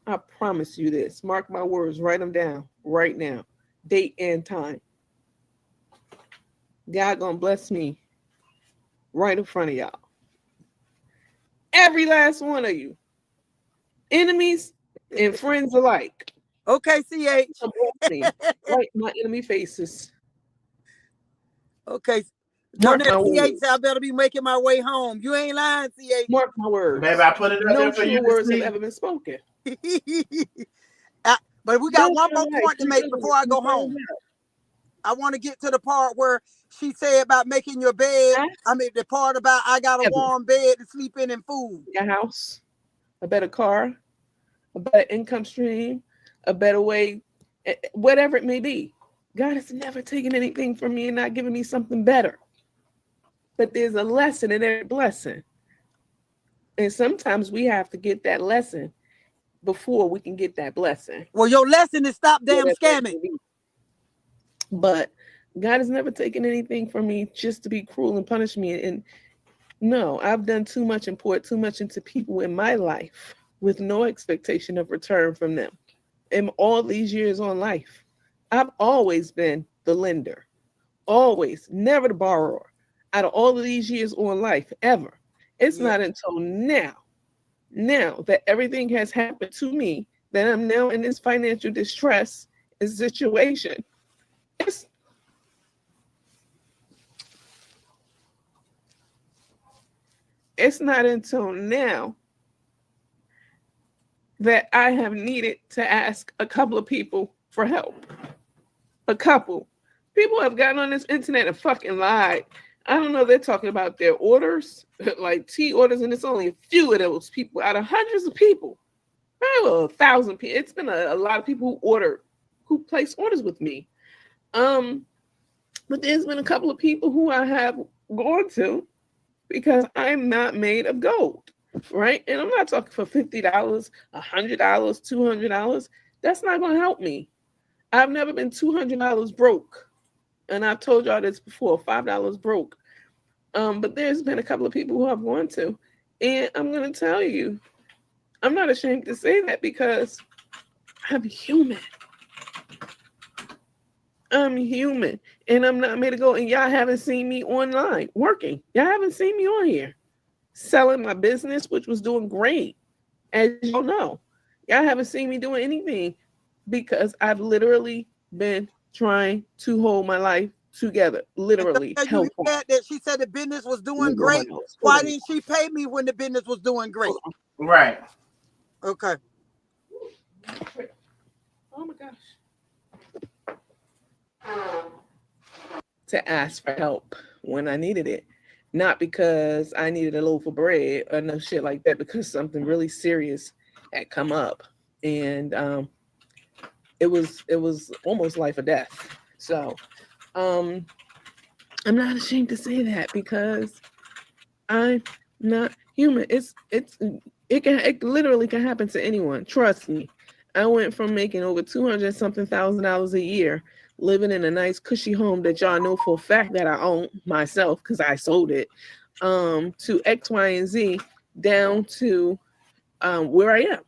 I promise you this. Mark my words. Write them down right now. Date and time. God gonna bless me right in front of y'all. Every last one of you. Enemies and friends alike. Okay, CH. Right, my enemy faces. Okay. Mark my CH, I better be making my way home. You ain't lying, CH. Mark my words. Baby, I put it up there for you. No true words have ever been spoken. But we got one more point to make before I go home. I want to get to the part where she said about making your bed. I mean, the part about I got a warm bed to sleep in and food. A house, a better car, a better income stream, a better way, whatever it may be. God has never taken anything from me and not given me something better. But there's a lesson in every blessing. And sometimes we have to get that lesson before we can get that blessing. Well, your lesson is stop damn scamming. But God has never taken anything from me just to be cruel and punish me. And no, I've done too much and poured too much into people in my life with no expectation of return from them. In all these years on life, I've always been the lender. Always, never the borrower. Out of all of these years on life, ever. It's not until now that everything has happened to me, that I'm now in this financial distress situation. It's not until now that I have needed to ask a couple of people for help. A couple. People have gotten on this internet and fucking lied. I don't know, they're talking about their orders, like tea orders, and it's only a few of those people out of hundreds of people. Probably 1,000 people. It's been a lot of people who placed orders with me. But there's been a couple of people who I have gone to because I'm not made of gold, right? And I'm not talking for $50, $100, $200. That's not going to help me. I've never been $200 broke. And I've told y'all this before, $5 broke. But there's been a couple of people who I've gone to. And I'm going to tell you, I'm not ashamed to say that because I'm human. I'm human. And I'm not made to go. And y'all haven't seen me online working. Y'all haven't seen me on here selling my business, which was doing great. As y'all know, y'all haven't seen me doing anything because I've literally been trying to hold my life together. Literally. You had that she said the business was doing great. Why didn't she pay me when the business was doing great? Right. Okay. Oh my gosh. To ask for help when I needed it. Not because I needed a loaf of bread or no shit like that, because something really serious had come up. And it was almost life or death. So I'm not ashamed to say that because I'm not human. It literally can happen to anyone. Trust me. I went from making over $200,000 a year, living in a nice cushy home that y'all know for a fact that I own myself because I sold it, to X, Y, and Z, down to where I am.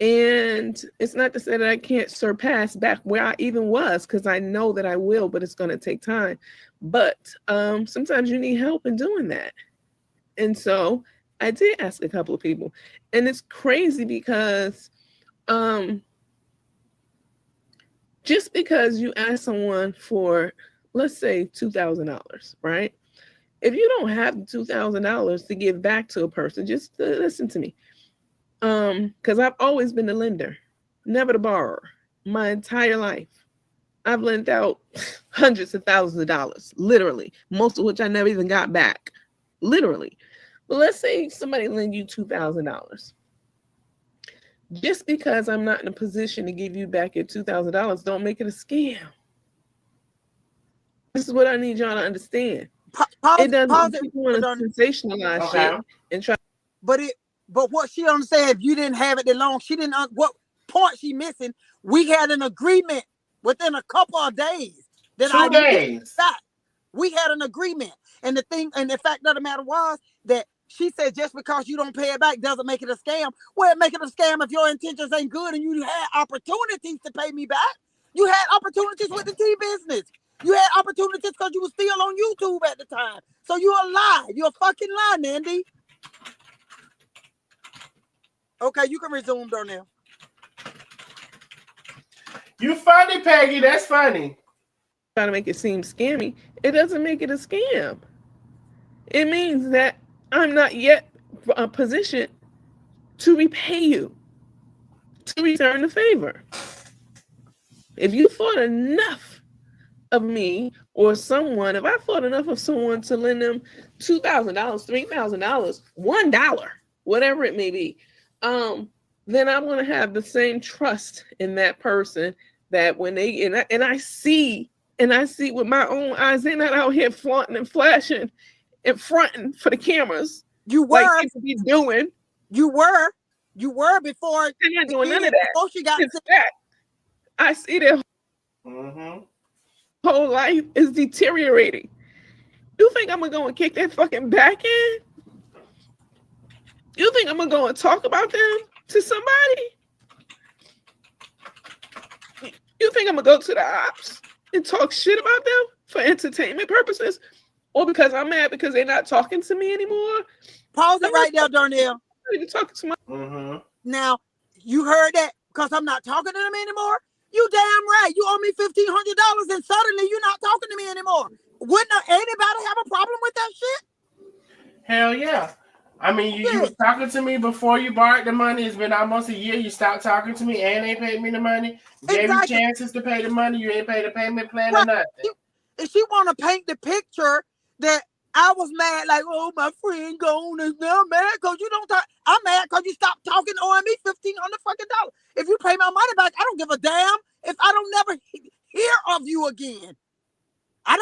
And it's not to say that I can't surpass back where I even was, because I know that I will, but it's going to take time. But sometimes you need help in doing that. And so I did ask a couple of people. And it's crazy because just because you ask someone for, let's say, $2,000, right? If you don't have $2,000 to give back to a person, just listen to me. Because I've always been the lender, never the borrower, my entire life. I've lent out hundreds of thousands of dollars, literally, most of which I never even got back, literally. But let's say somebody lend you $2,000. Just because I'm not in a position to give you back your $2,000, don't make it a scam. This is what I need y'all to understand. It doesn't people want to sensationalize shit and try. But what she don't say, if you didn't have it that long, she didn't. What part she missing? We had an agreement within a couple of days. That 2 days. We had an agreement, and the fact of the matter was that she said just because you don't pay it back doesn't make it a scam. Well, make it a scam if your intentions ain't good and you had opportunities to pay me back. You had opportunities with the tea business. You had opportunities because you were still on YouTube at the time. So you're a lie. You're a fucking lie, Nandi. Okay, you can resume, Darnell. You funny, Peggy. That's funny. Trying to make it seem scammy. It doesn't make it a scam. It means that I'm not yet positioned to repay you, to return the favor. If you thought enough of me or someone, if I thought enough of someone to lend them $2,000, $3,000, $1, whatever it may be, then I'm going to have the same trust in that person that when they, and I see with my own eyes, they're not out here flaunting and flashing and fronting for the cameras. You were. Like people be doing. You were before. They're not doing none of that. Before she got sick. I see their whole life is deteriorating. You think I'm going to go and kick that fucking back in? You think I'm going to go and talk about them to somebody? You think I'm going to go to the ops and talk shit about them for entertainment purposes? Or because I'm mad because they're not talking to me anymore? Pause it right there, Darnell. Talking to my Now, you heard that because I'm not talking to them anymore? You damn right. You owe me $1,500 and suddenly you're not talking to me anymore. Wouldn't anybody have a problem with that shit? Hell yeah. I mean, you was talking to me before you borrowed the money. It's been almost a year. You stopped talking to me and ain't paid me the money. Gave you chances to pay the money. You ain't paid the payment plan or nothing. If she want to paint the picture that I was mad, like, oh, my friend gone is now mad because you don't talk. I'm mad because you stopped talking owing me $1,500 fucking dollars. If you pay my money back, I don't give a damn if I don't never hear of you again. I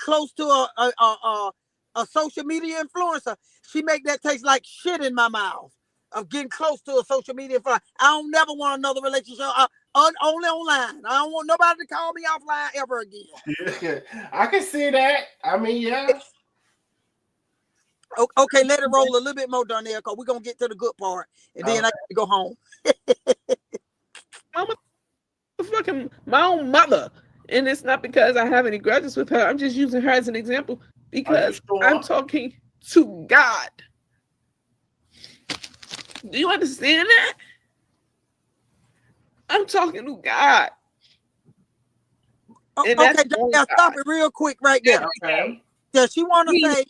close to a social media influencer, she make that taste like shit in my mouth of getting close to a social media influencer. I don't never want another relationship. Only online. I don't want nobody to call me offline ever again. I can see that. I mean, yeah. Okay, let it roll a little bit more, Darnell, because we're going to get to the good part. And then I can go home. I'm a fucking my own mother. And it's not because I have any grudges with her. I'm just using her as an example because I'm talking to God. Do you understand that? I'm talking to God. Okay, Darnell, stop it real quick right there. Okay. Does she want to say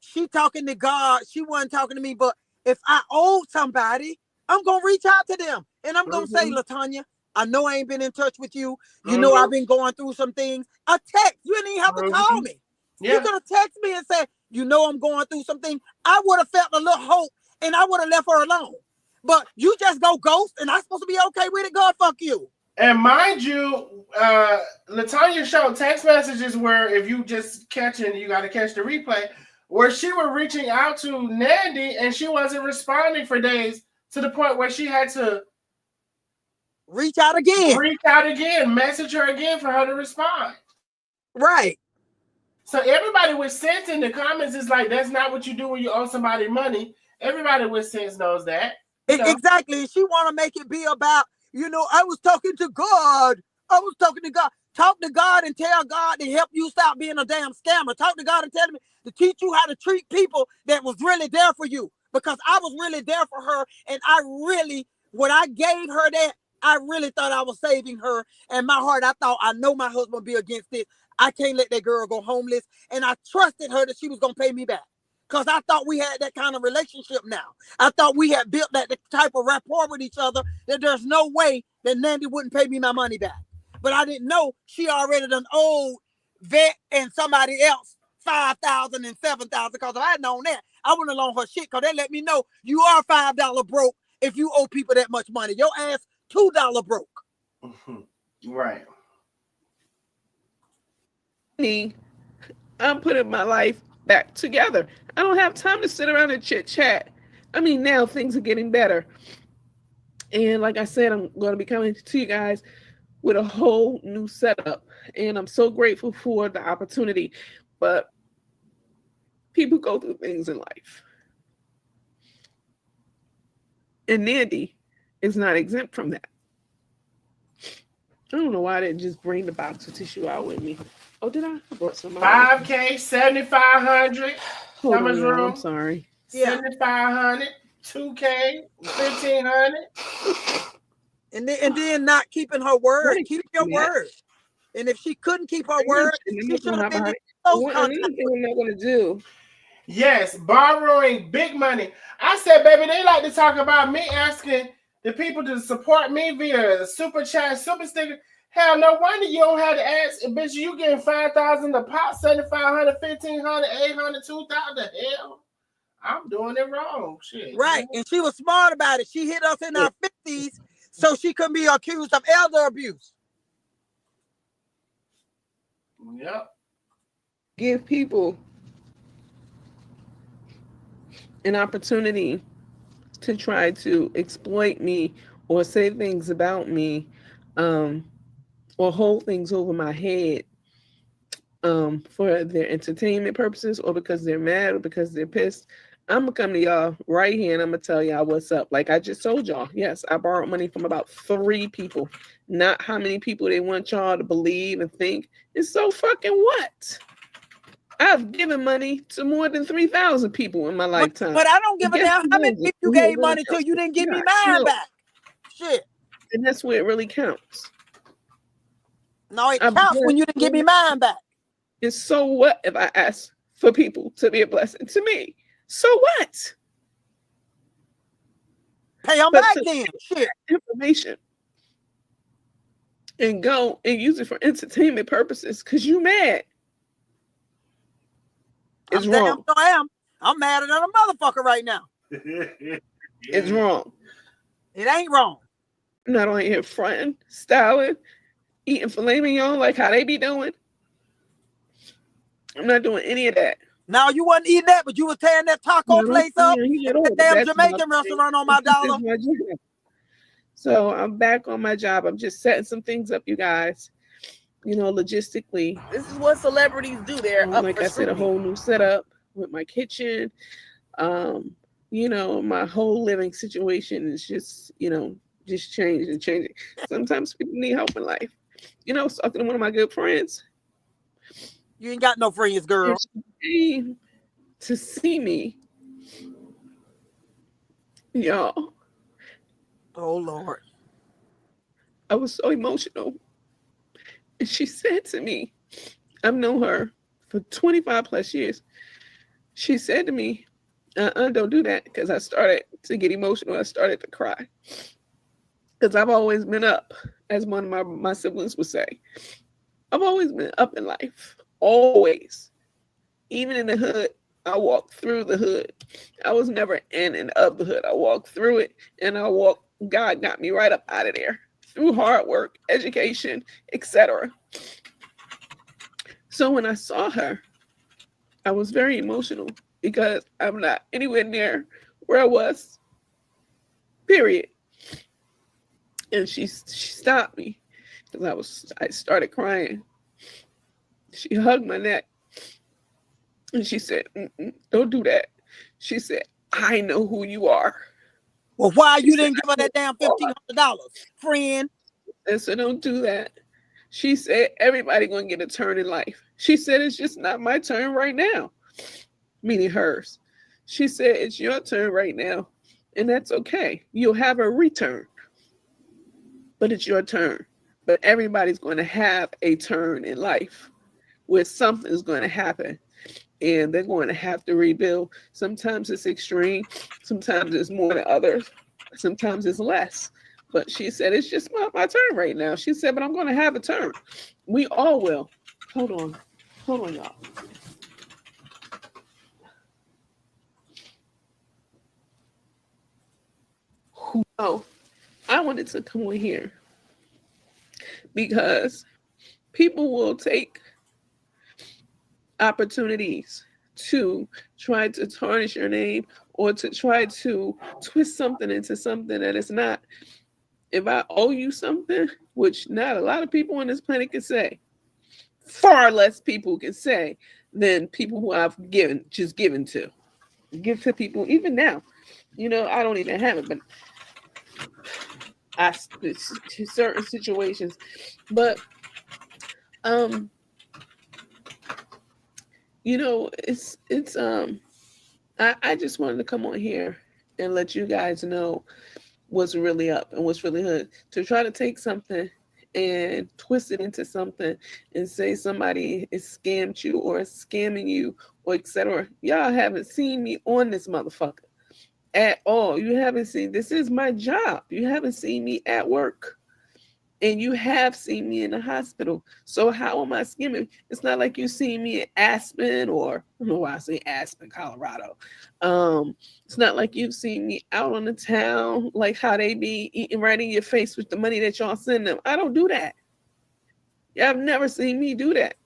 she talking to God? She wasn't talking to me, but if I owe somebody, I'm going to reach out to them. And I'm going to say, Latonia, I know I ain't been in touch with you. You know I've been going through some things. A text. You didn't even have to call me. Yeah. You could have texted me and said, you know I'm going through something. I would have felt a little hope and I would have left her alone. But you just go ghost and I'm supposed to be okay with it. God, fuck you. And mind you, Latonia showed text messages where if you just catch it, you got to catch the replay, where she was reaching out to Nandi and she wasn't responding for days to the point where she had to reach out again, message her again for her to respond. Right. So everybody with sense in the comments is like, that's not what you do when you owe somebody money. Everybody with sense knows that. Exactly. She want to make it be about, I was talking to God. I was talking to God. Talk to God and tell God to help you stop being a damn scammer. Talk to God and tell him to teach you how to treat people that was really there for you. Because I was really there for her. And when I gave her that, I really thought I was saving her. And my heart, I thought, I know my husband will be against this. I can't let that girl go homeless. And I trusted her that she was going to pay me back. Because I thought we had that kind of relationship now. I thought we had built that type of rapport with each other that there's no way that Nandi wouldn't pay me my money back. But I didn't know she already done owed Vet and somebody else $5,000 and $7,000. Because if I had known that, I wouldn't have loaned her shit. Because they let me know you are $5 broke if you owe people that much money. Your ass $2 broke. Mm-hmm. Right. I'm putting my life back together. I don't have time to sit around and chit chat. I mean, now things are getting better. And like I said, I'm going to be coming to you guys with a whole new setup. And I'm so grateful for the opportunity. But people go through things in life. And Nandi is not exempt from that. I don't know why I didn't just bring the box of tissue out with me. Oh, did I? I brought some out. $5K, $7,500. How much room? I'm sorry. $7,500, $2K, $1,500. And then not keeping her word. Keep your word. And if she couldn't keep her word, she should have been what I'm not going to do. Yes, borrowing big money. I said, baby, they like to talk about me asking the people to support me via super chat, super sticker. Hell, no wonder you don't have to ask. Bitch, you getting 5,000 a pop, 7,500, 1,500, 800, 2,000. Hell, I'm doing it wrong. Shit. Right. And she was smart about it. She hit us in our 50s so she couldn't be accused of elder abuse. Yep. Give people an opportunity to try to exploit me or say things about me, or hold things over my head for their entertainment purposes, or because they're mad or because they're pissed. I'm gonna come to y'all right here and I'm gonna tell y'all what's up. Like I just told y'all, yes, I borrowed money from about 3 people. Not how many people they want y'all to believe and think. It's so fucking what? I've given money to more than 3,000 people in my lifetime. But I don't give a damn how many people you gave money to. You didn't give me mine back. Shit. And that's where it really counts. No, it counts when you didn't give me mine back. And so what if I ask for people to be a blessing to me? So what? Pay them back then. Shit. Information. And go and use it for entertainment purposes because you mad. It's wrong. I am. I'm mad at another motherfucker right now. It's wrong. It ain't wrong. I'm not on here fronting, styling, eating filet mignon like how they be doing. I'm not doing any of that. Now you wasn't eating that, but you was tearing that taco place up and that damn Jamaican restaurant on my dollar. So I'm back on my job. I'm just setting some things up, you guys. You know, logistically. This is what celebrities do. They're like I said, a whole new setup with my kitchen. You know, my whole living situation is just, you know, just changing. Sometimes people need help in life. You know, I was talking to one of my good friends. You ain't got no friends, girl. She came to see me. Y'all. Oh, Lord. I was so emotional. And she said to me, I've known her for 25 plus years. She said to me, don't do that, because I started to get emotional. I started to cry. Because I've always been up, as one of my siblings would say. I've always been up in life. Always. Even in the hood, I walked through the hood. I was never in and of the hood. I walked through it, and God got me right up out of there through hard work, education, etc. So when I saw her, I was very emotional because I'm not anywhere near where I was, period. And she stopped me because I started crying. She hugged my neck and she said, don't do that. She said, I know who you are. Well, why you didn't give her that damn $1,500, friend? And so don't do that. She said, everybody gonna get a turn in life. She said, it's just not my turn right now. Meaning hers. She said, it's your turn right now. And that's okay. You'll have a return. But it's your turn. But everybody's going to have a turn in life where something's going to happen. And they're going to have to rebuild. Sometimes it's extreme. Sometimes it's more than others. Sometimes it's less. But she said, it's just my turn right now. She said, but I'm going to have a turn. We all will. Hold on, y'all. Oh, I wanted to come on here because people will take opportunities to try to tarnish your name or to try to twist something into something that it's not. If I owe you something, which not a lot of people on this planet can say, far less people can say than people who I've given to. Give to people, even now. You know, I don't even have it, but to certain situations. But you know, I just wanted to come on here and let you guys know what's really up and what's really hood. To try to take something and twist it into something and say somebody is scammed you or is scamming you or etc. Y'all haven't seen me on this motherfucker at all. You haven't seen, this is my job. You haven't seen me at work. And you have seen me in the hospital. So how am I skimming? It's not like you see me at Aspen, or I don't know why I say Aspen, Colorado. It's not like you've seen me out on the town, like how they be eating right in your face with the money that y'all send them. I don't do that. Y'all have never seen me do that.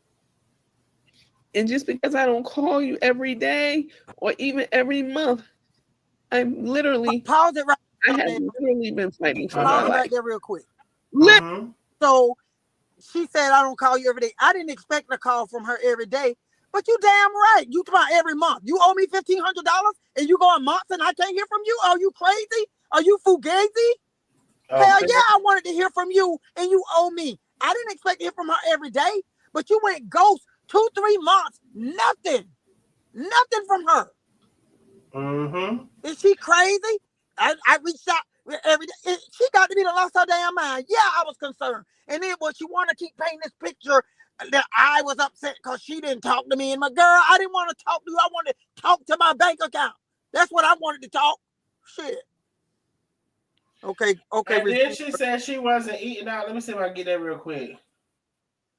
And just because I don't call you every day or even every month, I'm literally, pause it right I have literally been fighting for my pause it life. right there real quick. Mm-hmm. So she said, I don't call you every day. I didn't expect a call from her every day, but you damn right. You come out every month. You owe me $1,500 and you go a month and I can't hear from you? Are you crazy? Are you fugazi? Okay. Hell yeah, I wanted to hear from you and you owe me. I didn't expect to hear from her every day, but you went ghost 2-3 months. Nothing from her. Mm-hmm. Is she crazy? I reached out every day. She got to be lost her damn mind. Yeah, I was concerned. And then what you want to keep painting this picture that I was upset because she didn't talk to me. And my girl, I didn't want to talk to you. I wanted to talk to my bank account. That's what I wanted to talk. Shit. Okay. And then she said she wasn't eating out. Let me see if I can get that real quick.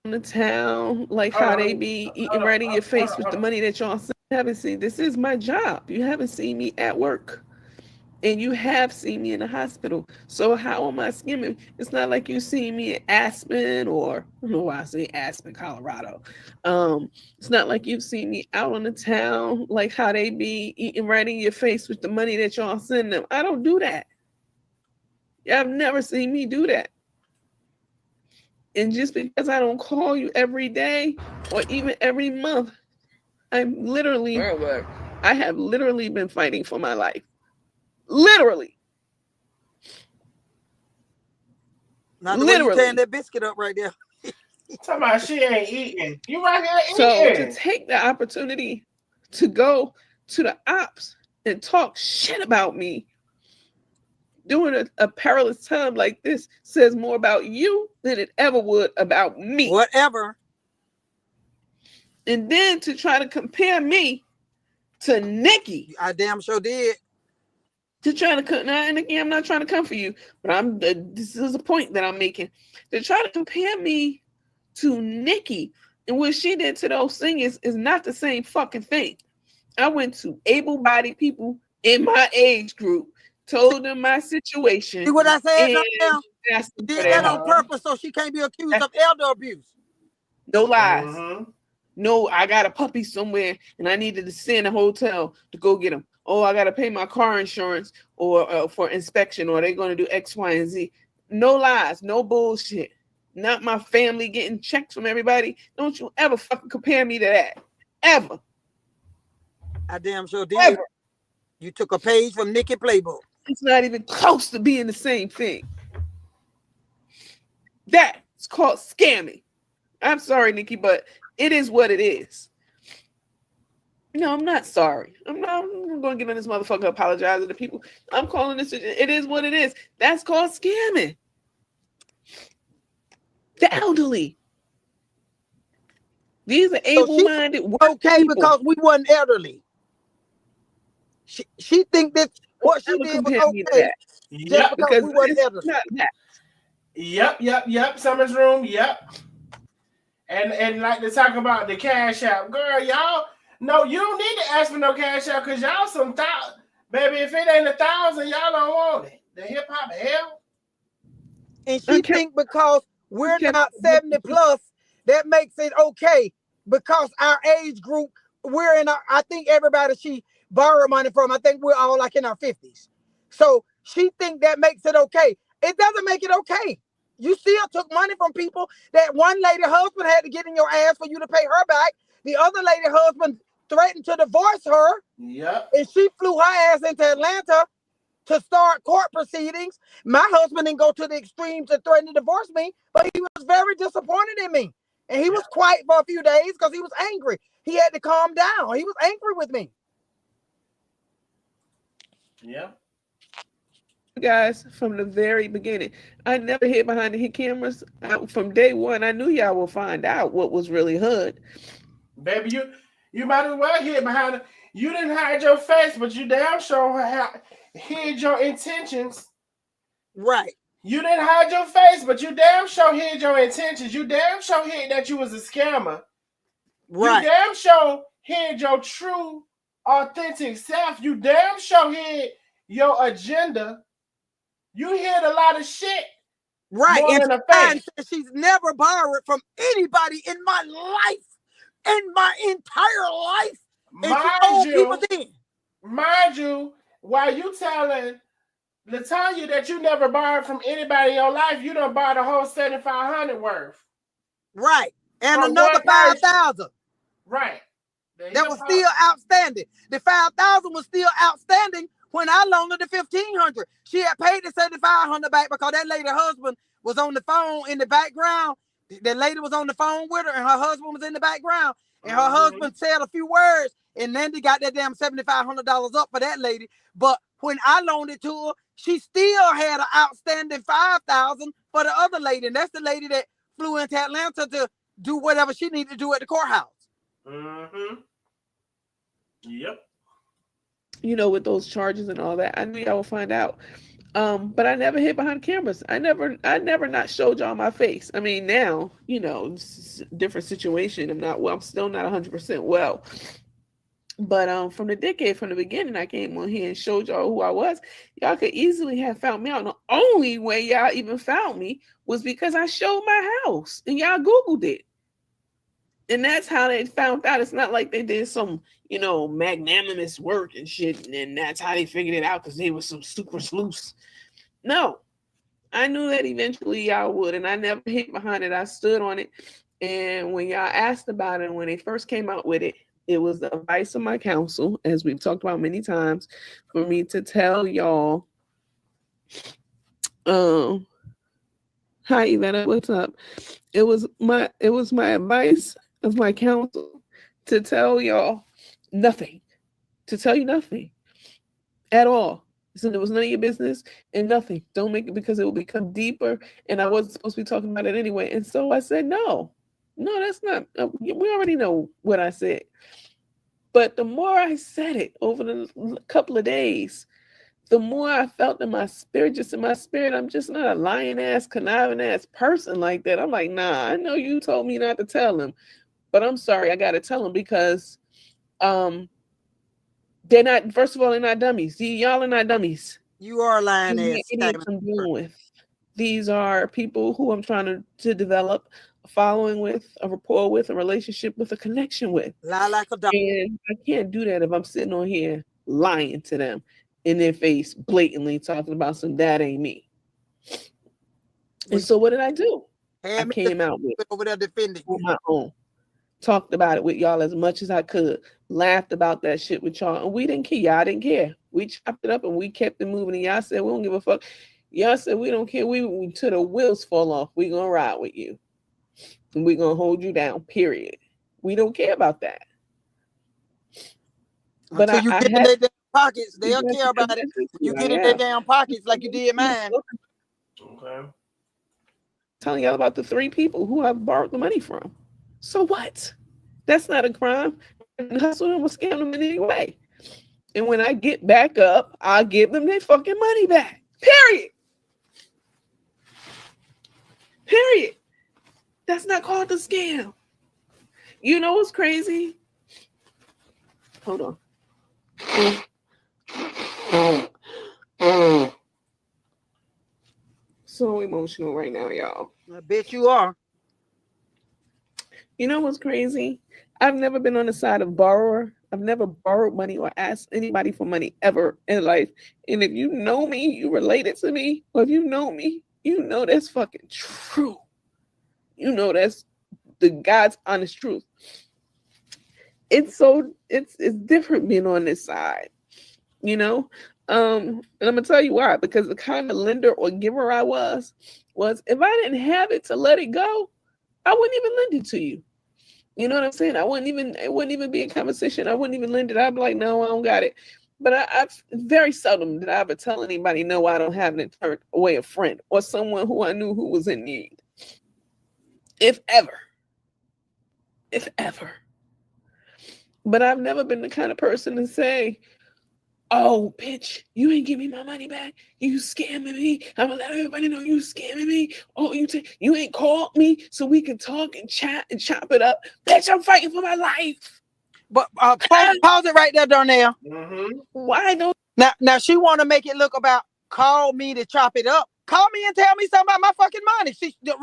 In the town, like how they be eating right in your face with the money that y'all haven't seen. This is my job. You haven't seen me at work. And you have seen me in the hospital. So how am I skimming? It's not like you see me at Aspen, or I don't know why I say Aspen, Colorado. It's not like you've seen me out on the town, like how they be eating right in your face with the money that y'all send them. I don't do that. Y'all have never seen me do that. And just because I don't call you every day or even every month, I have literally been fighting for my life. Literally. Not the way you tearing that biscuit up right there. Talking about she ain't eating. You right here So eating. to take the opportunity to go to the ops and talk shit about me during a perilous time like this says more about you than it ever would about me. Whatever. And then to try to compare me to Nikki. I damn sure did. To try to and again, I'm not trying to come for you, but this is a point that I'm making. To try to compare me to Nikki and what she did to those singers is not the same fucking thing. I went to able-bodied people in my age group, told them my situation. See what I said? Did that on purpose so she can't be accused of elder abuse. No lies. No, I got a puppy somewhere and I needed to send a hotel to go get him. Oh, I got to pay my car insurance or for inspection, or they're going to do X, Y, and Z. No lies, no bullshit. Not my family getting checks from everybody. Don't you ever fucking compare me to that. Ever. I damn sure did. Ever. You took a page from Nikki Playbook. It's not even close to being the same thing. That's called scamming. I'm sorry, Nikki, but it is what it is. No, I'm not sorry. I'm going to get on this motherfucker apologizing to people. I'm calling this. It is what it is. That's called scamming. The elderly. These are able-minded okay people. Because we wasn't elderly. She think that what she did was okay. Yep, because we wasn't elderly. Yep. Summer's room. Yep. And like to talk about the cash out, girl. Y'all, no, you don't need to ask for no cash out because y'all some thousand, baby. If it ain't 1,000, y'all don't want it. The hip hop hell. And she think because we're not 70 plus, that makes it okay. Because our age group, we're in our, I think everybody she borrowed money from, I think we're all like in our 50s. So she think that makes it okay. It doesn't make it okay. You still took money from people. That one lady husband had to get in your ass for you to pay her back. The other lady husband threatened to divorce her. Yep. And she flew her ass into Atlanta to start court proceedings. My husband didn't go to the extreme to threaten to divorce me, but he was very disappointed in me. And he was quiet for a few days because he was angry. He had to calm down. He was angry with me. Yeah. Guys, from the very beginning, I never hid behind the cameras. From day one, I knew y'all would find out what was really hood. Baby, you might as well hid behind it. You didn't hide your face, but you damn sure hid your intentions. Right. You didn't hide your face, but you damn sure hid your intentions. You damn sure hid that you was a scammer. Right. You damn sure hid your true, authentic self. You damn sure hid your agenda. You hid a lot of shit. Right. And she's never borrowed from anybody in my life. In my entire life. Mind you, while you telling Latonia that you never borrowed from anybody in your life, you done bought a whole $7,500 worth. Right. And another 5,000. Right. That was still outstanding. The 5,000 was still outstanding when I loaned her the 1,500. She had paid the 7,500 back because that lady husband was on the phone in the background. The lady was on the phone with her and her husband was in the background. And her husband said a few words and Nandi got that damn $7,500 up for that lady. But when I loaned it to her, she still had an outstanding 5,000 for the other lady. And that's the lady that flew into Atlanta to do whatever she needed to do at the courthouse. Mm-hmm. Yep. You know, with those charges and all that, I knew y'all would find out. But I never hid behind cameras. I never not showed y'all my face. I mean, now, you know, it's a different situation. I'm still not 100% well. But from the decade, from the beginning, I came on here and showed y'all who I was. Y'all could easily have found me out. The only way y'all even found me was because I showed my house and y'all Googled it. And that's how they found out. It's not like they did some, magnanimous work and shit, and that's how they figured it out because they were some super sleuths. No, I knew that eventually y'all would, and I never hid behind it. I stood on it. And when y'all asked about it, when they first came out with it, it was the advice of my counsel, as we've talked about many times, for me to tell y'all, hi Ivana, what's up? It was my advice of my counsel to tell y'all nothing, to tell you nothing at all. So it was none of your business and nothing. Don't make it because it will become deeper. And I wasn't supposed to be talking about it anyway. And so I said, no, that's not. We already know what I said. But the more I said it over the couple of days, the more I felt in my spirit, I'm just not a lying ass, conniving ass person like that. I'm like, nah, I know you told me not to tell him, but I'm sorry, I got to tell him because they're not, first of all, they're not dummies. Y'all are not dummies. You are a lying ass. Idiots I'm dealing with. These are people who I'm trying to develop a following with, a rapport with, a relationship with, a connection with. Lie like a dog. And I can't do that if I'm sitting on here lying to them in their face, blatantly talking about some that ain't me. And so what did I do? I came out with over there defending on my own. Talked about it with y'all as much as I could. Laughed about that shit with y'all. And we didn't care. Y'all didn't care. We chopped it up and we kept it moving. And y'all said, we don't give a fuck. Y'all said, we don't care. We till the wheels fall off. We gonna ride with you. And we gonna hold you down, period. We don't care about that. But until you get in their damn pockets, they'll care about it. You get in their damn pockets like you did mine. Okay. Telling y'all about the 3 people who I've borrowed the money from. So what? That's not a crime. And hustle them or scam them in any way. And when I get back up, I'll give them their fucking money back. Period. Period. That's not called a scam. You know what's crazy? Hold on. So emotional right now, y'all. I bet you are. You know what's crazy? I've never been on the side of borrower. I've never borrowed money or asked anybody for money ever in life. And if you know me, you related to me, or if you know me, you know that's fucking true. You know that's the God's honest truth. It's different being on this side, and I'm gonna tell you why. Because the kind of lender or giver I was if I didn't have it to let it go, I wouldn't even lend it to you. You know what I'm saying? It wouldn't even be a conversation. I wouldn't even lend it. I'd be like, no, I don't got it. But I've very seldom did I ever tell anybody, no, I don't have it, and turn away a friend or someone who I knew who was in need. If ever. But I've never been the kind of person to say, oh, bitch, you ain't give me my money back. You scamming me. I'm gonna let everybody know you scamming me. Oh, you ain't called me so we can talk and chat and chop it up. Bitch, I'm fighting for my life. But pause it right there, Darnell. Mm-hmm. Why don't now she want to make it look about call me to chop it up. Call me and tell me something about my fucking money.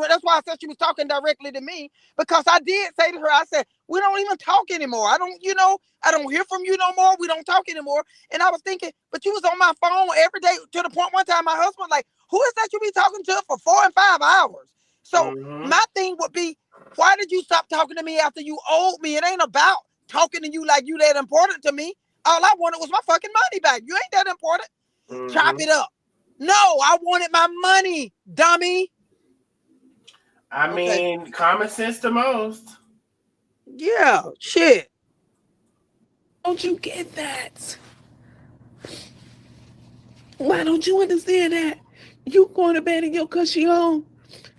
That's why I said she was talking directly to me, because I did say to her, I said, we don't even talk anymore. I don't hear from you no more. We don't talk anymore. And I was thinking, but you was on my phone every day to the point one time my husband was like, who is that you be talking to for 4 and 5 hours? So my thing would be, why did you stop talking to me after you owed me? It ain't about talking to you like you that important to me. All I wanted was my fucking money back. You ain't that important. Chop it up. No, I wanted my money, dummy. I mean, common sense the most. Yeah, shit. Don't you get that? Why don't you understand that? You going to bed in your cushy home.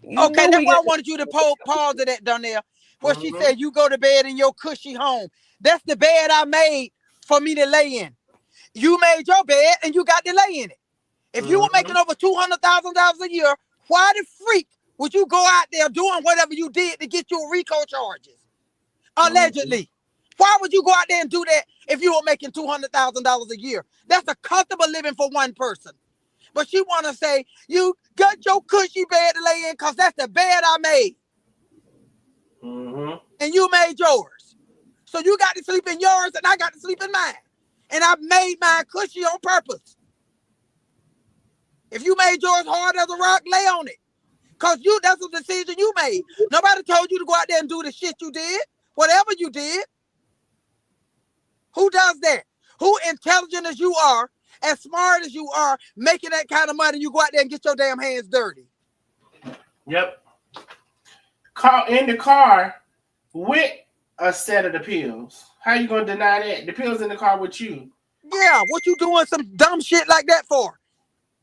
Okay, that's why I wanted you to pause to that, Darnell. Where she said you go to bed in your cushy home. That's the bed I made for me to lay in. You made your bed and you got to lay in it. If you were making over $200,000 a year, why the freak would you go out there doing whatever you did to get your RICO charges? Allegedly. Why would you go out there and do that if you were making $200,000 a year. That's a comfortable living for one person. But she want to say, you got your cushy bed to lay in because that's the bed I made. Mm-hmm. And you made yours. So you got to sleep in yours and I got to sleep in mine. And I made mine cushy on purpose. If you made yours hard as a rock, lay on it. Because that's a decision you made. Nobody told you to go out there and do the shit you did. Whatever you did. Who does that? Who intelligent as you are, as smart as you are, making that kind of money, you go out there and get your damn hands dirty. Yep. In the car with a set of the pills. How you gonna deny that? The pills in the car with you. Yeah, what you doing some dumb shit like that for?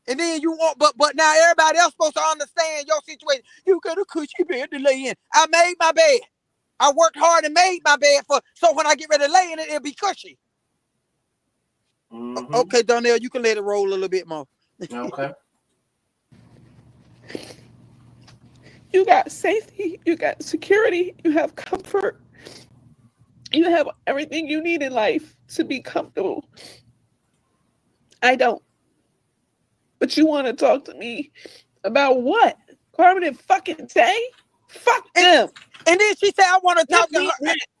And then you want, but now everybody else supposed to understand your situation. You got a cushy bed to lay in. I made my bed. I worked hard and made my bed so when I get ready to lay in it, it'll be cushy. Mm-hmm. Okay, Donnell, you can let it roll a little bit more. Okay. You got safety, you got security, you have comfort. You have everything you need in life to be comfortable. I don't. But you want to talk to me about what? Carmen and fucking Tay? Fuck them. And then she said, I want to talk to her.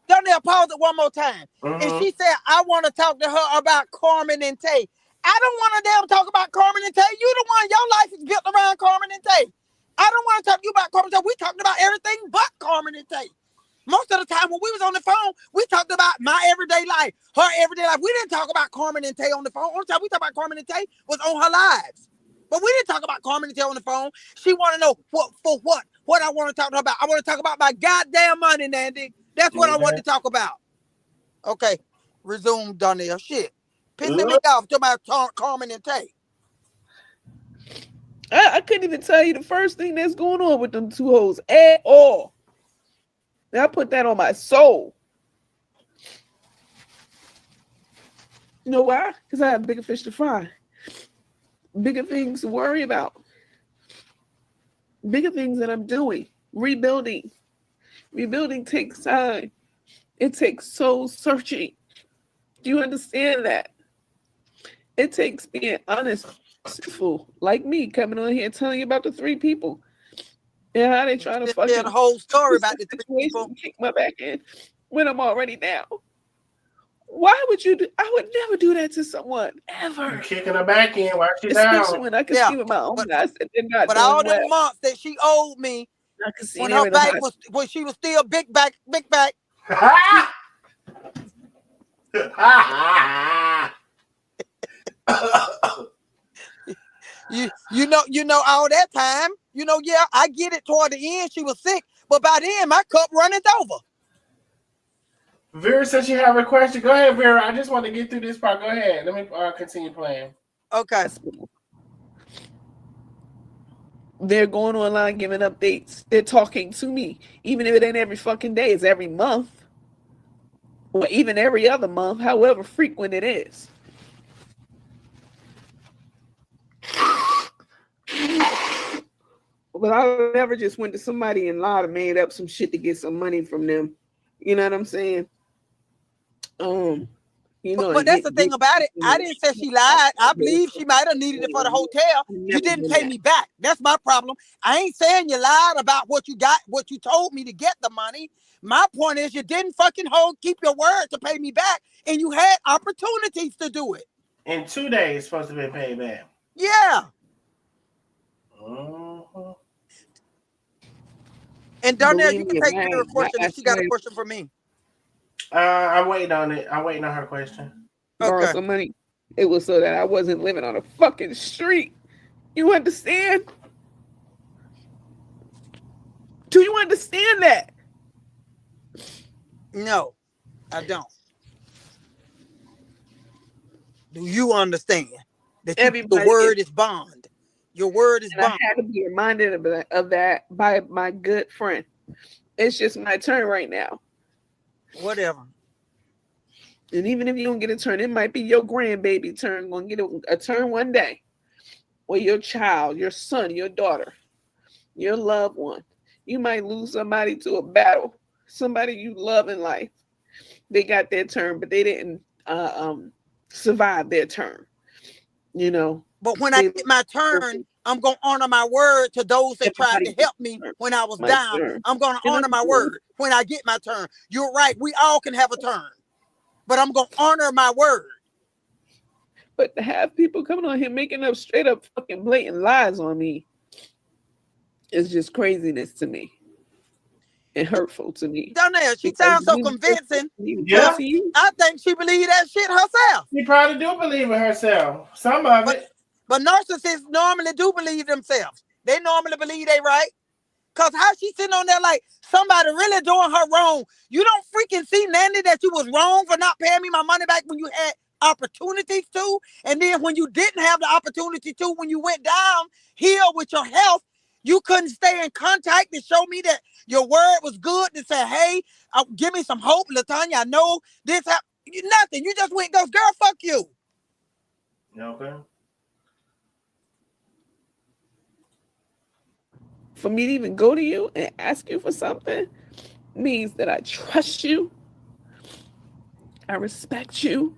Donnell, pause it one more time. And she said, I want to talk to her about Carmen and Tay. I don't want to damn talk about Carmen and Tay. You the one, your life is built around Carmen and Tay. I don't want to talk to you about Carmen and Tay. We talked about everything but Carmen and Tay. Most of the time when we was on the phone, we talked about my everyday life, her everyday life. We didn't talk about Carmen and Tay on the phone. Only time we talked about Carmen and Tay was on her lives. But we didn't talk about Carmen and Tay on the phone. She want to know what I want to talk to her about. I want to talk about my goddamn money, Nandi. That's what I want to talk about. Okay, resume, Donnell. Shit. Pissing me off talking about Carmen and Tay. I couldn't even tell you the first thing that's going on with them two hoes at all. I put that on my soul. You know why? Because I have bigger fish to fry. Bigger things to worry about. Bigger things that I'm doing. Rebuilding. Rebuilding takes time. It takes soul searching. Do you understand that? It takes being honest, truthful, like me, coming on here and telling you about the three people. And how they trying to fucking the whole story about the three people. Kick my back in when I'm already down. Why would you do? I would never do that to someone ever. You're kicking her back in while she's down. Especially when I can see with my own eyes that they're not. But all them months that she owed me, I can see when her back was when she was still big back. You know all that time. Yeah, I get it. Toward the end, she was sick, but by then my cup runneth over. Vera said she have a question. Go ahead, Vera. I just want to get through this part. Go ahead. Let me continue playing. Okay. They're going online giving updates. They're talking to me, even if it ain't every fucking day. It's every month, or even every other month, however frequent it is. But I never just went to somebody and lied and made up some shit to get some money from them. You know what I'm saying? But that's the thing about it. I didn't say she lied. I believe she might have needed it for the hotel. You didn't pay me back. That's my problem. I ain't saying you lied about what you got, what you told me to get the money. My point is you didn't fucking keep your word to pay me back, and you had opportunities to do it. In 2 days, supposed to be paid back. Yeah. And Donnell, you can take her question if she got a question for me. I'm waiting on it. I'm waiting on her question. Borrow some money. It was so that I wasn't living on a fucking street. You understand? Do you understand that? No, I don't. Do you understand that the word is bond? Your word is bond. I had to be reminded of that by my good friend. It's just my turn right now. Whatever. And even if you don't get a turn, it might be your grandbaby turn. Gonna get a turn one day. Or your child, your son, your daughter, your loved one. You might lose somebody to a battle. Somebody you love in life. They got their turn, but they didn't survive their term. You know, But when I get my turn, I'm going to honor my word to those that tried to help me when I was down. I'm going to honor my word when I get my turn. You're right. We all can have a turn, but I'm going to honor my word. But to have people coming on here making up straight up fucking blatant lies on me is just craziness to me and hurtful to me. Donnell, she sounds so convincing. Yeah. I think she believed that shit herself. She probably do believe in herself. Some of it. But narcissists normally do believe themselves. They normally believe they right. Cause how she sitting on there like somebody really doing her wrong. You don't freaking see, Nandi, that you was wrong for not paying me my money back when you had opportunities to. And then when you didn't have the opportunity to, when you went downhill with your health, you couldn't stay in contact to show me that your word was good to say, hey, give me some hope, Latonia. I know this happened. Nothing. You just went, goes, girl, fuck you. Okay. For me to even go to you and ask you for something means that I trust you, I respect you,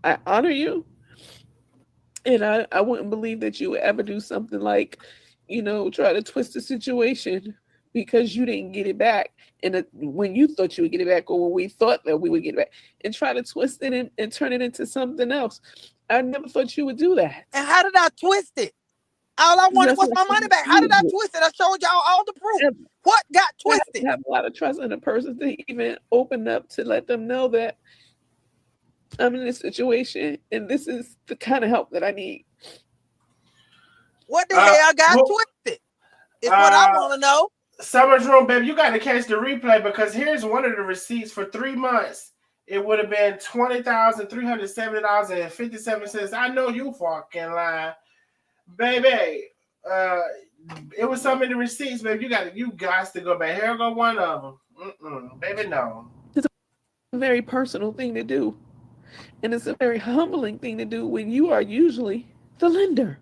I honor you, and I wouldn't believe that you would ever do something like, you know, try to twist the situation because you didn't get it back, and when you thought you would get it back, or when we thought that we would get it back, and try to twist it and turn it into something else. I never thought you would do that. And how did I twist it? All I wanted was my money back. How did I twist it? I showed y'all all the proof. What got twisted? I have a lot of trust in a person to even open up to let them know that I'm in this situation and this is the kind of help that I need. What the hell got twisted? It's what I want to know. Summer's Room, baby, you got to catch the replay because here's one of the receipts for 3 months. It would have been $20,370.57. I know you fucking lying. Baby, it was so many receipts, baby. You guys to go back. Here go one of them. Baby, no. It's a very personal thing to do. And it's a very humbling thing to do when you are usually the lender.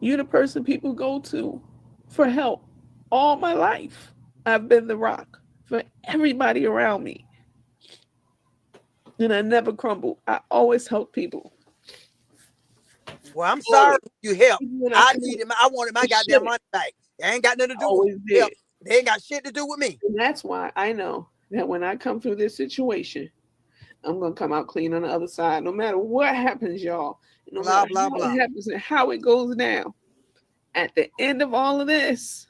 You're the person people go to for help. All my life, I've been the rock for everybody around me. And I never crumble. I always help people. Well, I'm sorry you helped. I wanted my goddamn money back. It ain't got nothing to do with help. They ain't got shit to do with me. And that's why I know that when I come through this situation, I'm gonna come out clean on the other side. No matter what happens, y'all. No matter what happens and how it goes down. At the end of all of this,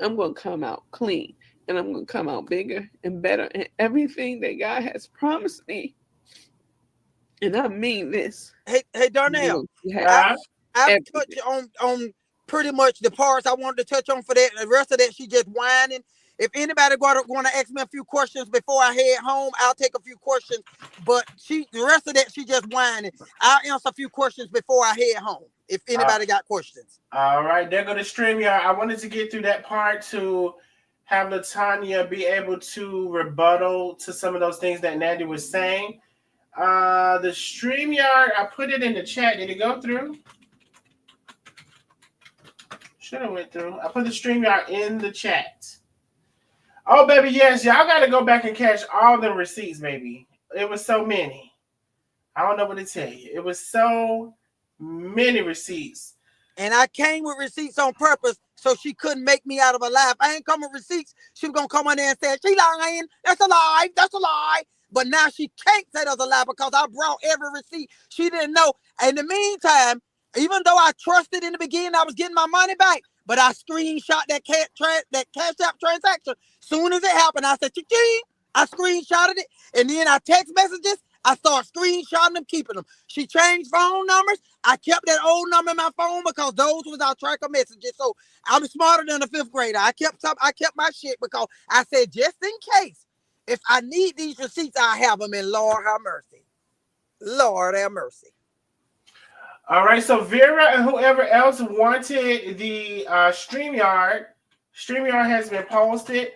I'm gonna come out clean. And I'm gonna come out bigger and better. And everything that God has promised me. And I mean this. Hey, Darnell, I've touched on pretty much the parts I wanted to touch on for that. The rest of that, she just whining. If anybody want to ask me a few questions before I head home, I'll take a few questions. But the rest of that, she just whining. I'll answer a few questions before I head home. If anybody got questions. All right, there go the StreamYard. I wanted to get through that part to have Latonia be able to rebuttal to some of those things that Nandi was saying. The StreamYard, I put it in the chat. Did it go through? Should have went through. I put the StreamYard in the chat. Oh, baby, yes. Y'all got to go back and catch all the receipts, baby. It was so many. I don't know what to tell you. It was so many receipts. And I came with receipts on purpose so she couldn't make me out of a lie. If I ain't come with receipts, she was going to come on there and say, she lying. That's a lie. That's a lie. But now she can't say that's a lie because I brought every receipt. She didn't know. In the meantime, even though I trusted in the beginning I was getting my money back, but I screenshot that Cash App transaction. Soon as it happened, I said, ching, I screenshotted it. And then I text messages. I started screenshotting them, keeping them. She changed phone numbers. I kept that old number in my phone because those was our tracker messages. So I'm smarter than a 5th grader. I kept my shit because I said, just in case, if I need these receipts, I have them, and Lord have mercy. Lord have mercy. All right, so Vera and whoever else wanted the StreamYard has been posted.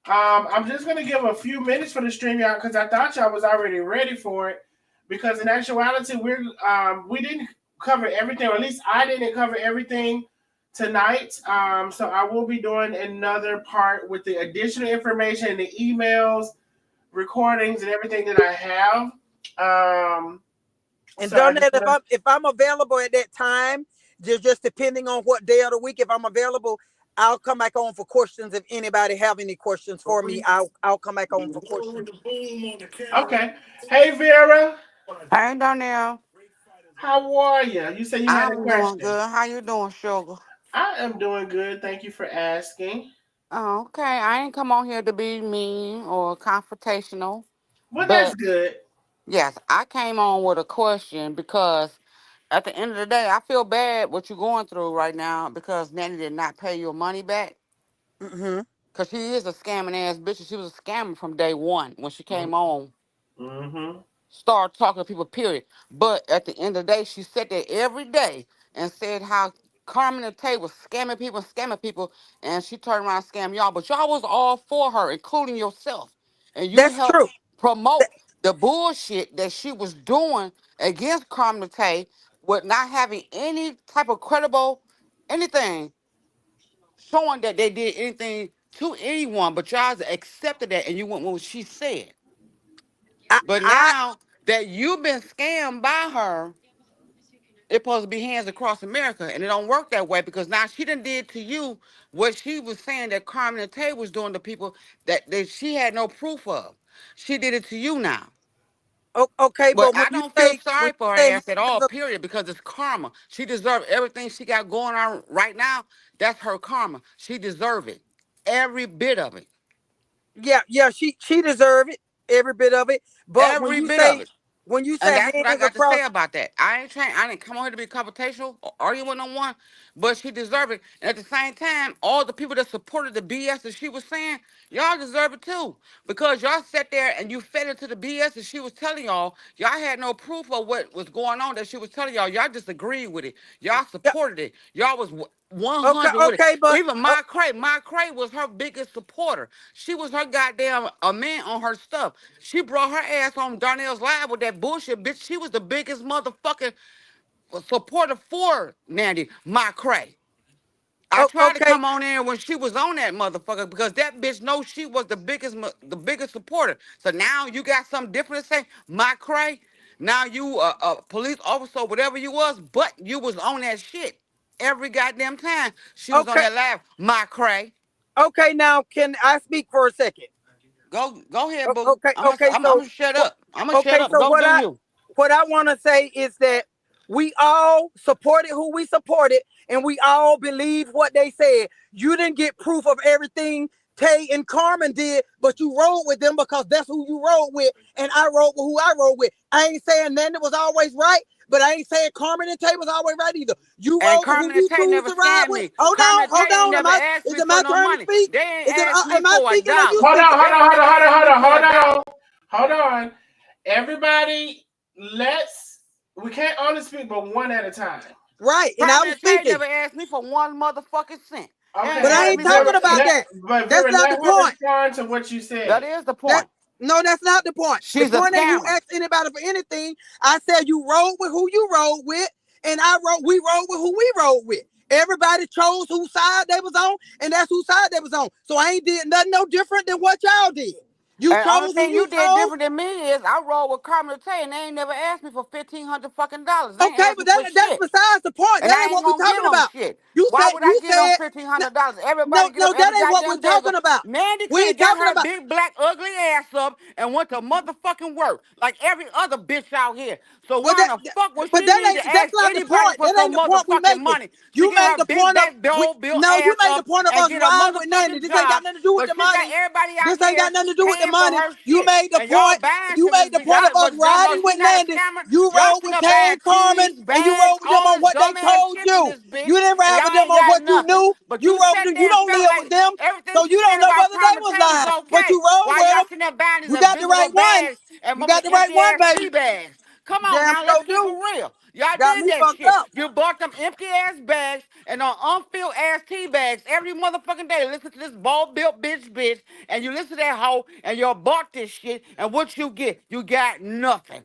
I'm just going to give a few minutes for the StreamYard because I thought y'all was already ready for it. Because in actuality, we didn't cover everything, or at least I didn't cover everything tonight. So I will be doing another part with the additional information and the emails recordings and everything that I have. And So I done just that want to. if I'm available at that time, just depending on what day of the week, if I'm available, I'll come back on for questions. If anybody have any questions for me, I'll come back on for questions. Okay. Hey Vera, Hey, Donnell. how are you? You said you had a I'm doing question. good. How you doing, sugar? I am doing good. Thank you for asking. Oh, okay. I ain't come on here to be mean or confrontational, Well, that's but good. yes, I came on with a question because at the end of the day, I feel bad what you're going through right now because Nanny did not pay your money back. Mm-hmm. Cause she is a scamming ass bitch. And she was a scammer from day one when she came on. Mm-hmm. Start talking to people, period. But at the end of the day, she sat there every day and said how Carmen and Tay was scamming people, and she turned around and scammed y'all. But y'all was all for her, including yourself. And you That's helped true. promote Th- the bullshit that she was doing against Carmen and Tay with not having any type of credible anything showing that they did anything to anyone, but y'all accepted that and you went with what she said. I, But I now that you've been scammed by her, it's supposed to be hands across America, and it don't work that way because now she done did to you what she was saying that Carmen and Tay was doing to people that she had no proof of. She did it to you now. okay, But but I don't feel sorry for her say ass at all, hands period, because it's karma. She deserves everything she got going on right now. That's her karma. She deserve it. Every bit of it. yeah, she deserved it, every bit of it. But Every bit of it. when you And say that's what I hands got to say across, about that. I didn't come on here to be confrontational or arguing with no one, but she deserved it. And at the same time, all the people that supported the BS that she was saying, y'all deserve it too. Because y'all sat there and you fed into the BS that she was telling y'all. Y'all had no proof of what was going on that she was telling y'all. Y'all just agreed with it. Y'all yeah, supported it. Y'all was okay, 100 with it. okay, but Even my Cray was her biggest supporter. She was her goddamn a man on her stuff. She brought her ass on Darnell's live with that bullshit, bitch. She was the biggest motherfucking supporter for Nandy, my Cray. I tried to okay, come on in when she was on that motherfucker because that bitch knows she was the biggest supporter. So now you got something different to say, my Cray. Now you a police officer, whatever you was, but you was on that shit every goddamn time she was on okay, that live, my Cray. okay. Now, can I speak for a second? Go ahead, boo. Okay. I'm So gonna shut what? up. I'm gonna shut Okay, up. so Go do you. what I want to say is that we all supported who we supported, and we all believe what they said. You didn't get proof of everything Tay and Carmen did, but you rode with them because that's who you rode with, and I rode with who I rode with. I ain't saying Nanda was always right, but I ain't saying Carmen and Tay was always right either. You And rode with who Carmen and you Tay choose never to ride scammed with. me. Carmen and Hold Tay ain't on. never asked Is me it for my no turn to money. speak? They ain't Is it? asked me Am I for a speaking or you dollar. Hold on, speaking? hold They on, ain't hold on, never hold on, asked me hold for a on, dollar. hold on. Everybody, let's. We can't only speak but one at a time. Right, and I Carmen was and Tay speaking. never asked me for one motherfucking cent. They Okay, ain't But I asked ain't me for Vera, talking about shit. let that. but That's Vera, not let the her point. respond to what you That said. is the That point. no, that's not the point. The She's a point ain't who scammer. asked anybody for anything. I said you rode with who you rode with, and we rode with who we rode with. Everybody chose whose side they was on, and that's whose side they was on. So I ain't did nothing no different than what y'all did. You And the only chose who thing you you did chose. different than me is I rolled with Carmen and Tay and they ain't never asked me for 1,500 fucking dollars. They ain't Okay, asked but me for that's shit. besides the point. And That I ain't ain't what we gonna give talking them about. shit. Why would I You give them said $1,500? no, Everybody get no, up that every ain't what we're goddamn day. talking about. Mandy We could have ain't got talking her about. big black ugly ass up and went to motherfucking work like every other bitch out here. So Well, why in the fuck would but she need to that's ask not the anybody point. for That ain't some the point we motherfucking making. money to You get made her the big point of back dog built no. You ass made the up point of and us get a riding with Nanny. motherfucking This ain't got job? nothing to do with But the she got money. everybody out This ain't here got nothing to do with the paying for money. her You shit. made the And y'all point. buying You shit. made the point of us But y'all know riding she with not a Nanny. scammer. You Y'all rode sitting with up Tay buying and Carmen, keys, and you bags, rode with them all on this what they dumbass told shit in you. this bitch. You didn't And ride with y'all them ain't on got what you nothing. knew. But You you rode sat with them. You there and don't felt live like with them, everything so you she don't said know about whether they Carmen was Tay was lying. But you okay. rode While with y'all them. sitting there buying these You got the invisible right one. bags and You got the motherfucking right empty one, ass baby. tea bags. Come on Damn now, let's sure keep it do. real. Y'all Got did me that fucked shit. up. You bought them empty ass bags and on unfilled ass tea bags every motherfucking day. Listen to this ball built bitch, and you listen to that hoe and you bought this shit. And what you get? You got nothing.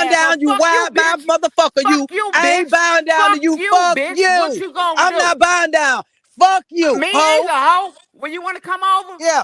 bowing down, you Fuck you, wide mouth bitch. motherfucker. Fuck you, I ain't bitch. bowing down to Fuck you. you, Fuck bitch. What you. you gonna I'm do? not bowing down. Fuck you, Me hoe. neither, hoe. When you want to come over? Yeah.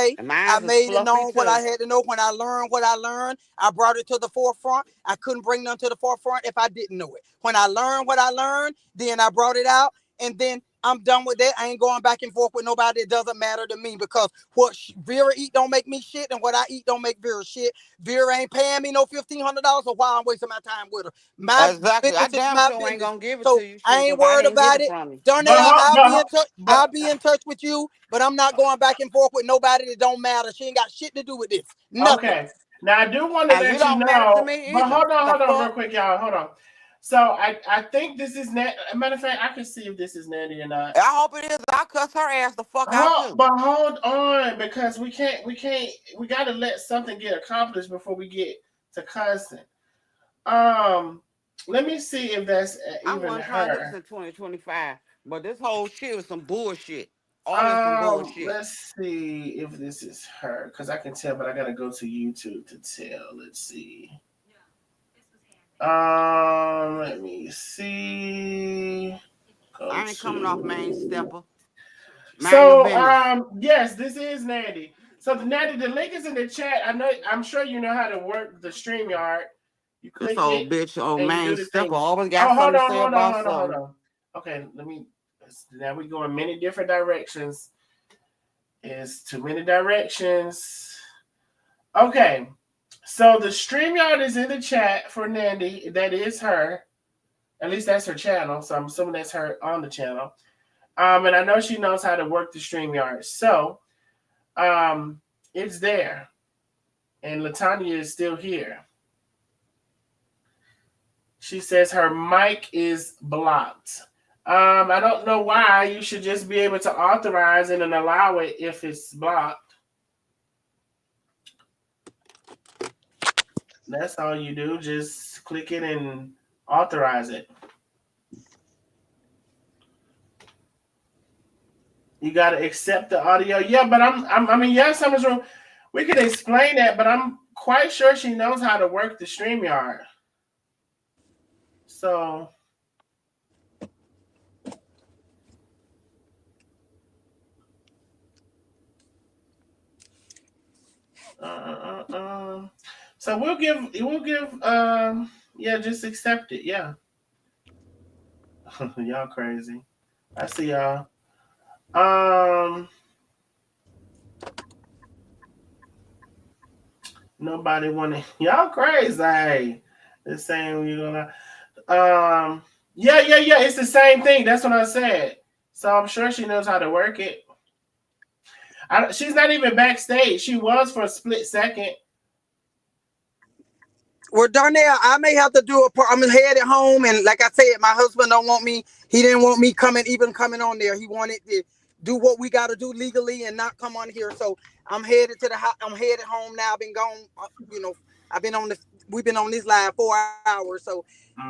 say. And I mine is made it fluffy known what I too. had to know. When I learned what I learned, I brought it to the forefront. I couldn't bring none to the forefront if I didn't know it. When I learned what I learned, then I brought it out. And then I'm done with that. I ain't going back and forth with nobody. It doesn't matter to me because what Vera eat don't make me shit, and what I eat don't make Vera shit. Vera ain't paying me no $1,500, so why I'm wasting my time with her? My Exactly. I business is damn my sure ain't business, gonna give it so to you, I shit, ain't because I worried didn't get about it it. from you. Darnell, I'll but be in touch with you, but I'm not going back and forth with nobody that don't matter. She ain't got shit to do with this. Nothing. okay. Now I do want to And you let you don't matter to know, me but either. The hold on, real fuck? quick, y'all. Hold on. So I think this is matter of fact, I can see if this is Natty or not. I hope it is. I'll cuss her ass the fuck out too. But hold on, because we gotta let something get accomplished before we get to cussing. Um, let me see if that's I even wasn't trying to do this her. in 2025, but this whole shit was some bullshit. All in some bullshit. Let's see if this is her, because I can tell, but I gotta go to YouTube to tell. Let's see. Let me see. Go I ain't coming off main to. stepper. Mind your So, business. yes, this is Natty. So, Natty, the link is in the chat. I'm sure you know how to work the StreamYard. You This click old it bitch on and you do main the stepper thing. always Oh, got something to say about hold something. on. Okay, now we go in many different directions. It's too many directions. Okay, so the StreamYard is in the chat for Nandi. That is her. At least that's her channel. So I'm assuming that's her on the channel. And I know she knows how to work the StreamYard. So, it's there. And Latonia is still here. She says her mic is blocked. I don't know why. You should just be able to authorize it and allow it if it's blocked. That's all you do. Just click it and authorize it. You got to accept the audio. Yeah, but I mean, yes, someone's room. We can explain that, but I'm quite sure she knows how to work the StreamYard. So, so yeah, just accept it. Yeah. Y'all crazy. I see y'all. Nobody wanna. Y'all crazy. The same. You gonna. Yeah. It's the same thing. That's what I said. So I'm sure she knows how to work it. She's not even backstage. She was for a split second. Well, Darnell, I may have to do I'm headed home, and like I said, my husband don't want me. He didn't want me coming on there. He wanted to do what we got to do legally and not come on here. So I'm headed to I'm headed home now. I've been gone. I've been on the. We've been on this live 4 hours. So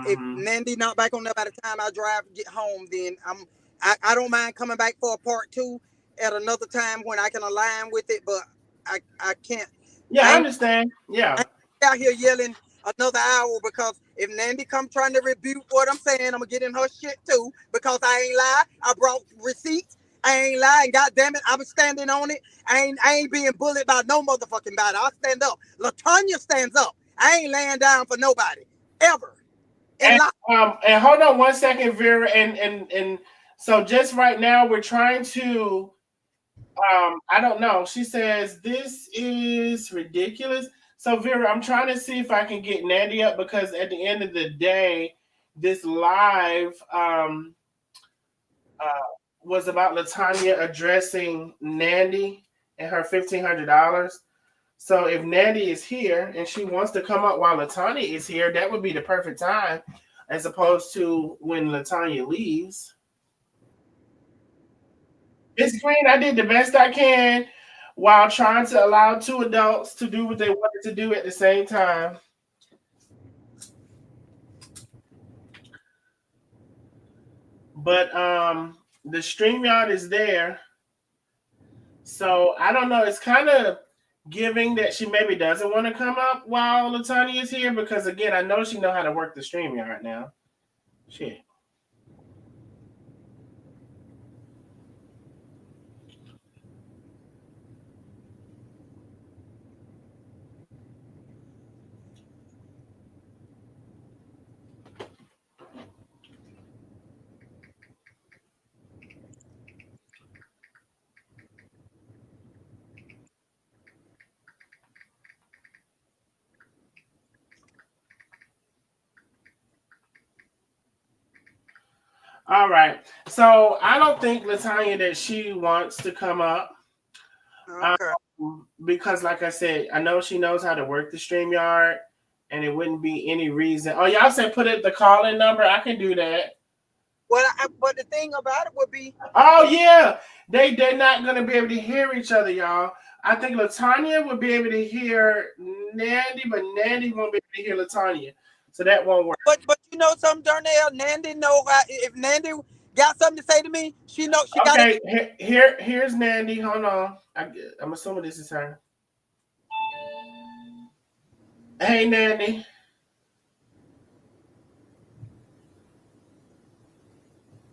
if Nandi not back on there by the time I drive to get home, then I don't mind coming back for a part 2 at another time when I can align with it. But I can't. Yeah, I understand. I Yeah. ain't out here yelling another hour because if Nandi come trying to rebuke what I'm saying, I'm gonna get in her shit too because I ain't lie. I brought receipts. I ain't lying. God damn it, I'm standing on it. I ain't being bullied by no motherfucking body. I stand up. Latonia stands up. I ain't laying down for nobody ever. And hold on 1 second, Vera, and so just right now we're trying to. I don't know. She says this is ridiculous. So Vera, I'm trying to see if I can get Nandi up because at the end of the day, this live was about Latanya addressing Nandi and her $1,500. So if Nandi is here and she wants to come up while Latanya is here, that would be the perfect time, as opposed to when Latanya leaves. It's green. I did the best I can while trying to allow 2 adults to do what they wanted to do at the same time. But the StreamYard is there. So I don't know. It's kind of giving that she maybe doesn't want to come up while Latanya is here because again, I know she know how to work the StreamYard now. Shit. All right. So I don't think Latanya that she wants to come up. Okay. Because like I said, I know she knows how to work the StreamYard, and it wouldn't be any reason. Oh, y'all said put it the call-in number. I can do that. Well, but the thing about it would be. Oh yeah, they're not gonna be able to hear each other, y'all. I think Latanya would be able to hear Nandi, but Nandi won't be able to hear Latanya, so that won't work. But you know something, Darnell? Nandi know if Nandi got something to say to me, she knows she got Okay, it. here's Nandi. Hold on, I'm assuming this is her. Hey, Nandi.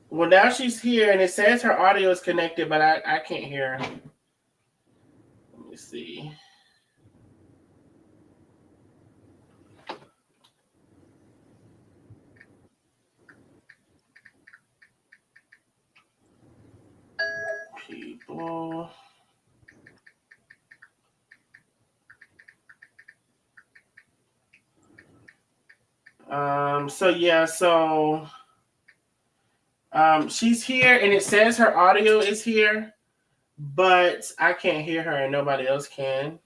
Well, now she's here, and it says her audio is connected, but I can't hear her. Let me see. People. She's here, and it says her audio is here, but I can't hear her, and nobody else can.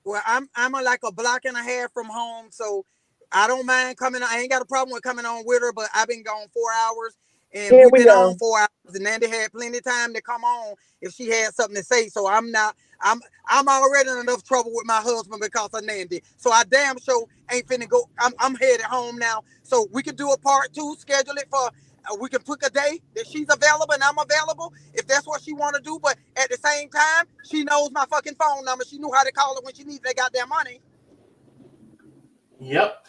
Well, I'm like a block and a half from home, so I don't mind coming. I ain't got a problem with coming on with her, but I've been gone 4 hours, and Here we've we been go. on 4 hours. And Nandi had plenty of time to come on if she had something to say. So I'm not. I'm already in enough trouble with my husband because of Nandi. So I damn sure ain't finna go. I'm headed home now. So we can do a part 2. Schedule it for. We can pick a day that she's available and I'm available if that's what she want to do. But at the same time, she knows my fucking phone number. She knew how to call it when she needs that goddamn money. Yep.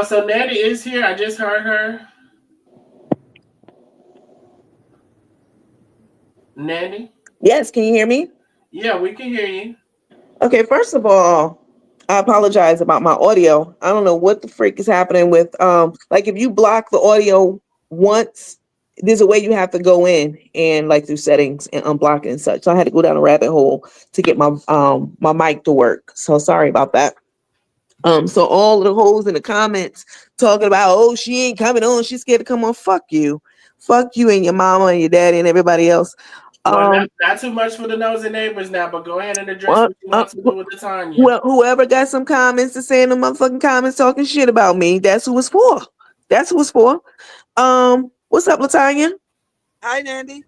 So Nandi is here. I just heard her. Nandi? Yes, can you hear me? Yeah, we can hear you. Okay, first of all, I apologize about my audio. I don't know what the freak is happening with like if you block the audio once, there's a way you have to go in and like through settings and unblock it and such. So I had to go down a rabbit hole to get my mic to work. So sorry about that. So all of the hoes in the comments talking about, oh, she ain't coming on, she's scared to come on. Fuck you and your mama and your daddy and everybody else. Well, not too much for the nosy neighbors now, but go ahead and address what you want to do with Latanya. Well, whoever got some comments to say in the motherfucking comments talking shit about me, that's who it's for. That's who it's for. What's up, Latanya? Hi, Nandi.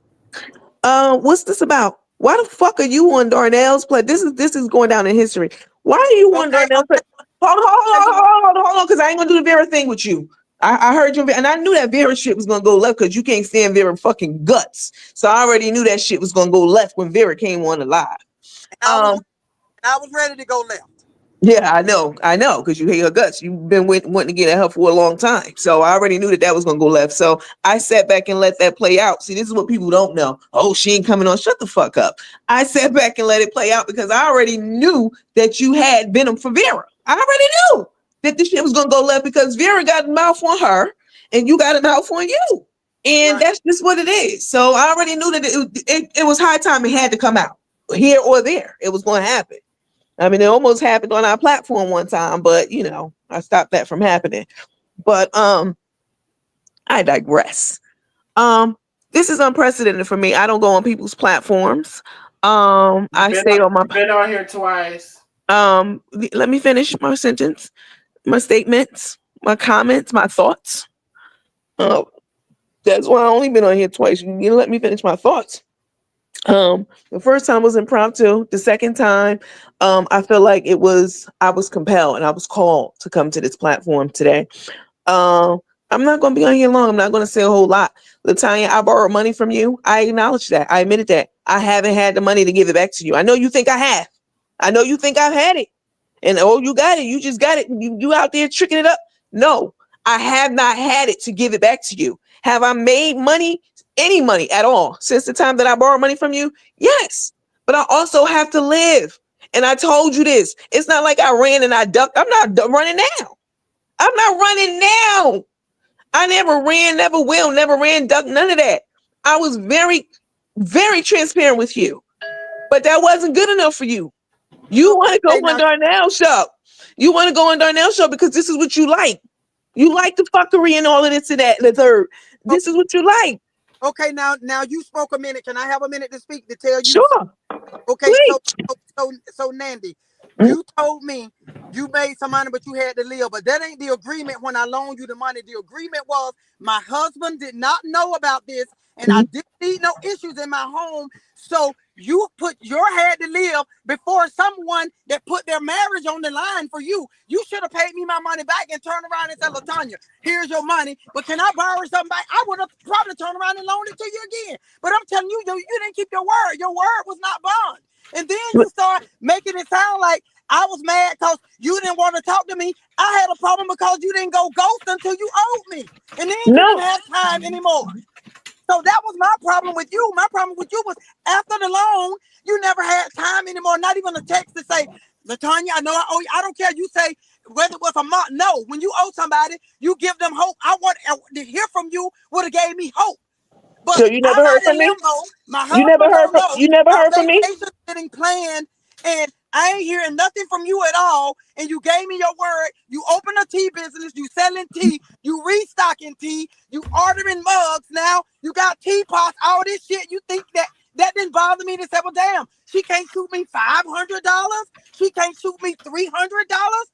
What's this about? Why the fuck are you on Darnell's play? This is going down in history. Why are you on Darnell's play? Hold on, because I ain't gonna do the Vera thing with you. I heard you, and I knew that Vera shit was gonna go left because you can't stand Vera fucking guts. So I already knew that shit was gonna go left when Vera came on the live. I was ready to go left. Yeah, I know, because you hate her guts. You've been wanting to get at her for a long time. So I already knew that was going to go left. So I sat back and let that play out. See, this is what people don't know. Oh, she ain't coming on. Shut the fuck up. I sat back and let it play out because I already knew that you had venom for Vera. I already knew that this shit was going to go left because Vera got a mouth on her and you got a mouth on you. And that's just what it is. So I already knew that it was high time it had to come out here or there. It was going to happen. I mean, it almost happened on our platform one time, but you know, I stopped that from happening. But I digress. This is unprecedented for me. I don't go on people's platforms. I stay on my been on here twice. Let me finish my sentence, my statements, my comments, my thoughts. That's why I only been on here twice. You let me finish my thoughts. The first time was impromptu. The second time, I feel like I was compelled and I was called to come to this platform today. I'm not going to be on here long. I'm not going to say a whole lot. Latanya, I borrowed money from you. I acknowledge that. I admitted that. I haven't had the money to give it back to you. I know you think I have. I know you think I've had it. And oh, you got it. You just got it. You out there tricking it up. No, I have not had it to give it back to you. Have I made money? Any money at all since the time that I borrowed money from you? Yes, but I also have to live. And I told you this. It's not like I ran and I ducked. I'm not running now. I'm not running now. I never ran, never will, never ran, duck, none of that. I was very, very transparent with you, but that wasn't good enough for you. You want to go on Darnell's show. You want to go on Darnell's show because this is what you like. You like the fuckery and all of this and that and the third. this is what you like. Okay, now you spoke a minute. Can I have a minute to speak to tell you? Sure. Okay, Please. so Nandi, Mhm. you told me you made some money, but you had to live. But that ain't the agreement when I loaned you the money. The agreement was my husband did not know about this, and I didn't need no issues in my home. So you put your had to live before someone that put their marriage on the line for you. You should have paid me my money back and turned around and said, Latonia, here's your money, but can I borrow something back? I would have probably turned around and loaned it to you again. But I'm telling you, you didn't keep your word. Your word was not bond. And then you start making it sound like I was mad because you didn't want to talk to me. I had a problem because you didn't go ghost until you owed me. And then you didn't have time anymore. So that was my problem with you. My problem with you was after the loan, you never had time anymore. Not even a text to say, Latonia, I know I owe you. I don't care. You say whether it was a month. No, when you owe somebody, you give them hope. I want to hear from you would have gave me hope. But So you never I'm heard out from in me? limbo. My husband You never heard don't from know. you never Our heard from me? vacation's getting planned, and I ain't hearing nothing from you at all. And you gave me your word. You open a tea business. You selling tea. You restocking tea. You ordering mugs now. You got teapots. All this shit. You think that didn't bother me to say, well, damn, she can't shoot me $500. She can't shoot me $300.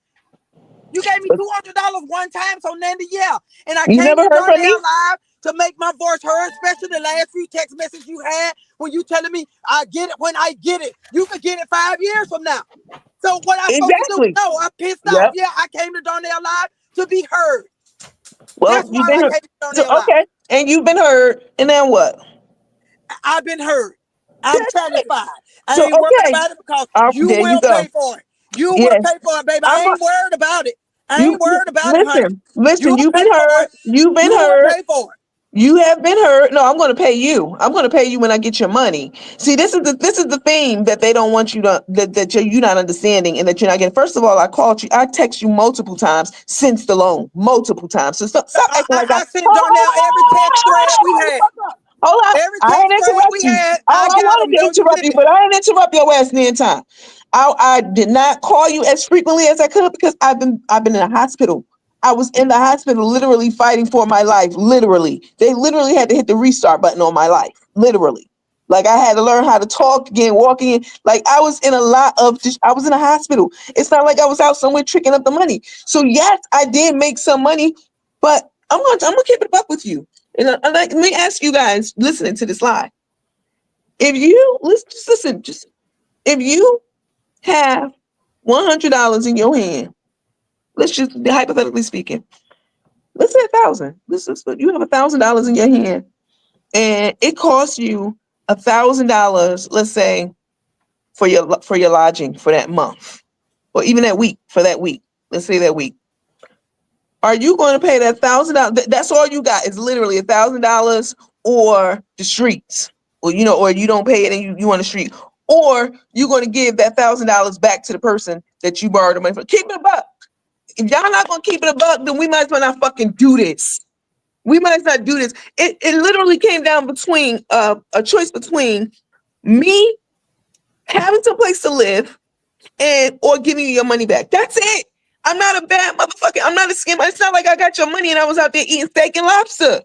You gave me $200 one time, so Nandi, yeah. And I You came never to heard from me? Darnell Live to make my voice heard, especially the last few text messages you had when you telling me I get it when I get it. You could get it 5 years from now. So what I'm supposed to do? Exactly. No, I'm pissed off. Yep. Yeah, I came to Darnell Live to be heard. Well, That's you've why been I heard. came to So, Darnell Live. okay. And you've been heard. And then what? I've been heard. I'm That's it. satisfied. I So, ain't worried okay. about it because you There you will go. pay for it. You will Yes. pay for it, baby. I'm I ain't worried about it. I you ain't worried about it, honey. listen, You'll you've pay been for heard. it. You've been You will heard. pay for it. You have been heard. No, I'm going to pay you. I'm going to pay you when I get your money. See, this is the theme that they don't want you to that you're not understanding and that you're not getting. First of all, I text you multiple times since the loan, multiple times. So stop acting like that. I sent Darnell every text thread we had. Hold on. Every I text ain't thread interrupt we you. had, I I got wanted them. to No, you interrupt you, didn't. but I didn't interrupt your ass the entire time. I did not call you as frequently as I could because I've been in a hospital. I was in the hospital literally fighting for my life. Literally. They literally had to hit the restart button on my life. Literally. Like I had to learn how to talk again, walk in. Like I was in I was in a hospital. It's not like I was out somewhere tricking up the money. So yes, I did make some money, but I'm gonna keep it up with you. And let me ask you guys listening to this live. If you listen, if you have $100 in your hand, let's just hypothetically speaking, let's say 1,000. You have $1,000 in your hand, and it costs you $1,000. Let's say for your lodging for that month, or even that week for that week. Let's say that week. Are you going to pay that $1,000? That's all you got is literally $1,000, or the streets, or or you don't pay it and you on the street, or you're going to give that $1,000 back to the person that you borrowed the money from. Keep it a buck. If y'all not going to keep it a buck, then we might as well not fucking do this. We might as well not do this. It literally came down between a choice between me having some place to live or giving you your money back. That's it. I'm not a bad motherfucker. I'm not a scam. It's not like I got your money and I was out there eating steak and lobster.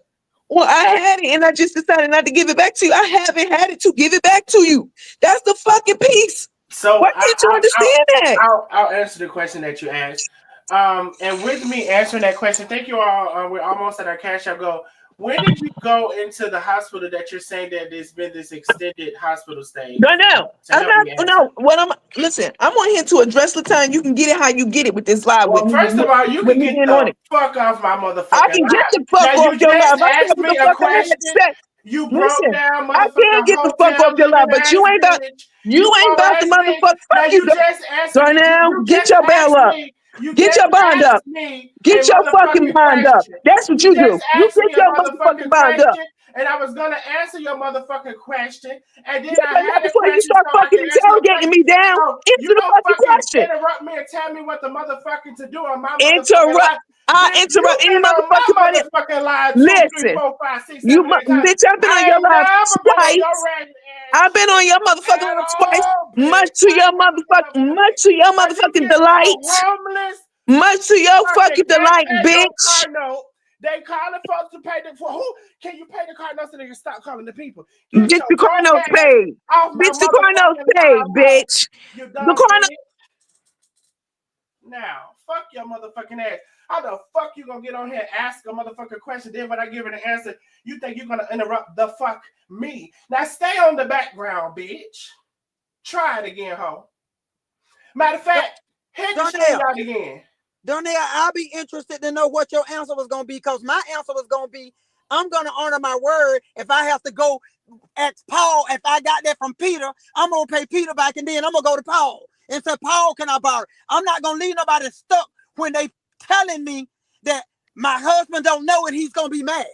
Well, I had it and I just decided not to give it back to you. I haven't had it to give it back to you. That's the fucking piece. So why can't you understand that? I'll answer the question that you asked. And with me answering that question, thank you all. We're almost at our cash out goal. When did you go into the hospital that you're saying that there's been this extended hospital stay? No. Listen, I'm on here to address the time. You can get it how you get it with this live. Well, first of all, you can get the fuck off my motherfucking I can get the fuck off your live. I asked me a question. You broke down motherfucking I can't get the fuck off your live, but you ain't about the motherfucker. Fuck you, Darnell. Get your bell up. Get your bond up. Get your fucking bond up. That's what you do. You get your motherfucking bond up. And I was gonna answer your motherfucking question, and then Yeah, I had before you start fucking interrogating me down, answer the fucking question. Interrupt me and tell me what the motherfucking to do on my interrupt. I interrupt any motherfucking live. Listen, 2, 3, 4, 5, 6, 7, you bitch, I've been on your live twice. I've been on your motherfucking live twice. Much to your motherfucking delight. Much to your fucking delight, bitch. They calling folks to pay the for who? Can you pay the car notes so they can stop calling the people? Get the car notes paid. Off my Get the car notes motherfucking paid, live, bitch. you The dumb car bitch. Now, fuck your motherfucking ass. How the fuck you gonna get on here and ask a motherfucking question? Then when I give it an answer, you think you're gonna interrupt the fuck me? Now stay on the background, bitch. Try it again, ho. Matter of fact, hit the shit out again. Donnell, I'll be interested to know what your answer was gonna be, because my answer was gonna be, I'm gonna honor my word. If I have to go ask Paul, if I got that from Peter, I'm gonna pay Peter back, and then I'm gonna go to Paul and say, Paul, can I borrow? I'm not gonna leave nobody stuck when they telling me that my husband don't know and he's gonna be mad.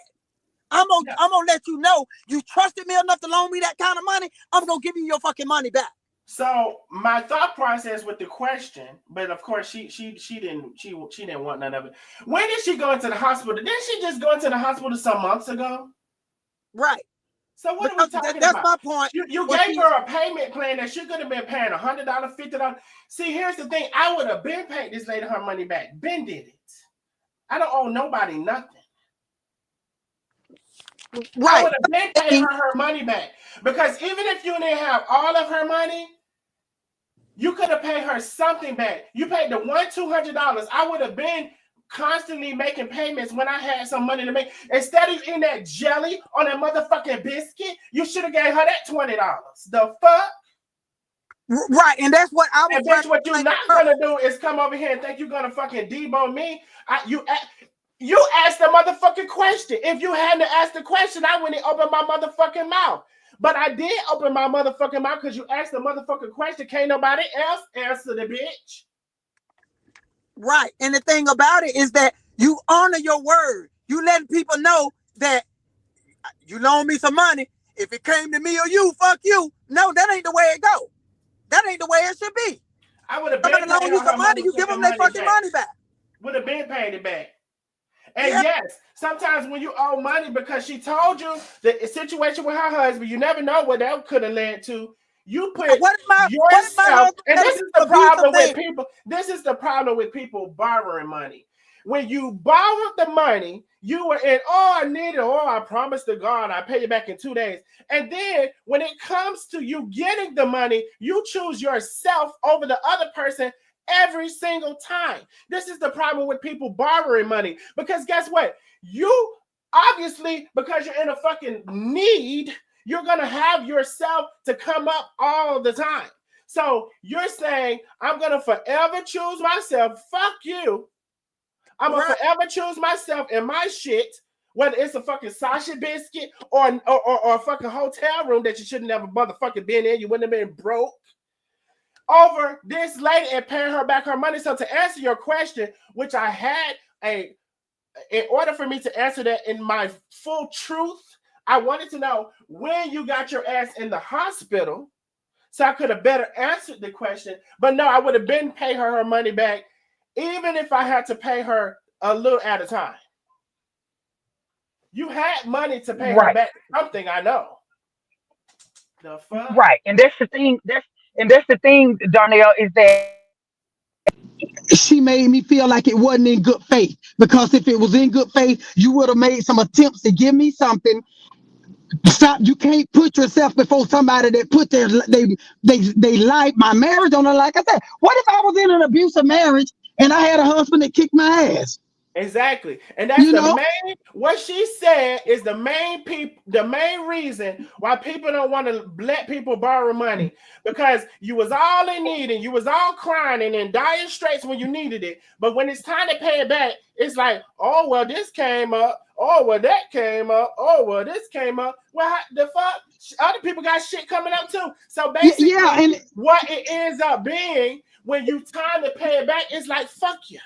I'm gonna let you know you trusted me enough to loan me that kind of money. I'm gonna give you your fucking money back. So my thought process with the question, but of course she didn't want none of it. When did she go into the hospital? Didn't she just go into the hospital some months ago? Right. So what because are we talking that's about? That's my point. You gave her a payment plan that she could have been paying $100, $50. See, here's the thing. I would have been paid this lady her money back. Ben did it. I don't owe nobody nothing. Right. I would have been paying her money back. Because even if you didn't have all of her money, you could have paid her something back. You paid the $200. I would have been constantly making payments when I had some money to make. Instead of eating that jelly on that motherfucking biscuit, you should have gave her that $20. The fuck? Right, and that's what I was. And bitch, what you're not gonna do is come over here and think you're gonna fucking debo me. You asked the motherfucking question. If you hadn't asked the question, I wouldn't open my motherfucking mouth. But I did open my motherfucking mouth because you asked the motherfucking question. Can't nobody else answer the bitch. Right. And the thing about it is that you honor your word. You letting people know that you loan me some money. If it came to me or you, fuck you. No, that ain't the way it go. That ain't the way it should be. I would have been loan you some money, you give them their fucking money back. Would have been paid it back. And yes, sometimes when you owe money because she told you the situation with her husband, you never know what that could have led to. You put yourself, and this is the problem with people. This is the problem with people borrowing money. When you borrowed the money, you were in, I need it. I promised to God I'll pay you back in 2 days. And then when it comes to you getting the money, you choose yourself over the other person every single time. This is the problem with people borrowing money. Because guess what? You obviously, because you're in a fucking need, you're going to have yourself to come up all the time. So you're saying, I'm going to forever choose myself. Fuck you. I'm going to forever choose myself and my shit, whether it's a fucking Sasha biscuit or a fucking hotel room that you shouldn't have motherfucking been in. You wouldn't have been broke. Over this lady and paying her back her money. So to answer your question, which I had in order for me to answer that in my full truth, I wanted to know when you got your ass in the hospital, so I could have better answered the question. But no, I would have been pay her money back, even if I had to pay her a little at a time. You had money to pay her back something, I know. The fuck? Right, and that's the thing. That's the thing, Darnell, is that she made me feel like it wasn't in good faith. Because if it was in good faith, you would have made some attempts to give me something. Stop! You can't put yourself before somebody that put they life, my marriage on it. Like I said, what if I was in an abusive marriage and I had a husband that kicked my ass? Exactly. And that's main, what she said is the main reason why people don't want to let people borrow money, because you was all in need and you was all crying and in dire straits when you needed it. But when it's time to pay it back, it's like, oh, well, this came up. Oh, well, that came up. Oh, well, this came up. Well, the fuck? Other people got shit coming up too. So basically, what it ends up being when you time to pay it back, it's like, fuck you.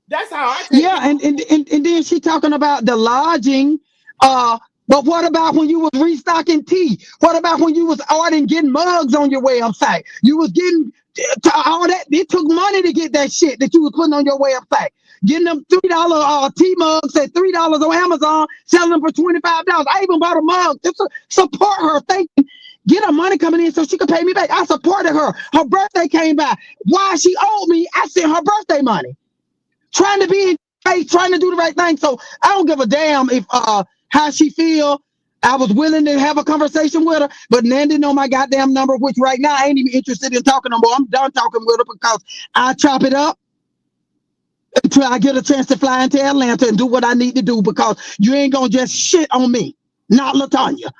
That's how I take it. And then she talking about the lodging. But what about when you was restocking tea? What about when you was ordering, getting mugs on your website? You was getting all that. It took money to get that shit that you was putting on your website. Getting them $3 tea mugs at $3 on Amazon, selling them for $25. I even bought a mug to support her, thinking, get her money coming in so she could pay me back. I supported her. Her birthday came by. While she owed me, I sent her birthday money. Trying to be face trying to do the right thing. So I don't give a damn if how she feel. I was willing to have a conversation with her, but Nandi know my goddamn number, which right now I ain't even interested in talking no more. I'm done talking with her because I chop it up until I get a chance to fly into Atlanta and do what I need to do, because you ain't gonna just shit on me, not Latonia.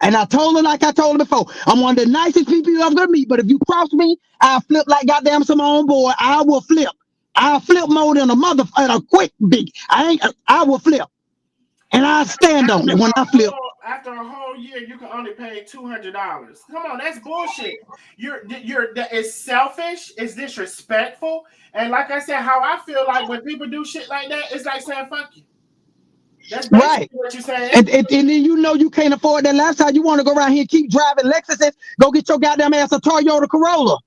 And I told her, like I told her before, I'm one of the nicest people you ever gonna meet, but if you cross me, I'll flip like goddamn some on board. I will flip. I'll flip more than a quick big. I will flip. And I stand on it when I flip. After a whole year, you can only pay $200. Come on, that's bullshit. That is selfish. It's disrespectful. And like I said, how I feel like when people do shit like that, it's like saying fuck you. That's basically what you're saying. And then you can't afford that lifestyle. You want to go around here and keep driving Lexuses? Go get your goddamn ass a Toyota Corolla.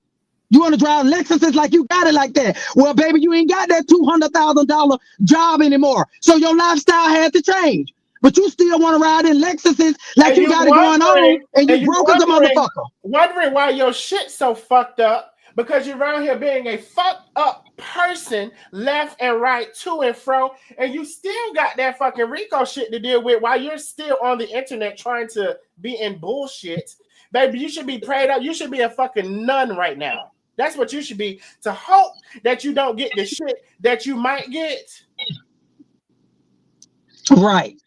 You want to drive Lexuses like you got it like that? Well, baby, you ain't got that $200,000 job anymore. So your lifestyle had to change. But you still want to ride in Lexuses like you got it going on, and you broke as a motherfucker. Wondering why your shit's so fucked up, because you're around here being a fucked up person, left and right, to and fro, and you still got that fucking Rico shit to deal with while you're still on the internet trying to be in bullshit. Baby, you should be prayed up. You should be a fucking nun right now. That's what you should be, to hope that you don't get the shit that you might get. Right.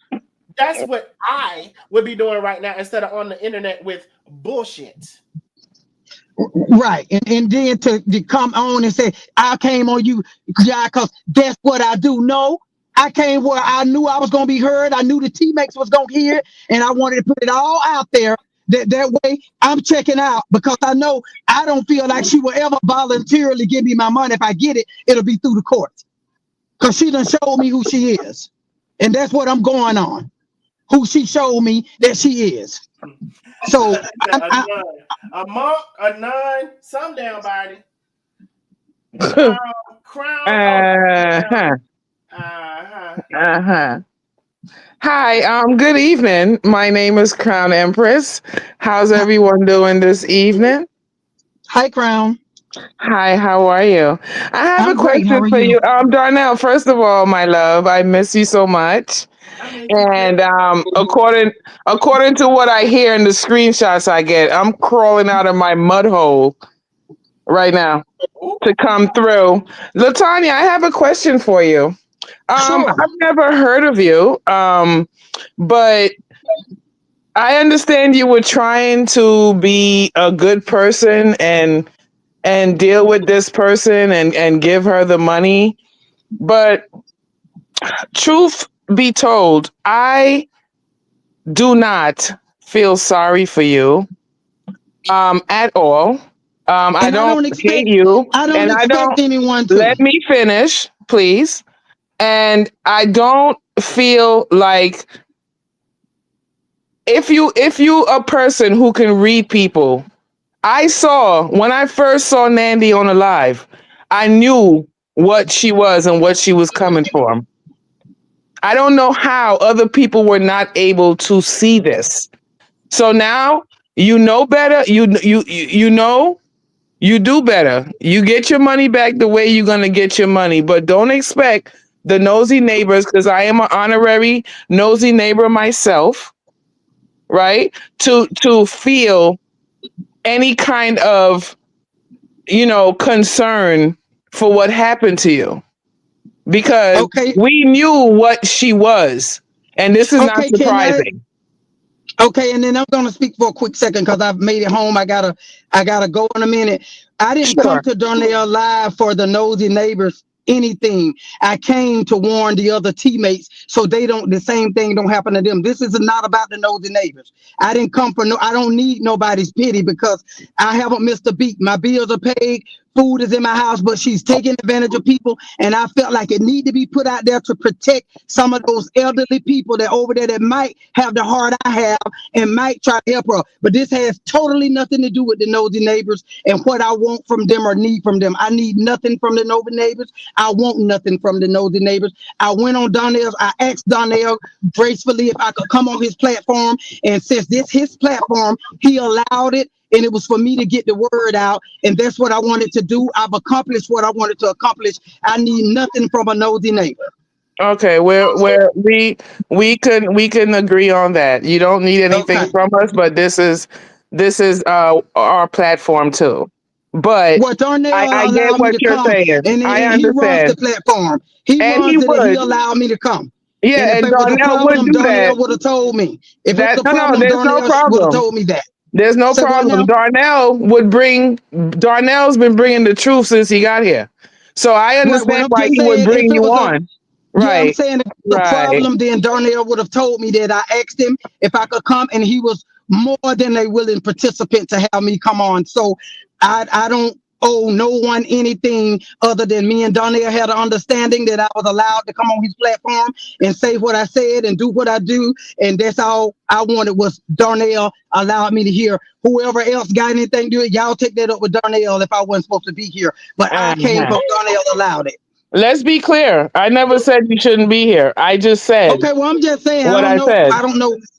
That's what I would be doing right now instead of on the internet with bullshit. Right. And then to come on and say, I came on you, yeah, because that's what I do. No, I came where I knew I was going to be heard. I knew the T-mates was going to hear it, and I wanted to put it all out there. That way I'm checking out, because I know I don't feel like she will ever voluntarily give me my money. If I get it, it'll be through the courts, because she done showed me who she is. And that's what I'm going on, who she showed me that she is. So a monk, a nun, some damn body. Crown. Hi, good evening. My name is Crown Empress. How's everyone doing this evening? Hi, Crown. Hi, how are you? I have a question for you. Darnell, first of all, my love, I miss you so much. And according to what I hear in the screenshots I get, I'm crawling out of my mud hole right now to come through. Latonia, I have a question for you. Sure. I've never heard of you, but I understand you were trying to be a good person and deal with this person and give her the money. But truth be told, I do not feel sorry for you at all. I don't hate you. I don't expect anyone to. Let me finish, please. And I don't feel like if you a person who can read people, when I first saw Nandi on a live, I knew what she was and what she was coming from. I don't know how other people were not able to see this. So now you know better. You know, you do better. You get your money back the way you're gonna get your money, but don't expect the nosy neighbors, because I am an honorary nosy neighbor myself, right? To feel any kind of, concern for what happened to you, because we knew what she was, and this is not surprising. Okay, and then I'm gonna speak for a quick second because I've made it home. I gotta go in a minute. I didn't come to Darnell Live for the nosy neighbors anything. I came to warn the other teammates so the same thing don't happen to them. This is not about the nosy neighbors. I didn't come for I don't need nobody's pity, because I haven't missed a beat. My bills are paid. Food is in my house, but she's taking advantage of people, and I felt like it need to be put out there to protect some of those elderly people that over there that might have the heart I have and might try to help her. But this has totally nothing to do with the nosy neighbors and what I want from them or need from them. I need nothing from the nosy neighbors. I want nothing from the nosy neighbors. I went on Darnell's. I asked Darnell gracefully if I could come on his platform, and since this his platform, he allowed it. And it was for me to get the word out. And that's what I wanted to do. I've accomplished what I wanted to accomplish. I need nothing from a nosy neighbor. Okay, we can agree on that. You don't need anything Okay. from us, but this is our platform too. But Well, Darnell I get allowed me what to you're come, saying. and I he runs the understand, platform. He and he runs it, and he would, allowed me to come. And yeah, if and it was a Darnell would problem, do that. Darnell would have told me. If it That was a no, problem, there's no Darnell would have problem. told me that. There's no Say what problem. now? Darnell's been bringing the truth since he got here. So I Right. What understand I'm why just he would saying, if bring it you was a on. Yeah, I'm Right. saying if the Right. problem, then Darnell would have told me that. I asked him if I could come, and he was more than a willing participant to have me come on. So I don't owe no one anything other than me and Darnell had an understanding that I was allowed to come on his platform and say what I said and do what I do. And that's all I wanted was Darnell allowed me to hear. Whoever else got anything to do it, y'all take that up with Darnell if I wasn't supposed to be here. But I came Uh-huh. from Darnell allowed it. Let's be clear. I never said you shouldn't be here. I just said Okay, well, I'm just saying, I what don't I know. said.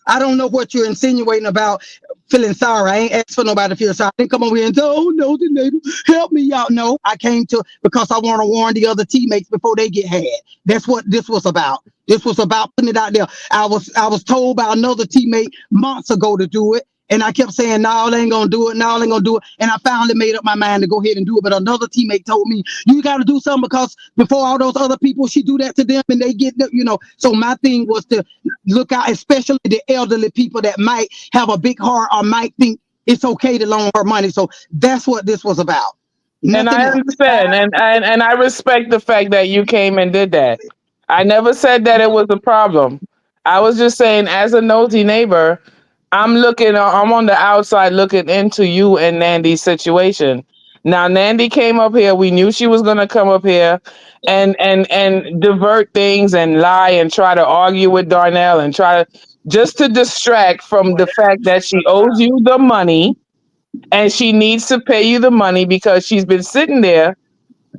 I don't know what you're insinuating about feeling sorry. I ain't asked for nobody to feel sorry. I didn't come over here and say, oh, no, the neighbor, help me out. No, I came to because I want to warn the other teammates before they get had. That's what this was about. This was about putting it out there. I was told by another teammate months ago to do it. And I kept saying, no, they ain't gonna do it. No, they ain't gonna do it. And I finally made up my mind to go ahead and do it. But another teammate told me, you got to do something because before all those other people, she do that to them and they get, So my thing was to look out, especially the elderly people that might have a big heart or might think it's okay to loan her money. So that's what this was about. And Nothing I else. understand, and I respect the fact that you came and did that. I never said that it was a problem. I was just saying, as a nosy neighbor, I'm on the outside looking into you and Nandy's situation. Now, Nandy came up here. We knew she was going to come up here and divert things and lie and try to argue with Darnell and try to just to distract from the fact that she owes you the money and she needs to pay you the money because she's been sitting there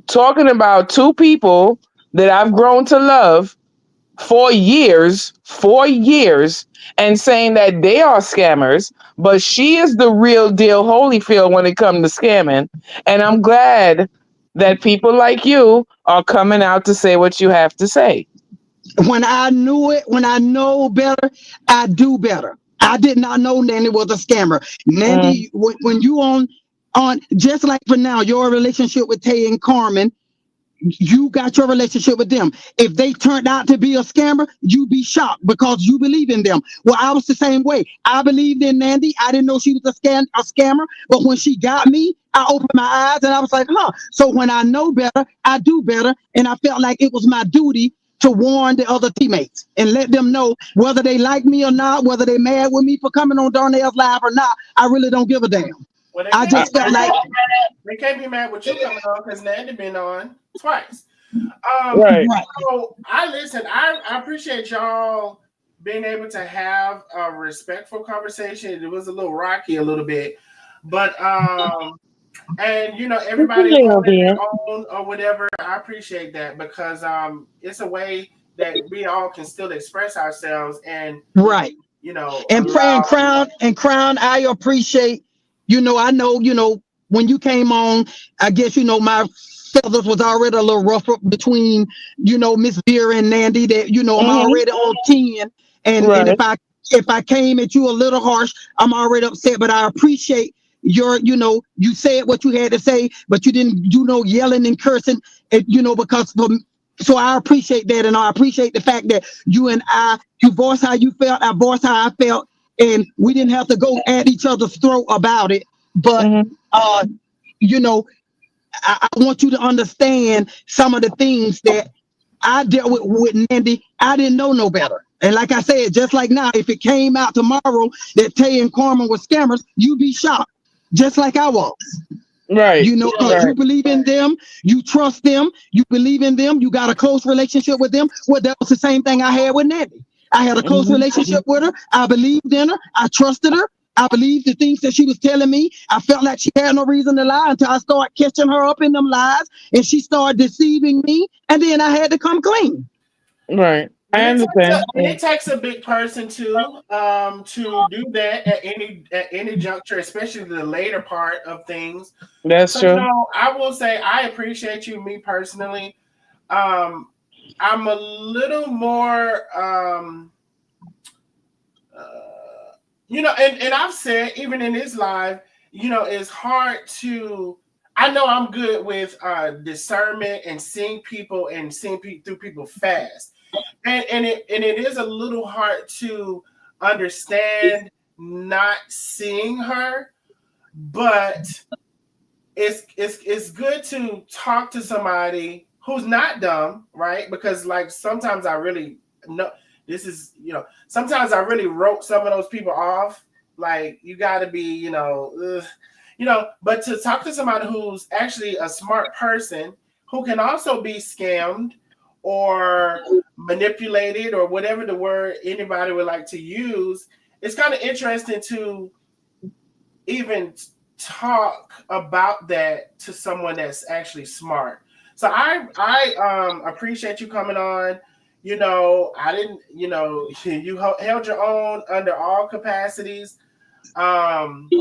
talking about two people that I've grown to love for years, and saying that they are scammers, but she is the real deal Holyfield when it comes to scamming. And I'm glad that people like you are coming out to say what you have to say. When I knew it, when I know better, I do better. I did not know Nandy was a scammer. Mm, Nandy, when you on just like for now, your relationship with Tay and Carmen, you got your relationship with them. If they turned out to be a scammer, you be shocked because you believe in them. Well, I was the same way. I believed in Nandy. I didn't know she was a scammer, but when she got me, I opened my eyes and I was like, huh. So when I know better, I do better, and I felt like it was my duty to warn the other teammates and let them know whether they like me or not, whether they mad with me for coming on Darnell's live or not. I really don't give a damn. Well, they I can't I- just felt like they can't be mad with you coming on because Nandy been on twice. right. right. So I listen. I appreciate y'all being able to have a respectful conversation. It was a little rocky, a little bit, but and everybody going at their own or whatever. I appreciate that because it's a way that we all can still express ourselves and Right. And allow. Crown, I appreciate, I know, when you came on, I guess, my feathers was already a little rough up between, Miss Vera and Nandy that, I'm Hmm. already on 10. And Right. if I came at you a little harsh, I'm already upset. But I appreciate your, you said what you had to say, but you didn't do no yelling and cursing, because so I appreciate that, and I appreciate the fact that you and you voiced how you felt, I voiced how I felt, and we didn't have to go at each other's throat about it. But Hmm. uh, you know, I want you to understand some of the things that I dealt with Nandy. I didn't know no better. And like I said, just like now, if it came out tomorrow that Tay and Carmen were scammers, you'd be shocked, just like I was. Right. Because Right. you believe in them, you trust them, you believe in them, you got a close relationship with them. Well, that was the same thing I had with Nandy. I had a close Hmm. relationship with her. I believed in her. I trusted her. I believed the things that she was telling me. I felt like she had no reason to lie until I started catching her up in them lies and she started deceiving me. And then I had to come clean. Right. I And understand. it takes a big person to do that at any juncture, especially the later part of things. That's So true. I will say I appreciate you, me personally. Um, I'm a little more, and I've said even in this live, it's hard to. I know I'm good with discernment and seeing people and seeing through people fast, and it is a little hard to understand not seeing her, but it's good to talk to somebody who's not dumb, right? Because like sometimes I really know this is sometimes I really wrote some of those people off. Like you got to be but to talk to somebody who's actually a smart person who can also be scammed or manipulated or whatever the word anybody would like to use, it's kind of interesting to even talk about that to someone that's actually smart. So I appreciate you coming on. I didn't, you held your own under all capacities. And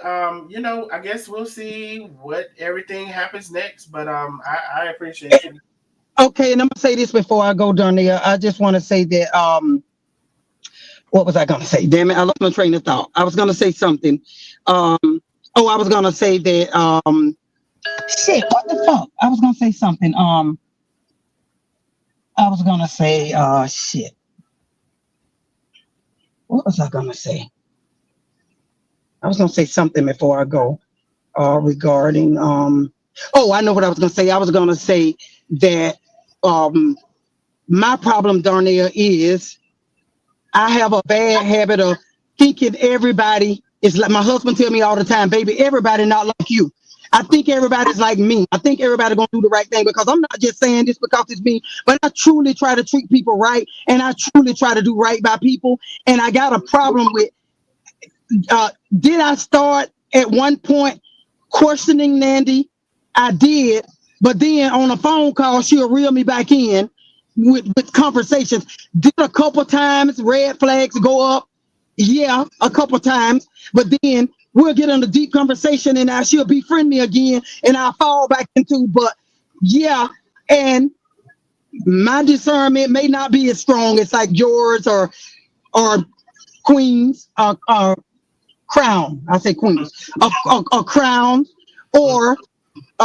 I guess we'll see what everything happens next. But I appreciate you. Okay, and I'm gonna say this before I go down there. I just want to say that what was I gonna say? Damn it, I lost my train of thought. I was gonna say something. I was gonna say that shit, what the fuck? I was gonna say something. I was gonna say shit. What was I gonna say? I was gonna say something before I go regarding I know what I was gonna say. I was gonna say that my problem, Darnell, is I have a bad habit of thinking everybody is like my husband tell me all the time, baby, everybody not like you. I think everybody's like me. I think everybody gonna do the right thing because I'm not just saying this because it's me, but I truly try to treat people right and I truly try to do right by people. And I got a problem with did I start at one point questioning Nandi? I did, but then on a phone call, she'll reel me back in with conversations. Did a couple times red flags go up? Yeah, a couple times, but then we'll get in a deep conversation and she'll befriend me again and I'll fall back into, but yeah, and my discernment may not be as strong as like yours or Queens or Crown. I say Queens or Crown or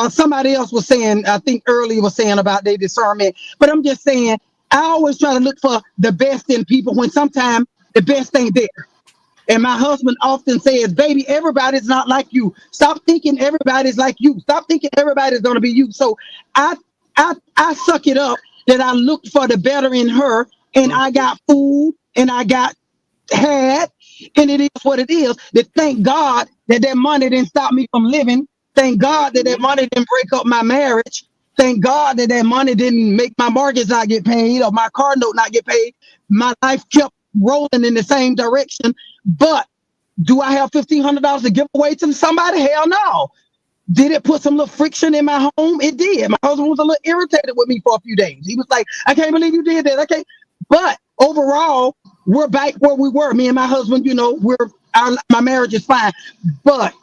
somebody else was saying, I think earlier was saying about their discernment, but I'm just saying, I always try to look for the best in people when sometimes the best ain't there. And my husband often says, baby, everybody's not like you. Stop thinking everybody's like you. Stop thinking everybody's going to be you. So I suck it up that I looked for the better in her and I got food and I got had, and it is what it is. That thank God that money didn't stop me from living. Thank God that money didn't break up my marriage. Thank God that money didn't make my mortgage not get paid or my car note not get paid. My life kept rolling in the same direction. But do I have $1,500 to give away to somebody? Hell no. Did it put some little friction in my home? It did. My husband was a little irritated with me for a few days. He was like, I can't believe you did that. I can't. But overall, we're back where we were. Me and my husband, my marriage is fine. But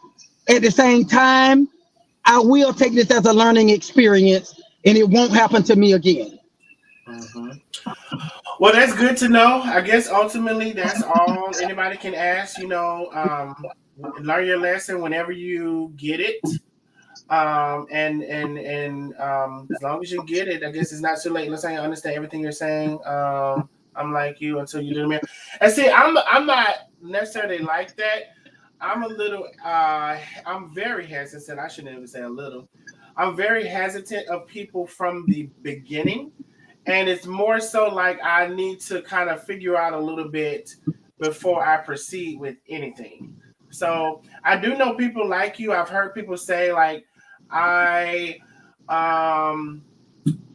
at the same time, I will take this as a learning experience and it won't happen to me again. Mm-hmm. Well, that's good to know. I guess ultimately that's all anybody can ask. Learn your lesson whenever you get it. And as long as you get it, I guess it's not too late. Let's say I understand everything you're saying. I'm like you until you do the mirror. And see, I'm not necessarily like that. I'm a little. I'm very hesitant. I shouldn't even say a little. I'm very hesitant of people from the beginning. And it's more so like I need to kind of figure out a little bit before I proceed with anything. So I do know people like you. I've heard people say like I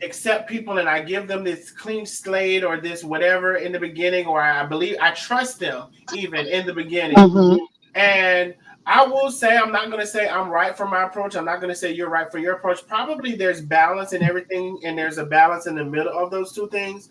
accept people and I give them this clean slate or this whatever in the beginning, or I believe I trust them even in the beginning. Mm-hmm. And I will say, I'm not going to say I'm right for my approach. I'm not going to say you're right for your approach. Probably there's balance in everything, and there's a balance in the middle of those two things.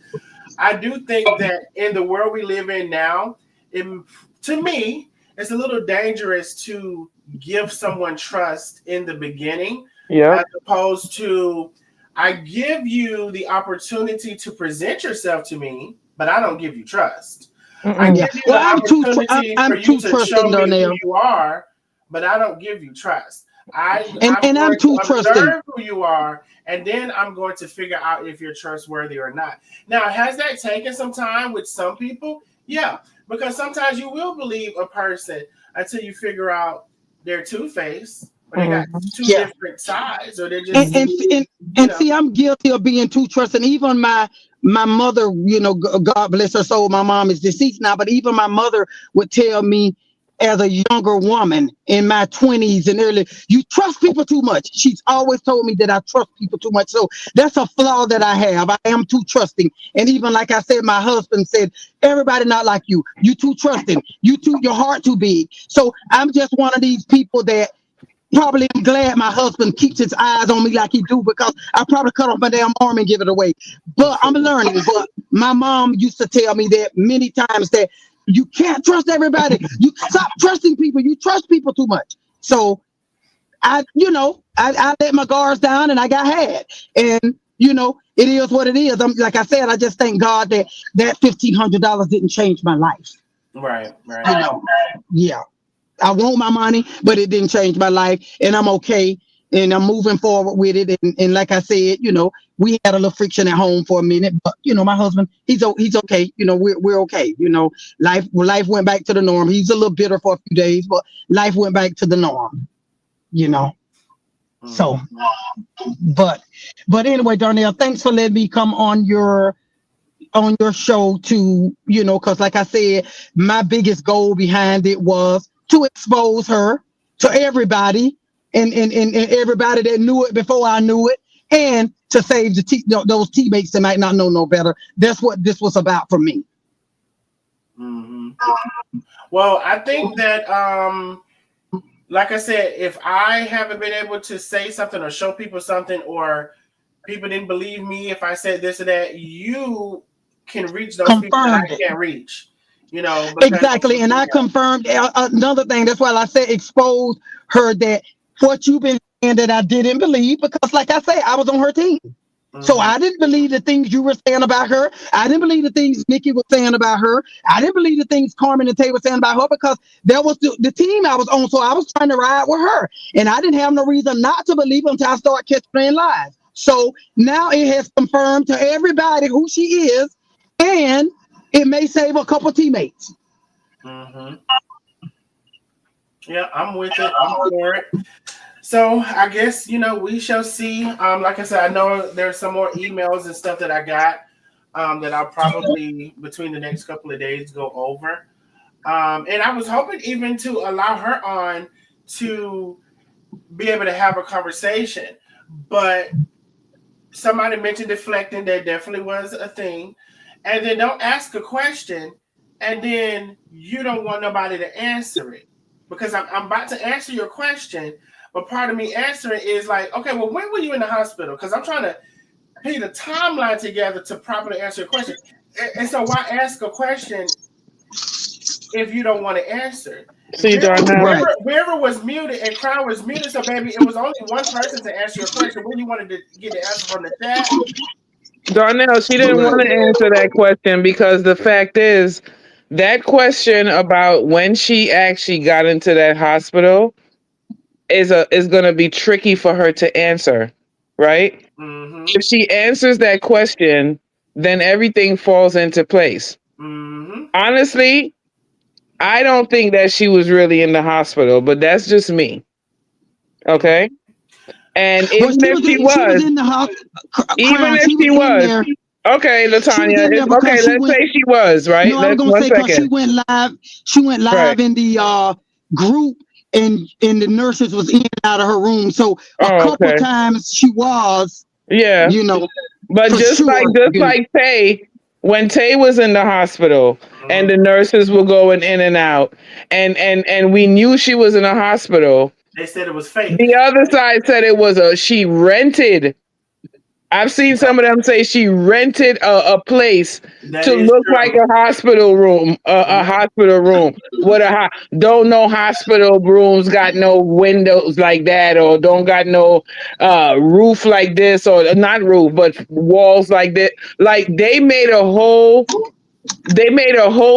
I do think that in the world we live in now, to me, it's a little dangerous to give someone trust in the beginning, Yeah. as opposed to I give you the opportunity to present yourself to me, but I don't give you trust. I Yeah. give you Well, the opportunity for I'm you too to show trusting, me who Darnell. you are, but I don't give you trust. And I'm I'm going too to trusting. observe who you are, and then I'm going to figure out if you're trustworthy or not. Now, has that taken some time with some people? Yeah, because sometimes you will believe a person until you figure out they're two-faced, or they got two Yeah. different sides, or they're and just, and and, you and know. see, I'm guilty of being too trusting. Even my mother, God bless her soul, my mom is deceased now, but even my mother would tell me as a younger woman in my 20s and early, you trust people too much. She's always told me that I trust people too much. So that's a flaw that I have. I am too trusting. And even like I said, my husband said, everybody not like you. You too trusting. Your heart too big. So I'm just one of these people that probably am glad my husband keeps his eyes on me like he do, because I probably cut off my damn arm and give it away. But I'm learning. But my mom used to tell me that many times, that you can't trust everybody. You stop trusting people. You trust people too much. So I let my guards down and I got had. And it is what it is. I'm like I said, I just thank God that $1,500 didn't change my life. Right. Yeah. I want my money, but it didn't change my life, and I'm okay, and I'm moving forward with it. And like I said, we had a little friction at home for a minute, but my husband, he's okay. We're okay. Life went back to the norm. He's a little bitter for a few days, but life went back to the norm. So, but anyway, Darnell, thanks for letting me come on your show to, because like I said, my biggest goal behind it was to expose her to everybody, and everybody that knew it before I knew it, and to save those teammates that might not know no better. That's what this was about for me. Mm-hmm. Well, I think that, like I said, if I haven't been able to say something or show people something, or people didn't believe me if I said this or that, you can reach those people that I can't reach. Because Exactly, and I confirmed another thing. That's why I said expose her, that what you've been saying that I didn't believe, because like I say, I was on her team. So I didn't believe the things you were saying about her. I didn't believe the things Nikki was saying about her. I didn't believe the things Carmen and Tay were saying about her, because that was the team I was on. So I was trying to ride with her. And I didn't have no reason not to believe until I started catching her in lies. So now it has confirmed to everybody who she is, and it may save a couple teammates. Mm-hmm. Yeah, I'm with it. I'm for it. So I guess, we shall see. Like I said, I know there's some more emails and stuff that I got, that I'll probably, between the next couple of days, go over. And I was hoping even to allow her on to be able to have a conversation. But somebody mentioned deflecting. That definitely was a thing. And then don't ask a question, and then you don't want nobody to answer it. Because I'm about to answer your question, but part of me answering is like, okay, well, when were you in the hospital? Because I'm trying to put the timeline together to properly answer your question. And so why ask a question if you don't want to answer? See, Darnell. Wherever was muted and Crown was muted, so baby, it was only one person to answer your question. When you wanted to get the answer from the chat. Darnell, she didn't want to answer that question because the fact is, that question about when she actually got into that hospital is going to be tricky for her to answer, right? Mm-hmm. If she answers that question, then everything falls into place. Mm-hmm. Honestly, I don't think that she was really in the hospital, but that's just me. Okay? And even if she was in the hospital. even Crown, if she was she in was, there. okay, She was Latanya, in there okay, because she let's went. say she was, right? No, I was Let's gonna one say, because second. she went live. She went live in the group, and the nurses was in and out of her room. So a couple times she was. Yeah. But for just sure. like Tay, when Tay was in the hospital and the nurses were going in and out, and we knew she was in a hospital. They said it was fake. The other side said it was she rented I've seen some of them say she rented a place That to is look like true. a hospital room, a Yep. hospital room. What don't know hospital rooms got no windows like that, or don't got no roof like this, or not roof, but walls like that. Like they made a whole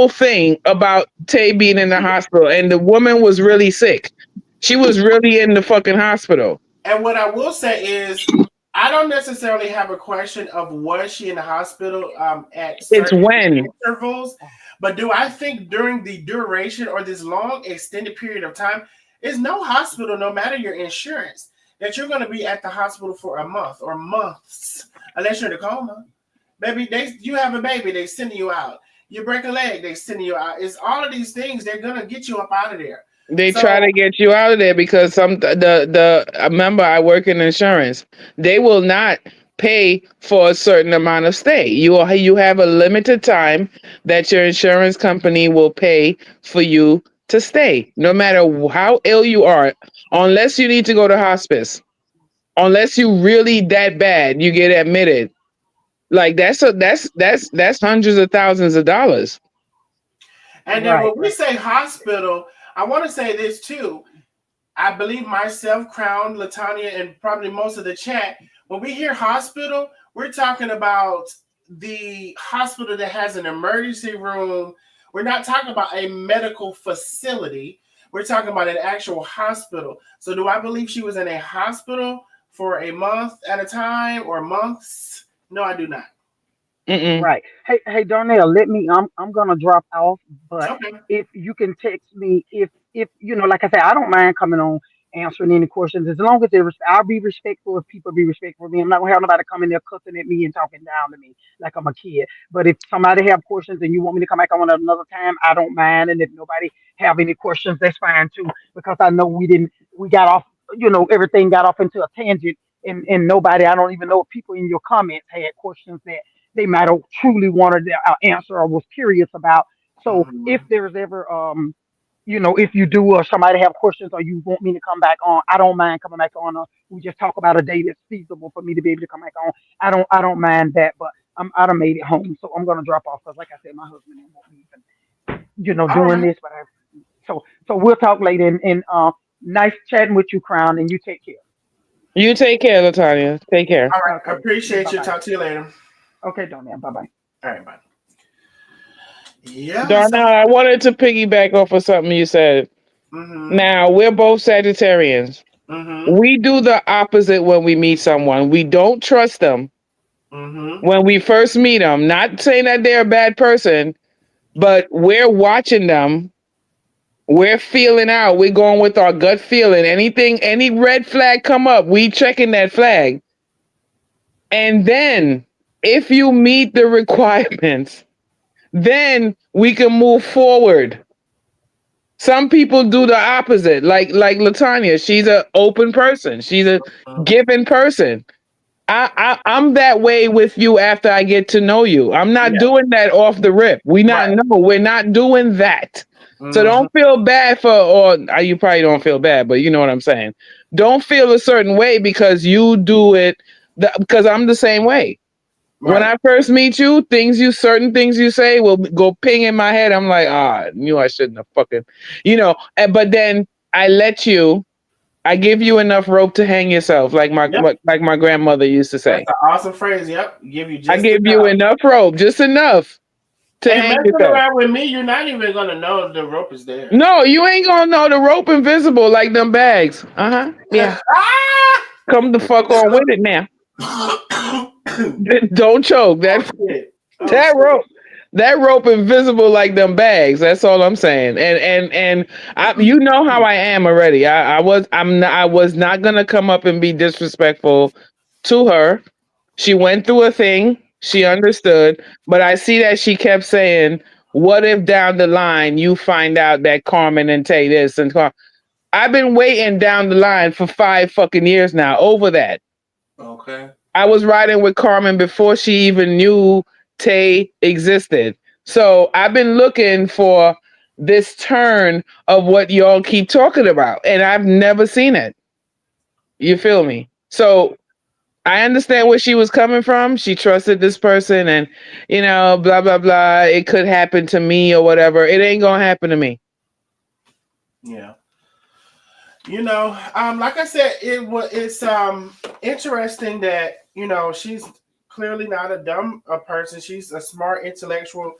thing about Tay being in the hospital, and the woman was really sick. She was really in the fucking hospital. And what I will say is, I don't necessarily have a question of was she in the hospital at It's certain when intervals, but do I think during the duration or this long extended period of time, is no hospital, no matter your insurance, that you're going to be at the hospital for a month or months, unless you're in a coma. Baby, you have a baby, they sending you out. You break a leg, they sending you out. It's all of these things, they're going to get you up out of there. they try So, to get you out of there because remember I work in insurance. They will not pay for a certain amount of stay. You have a limited time that your insurance company will pay for you to stay, no matter how ill you are, unless you need to go to hospice, unless you really that bad, you get admitted. Like that's hundreds of thousands of dollars. and then Right, when we right. say hospital, I want to say this too. I believe myself, Crown, Latanya, and probably most of the chat, when we hear hospital, we're talking about the hospital that has an emergency room. We're not talking about a medical facility. We're talking about an actual hospital. So do I believe she was in a hospital for a month at a time or months? No, I do not. Mm-mm. Right. Hey, Darnell, let me. I'm gonna drop off, but Okay. if you can text me, if you know, like I said, I don't mind coming on answering any questions as long as I'll be respectful if people be respectful of me. I'm not gonna have nobody coming there cussing at me and talking down to me like I'm a kid. But if somebody have questions and you want me to come back on another time, I don't mind. And if nobody have any questions, that's fine too, because I know we got off. Everything got off into a tangent, and nobody. I don't even know if people in your comments had questions that they might have truly wanted an answer or was curious about. So if Mhm. there's ever, if you do or somebody have questions or you want me to come back on, I don't mind coming back on. We just talk about a day that's feasible for me to be able to come back on. I don't mind that, but I done made it home, so I'm gonna drop off because, like I said, my husband didn't want me even, All doing right. this. But so we'll talk later. And nice chatting with you, Crown, and you take care. You take care, Latanya. Take care. All right. Okay, Appreciate bye you. bye. Talk to you later. Okay, Donnell, bye bye. All right. Bye. Yeah. So, Darnell, I wanted to piggyback off of something you said. mm-hmm. Now, we're both Sagittarians. Mm-hmm. We do the opposite when we meet someone. We don't trust them Mm-hmm. when we first meet them. Not saying that they're a bad person, but we're watching them. We're feeling out. We're going with our gut feeling. Any red flag come up, we checking that flag. And then if you meet the requirements, then we can move forward. Some people do the opposite, like Latanya. She's an open person. She's a giving person. I'm that way with you after I get to know you. I'm not Yeah. doing that off the rip. Right. We're not doing that. So Mm-hmm. don't feel bad you probably don't feel bad, but you know what I'm saying. Don't feel a certain way because you do it because I'm the same way. When Right. I first meet you, certain things you say will go ping in my head. I'm like, I knew I shouldn't have but then I let you, I give you enough rope to hang yourself, Yep. like my grandmother used to That's say. an awesome phrase. Yep. Give you I just give you enough. enough rope, just enough to And hang messing yourself. around with me, you're not even gonna know the rope is there. No, you ain't gonna know the rope invisible like them bags. Uh-huh. Yeah. Come the fuck on with it now. Don't choke. Oh shit. Oh That shit. rope that rope invisible like them bags. That's all I'm saying. And you know how I am already. I was not gonna come up and be disrespectful to her. She went through a thing. She understood, but I see that she kept saying, "What if down the line you find out that Carmen and Tay this and I've been waiting down the line for 5 fucking years now over that. Okay. I was riding with Carmen before she even knew Tay existed. So I've been looking for this turn of what y'all keep talking about, and I've never seen it. You feel me? So I understand where she was coming from. She trusted this person and, blah, blah, blah. It could happen to me or whatever. It ain't going to happen to me. Yeah. Like I said, it's interesting that, she's clearly not a dumb person. She's a smart, intellectual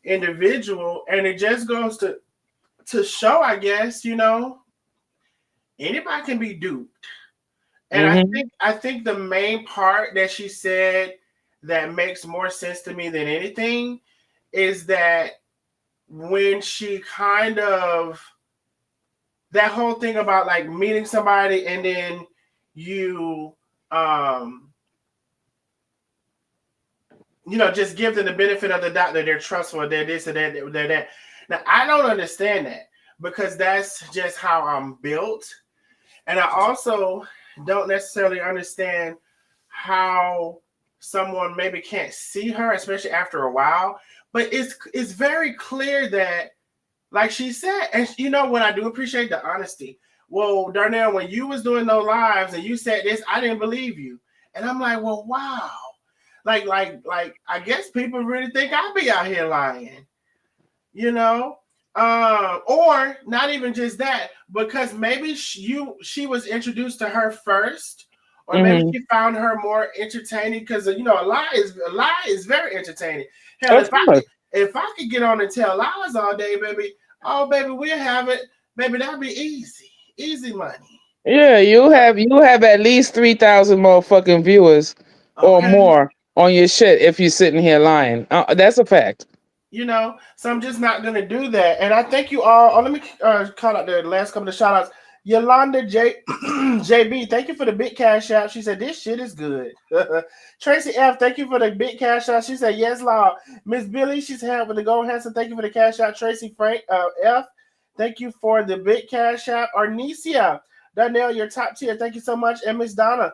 individual. And it just goes to show, I guess, anybody can be duped. And I think the main part that she said that makes more sense to me than anything is that when she kind of that whole thing about like meeting somebody and then you just give them the benefit of the doubt that they're trustworthy, they're this and that, they're that. Now I don't understand that because that's just how I'm built. And I also don't necessarily understand how someone maybe can't see her, especially after a while. But it's very clear that, like she said, and what, I do appreciate the honesty. Well, Darnell, when you was doing those lives and you said this, I didn't believe you. And I'm like, well, wow. Like, I guess people really think I be out here lying, or not even just that, because maybe she was introduced to her first, or maybe she found her more entertaining because a lie is very entertaining. Hell, if I could get on and tell lies all day, baby, oh baby, we'll have it, baby. That'd be easy money. Yeah, you have at least 3,000 motherfucking viewers or more on your shit if you're sitting here lying. That's a fact. So I'm just not gonna do that. And I thank you all. Oh, let me call out the last couple of shout outs. Yolanda JB, thank you for the big cash out. She said this shit is good. Tracy F, thank you for the big cash out. She said yes, Law. Miss Billy, she's had with the gold Hanson. Thank you for the cash out. Tracy Frank F, thank you for the big cash out. Arnesia, Darnell, your top tier. Thank you so much. And Miss Donna,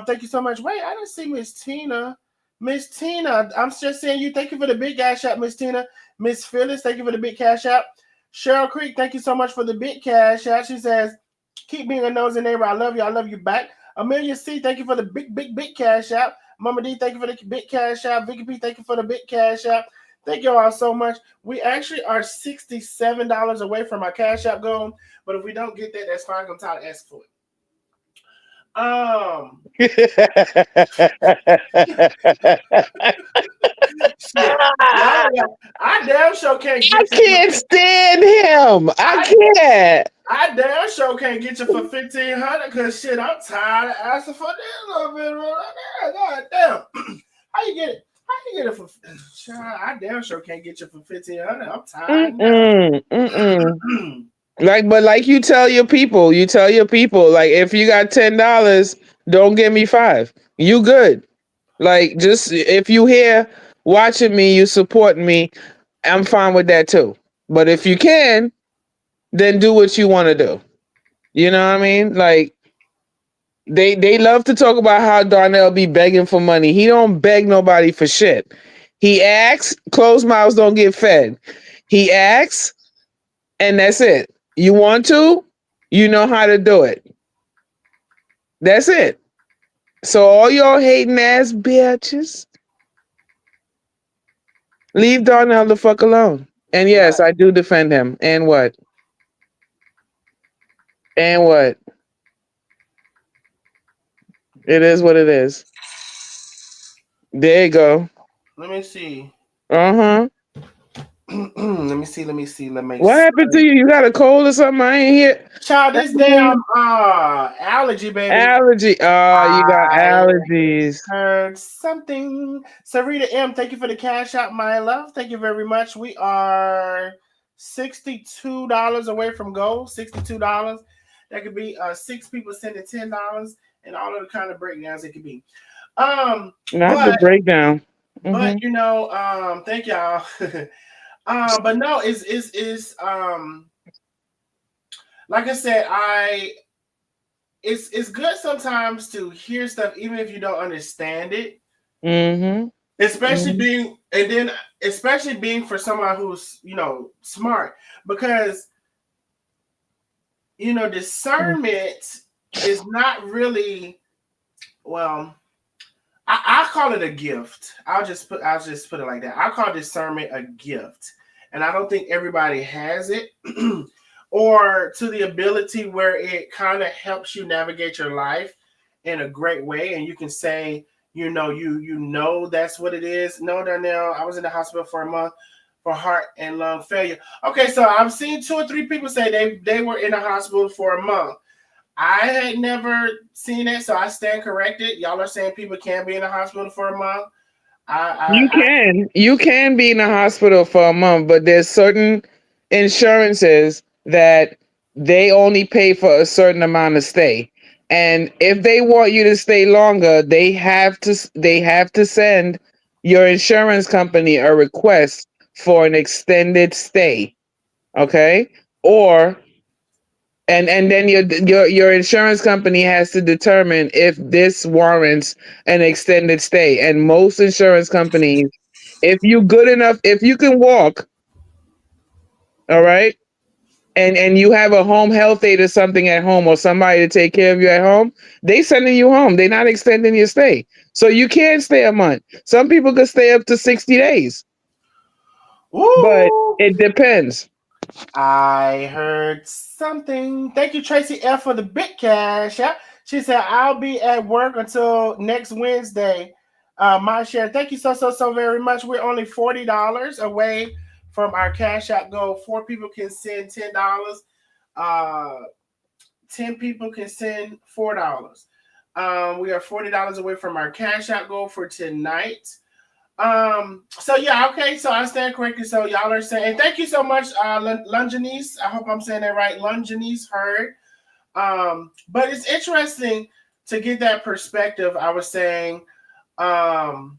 thank you so much. Wait, I didn't see Miss Tina. Miss Tina, I'm just saying you. Thank you for the big cash out, Miss Tina. Miss Phyllis, thank you for the big cash out. Cheryl Creek, thank you so much for the big cash out. She says, keep being a nosy neighbor. I love you. I love you back. Amelia C, thank you for the big cash out. Mama D, thank you for the big cash out. Vicky P, thank you for the big cash out. Thank you all so much. We actually are $67 away from our cash out goal. But if we don't get that, that's fine. I'm tired of asking for it. Shit. I damn sure can't get I can't stand him. I can't. I damn sure can't get you for $1,500 because shit, I'm tired of asking for this little bit. God damn. How you get it? How you get it for? I damn sure can't get you for $1,500. I'm tired. Like you tell your people, like if you got $10, don't give me $5. You good. Like just if you here watching me, you supporting me, I'm fine with that too. But if you can, then do what you want to do. You know what I mean? Like they love to talk about how Darnell be begging for money. He don't beg nobody for shit. He asks, closed mouths don't get fed. He asks, and that's it. You want to, you know how to do it. That's it. So all y'all hating ass bitches, leave Darnell the fuck alone. And yes, I do defend him. And what? And what? It is what it is. There you go. Let me see. Uh-huh. Let me see. What happened to you? You got a cold or something? I ain't hear. Child, this damn allergy, baby. Allergy. Oh, you got allergies. Heard something. Sarita M, thank you for the cash out, my love. Thank you very much. We are $62 away from goal. $62. That could be 6 people sending $10 and all of the kind of breakdowns it could be. Not the breakdown. But thank y'all. But no, it's like I said, it's good sometimes to hear stuff even if you don't understand it. Especially being for someone who's smart, because discernment is not really well, I call it a gift. I'll just put it like that. I call discernment a gift, and I don't think everybody has it, or to the ability where it kind of helps you navigate your life in a great way, and you can say, you know that's what it is. No, Darnell, I was in the hospital for a month for heart and lung failure. Okay, so I've seen 2 or 3 people say they were in the hospital for a month. I had never seen it, so I stand corrected. Y'all are saying people can be in the hospital for a month. You can be in the hospital for a month, but there's certain insurances that they only pay for a certain amount of stay. And if they want you to stay longer, they have to send your insurance company a request for an extended stay. Okay? Or and then your insurance company has to determine if this warrants an extended stay. And most insurance companies, if you good enough, if you can walk, all right, and you have a home health aide or something at home, or somebody to take care of you at home, they sending you home. They're not extending your stay. So you can stay a month. Some people could stay up to 60 days. But Woo! it depends. I heard something. Thank you, Tracy F, for the big cash. Yeah. She said, I'll be at work until next Wednesday. My share. Thank you so very much. We're only $40 away from our cash out goal. 4 people can send $10. 10 people can send $4. We are $40 away from our cash out goal for tonight. So yeah, okay, so I stand corrected. So y'all are saying, and thank you so much, Lungenese. I hope I'm saying that right. Lungenese heard. But it's interesting to get that perspective. I was saying, and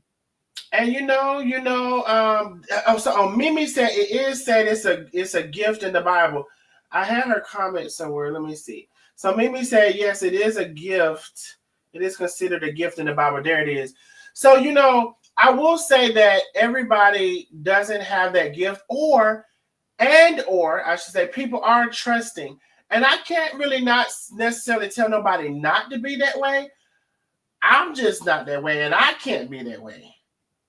Mimi said it is said it's a gift in the Bible. I had her comment somewhere. Let me see. So Mimi said, yes, it is a gift. It is considered a gift in the Bible. There it is. So I will say that everybody doesn't have that gift, or I should say people are trusting. And I can't really not necessarily tell nobody not to be that way. I'm just not that way, and I can't be that way.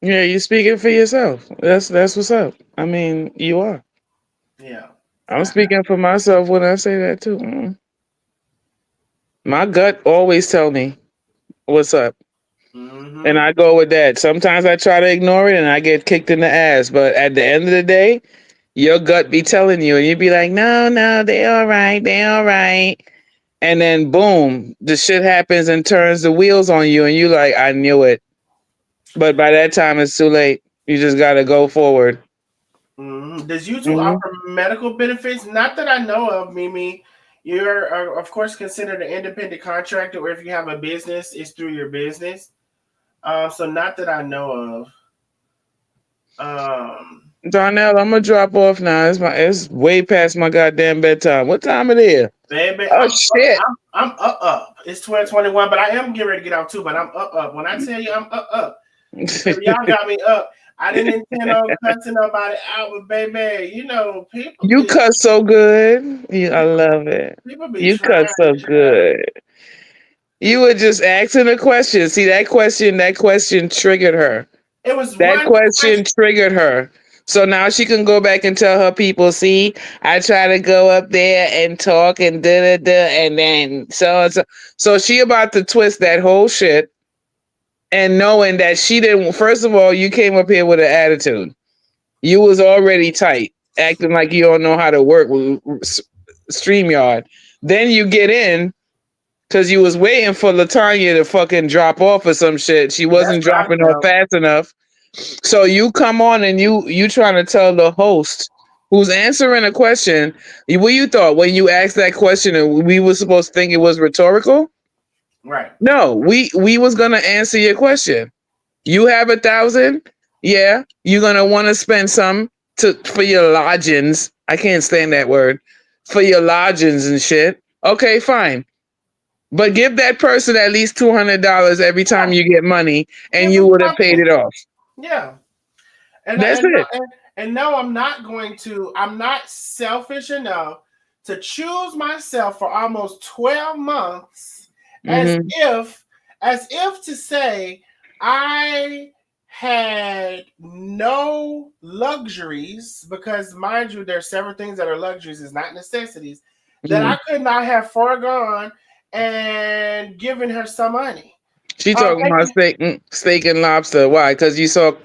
Yeah, you speaking for yourself. That's what's up. I mean, you are. Yeah. I'm speaking for myself when I say that too. My gut always tell me what's up. Mm-hmm. And I go with that. Sometimes I try to ignore it and I get kicked in the ass. But at the end of the day, your gut be telling you, and you be like, no, they all right, they all right. And then boom, the shit happens and turns the wheels on you, and you like, I knew it. But by that time, it's too late. You just gotta go forward. Mm-hmm. Does YouTube offer medical benefits? Not that I know of, Mimi. You're, of course, considered an independent contractor, or if you have a business, it's through your business. So not that I know of. Darnell, I'm gonna drop off now. It's way past my goddamn bedtime. What time it is? Baby, Oh shit. I'm up. It's 12:21, but I am getting ready to get out too. But I'm up. When I tell you I'm up, baby, y'all got me up. I didn't intend on cussing nobody out, but baby, people. You cut so good. I love it. People be You trying. cut so good. You were just asking a question. See, that question triggered her. It was That one question triggered her. So now she can go back and tell her people, see, I try to go up there and talk and da and then so she about to twist that whole shit, and knowing that she didn't. First of all, you came up here with an attitude. You was already tight, acting like you don't know how to work with StreamYard. Then you get in because you was waiting for Latonia to fucking drop off or some shit. She wasn't dropping off fast enough. So you come on and you trying to tell the host who's answering a question, what you thought when you asked that question and we were supposed to think it was rhetorical? Right. No, we was gonna answer your question. You have 1,000? Yeah. You're gonna want to spend some for your lodgings. I can't stand that word. For your lodgings and shit. Okay, fine. But give that person at least $200 every time you get money, and you would have paid it off. Yeah. That's it. And no, I'm not selfish enough to choose myself for almost 12 months as if as if to say I had no luxuries, because mind you, there's several things that are luxuries, is not necessities, that I could not have foregone and given her some money. She talking about steak and lobster. Why? Because you saw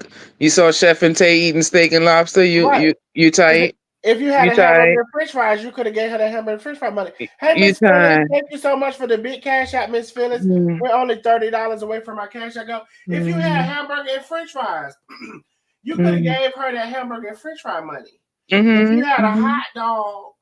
Chef and Tay eating steak and lobster. Right. You tight? If you had You a hamburger tight? and French fries, you could have gave her the hamburger and French fry money. Hey, You Miss Phyllis, tight? thank you so much for the big cash out, Miss Phyllis. We're only $30 away from our cash out. Go. If you had hamburger and French fries, you could have gave her that hamburger and French fry money. If you had a hot dog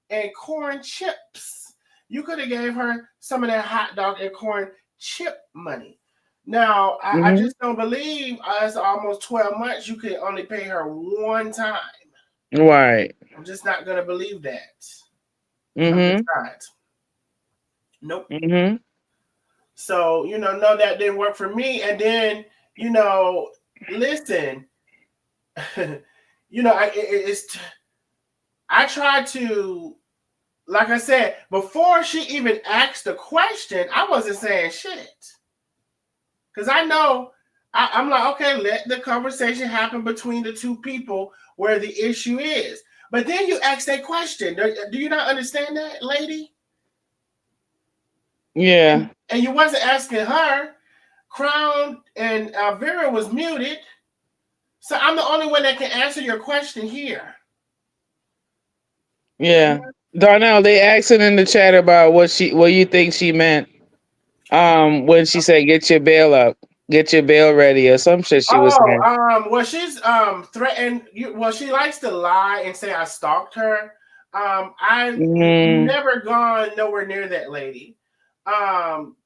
and corn chips, you could have gave her some of that hot dog and corn chip money. Now, I just don't believe us almost 12 months, you could only pay her one time. Right. I'm just not going to believe that. I'm just not. Nope. So, no, that didn't work for me. And then, listen, I tried to, like I said, before she even asked the question, I wasn't saying shit. Because I know, I'm like, okay, let the conversation happen between the two people where the issue is. But then you ask that question. Do you not understand that, lady? Yeah. And you wasn't asking her. Crown and Vera was muted. So I'm the only one that can answer your question here. Yeah. Darnell, they asking in the chat about what you think she meant when she said get your bail up. Get your bail ready or some shit she was saying. Well, she's threatened you. Well, she likes to lie and say I stalked her. I've never gone nowhere near that lady.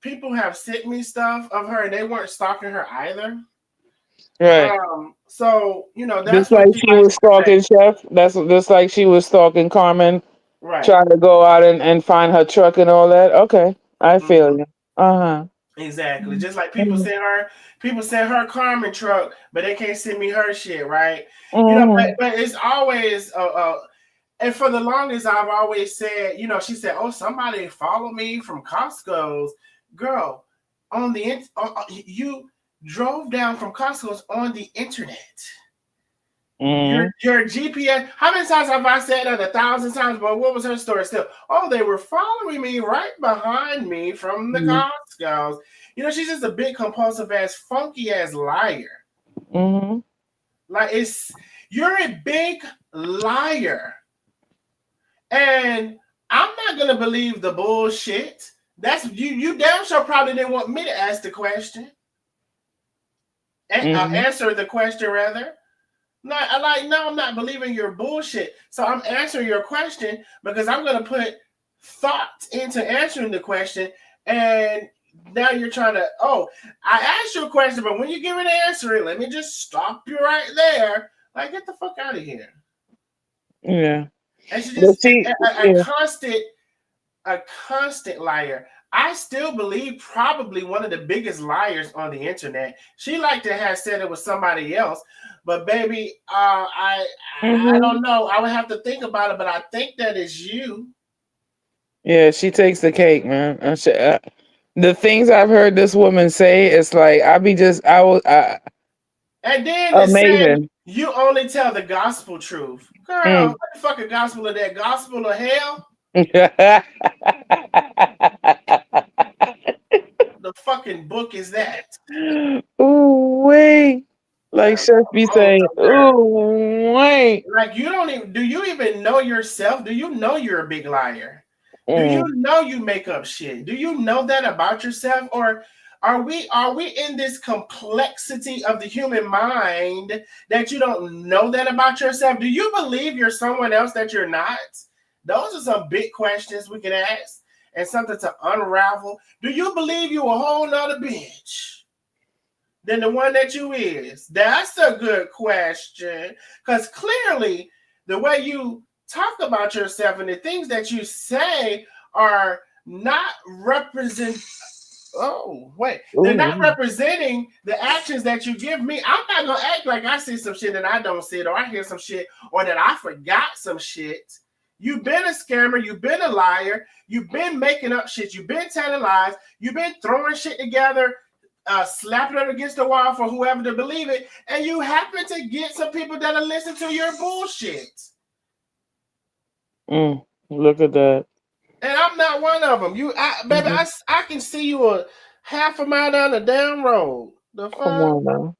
People have sent me stuff of her and they weren't stalking her either. Right. So that's just what like she was stalking Chef. That's just like she was stalking Carmen, right? Trying to go out and find her truck and all that. Okay, I feel you. Exactly. Just like people send her Carmen truck, but they can't send me her shit, right? But it's always and for the longest I've always said, she said, "Oh, somebody follow me from Costco's." Girl, on the you drove down from Costco's on the internet. Your GPS. How many times have I said that? 1,000 times. But what was her story still? Oh, they were following me right behind me from the Costco's. She's just a big compulsive ass, funky ass liar. Like you're a big liar, and I'm not gonna believe the bullshit. That's you. Damn sure probably didn't want me to ask the question. Answer the question rather. No, I'm not believing your bullshit. So I'm answering your question because I'm going to put thought into answering the question. And now you're trying to, I asked you a question, but when you give an answer, let me just stop you right there. Like, get the fuck out of here. Yeah. And she's just a constant liar. I still believe probably one of the biggest liars on the internet. She liked to have said it was somebody else, but baby, I don't know. I would have to think about it, but I think that is you. Yeah, she takes the cake, man. The things I've heard this woman say, it's like and then amazing. You only tell the gospel truth, girl. What the fucking gospel of that? Gospel of hell? The fucking book is that? Ooh, wait. Like Chef be saying, ooh, wait. Like do you even know yourself? Do you know you're a big liar? Do you know you make up shit? Do you know that about yourself? Or are we in this complexity of the human mind that you don't know that about yourself? Do you believe you're someone else that you're not? Those are some big questions we can ask and something to unravel. Do you believe you a whole nother bitch than the one that you is? That's a good question. Because clearly, the way you talk about yourself and the things that you say are not represent. Oh, wait. They're not representing the actions that you give me. I'm not going to act like I see some shit that I don't see it, or I hear some shit, or that I forgot some shit. You've been a scammer. You've been a liar. You've been making up shit. You've been telling lies. You've been throwing shit together, slapping it against the wall for whoever to believe it. And you happen to get some people that'll listen to your bullshit. Look at that. And I'm not one of them. Baby, I can see you a half a mile down the damn road. The fuck? Come on now.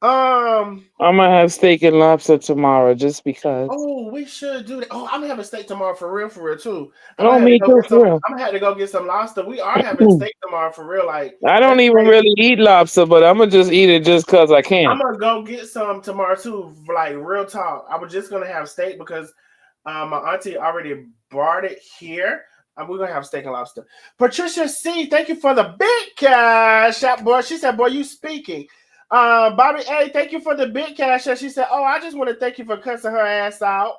I'm gonna have steak and lobster tomorrow just because. Oh, we should do that. Oh, I'm gonna have a steak tomorrow for real, too. Me too, for real. I'm gonna have to go get some lobster. We are having steak tomorrow for real. Like, I don't even really eat lobster, but I'm gonna just eat it just because I can. I'm gonna go get some tomorrow too. Like, real talk. I was just gonna have steak because my auntie already brought it here. We're gonna have steak and lobster. Patricia C, thank you for the big cash out, boy. She said, boy, you speaking. Bobby A, thank you for the big cash out. She said, oh, I just want to thank you for cussing her ass out.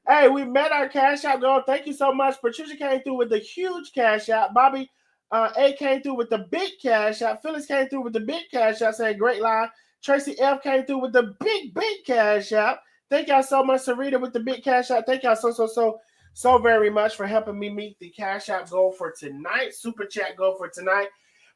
Hey, we met our cash out goal. Thank you so much. Patricia came through with the huge cash out. Bobby A came through with the big cash out. Phyllis came through with the big cash out, saying great line. Tracy F came through with the big cash out. Thank y'all so much, Sarita, with the big cash out. Thank y'all so very much for helping me meet the cash out goal for tonight. Super chat goal for tonight.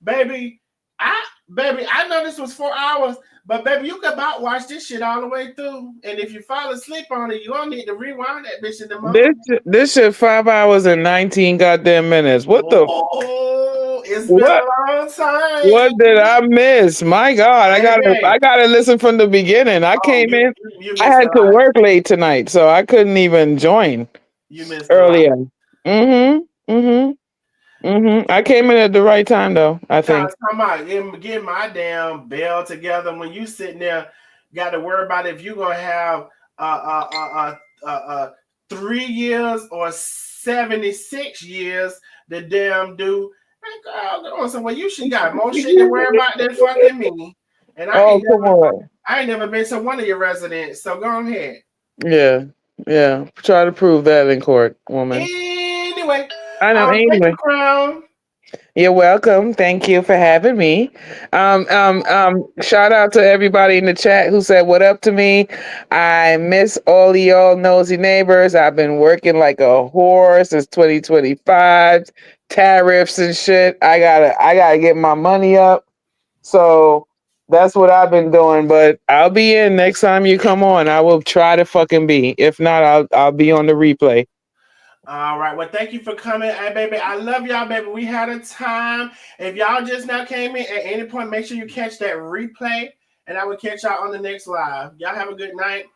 Baby, I know this was 4 hours, but baby, you could about watch this shit all the way through. And if you fall asleep on it, you don't need to rewind that bitch in the morning. This shit 5 hours and 19 goddamn minutes. What the? Oh, it's been a long time. What did I miss? My God, I gotta listen from the beginning. I came in. I had to work late tonight, so I couldn't even join. You missed earlier. I came in at the right time though, I think. Come on, get my damn bell together. When you sitting there, got to worry about if you're gonna have 3 years or 76 years the damn do. Girl, go on somewhere. You should got more shit to worry about than fucking me. And I ain't never been to one of your residents, so go ahead. Yeah. Try to prove that in court, woman. Anyway, I know. Thank you, Crown. You're welcome. Thank you for having me. Shout out to everybody in the chat who said what up to me. I miss all of y'all nosy neighbors. I've been working like a whore since 2025. Tariffs and shit. I gotta get my money up. So that's what I've been doing. But I'll be in next time you come on. I will try to fucking be. If not, I'll be on the replay. All right. Well, thank you for coming. Hey, baby, I love y'all, baby. We had a time. If y'all just now came in at any point, make sure you catch that replay, and I will catch y'all on the next live. Y'all have a good night.